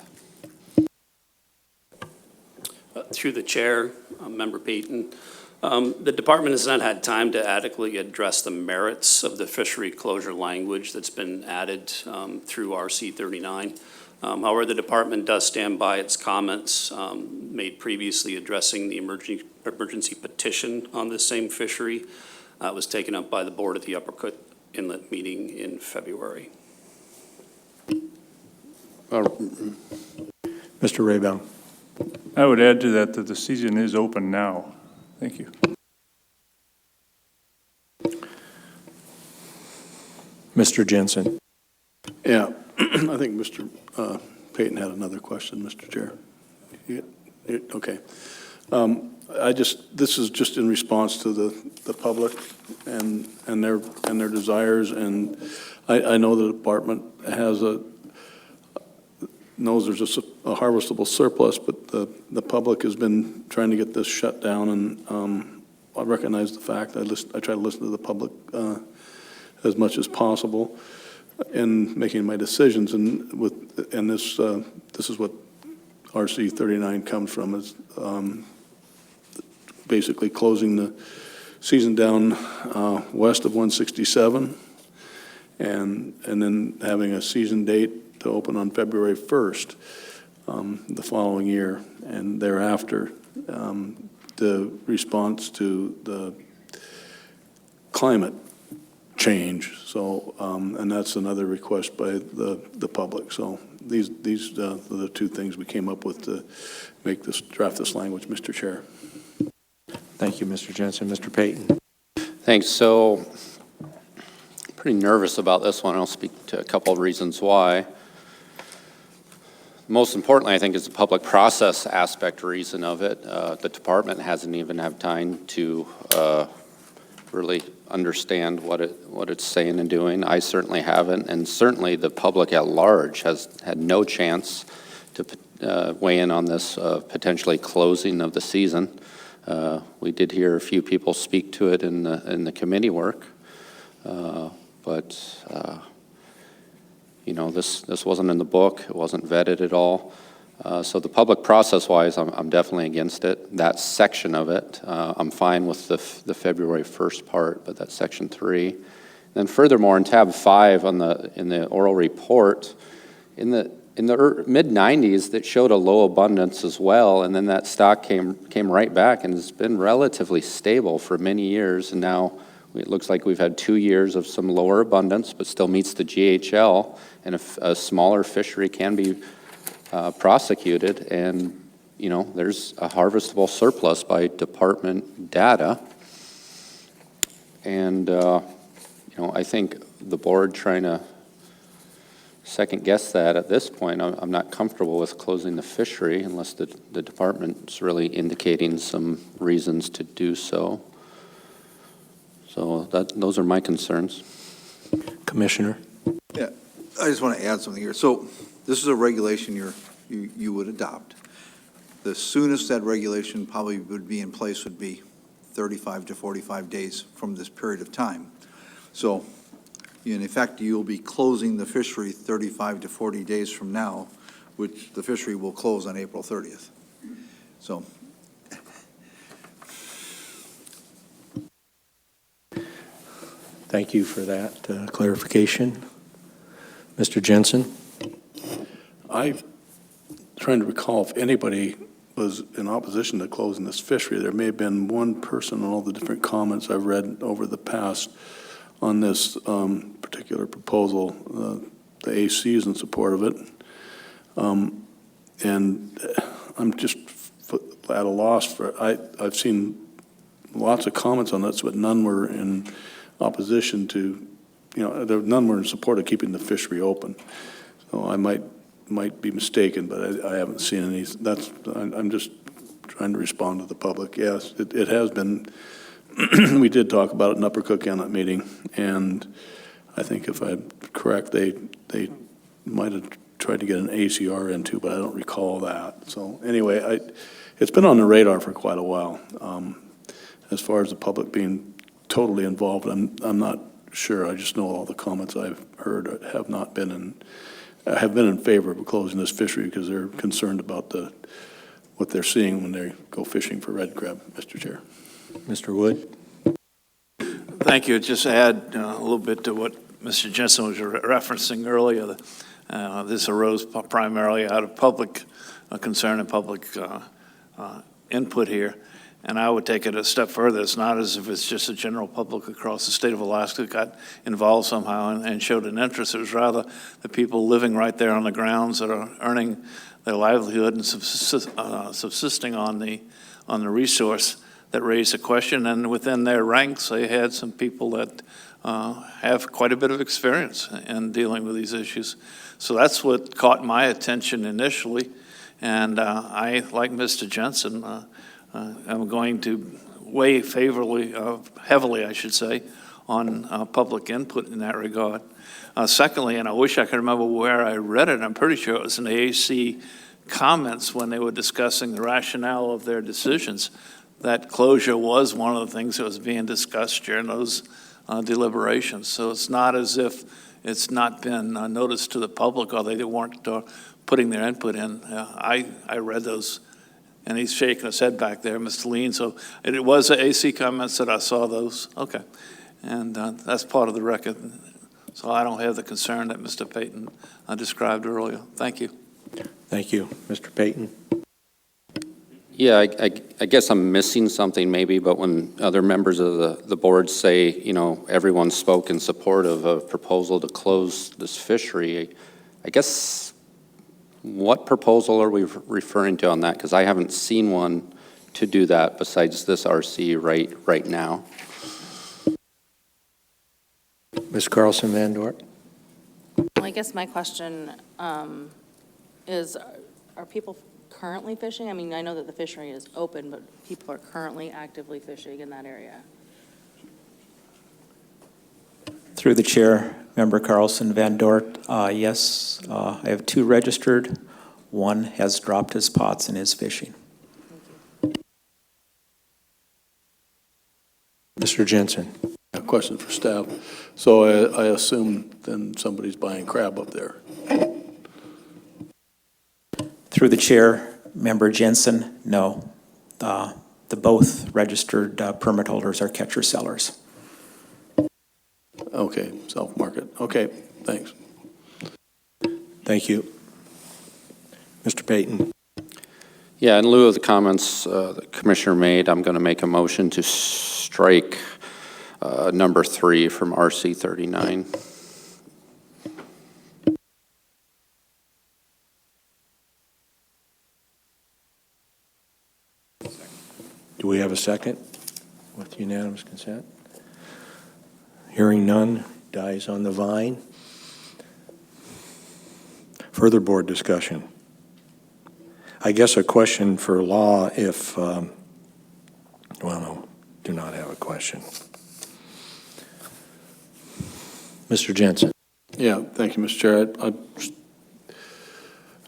Through the chair, Member Payton, the department has not had time to adequately address the merits of the fishery closure language that's been added through RC 39. However, the department does stand by its comments made previously addressing the emergency petition on the same fishery. It was taken up by the board at the Uppercut Inlet meeting in February. Mr. Raybound. I would add to that the season is open now. Thank you. Mr. Jensen. Yeah, I think Mr. Payton had another question, Mr. Chair. Okay. This is just in response to the public and their desires, and I know the department knows there's a harvestable surplus, but the public has been trying to get this shut down, and I recognize the fact. I try to listen to the public as much as possible in making my decisions, and this is what RC 39 comes from, is basically closing the season down west of 167, and then having a season date to open on February 1st the following year, and thereafter the response to the climate change. So, and that's another request by the public. So these are the 2 things we came up with to draft this language, Mr. Chair. Thank you, Mr. Jensen. Mr. Payton. Thanks. So, pretty nervous about this one. I'll speak to a couple of reasons why. Most importantly, I think, is the public process aspect reason of it. The department hasn't even had time to really understand what it's saying and doing. I certainly haven't, and certainly the public at large has had no chance to weigh in on this potentially closing of the season. We did hear a few people speak to it in the committee work, but you know, this wasn't in the book. It wasn't vetted at all. So the public process-wise, I'm definitely against it. That section of it, I'm fine with the February 1st part, but that's section 3. Then furthermore, in tab 5 in the oral report, in the mid-90s, that showed a low abundance as well, and then that stock came right back and has been relatively stable for many years, and now it looks like we've had 2 years of some lower abundance, but still meets the GHL, and a smaller fishery can be prosecuted, and you know, there's a harvestable surplus by department data, and you know, I think the board trying to second guess that at this point, I'm not comfortable with closing the fishery unless the department's really indicating some reasons to do so. So those are my concerns. Commissioner? Yeah, I just want to add something here. So this is a regulation you would adopt. The soonest that regulation probably would be in place would be 35 to 45 days from this period of time. So in effect, you'll be closing the fishery 35 to 40 days from now, which the fishery will close on April 30th. So Thank you for that clarification. Mr. Jensen? I'm trying to recall if anybody was in opposition to closing this fishery. There may have been one person on all the different comments I've read over the past on this particular proposal. The AC is in support of it. And I'm just at a loss for, I've seen lots of comments on this, but none were in opposition to, you know, none were in support of keeping the fishery open. So I might be mistaken, but I haven't seen any. I'm just trying to respond to the public. Yes, it has been. We did talk about it in Upper Cook Inlet meeting, and I think if I'm correct, they might have tried to get an ACR into, but I don't recall that. So anyway, it's been on the radar for quite a while. As far as the public being totally involved, I'm not sure. I just know all the comments I've heard have been in favor of closing this fishery because they're concerned about what they're seeing when they go fishing for red crab, Mr. Chair. Mr. Wood? Thank you. Just add a little bit to what Mr. Jensen was referencing earlier. This arose primarily out of public concern and public input here. And I would take it a step further. It's not as if it's just a general public across the state of Alaska got involved somehow and showed an interest. It was rather the people living right there on the grounds that are earning their livelihood and subsisting on the resource that raised the question. And within their ranks, they had some people that have quite a bit of experience in dealing with these issues. So that's what caught my attention initially. And I, like Mr. Jensen, I'm going to weigh heavily, I should say, on public input in that regard. Secondly, and I wish I could remember where I read it, I'm pretty sure it was in the AC comments when they were discussing the rationale of their decisions, that closure was one of the things that was being discussed during those deliberations. So it's not as if it's not been noticed to the public or they weren't putting their input in. I read those. And he's shaking his head back there, Mr. Lean. So it was the AC comments that I saw those. Okay. And that's part of the record. So I don't have the concern that Mr. Payton described earlier. Thank you. Thank you. Mr. Payton? Yeah, I guess I'm missing something maybe, but when other members of the board say, you know, everyone spoke in support of a proposal to close this fishery, I guess what proposal are we referring to on that? Because I haven't seen one to do that besides this RC right now. Ms. Carlson Van Dort? Well, I guess my question is, are people currently fishing? I mean, I know that the fishery is open, but people are currently actively fishing in that area. Through the chair, Member Carlson Van Dort, yes, I have 2 registered. One has dropped his pots and is fishing. Mr. Jensen. A question for staff. So I assume then somebody's buying crab up there. Through the chair, Member Jensen, no. The both registered permit holders are catcher sellers. Okay, self-market. Okay, thanks. Thank you. Mr. Payton. Yeah, in lieu of the comments the Commissioner made, I'm going to make a motion to strike number 3 from RC 39. Do we have a second with unanimous consent? Hearing none, dies on the vine. Further board discussion. I guess a question for law if, well, no, do not have a question. Mr. Jensen. Yeah, thank you, Mr. Chair.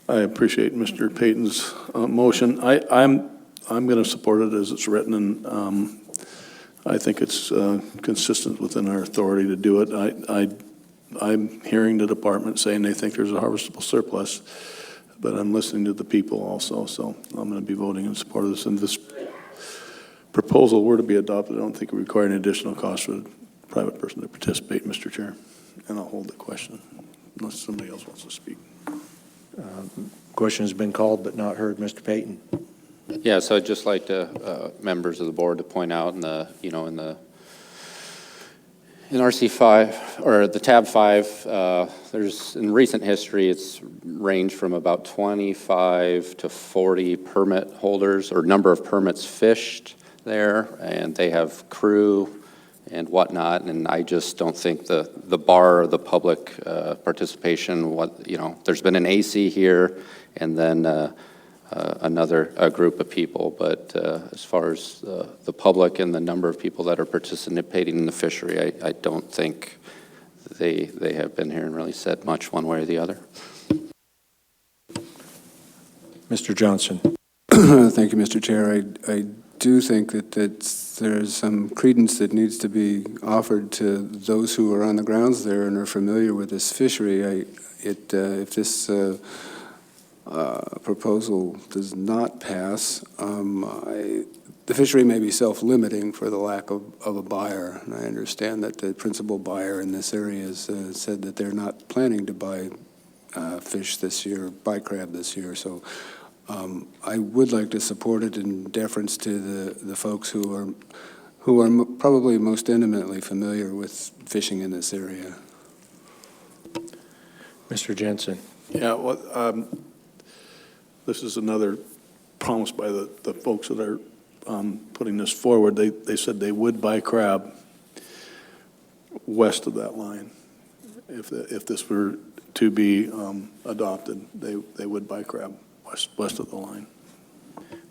I appreciate Mr. Payton's motion. I'm going to support it as it's written, and I think it's consistent within our authority to do it. I'm hearing the department saying they think there's a harvestable surplus, but I'm listening to the people also, so I'm going to be voting in support of this. And this proposal were to be adopted, I don't think it would require an additional cost for the private person to participate, Mr. Chair. And I'll hold the question unless somebody else wants to speak. Question has been called but not heard. Mr. Payton. Yeah, so I'd just like to members of the board to point out in the in RC5 or the tab 5, there's in recent history it's ranged from about 25 to 40 permit holders or number of permits fished there, and they have crew and whatnot, and I just don't think the bar or the public participation, there's been an AC here and then another group of people, but as far as the public and the number of people that are participating in the fishery, I don't think they have been here and really said much one way or the other. Mr. Johnson. Thank you, Mr. Chair. I do think that there's some credence that needs to be offered to those who are on the grounds there and are familiar with this fishery. If this proposal does not pass, the fishery may be self-limiting for the lack of a buyer. And I understand that the principal buyer in this area has said that they're not planning to buy fish this year, buy crab this year. So I would like to support it in deference to the folks who are probably most intimately familiar with fishing in this area. Mr. Jensen. Yeah, well, this is another promise by the folks that are putting this forward. They said they would buy crab west of that line. If this were to be adopted, they would buy crab west of the line.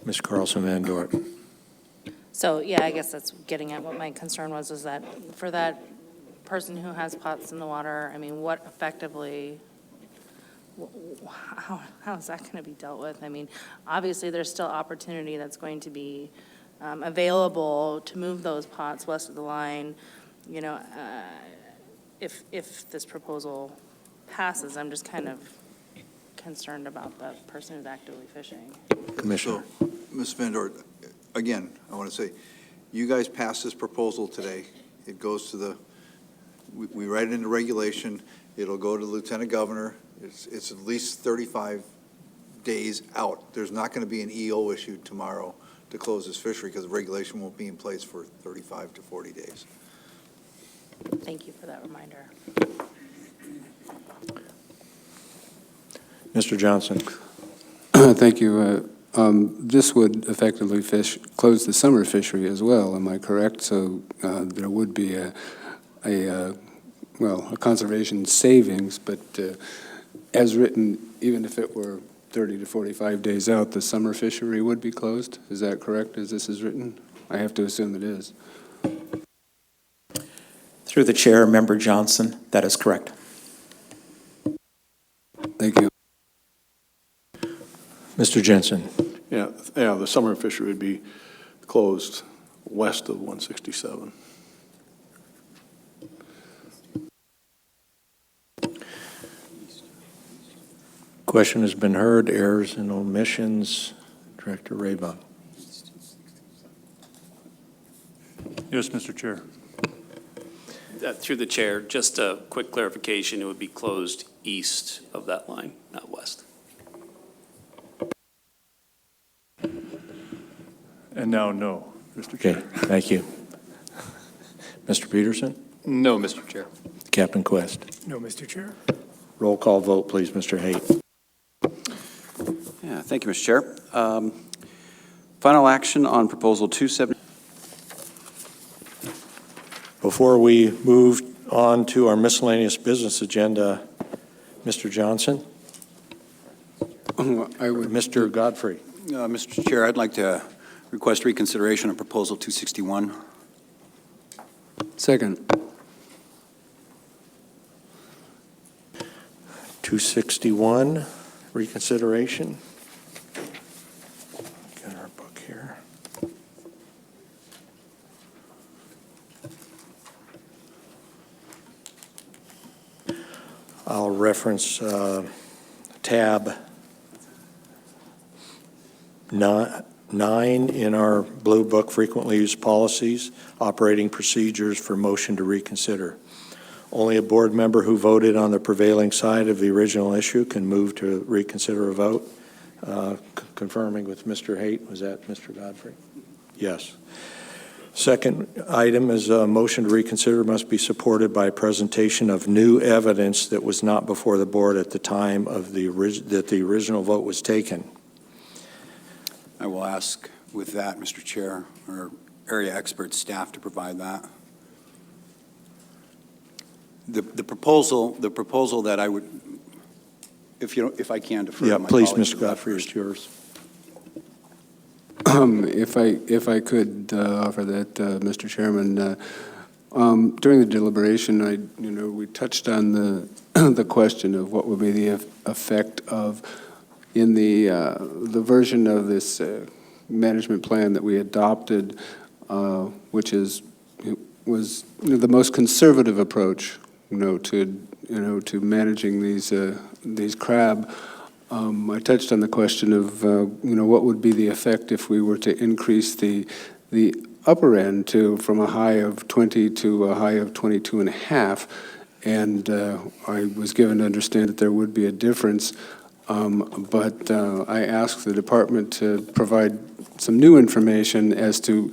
Ms. Carlson Van Dort. So, yeah, I guess that's getting at what my concern was, is that for that person who has pots in the water, I mean, what effectively, how is that going to be dealt with? I mean, obviously, there's still opportunity that's going to be available to move those pots west of the line. You know, if this proposal passes, I'm just kind of concerned about the person who's actively fishing. Commissioner. So, Ms. Van Dort, again, I want to say, you guys passed this proposal today. It goes to we write it into regulation. It'll go to the Lieutenant Governor. It's at least 35 days out. There's not going to be an EO issued tomorrow to close this fishery because the regulation won't be in place for 35 to 40 days. Thank you for that reminder. Mr. Johnson. Thank you. This would effectively close the summer fishery as well, am I correct? So there would be a conservation savings, but as written, even if it were 30 to 45 days out, the summer fishery would be closed? Is that correct, as this is written? I have to assume it is. Through the chair, Member Johnson, that is correct. Thank you. Mr. Jensen. Yeah, the summer fishery would be closed west of 167. Question has been heard. Errors and omissions. Director Raybaum. Yes, Mr. Chair. Through the chair, just a quick clarification, it would be closed east of that line, not west. And now, no, Mr. Okay, Chair. thank you. Mr. Peterson? No, Mr. Chair. Captain Quest? No, Mr. Chair. Roll call vote, please, Mr. Haight. Yeah, thank you, Mr. Chair. Final action on Proposal 270. Before we move on to our miscellaneous business agenda, Mr. Johnson? Mr. Godfrey? Mr. Chair, I'd like to request reconsideration of Proposal 261. Second. 261, reconsideration. Got our book here. I'll reference tab 9 in our blue book, frequently used policies, operating procedures for motion to reconsider. Only a board member who voted on the prevailing side of the original issue can move to reconsider a vote. Confirming with Mr. Haight, was that Mr. Godfrey? Yes. Second item is a motion to reconsider must be supported by a presentation of new evidence that was not before the board at the time of that the original vote was taken. I will ask with that, Mr. Chair, our area expert staff to provide that. The proposal that I would, if I can defer to my please, colleagues. Mr. Godfrey, it's yours. If I could offer that, Mr. Chairman, during the deliberation, we touched on the question of what would be the effect of, in the version of this management plan that we adopted, which was the most conservative approach, to managing these crab. I touched on the question of, what would be the effect if we were to increase the upper end from a high of 20 to a high of 22.5, and I was given to understand that there would be a difference, but I asked the department to provide some new information as to,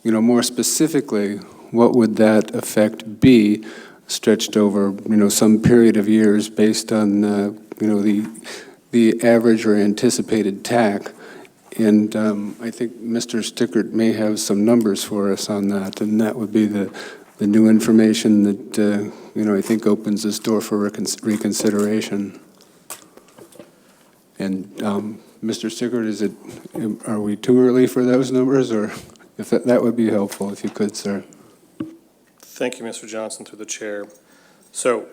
more specifically, what would that effect be stretched over, some period of years based on, the average or anticipated TAC. And I think Mr. Stickert may have some numbers for us on that, and that would be the new information that, I think opens this door for reconsideration. And Mr. Stickert, are we too early for those numbers, or if that would be helpful, if you could, sir? Thank you, Mr. Johnson, through the chair. So,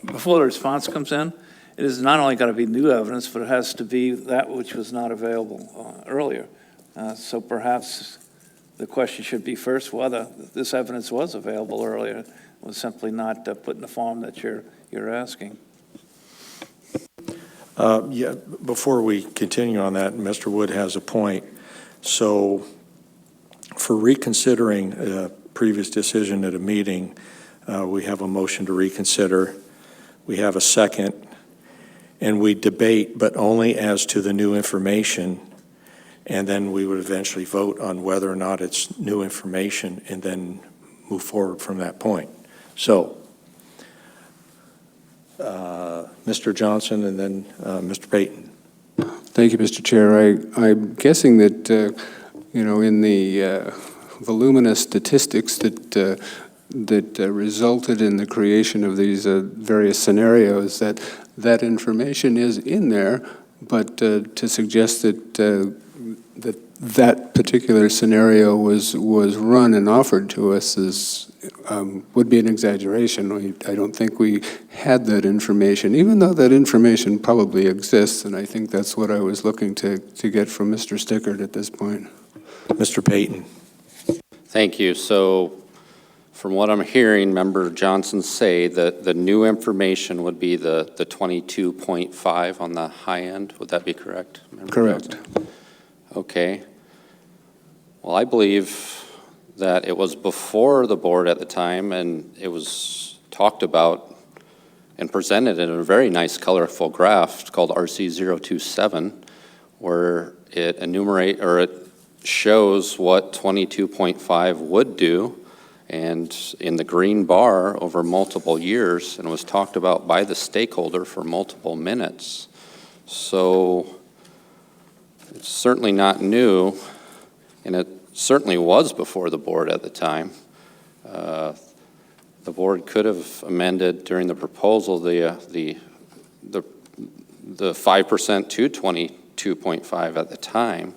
Before the response comes in, it is not only got to be new evidence, but it has to be that which was not available earlier. So perhaps the question should be first whether this evidence was available earlier, was simply not put in the form that you're asking. Before we continue on that, Mr. Wood has a point. So for reconsidering a previous decision at a meeting, we have a motion to reconsider. We have a second, and we debate, but only as to the new information, and then we would eventually vote on whether or not it's new information and then move forward from that point. So, Mr. Johnson and then Mr. Payton. Thank you, Mr. Chair. I'm guessing that, in the voluminous statistics that resulted in the creation of these various scenarios, that information is in there, but to suggest that that particular scenario was run and offered to us would be an exaggeration. I don't think we had that information, even though that information probably exists, and I think that's what I was looking to get from Mr. Stickert at this point. Mr. Payton. Thank you. So from what I'm hearing, Member Johnson say that the new information would be the 22.5 on the high end. Would that be correct? Member Correct. Johnson? Okay. Well, I believe that it was before the board at the time, and it was talked about and presented in a very nice, colorful graph called RC027, where it it shows what 22.5 would do, and in the green bar over multiple years, and was talked about by the stakeholder for multiple minutes. So it's certainly not new, and it certainly was before the board at the time. The board could have amended during the proposal the 5% to 22.5 at the time,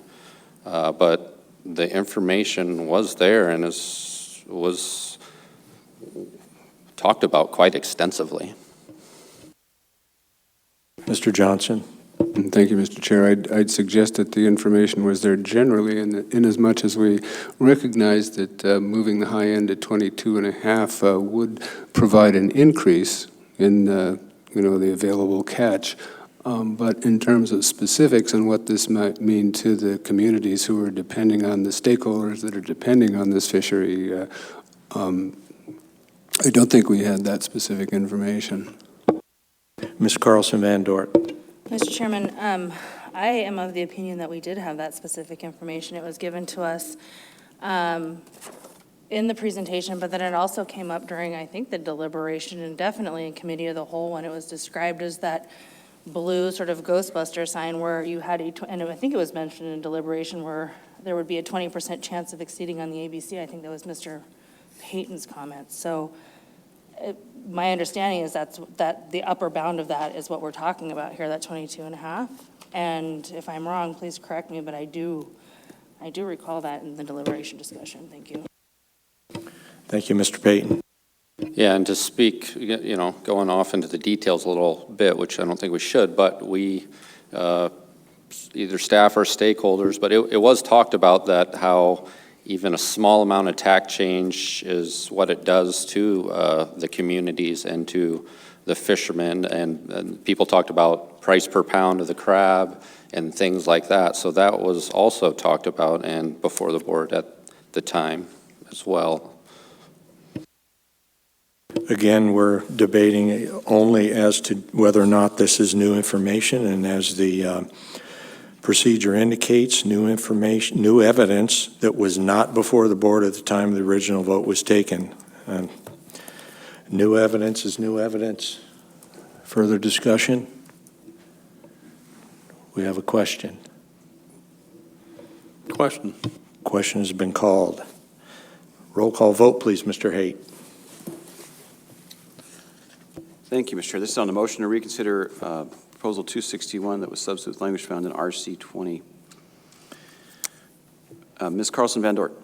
but the information was there and was talked about quite extensively. Mr. Johnson. Thank you, Mr. Chair. I'd suggest that the information was there generally, in as much as we recognize that moving the high end to 22.5 would provide an increase in the available catch. But in terms of specifics and what this might mean to the communities who are depending on the stakeholders that are depending on this fishery, I don't think we had that specific information. Ms. Carlson Van Dort. Mr. Chairman, I am of the opinion that we did have that specific information. It was given to us in the presentation, but then it also came up during, I think, the deliberation and definitely in committee of the whole when it was described as that blue sort of Ghostbuster sign where you had and I think it was mentioned in deliberation where there would be a 20% chance of exceeding on the ABC. I think that was Mr. Payton's comment. So my understanding is that the upper bound of that is what we're talking about here, that 22.5. And if I'm wrong, please correct me, but I do recall that in the deliberation discussion. Thank you. Thank you, Mr. Payton. Yeah, and to speak, going off into the details a little bit, which I don't think we should, but we, either staff or stakeholders, but it was talked about that how even a small amount of tack change is what it does to the communities and to the fishermen, and people talked about price per pound of the crab and things like that. So that was also talked about and before the board at the time as well. Again, we're debating only as to whether or not this is new information, and as the procedure indicates, new information, new evidence that was not before the board at the time the original vote was taken. And new evidence is new evidence. Further discussion? We have a question. Question. Question has been called. Roll call vote, please, Mr. Haight. Thank you, Mr. Chair. This is on the motion to reconsider Proposal 261 that was substitute language found in RC 20. Ms. Carlson Van Dort.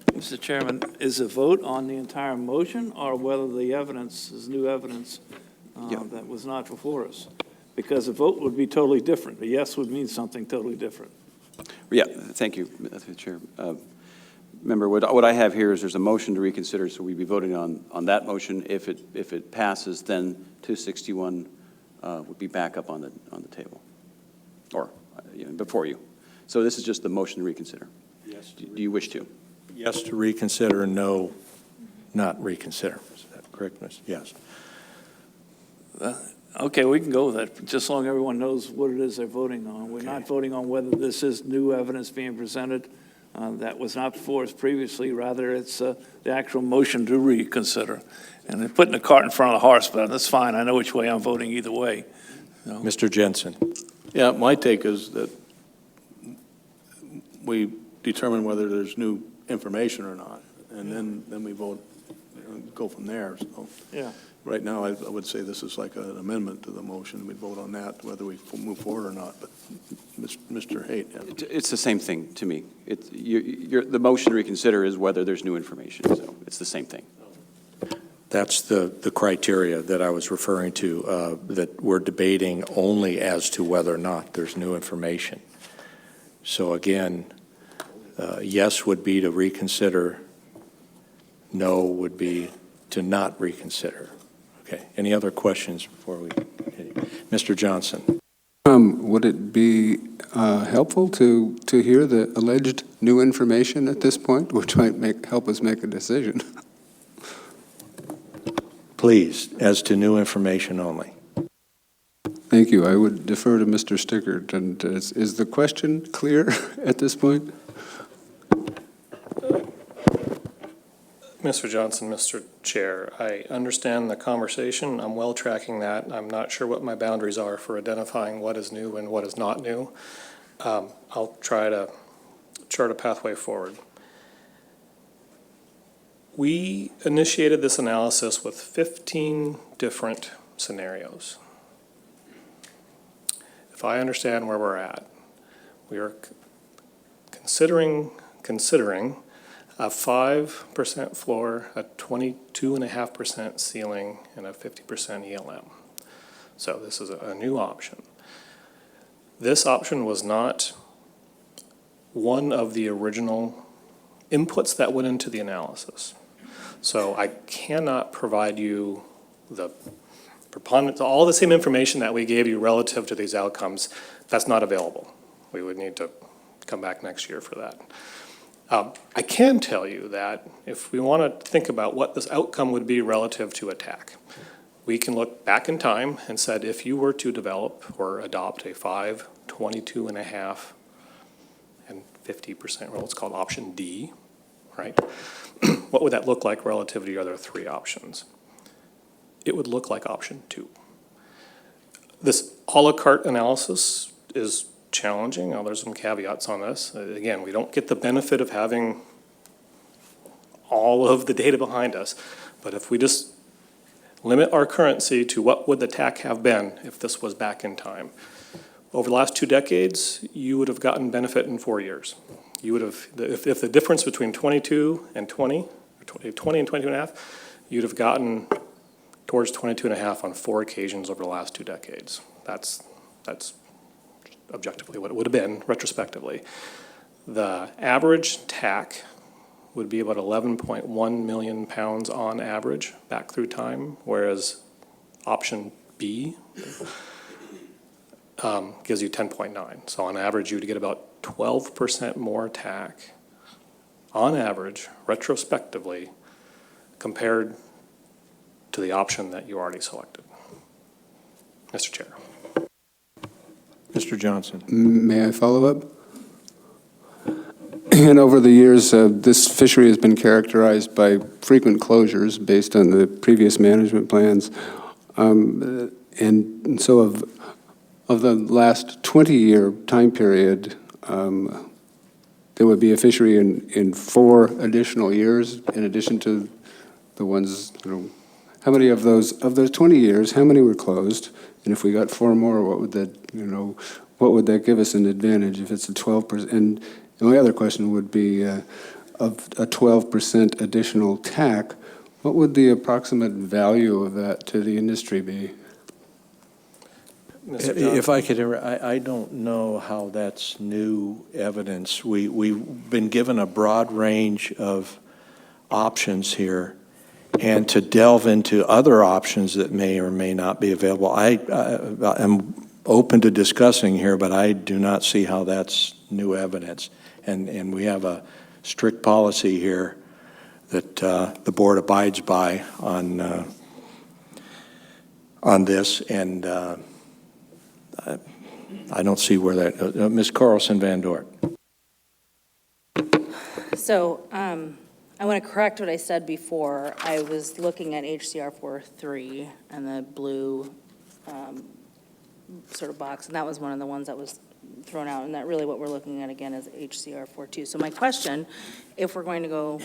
Mr. Chairman, is a vote on the entire motion or whether the evidence is new evidence that was not before us? Because a vote would be totally different. A yes would mean something totally different. Yeah, thank you, Mr. Chair. Remember, what I have here is there's a motion to reconsider, so we'd be voting on that motion. If it passes, then 261 would be back up on the table, or before you. So this is just the motion to reconsider. Yes. Do you wish to? Yes to reconsider, no, not reconsider. Is that correct, Ms.? Yes. Okay, we can go with that, just so long everyone knows what it is they're voting on. We're not voting on whether this is new evidence being presented that was not before us previously. Rather, it's the actual motion to reconsider. And they're putting the cart in front of the horse, but that's fine. I know which way I'm voting either way. So. Mr. Jensen. Yeah, my take is that we determine whether there's new information or not, and then we vote go from there, so. Yeah. Right now, I would say this is like an amendment to the motion. We'd vote on that, whether we move forward or not, but Mr. Haight. Yeah. It's the same thing to me. The motion to reconsider is whether there's new information, so it's the same thing. That's the criteria that I was referring to, that we're debating only as to whether or not there's new information. So again, yes would be to reconsider, no would be to not reconsider. Okay, any other questions before we continue? Mr. Johnson. Would it be helpful to hear the alleged new information at this point, which might help us make a decision? Please, as to new information only. Thank you. I would defer to Mr. Stickert. And is the question clear at this point? Mr. Johnson, Mr. Chair, I understand the conversation. I'm well tracking that. I'm not sure what my boundaries are for identifying what is new and what is not new. I'll try to chart a pathway forward. We initiated this analysis with 15 different scenarios. If I understand where we're at, we are considering a 5% floor, a 22.5% ceiling, and a 50% ELM. So this is a new option. This option was not one of the original inputs that went into the analysis. So I cannot provide you the preponderance, all the same information that we gave you relative to these outcomes. That's not available. We would need to come back next year for that. I can tell you that if we want to think about what this outcome would be relative to attack, we can look back in time and said if you were to develop or adopt a 5, 22.5, and 50% rule, it's called option D, right? What would that look like relative to the other three options? It would look like option 2. This a la carte analysis is challenging. Now, there's some caveats on this. Again, we don't get the benefit of having all of the data behind us, but if we just limit our currency to what would the TAC have been if this was back in time, over the last 2 decades, you would have gotten benefit in 4 years. You would have, if the difference between 22 and 20, or 20 and 22.5, you'd have gotten towards 22.5 on 4 occasions over the last 2 decades. That's objectively what it would have been retrospectively. The average TAC would be about 11.1 million pounds on average back through time, whereas option B gives you 10.9. So on average, you would get about 12% more TAC on average retrospectively compared to the option that you already selected. Mr. Chair. Mr. Johnson. May I follow up? And over the years, this fishery has been characterized by frequent closures based on the previous management plans. And so of the last 20-year time period, there would be a fishery in 4 additional years in addition to the ones, how many of those 20 years, how many were closed? And if we got 4 more, what would that give us an advantage if it's a 12%? And my other question would be, of a 12% additional TAC, what would the approximate value of that to the industry be? If I could, I don't know how that's new evidence. We've been given a broad range of options here, and to delve into other options that may or may not be available, I am open to discussing here, but I do not see how that's new evidence. And we have a strict policy here that the board abides by on this, and I don't see where that, Ms. Carlson Van Dort. So I want to correct what I said before. I was looking at HCR 4.3 and the blue sort of box, and that was one of the ones that was thrown out, and that really what we're looking at again is HCR 4.2. So my question, if we're going to go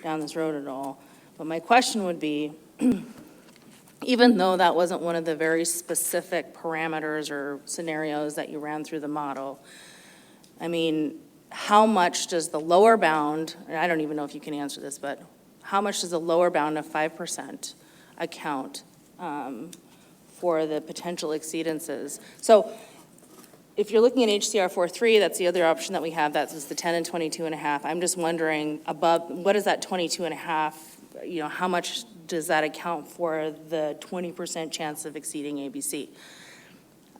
down this road at all, But my question would be, even though that wasn't one of the very specific parameters or scenarios that you ran through the model, I mean, how much does the lower bound, and I don't even know if you can answer this, but how much does the lower bound of 5% account for the potential exceedances? So if you're looking at HCR 4.3, that's the other option that we have, that's the 10 and 22 and a half. I'm just wondering above, what is that 22 and a half, you know, how much does that account for the 20% chance of exceeding ABC?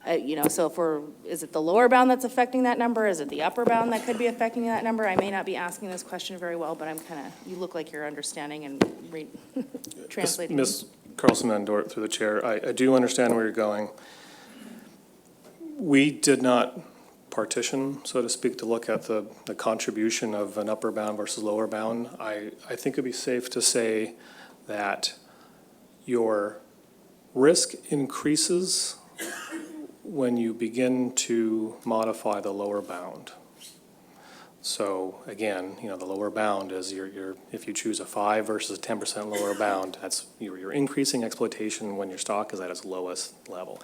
You know, so is it the lower bound that's affecting that number? Is it the upper bound that could be affecting that number? I may not be asking this question very well, but you look like you're understanding and translating. Ms. Carlson-Mandort, through the chair, I do understand where you're going. We did not partition, so to speak, to look at the contribution of an upper bound versus lower bound. I think it'd be safe to say that your risk increases when you begin to modify the lower bound. So again, you know, the lower bound is if you choose a 5 versus a 10% lower bound, that's you're increasing exploitation when your stock is at its lowest level.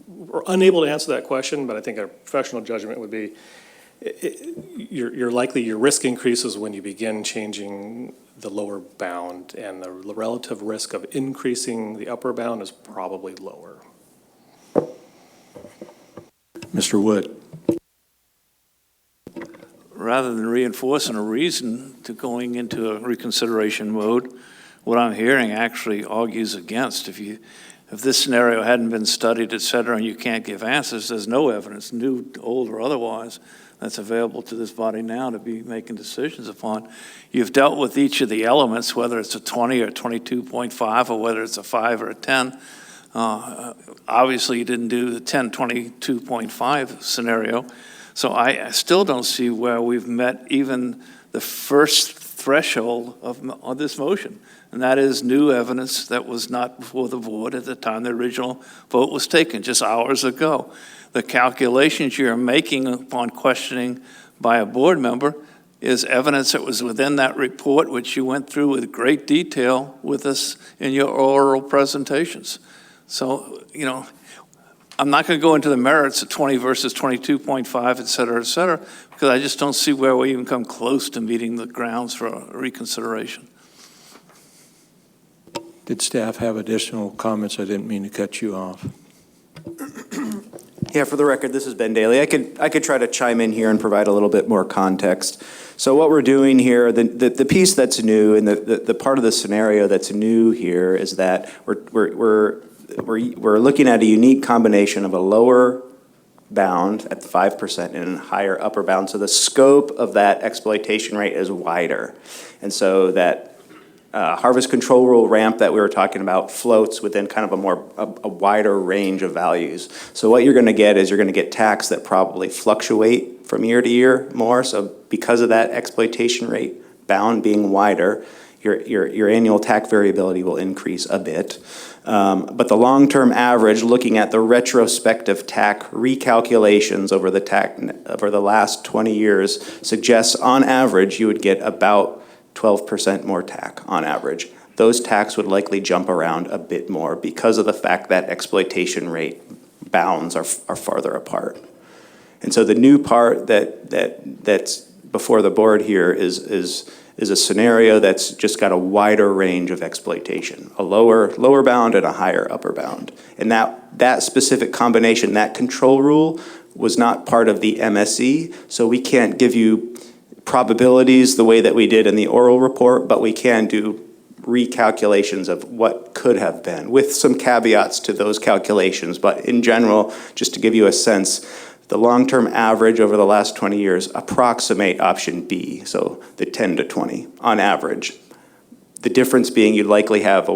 We're unable to answer that question, but I think a professional judgment would be you're likely your risk increases when you begin changing the lower bound, and the relative risk of increasing the upper bound is probably lower. Mr. Wood. Rather than reinforcing a reason to going into a reconsideration mode, what I'm hearing actually argues against. If this scenario hadn't been studied, et cetera, and you can't give answers, there's no evidence, new, old, or otherwise, that's available to this body now to be making decisions upon. You've dealt with each of the elements, whether it's a 20 or 22.5, or whether it's a 5 or a 10. Obviously, you didn't do the 10, 22.5 scenario. So I still don't see where we've met even the first threshold of this motion. And that is new evidence that was not before the board at the time the original vote was taken, just hours ago. The calculations you're making upon questioning by a board member is evidence that was within that report, which you went through with great detail with us in your oral presentations. So, you know, I'm not going to go into the merits of 20 versus 22.5, et cetera, because I just don't see where we even come close to meeting the grounds for a reconsideration. Did staff have additional comments? I didn't mean to cut you off. Yeah, for the record, this is Ben Daly. I could try to chime in here and provide a little bit more context. So what we're doing here, the piece that's new and the part of the scenario that's new here is that we're looking at a unique combination of a lower bound at 5% and a higher upper bound. So the scope of that exploitation rate is wider. And so that harvest control rule ramp that we were talking about floats within kind of a wider range of values. So what you're going to get is you're going to get tax that probably fluctuate from year to year more. So because of that exploitation rate bound being wider, your annual tax variability will increase a bit. But the long-term average, looking at the retrospective tax recalculations over the last 20 years, suggests on average you would get about 12% more tax on average. Those tax would likely jump around a bit more because of the fact that exploitation rate bounds are farther apart. And so the new part that's before the board here is a scenario that's just got a wider range of exploitation, a lower bound and a higher upper bound. And that specific combination, that control rule, was not part of the MSE, so we can't give you probabilities the way that we did in the oral report, but we can do recalculations of what could have been with some caveats to those calculations. But in general, just to give you a sense, the long-term average over the last 20 years approximate option B, so the 10 to 20 on average. The difference being you'd likely have a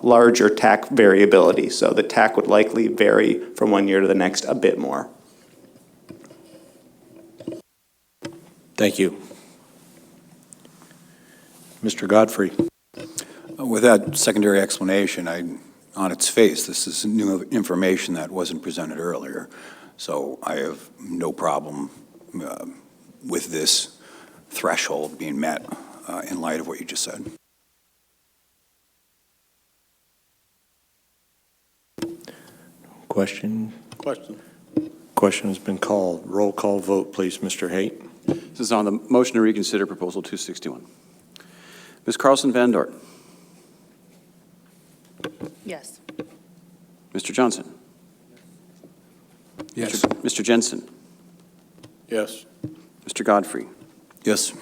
larger tax variability, so the tax would likely vary from one year to the next a bit more. Thank you. Mr. Godfrey. With that secondary explanation, on its face, this is new information that wasn't presented earlier. So I have no problem with this threshold being met in light of what you just said. Question? Question. Question has been called. Roll call vote, please, Mr. Haight. This is on the motion to reconsider Proposal 261. Ms. Carlson Van Dort. Yes. Mr. Johnson. Yes. Mr. Jensen. Yes. Mr. Godfrey. Yes.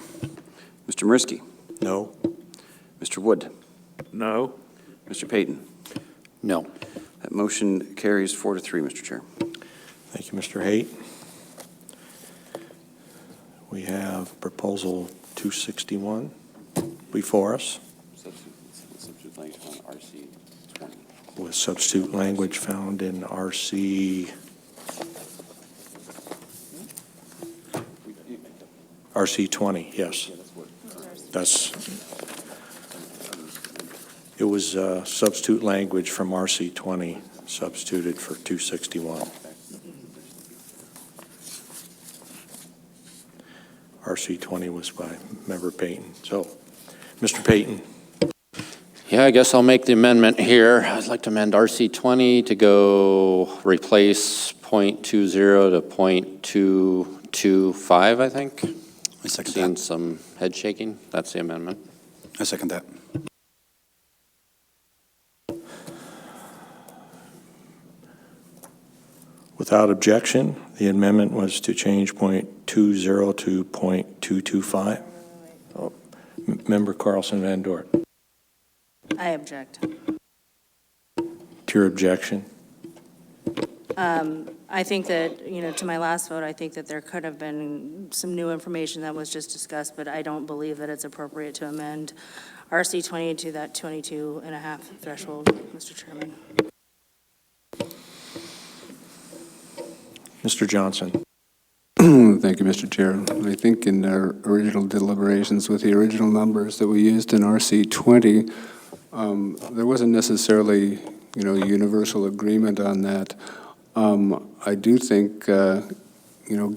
Mr. Mariski. No. Mr. Wood. No. Mr. Payton. No. That motion carries 4-3, Mr. Chair. Thank you, Mr. Haight. We have Proposal 261 before us Substitute language on RC 20. with substitute language found in RC 20, yes. It was substitute language from RC 20 substituted for 261. RC 20 was by Member Payton. So, Mr. Payton. Yeah, I guess I'll make the amendment here. I'd like to amend RC 20 to go replace .20 to .225, I think. I second Seen that. some head shaking. That's the amendment. I second that. Without objection, the amendment was to change .20 to .225. Oh, Member Carlson Van Dort. I object. To your objection? I think that, to my last vote, I think that there could have been some new information that was just discussed, but I don't believe that it's appropriate to amend RC 20 to that 22.5 threshold, Mr. Chairman. Mr. Johnson. Thank you, Mr. Chair. I think in our original deliberations with the original numbers that we used in RC 20, there wasn't necessarily, universal agreement on that. I do think,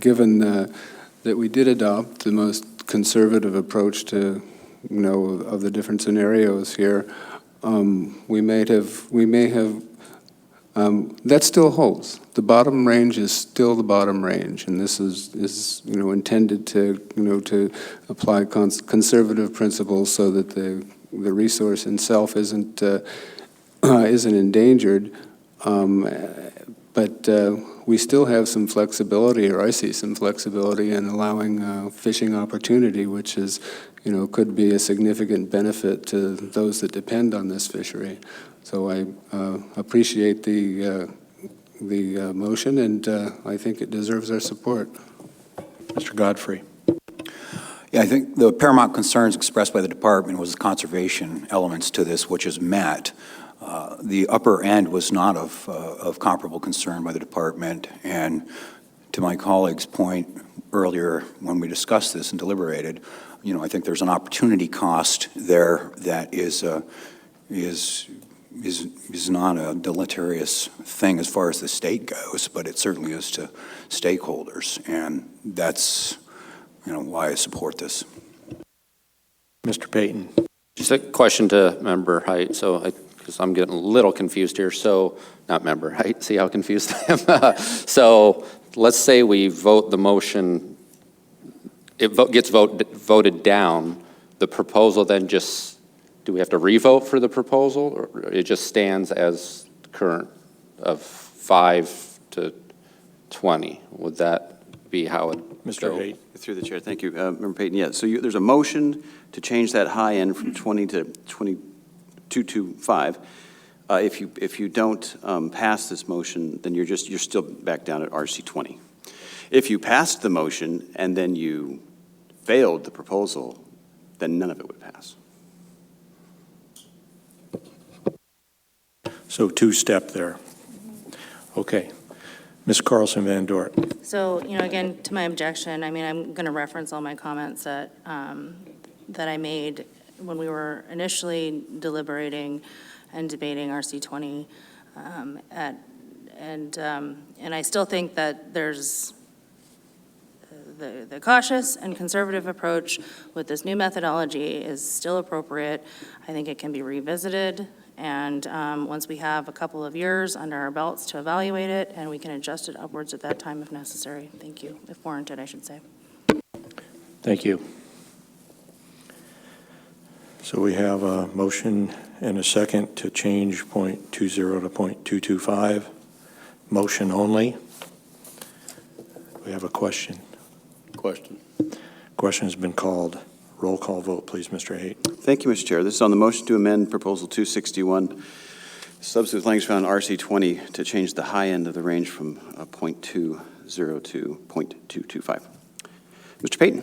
given that we did adopt the most conservative approach to, of the different scenarios here, we may have. That still holds. The bottom range is still the bottom range, and this is intended to to apply conservative principles so that the resource itself isn't endangered. But we still have some flexibility, or I see some flexibility in allowing fishing opportunity, which is could be a significant benefit to those that depend on this fishery. So I appreciate the motion, and I think it deserves our support. Mr. Godfrey. Yeah, I think the paramount concerns expressed by the department was the conservation elements to this, which is met. The upper end was not of comparable concern by the department, and to my colleague's point earlier when we discussed this and deliberated, I think there's an opportunity cost there that is not a deleterious thing as far as the state goes, but it certainly is to stakeholders, and that's why I support this. Mr. Payton. Just a question to Member Height. Because I'm getting a little confused here. So, not Member Height. See how confused I am? So, let's say we vote the motion. It gets voted down. The proposal then just, do we have to revote for the proposal, or it just stands as current of 5 to 20? Would that be how it Mr. go? Haight. Through the chair, thank you, Member Payton. Yeah, so there's a motion to change that high end from 20 to 22.5. If you don't pass this motion, then you're still back down at RC 20. If you passed the motion and then you failed the proposal, then none of it would pass. So two-step there. Okay. Ms. Carlson Van Dort. So, again, to my objection, I'm going to reference all my comments that I made when we were initially deliberating and debating RC 20, and I still think that there's the cautious and conservative approach with this new methodology is still appropriate. I think it can be revisited, and once we have a couple of years under our belts to evaluate it, and we can adjust it upwards at that time if necessary. Thank you, if warranted, I should say. Thank you. So we have a motion and a second to change .20 to .225. Motion only. We have a question. Question. Question has been called. Roll call vote, please, Mr. Haight. Thank you, Mr. Chair. This is on the motion to amend Proposal 261, substitute language found in RC 20 to change the high end of the range from .20 to .225. Mr. Payton?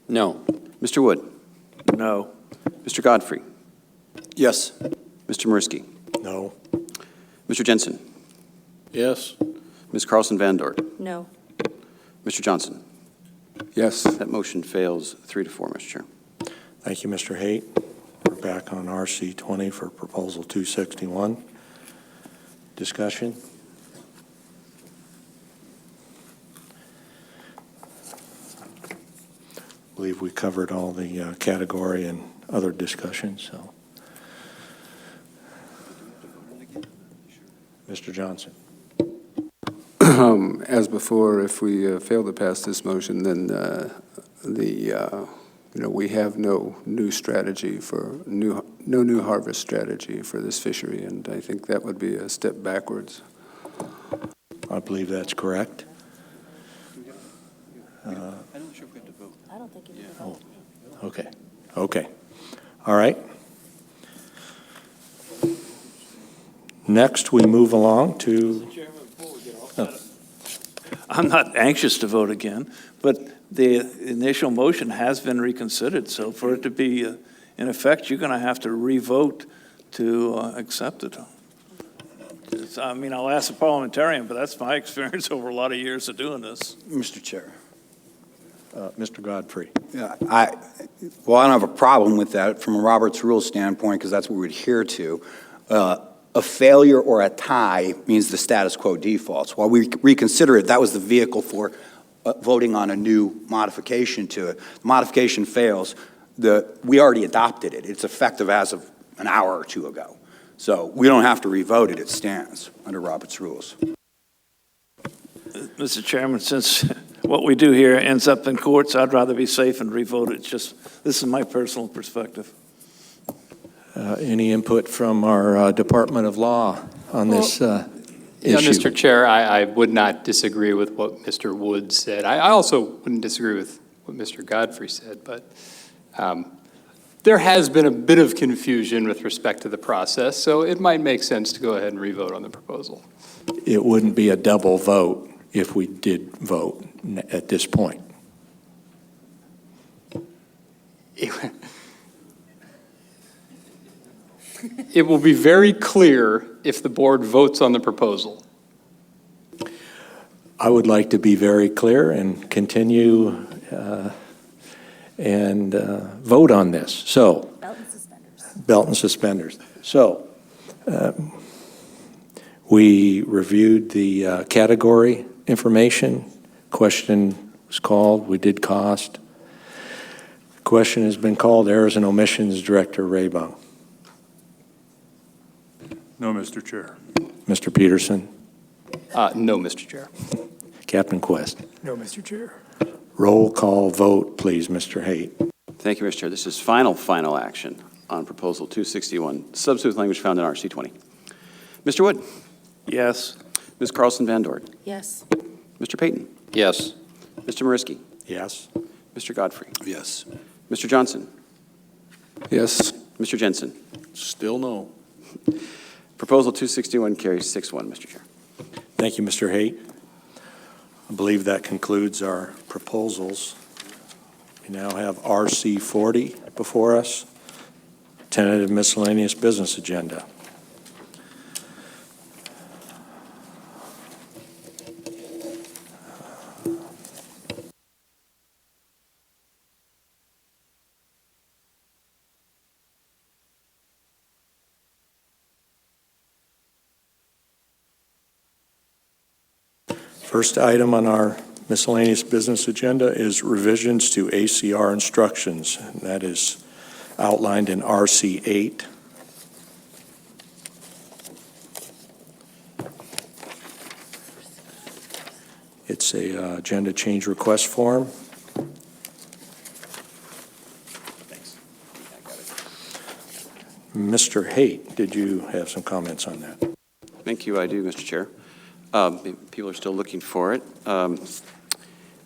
No. Mr. Wood? No. Mr. Godfrey? Yes. Mr. Mariski? No. Mr. Jensen? Yes. Ms. Carlson Van Dort? No. Mr. Johnson? Yes. That motion fails 3-4, Mr. Chair. Thank you, Mr. Haight. We're back on RC 20 for Proposal 261. Discussion? I believe we covered all the category and other discussions, so. Mr. Johnson. As before, if we fail to pass this motion, then we have no new strategy for no new harvest strategy for this fishery, and I think that would be a step backwards. I believe that's correct. I'm not sure if we have to vote. I don't think you need to vote. Okay. Okay. All right. Next, we move along to. I'm not anxious to vote again, but the initial motion has been reconsidered, so for it to be in effect, you're going to have to re-vote to accept it. I mean, I'll ask a parliamentarian, but that's my experience over a lot of years of doing this. Mr. Chair. Mr. Godfrey. Yeah, I don't have a problem with that from a Robert's Rules standpoint, because that's what we adhere to. A failure or a tie means the status quo defaults. While we reconsider it, that was the vehicle for voting on a new modification to it. The modification fails. We already adopted it. It's effective as of an hour or two ago. So we don't have to revote it. It stands under Robert's Rules. Mr. Chairman, since what we do here ends up in courts, I'd rather be safe and re-vote it. This is my personal perspective. Any input from our Department of Law on this issue? Yeah, Mr. Chair, I would not disagree with what Mr. Wood said. I also wouldn't disagree with what Mr. Godfrey said, but there has been a bit of confusion with respect to the process, so it might make sense to go ahead and re-vote on the proposal. It wouldn't be a double vote if we did vote at this point. It will be very clear if the board votes on the proposal. I would like to be very clear and continue and vote on this. So, Belt and suspenders. Belt and suspenders. So, we reviewed the category information. Question was called. We did cost. Question has been called. Errors and omissions, Director Raybung. No, Mr. Chair. Mr. Peterson. No, Mr. Chair. Captain Quest. No, Mr. Chair. Roll call vote, please, Mr. Haight. Thank you, Mr. Chair. This is final action on Proposal 261, substitute language found in RC 20. Mr. Wood? Yes. Ms. Carlson Van Dort? Yes. Mr. Payton? Yes. Mr. Mariski? Yes. Mr. Godfrey? Yes. Mr. Johnson? Yes. Mr. Jensen? Still no. Proposal 261 carries 6-1, Mr. Chair. Thank you, Mr. Haight. I believe that concludes our proposals. We now have RC 40 before us, tentative miscellaneous business agenda. First item on our Miscellaneous business agenda is revisions to ACR instructions, and that is outlined in RC 8. It's a agenda change request form. Mr. Haight, did you have some comments on that? Thank you, I do, Mr. Chair. People are still looking for it.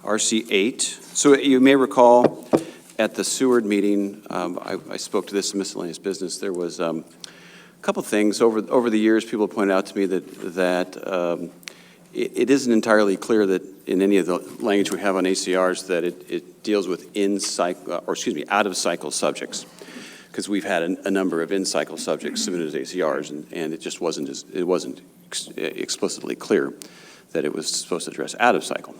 RC 8. So you may recall at the Seward meeting, I spoke to this in miscellaneous business. There was a couple things over the years. People pointed out to me that it isn't entirely clear that in any of the language we have on ACRs that it deals with out of cycle subjects, because we've had a number of in-cycle subjects submitted as ACRs, and it just wasn't explicitly clear that it was supposed to address out of cycle.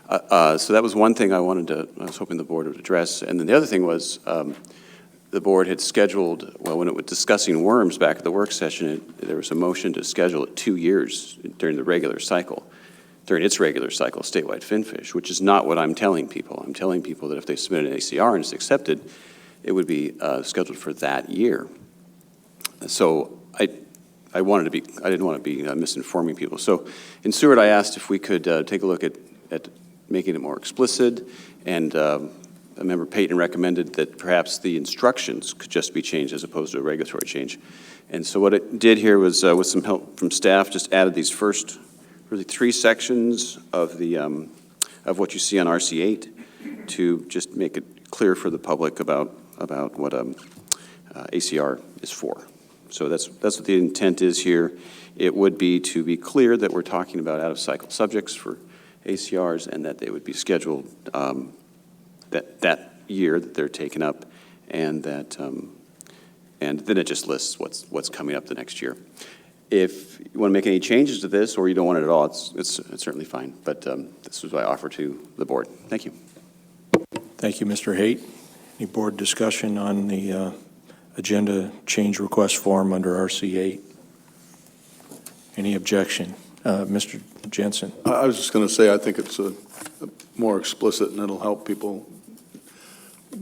So that was one thing I was hoping the board would address. And then the other thing was the board had scheduled, well, when it was discussing worms back at the work session, there was a motion to schedule it 2 years during its regular cycle, statewide finfish, which is not what I'm telling people. I'm telling people that if they submit an ACR and it's accepted, it would be scheduled for that year. So I didn't want to be misinforming people. So in Seward, I asked if we could take a look at making it more explicit, and Member Payton recommended that perhaps the instructions could just be changed as opposed to a regulatory change. And so what it did here was, with some help from staff, just added these first really 3 sections of of what you see on RC 8 to just make it clear for the public about what ACR is for. So that's what the intent is here. It would be to be clear that we're talking about out-of-cycle subjects for ACRs, and that they would be scheduled that year that they're taken up, and that and then it just lists what's coming up the next year. If you want to make any changes to this, or you don't want it at all, it's certainly fine. But this is what I offer to the board. Thank you. Thank you, Mr. Haight. Any board discussion on the agenda change request form under RC 8? Any objection? Mr. Jensen. I was just going to say, I think it's more explicit, and it'll help people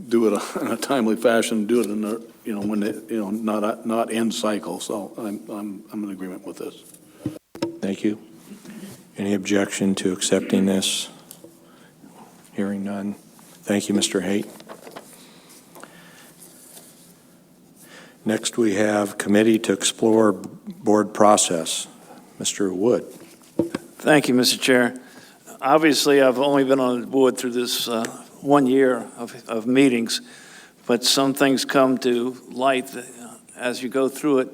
do it in a timely fashion, do it in a, when they, not end cycle. So I'm in agreement with this. Thank you. Any objection to accepting this? Hearing none. Thank you, Mr. Haight. Next, we have committee to explore board process. Mr. Wood. Thank you, Mr. Chair. Obviously, I've only been on the board through this 1 year of meetings, but some things come to light as you go through it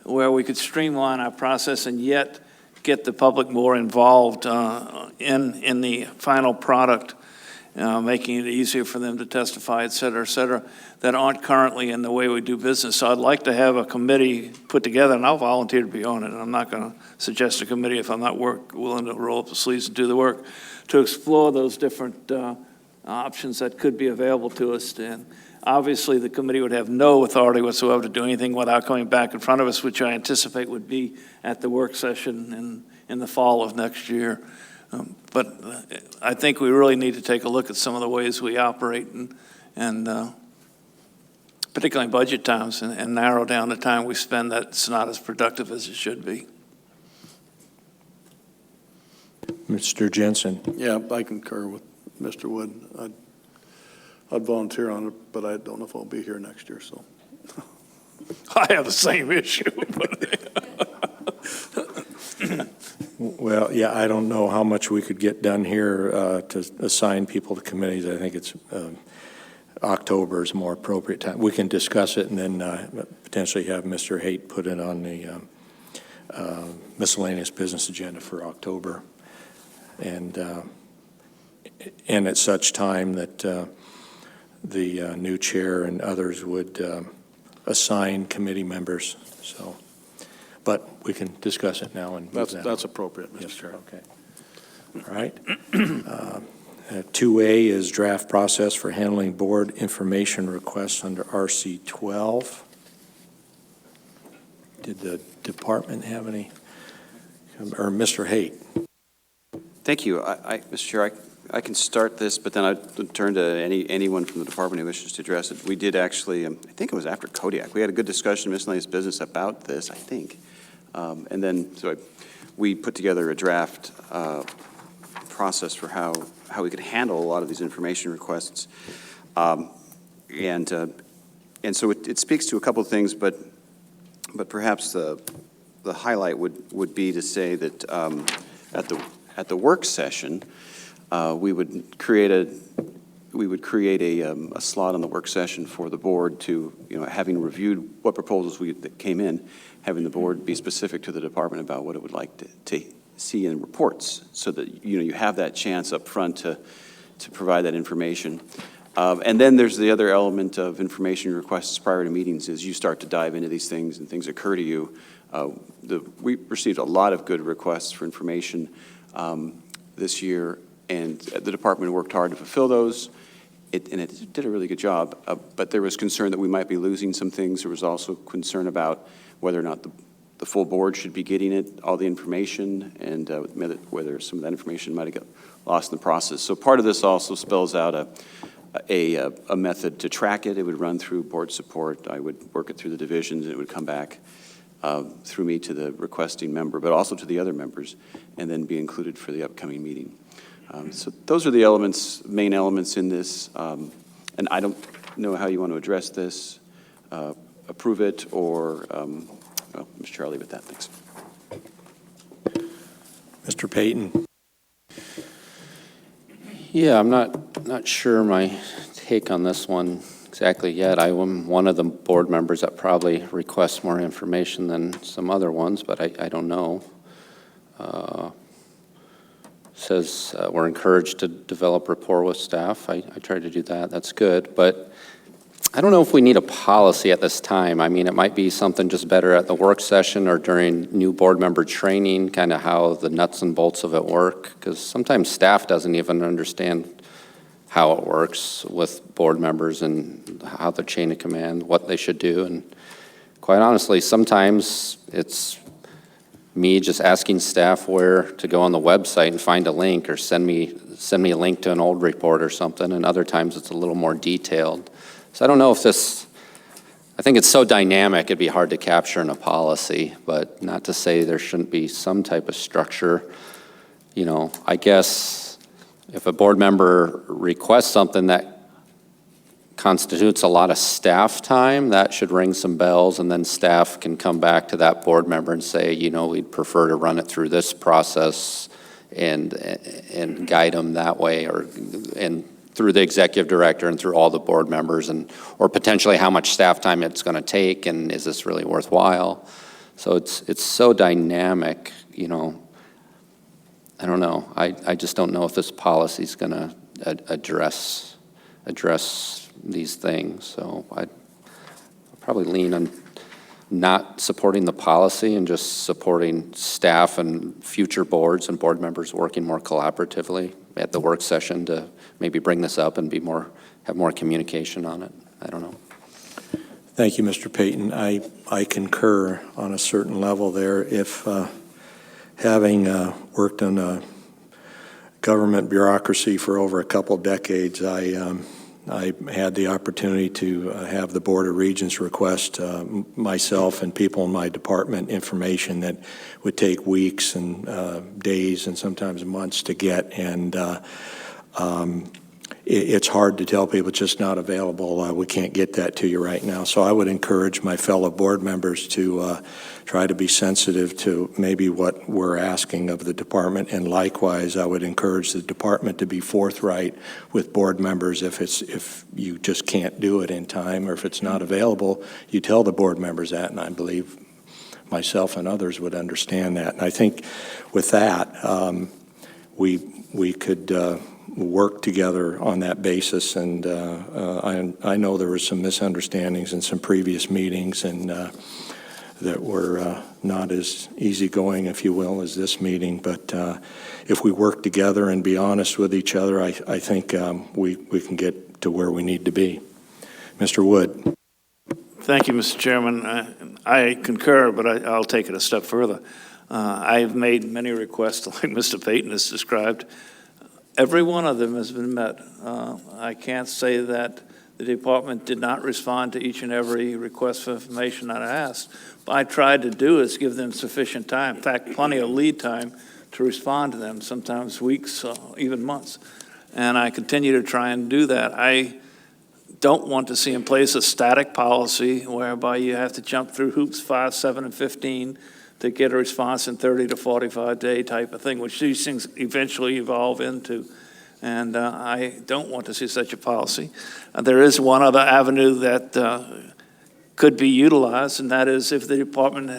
where we could streamline our process and yet get the public more involved in the final product, making it easier for them to testify, et cetera, that aren't currently in the way we do business. So I'd like to have a committee put together, and I'll volunteer to be on it. And I'm not going to suggest a committee if I'm not willing to roll up the sleeves and do the work, to explore those different options that could be available to us. And obviously, the committee would have no authority whatsoever to do anything without coming back in front of us, which I anticipate would be at the work session in the fall of next year. But I think we really need to take a look at some of the ways we operate, and particularly in budget times, and narrow down the time we spend that's not as productive as it should be. Mr. Jensen. Yeah, I concur with Mr. Wood. I'd volunteer on it, but I don't know if I'll be here next year. So I have the same issue. Well, yeah, I don't know how much we could get done here to assign people to committees. I think it's October is a more appropriate time. We can discuss it and then potentially have Mr. Haight put it on the miscellaneous business agenda for October. And at such time that the new chair and others would assign committee members. So, but we can discuss it now and move that. That's appropriate, Mr. Yes, Chair. okay. All right. 2A is draft process for handling board information requests under RC 12. Did the department have any, or Mr. Haight? Thank you. Mr. Chair, I can start this, but then I'd turn to anyone from the department who wishes to address it. We did actually, I think it was after Kodiak, we had a good discussion in miscellaneous business about this, I think. And then, we put together a draft process for how we could handle a lot of these information requests. And so it speaks to a couple of things, but perhaps the highlight would be to say that at the work session, we would create a slot on the work session for the board to, having reviewed what proposals that came in, having the board be specific to the department about what it would like to see in reports, so that you have that chance up front to provide that information. And then there's the other element of information requests prior to meetings. As you start to dive into these things and things occur to you, we received a lot of good requests for information this year, and the department worked hard to fulfill those, and it did a really good job. But there was concern that we might be losing some things. There was also concern about whether or not the full board should be getting all the information, and whether some of that information might have got lost in the process. So part of this also spells out a method to track it. It would run through board support. I would work it through the divisions, and it would come back through me to the requesting member, but also to the other members, and then be included for the upcoming meeting. So those are the main elements in this, and I don't know how you want to address this, approve it, or, well, Mr. Chair, I'll leave it at that. Thanks. Mr. Payton. Yeah, I'm not sure my take on this one exactly yet. I am one of the board members that probably requests more information than some other ones, but I don't know. Says we're encouraged to develop rapport with staff. I try to do that. That's good. But I don't know if we need a policy at this time. I mean, it might be something just better at the work session or during new board member training, kind of how the nuts and bolts of it work, because sometimes staff doesn't even understand how it works with board members and how the chain of command, what they should do. And quite honestly, sometimes it's me just asking staff where to go on the website and find a link, or send me a link to an old report or something, and other times it's a little more detailed. So I don't know if I think it's so dynamic it'd be hard to capture in a policy, but not to say there shouldn't be some type of structure. I guess if a board member requests something that constitutes a lot of staff time, that should ring some bells, and then staff can come back to that board member and say, we'd prefer to run it through this process and guide them that way, and through the executive director and through all the board members, or potentially how much staff time it's going to take, and is this really worthwhile? So it's so dynamic, I don't know. I just don't know if this policy is going to address these things. So I'd probably lean on not supporting the policy and just supporting staff and future boards and board members working more collaboratively at the work session to maybe bring this up and have more communication on it. I don't know. Thank you, Mr. Payton. I concur on a certain level there. If having worked in a government bureaucracy for over a couple decades, I had the opportunity to have the Board of Regents request myself and people in my department information that would take weeks and days and sometimes months to get, and it's hard to tell people it's just not available. We can't get that to you right now. So I would encourage my fellow board members to try to be sensitive to maybe what we're asking of the department, and likewise I would encourage the department to be forthright with board members. If you just can't do it in time, or if it's not available, you tell the board members that, and I believe myself and others would understand that. And I think with that, we could work together on that basis, and I know there were some misunderstandings in some previous meetings, and that were not as easygoing, if you will, as this meeting. But if we work together and be honest with each other, I think we can get to where we need to be. Mr. Wood. Thank you, Mr. Chairman. I concur, but I'll take it a step further. I've made many requests, like Mr. Payton has described, every one of them has been met. I can't say that the department did not respond to each and every request for information that I asked. What I tried to do is give them sufficient time, in fact, plenty of lead time to respond to them, sometimes weeks, even months. And I continue to try and do that. I don't want to see in place a static policy whereby you have to jump through hoops 5, 7, and 15 to get a response in 30 to 45 day type of thing, which these things eventually evolve into. And I don't want to see such a policy. There is one other avenue that could be utilized, and that is if the department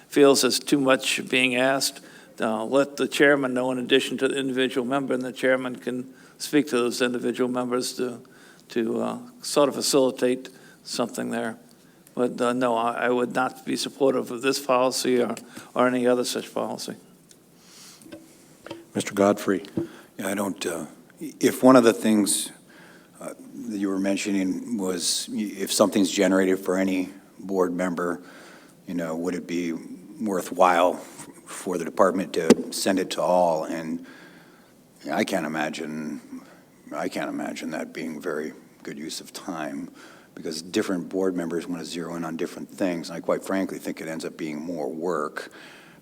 feels there's too much being asked, let the chairman know in addition to the individual member, and the chairman can speak to those individual members to sort of facilitate something there. But no, I would not be supportive of this policy or any other such policy. Mr. Godfrey. Yeah, I don't, if one of the things that you were mentioning was if something's generated for any board member, would it be worthwhile for the department to send it to all? And I can't imagine that being very good use of time, because different board members want to zero in on different things. And I quite frankly think it ends up being more work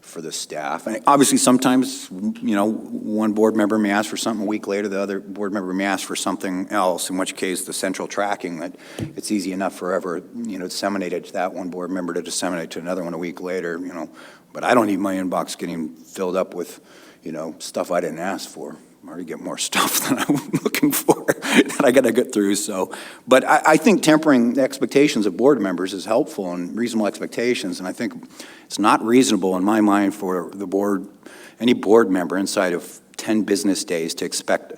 for the staff. And obviously sometimes, one board member may ask for something, a week later the other board member may ask for something else, in which case the central tracking, that it's easy enough forever, disseminate it to that one board member to disseminate to another one a week later, But I don't need my inbox getting filled up with, stuff I didn't ask for. I already get more stuff than I'm looking for that I got to get through. But I think tempering the expectations of board members is helpful, and reasonable expectations. And I think it's not reasonable in my mind for the board, any board member inside of 10 business days to expect,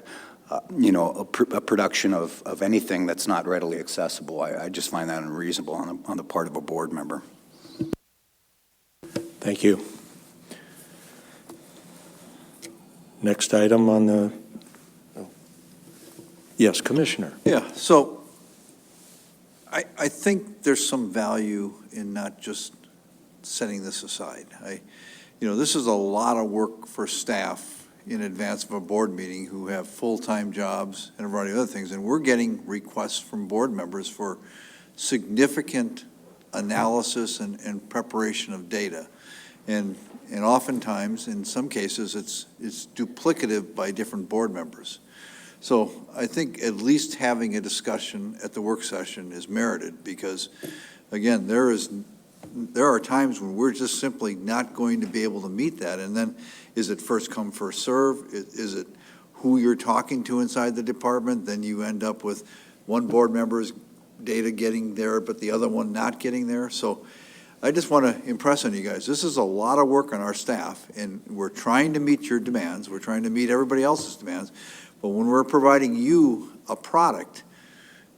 a production of anything that's not readily accessible. I just find that unreasonable on the part of a board member. Thank you. Next item on the, yes, Commissioner. Yeah, so I think there's some value in not just setting this aside. This is a lot of work for staff in advance of a board meeting who have full-time jobs and a variety of other things, and we're getting requests from board members for significant analysis and preparation of data. And oftentimes, in some cases, it's duplicative by different board members. So I think at least having a discussion at the work session is merited, because, again, there are times when we're just simply not going to be able to meet that. And then, is it first come, first serve? Is it who you're talking to inside the department? Then you end up with one board member's data getting there, but the other one not getting there. So I just want to impress on you guys, this is a lot of work on our staff, and we're trying to meet your demands. We're trying to meet everybody else's demands. But when we're providing you a product,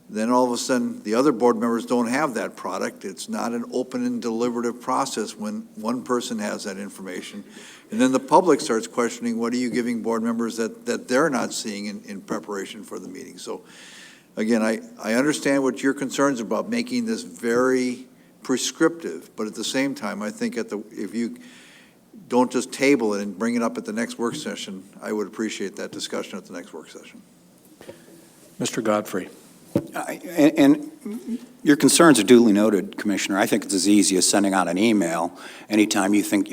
then all of a sudden the other board members don't have that product. It's not an open and deliberative process when one person has that information. And then the public starts questioning, what are you giving board members that they're not seeing in preparation for the meeting? So again, I understand what your concerns about making this very prescriptive, but at the same time, I think if you don't just table it and bring it up at the next work session, I would appreciate that discussion at the next work session. Mr. Godfrey. And your concerns are duly noted, Commissioner. I think it's as easy as sending out an email anytime you think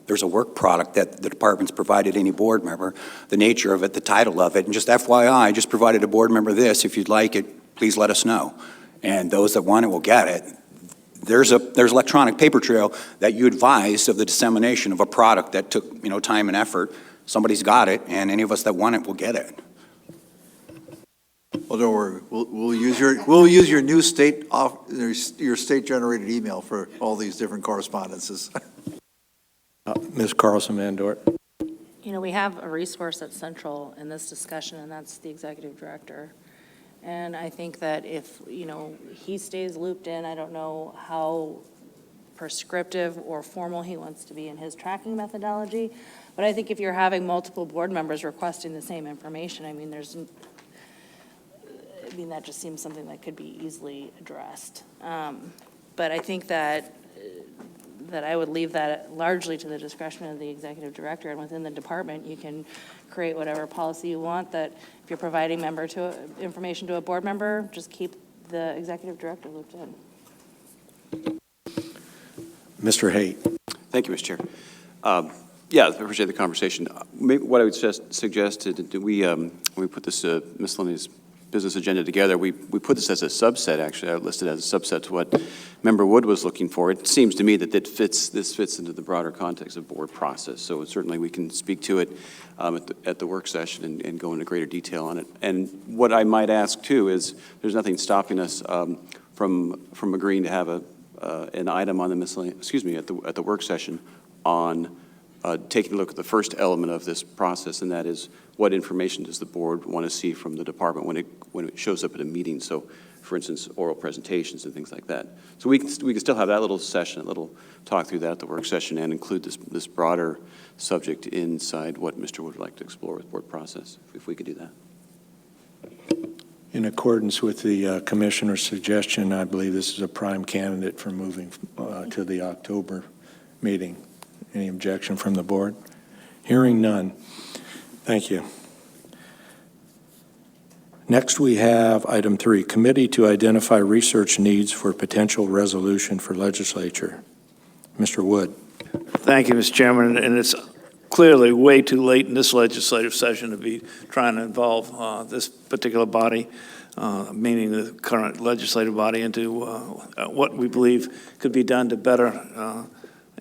there's a work product that the department's provided any board member, the nature of it, the title of it, and just FYI, just provided a board member this. If you'd like it, please let us know. And those that want it will get it. There's electronic paper trail that you advised of the dissemination of a product that took time and effort. Somebody's got it, and any of us that want it will get it. Well, don't worry. We'll use your new your state-generated email for all these different correspondences. Ms. Carlson Van Dort. We have a resource that's central in this discussion, and that's the executive director. And I think that if, he stays looped in, I don't know how prescriptive or formal he wants to be in his tracking methodology, but I think if you're having multiple board members requesting the same information, that just seems something that could be easily addressed. But I think that that I would leave that largely to the discretion of the executive director, and within the department, you can create whatever policy you want, that if you're providing information to a board member, just keep the executive director looped in. Mr. Haight. Thank you, Mr. Chair. Yeah, I appreciate the conversation. Maybe what I would suggest is that when we put this miscellaneous business agenda together, we put this as a subset, actually. I listed as a subset to what Member Wood was looking for. It seems to me that this fits into the broader context of board process. So certainly we can speak to it at the work session and go into greater detail on it. And what I might ask too is there's nothing stopping us from agreeing to have an item on the miscellaneous, at the work session on taking a look at the first element of this process, and that is what information does the board want to see from the department when it shows up at a meeting? So, for instance, oral presentations and things like that. So we can still have that little session, a little talk through that at the work session, and include this broader subject inside what Mr. Wood would like to explore with board process, if we could do that. In accordance with the commissioner's suggestion, I believe this is a prime candidate for moving to the October meeting. Any objection from the board? Hearing none. Thank you. Next, we have item 3, committee to identify research needs for potential resolution for legislature. Mr. Wood. Thank you, Mr. Chairman, and it's clearly way too late in this legislative session to be trying to involve this particular body, meaning the current legislative body, into what we believe could be done to better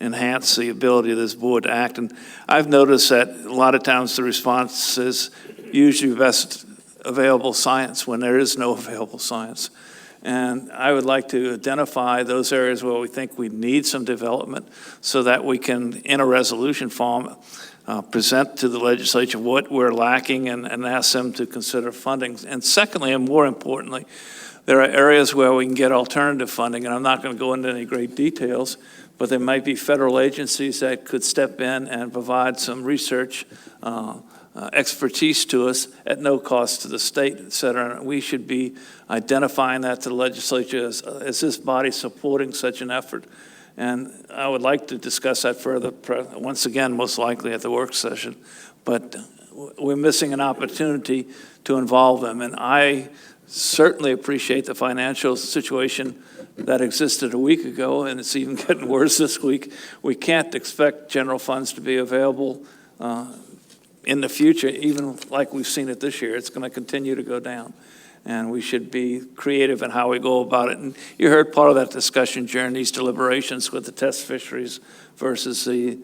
enhance the ability of this board to act. And I've noticed that a lot of times the response is usually best available science when there is no available science. And I would like to identify those areas where we think we need some development so that we can, in a resolution form, present to the legislature what we're lacking and ask them to consider funding. And secondly, and more importantly, there are areas where we can get alternative funding, and I'm not going to go into any great details, but there might be federal agencies that could step in and provide some research expertise to us at no cost to the state, et cetera. And we should be identifying that to the legislature as this body supporting such an effort. And I would like to discuss that further, once again, most likely at the work session. But we're missing an opportunity to involve them. And I certainly appreciate the financial situation that existed a week ago, and it's even getting worse this week. We can't expect general funds to be available in the future, even like we've seen it this year. It's going to continue to go down, and we should be creative in how we go about it. And you heard part of that discussion during these deliberations with the test fisheries versus the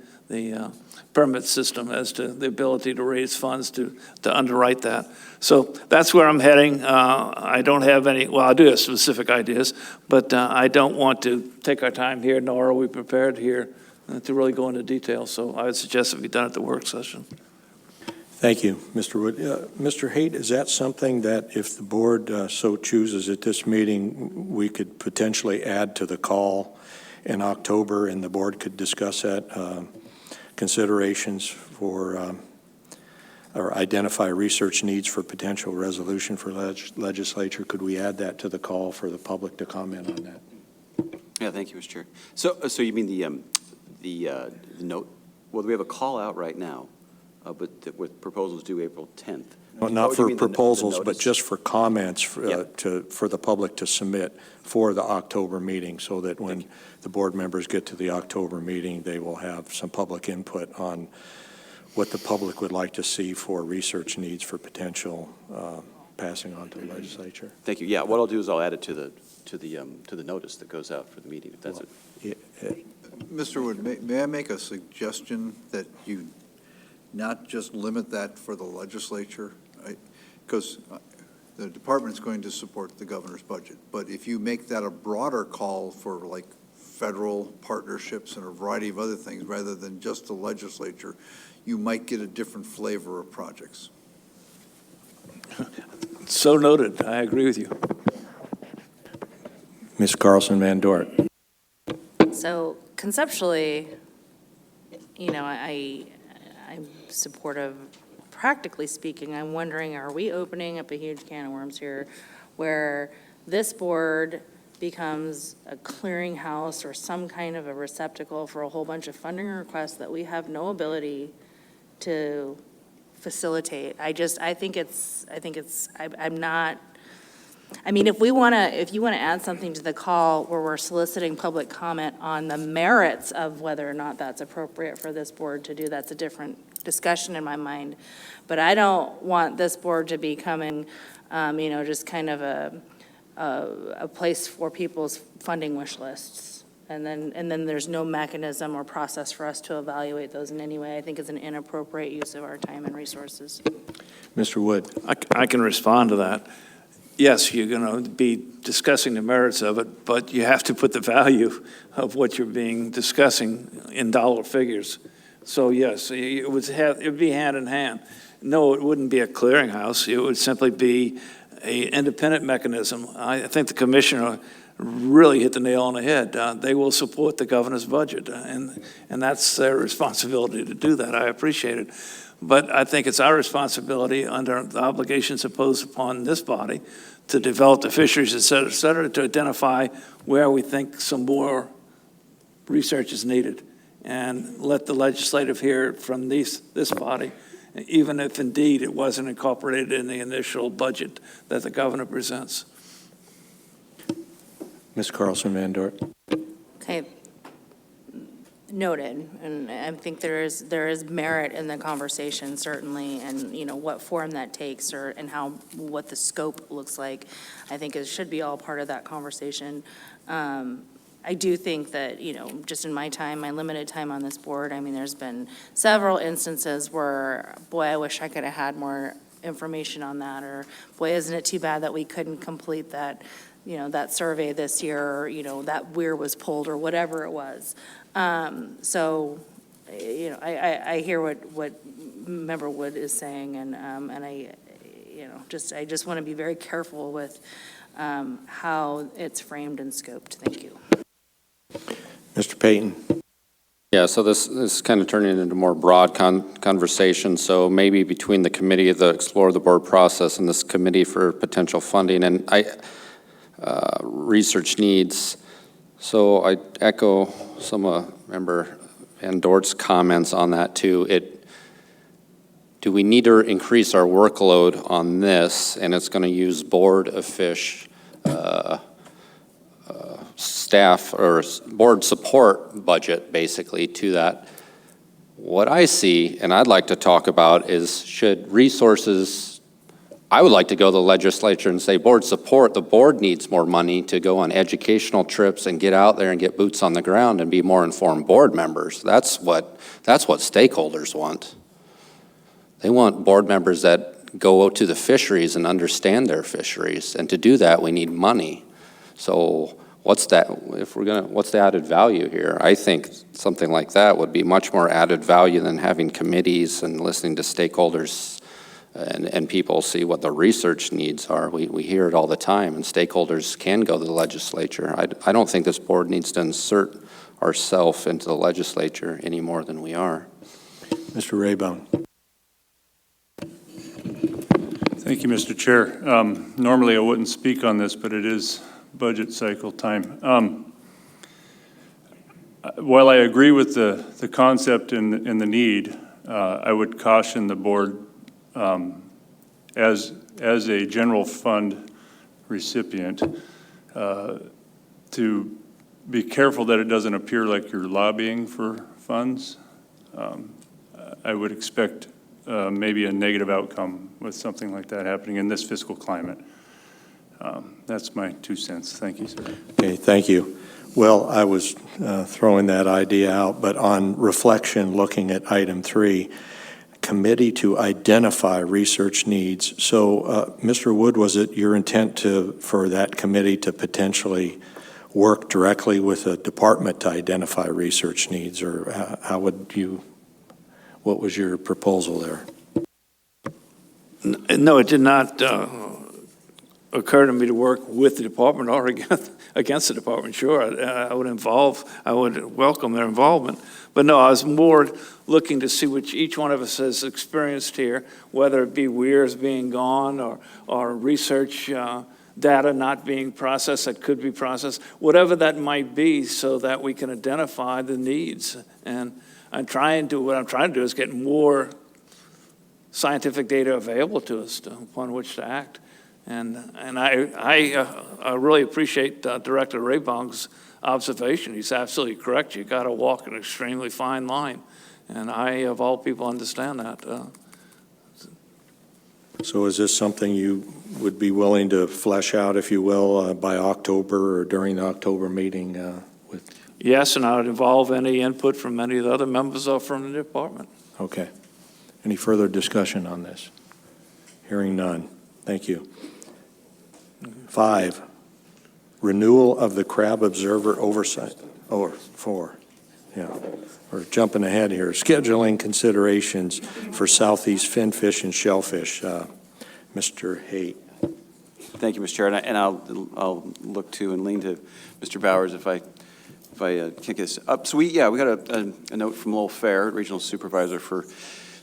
permit system as to the ability to raise funds to underwrite that. So that's where I'm heading. I don't have any, well, I do have specific ideas, but I don't want to take our time here, nor are we prepared here to really go into detail. So I would suggest it be done at the work session. Thank you, Mr. Wood. Mr. Haight, is that something that if the board so chooses at this meeting, we could potentially add to the call in October and the board could discuss that? Considerations for or identify research needs for potential resolution for legislature. Could we add that to the call for the public to comment on that? Yeah, thank you, Mr. Chair. So you mean the note? Well, we have a call out right now, but with proposals due April 10th. No, not for proposals, but just for comments for the public to submit for the October meeting, so that when the board members get to the October meeting, they will have some public input on what the public would like to see for research needs for potential passing on to the legislature. Thank you. Yeah, what I'll do is I'll add it to the notice that goes out for the meeting, if that's it. Mr. Wood, may I make a suggestion that you not just limit that for the legislature? Because the department's going to support the governor's budget, but if you make that a broader call for like federal partnerships and a variety of other things rather than just the legislature, you might get a different flavor of projects. So noted. I agree with you. Ms. Carlson-Van Dort. So conceptually, you know, I'm supportive. Practically speaking, I'm wondering, are we opening up a huge can of worms here where this board becomes a clearinghouse or some kind of a receptacle for a whole bunch of funding requests that we have no ability to facilitate. I'm not, I mean, if you want to add something to the call where we're soliciting public comment on the merits of whether or not that's appropriate for this board to do, that's a different discussion in my mind. But I don't want this board to be becoming, just kind of a place for people's funding wish lists. And then there's no mechanism or process for us to evaluate those in any way. I think it's an inappropriate use of our time and resources. Mr. Wood. I can respond to that. Yes, you're going to be discussing the merits of it, but you have to put the value of what you're discussing in dollar figures. So yes, it would be hand in hand. No, it wouldn't be a clearinghouse. It would simply be an independent mechanism. I think the commissioner really hit the nail on the head. They will support the governor's budget, and that's their responsibility to do that. I appreciate it. But I think it's our responsibility under the obligations imposed upon this body to develop the fisheries, et cetera, to identify where we think some more research is needed, and let the legislative hear it from this body, even if indeed it wasn't incorporated in the initial budget that the governor presents. Ms. Carlson Van Dort. Okay, noted, and I think there is merit in the conversation, certainly, and, what form that takes and what the scope looks like. I think it should be all part of that conversation. I do think that, just in my limited time on this board, there's been several instances where, boy, I wish I could have had more information on that, or boy, isn't it too bad that we couldn't complete that, that survey this year, or, that weir was pulled, or whatever it was. So, I hear what Member Wood is saying, and I just want to be very careful with how it's framed and scoped. Thank you. Mr. Payton. Yeah, so this is kind of turning into more broad conversation. So maybe between the committee that explore the board process and this committee for potential funding and research needs. So I echo some of Member Van Dort's comments on that too. Do we need to increase our workload on this? And it's going to use Board of Fish staff or board support budget basically to that. What I see, and I'd like to talk about, is should resources, I would like to go to the legislature and say, board support, the board needs more money to go on educational trips and get out there and get boots on the ground and be more informed board members. That's what stakeholders want. They want board members that go to the fisheries and understand their fisheries. And to do that, we need money. So what's the added value here? I think something like that would be much more added value than having committees and listening to stakeholders and people see what the research needs are. We hear it all the time, and stakeholders can go to the legislature. I don't think this board needs to insert ourselves into the legislature any more than we are. Mr. Raybone. Thank you, Mr. Chair. Normally I wouldn't speak on this, but it is budget cycle time. While I agree with the concept and the need, I would caution the board as a general fund recipient to be careful that it doesn't appear like you're lobbying for funds. I would expect maybe a negative outcome with something like that happening in this fiscal climate. That's my 2 cents. Thank you, sir. Okay, thank you. Well, I was throwing that idea out, but on reflection, looking at item 3, committee to identify research needs. So, Mr. Wood, was it your intent for that committee to potentially work directly with a department to identify research needs, or what was your proposal there? No, it did not occur to me to work with the department or against the department. Sure, I would welcome their involvement. But no, I was more looking to see which each one of us has experienced here, whether it be weirs being gone or research data not being processed that could be processed, whatever that might be, so that we can identify the needs. And what I'm trying to do is get more scientific data available to us upon which to act. And I really appreciate Director Raybong's observation. He's absolutely correct. You got to walk an extremely fine line. And I, of all people, understand that. So is this something you would be willing to flesh out, if you will, by October or during the October meeting with? Yes, and I would involve any input from any of the other members or from the department. Okay. Any further discussion on this? Hearing none. Thank you. 5, renewal of the crab observer oversight. Or 4, yeah. We're jumping ahead here. Scheduling considerations for southeast finfish and shellfish. Mr. Haight. Thank you, Mr. Chair, and I'll look to and lean to Mr. Bowers if I can't get this up. So we got a note from Lowell Fair, regional supervisor for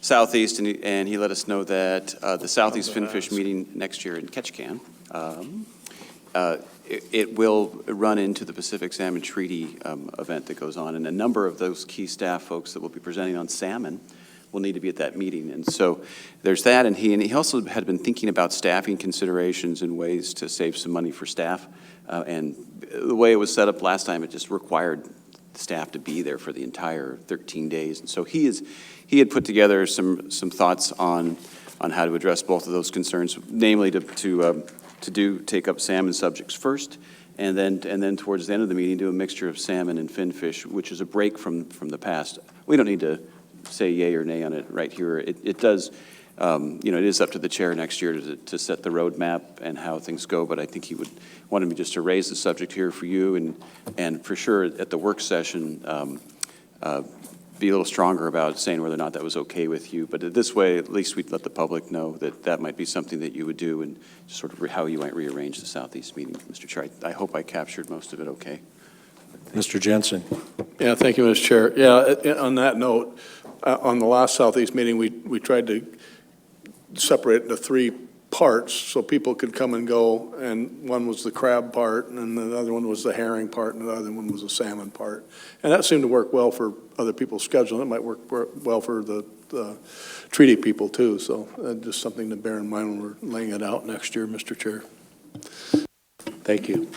Southeast, and he let us know that the Southeast Finfish meeting next year in Ketchikan, it will run into the Pacific Salmon Treaty event that goes on, and a number of those key staff folks that will be presenting on salmon will need to be at that meeting. And so there's that, and he also had been thinking about staffing considerations and ways to save some money for staff. And the way it was set up last time, it just required staff to be there for the entire 13 days. And so he had put together some thoughts on how to address both of those concerns, namely to take up salmon subjects first, and then towards the end of the meeting do a mixture of salmon and finfish, which is a break from the past. We don't need to say yay or nay on it right here. It does, it is up to the chair next year to set the roadmap and how things go, but I think he wanted me just to raise the subject here for you, and for sure at the work session, be a little stronger about saying whether or not that was okay with you. But this way, at least we'd let the public know that might be something that you would do, and sort of how you might rearrange the Southeast meeting, Mr. Chair. I hope I captured most of it okay. Mr. Jensen. Yeah, thank you, Mr. Chair. Yeah, on that note, on the last Southeast meeting, we tried to separate it into 3 parts so people could come and go, and one was the crab part, and the other one was the herring part, and the other one was the salmon part. And that seemed to work well for other people's schedule. It might work well for the treaty people too, so just something to bear in mind when we're laying it out next year, Mr. Chair. Thank you.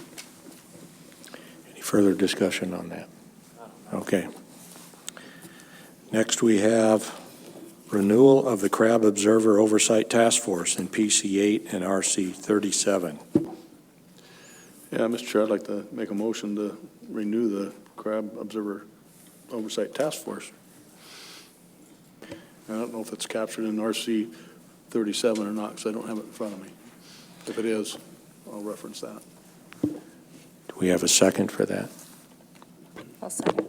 Any further discussion on that? Okay. Next we have renewal of the Crab Observer Oversight Task Force in PC 8 and RC 37. Yeah, Mr. Chair, I'd like to make a motion to renew the Crab Observer Oversight Task Force. I don't know if it's captured in RC 37 or not, because I don't have it in front of me. If it is, I'll reference that. Do we have a second for that? I'll second.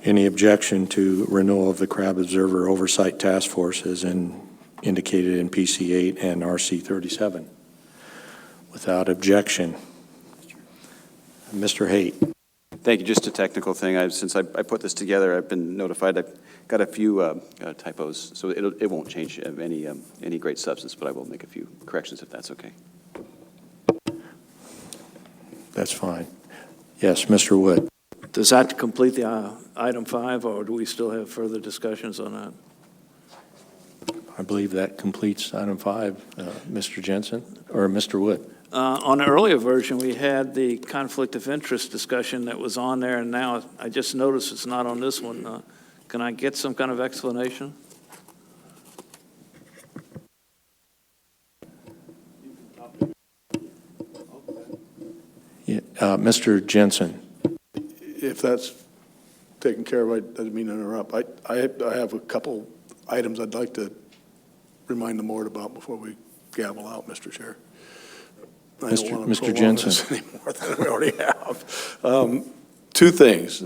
Any objection to renewal of the Crab Observer Oversight Task Force as indicated in PC 8 and RC 37? Without objection. Mr. Haight. Thank you. Just a technical thing. Since I put this together, I've been notified. I've got a few typos, so it won't change any great substance, but I will make a few corrections if that's okay. That's fine. Yes, Mr. Wood. Does that complete the item 5, or do we still have further discussions on that? I believe that completes item 5. Mr. Jensen or Mr. Wood? On the earlier version, we had the conflict of interest discussion that was on there, and now I just noticed it's not on this one. Can I get some kind of explanation? Yeah, Mr. Jensen. If that's taken care of, I didn't mean to interrupt. I have a couple items I'd like to remind the board about before we gavel out, Mr. Chair. I don't want to Mr. prolong Jensen. this any more than we already have. 2 things.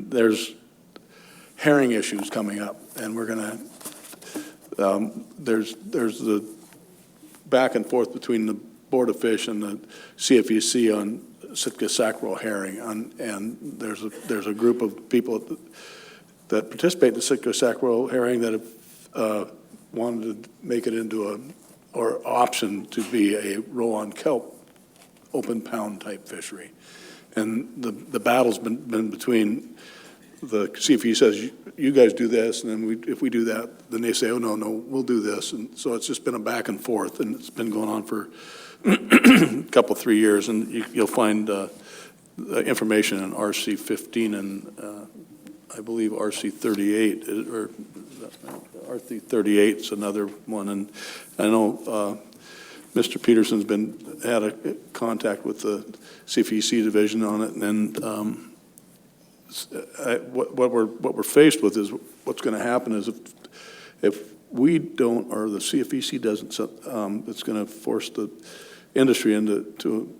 There's herring issues coming up, and we're going to, there's the back and forth between the Board of Fish and the CFEC on Sitka sacral herring, and there's a group of people that participate in the Sitka sacral herring that have wanted to make it into or option to be a roll-on kelp, open pound type fishery. And the battle's been between the CFE says, you guys do this, and then if we do that, then they say, oh, no, we'll do this. And so it's just been a back and forth, and it's been going on for a couple, 3 years, and you'll find information in RC 15 and I believe RC 38, or RC 38 is another one. And I know Mr. Peterson's had a contact with the CFEC division on it, and what we're faced with is what's going to happen is if we don't, or the CFEC doesn't, it's going to force the industry into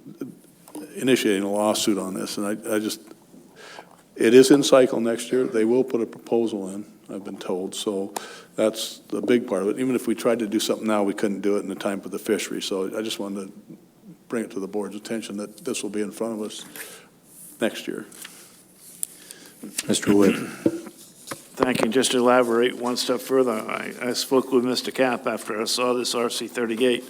initiating a lawsuit on this. And I just, it is in cycle next year. They will put a proposal in, I've been told. So that's the big part of it. Even if we tried to do something now, we couldn't do it in the time for the fishery. So I just wanted to bring it to the board's attention that this will be in front of us next year. Mr. Wood. Thank you. Just to elaborate one step further, I spoke with Mr. Cap after I saw this RC 38,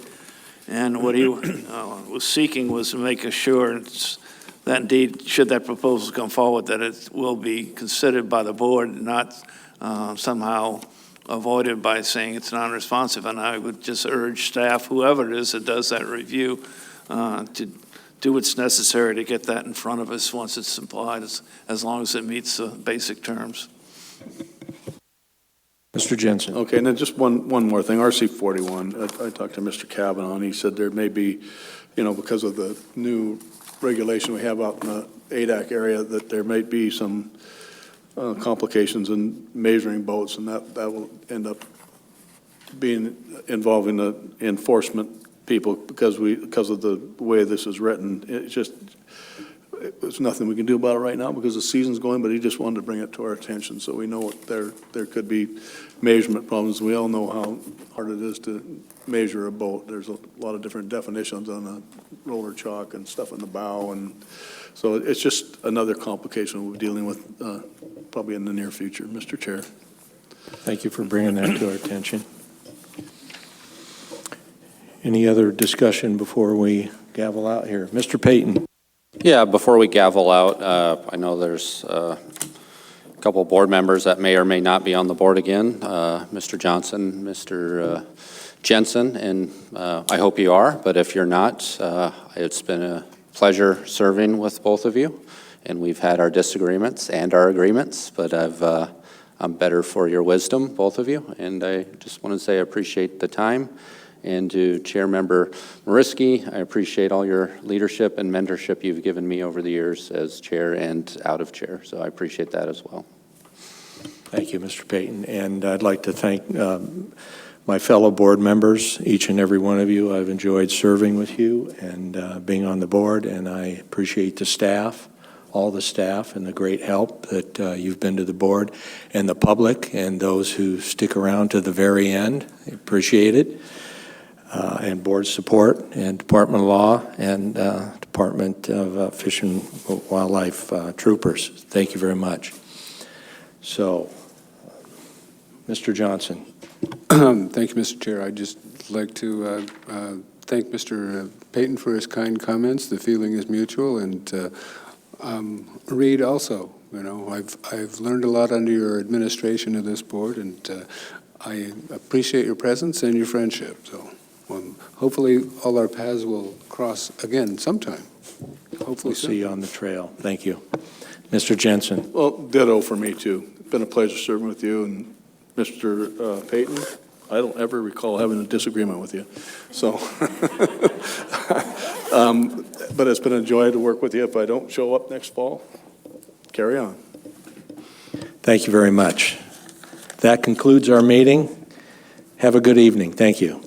and what he was seeking was to make assurance that indeed, should that proposal come forward, that it will be considered by the board, not somehow avoided by saying it's non-responsive. And I would just urge staff, whoever it is that does that review, to do what's necessary to get that in front of us once it's applied, as long as it meets the basic terms. Mr. Jensen. Okay, and then just one more thing. RC 41, I talked to Mr. Kavanaugh, and he said there may be, because of the new regulation we have out in the ADAC area, that there might be some complications in measuring boats, and that will end up being involving the enforcement people because of the way this is written. There's nothing we can do about it right now because the season's going, but he just wanted to bring it to our attention so we know there could be measurement problems. We all know how hard it is to measure a boat. There's a lot of different definitions on the roller chalk and stuff in the bow, and so it's just another complication we're dealing with probably in the near future. Mr. Chair. Thank you for bringing that to our attention. Any other discussion before we gavel out here? Mr. Payton. Yeah, before we gavel out, I know there's a couple of board members that may or may not be on the board again, Mr. Johnson, Mr. Jensen, and I hope you are, but if you're not, it's been a pleasure serving with both of you, and we've had our disagreements and our agreements, but I'm better for your wisdom, both of you, and I just want to say I appreciate the time. And to Chair Member Mariski, I appreciate all your leadership and mentorship you've given me over the years as chair and out of chair. So I appreciate that as well. Thank you, Mr. Payton. And I'd like to thank my fellow board members, each and every one of you. I've enjoyed serving with you and being on the board, and I appreciate the staff, all the staff, and the great help that you've been to the board, and the public, and those who stick around to the very end. I appreciate it. And board support, and Department of Law, and Department of Fish and Wildlife troopers. Thank you very much. So, Mr. Johnson. Thank you, Mr. Chair. I'd just like to thank Mr. Payton for his kind comments. The feeling is mutual, and Reed also. I've learned a lot under your administration of this board, and I appreciate your presence and your friendship. So. Hopefully all our paths will cross again sometime. Hopefully we'll see you on the trail. Thank you. Mr. Jensen. Well, ditto for me too. It's been a pleasure serving with you, and Mr. Payton, I don't ever recall having a disagreement with you. So, but it's been a joy to work with you. If I don't show up next fall, carry on. Thank you very much. That concludes our meeting. Have a good evening. Thank you.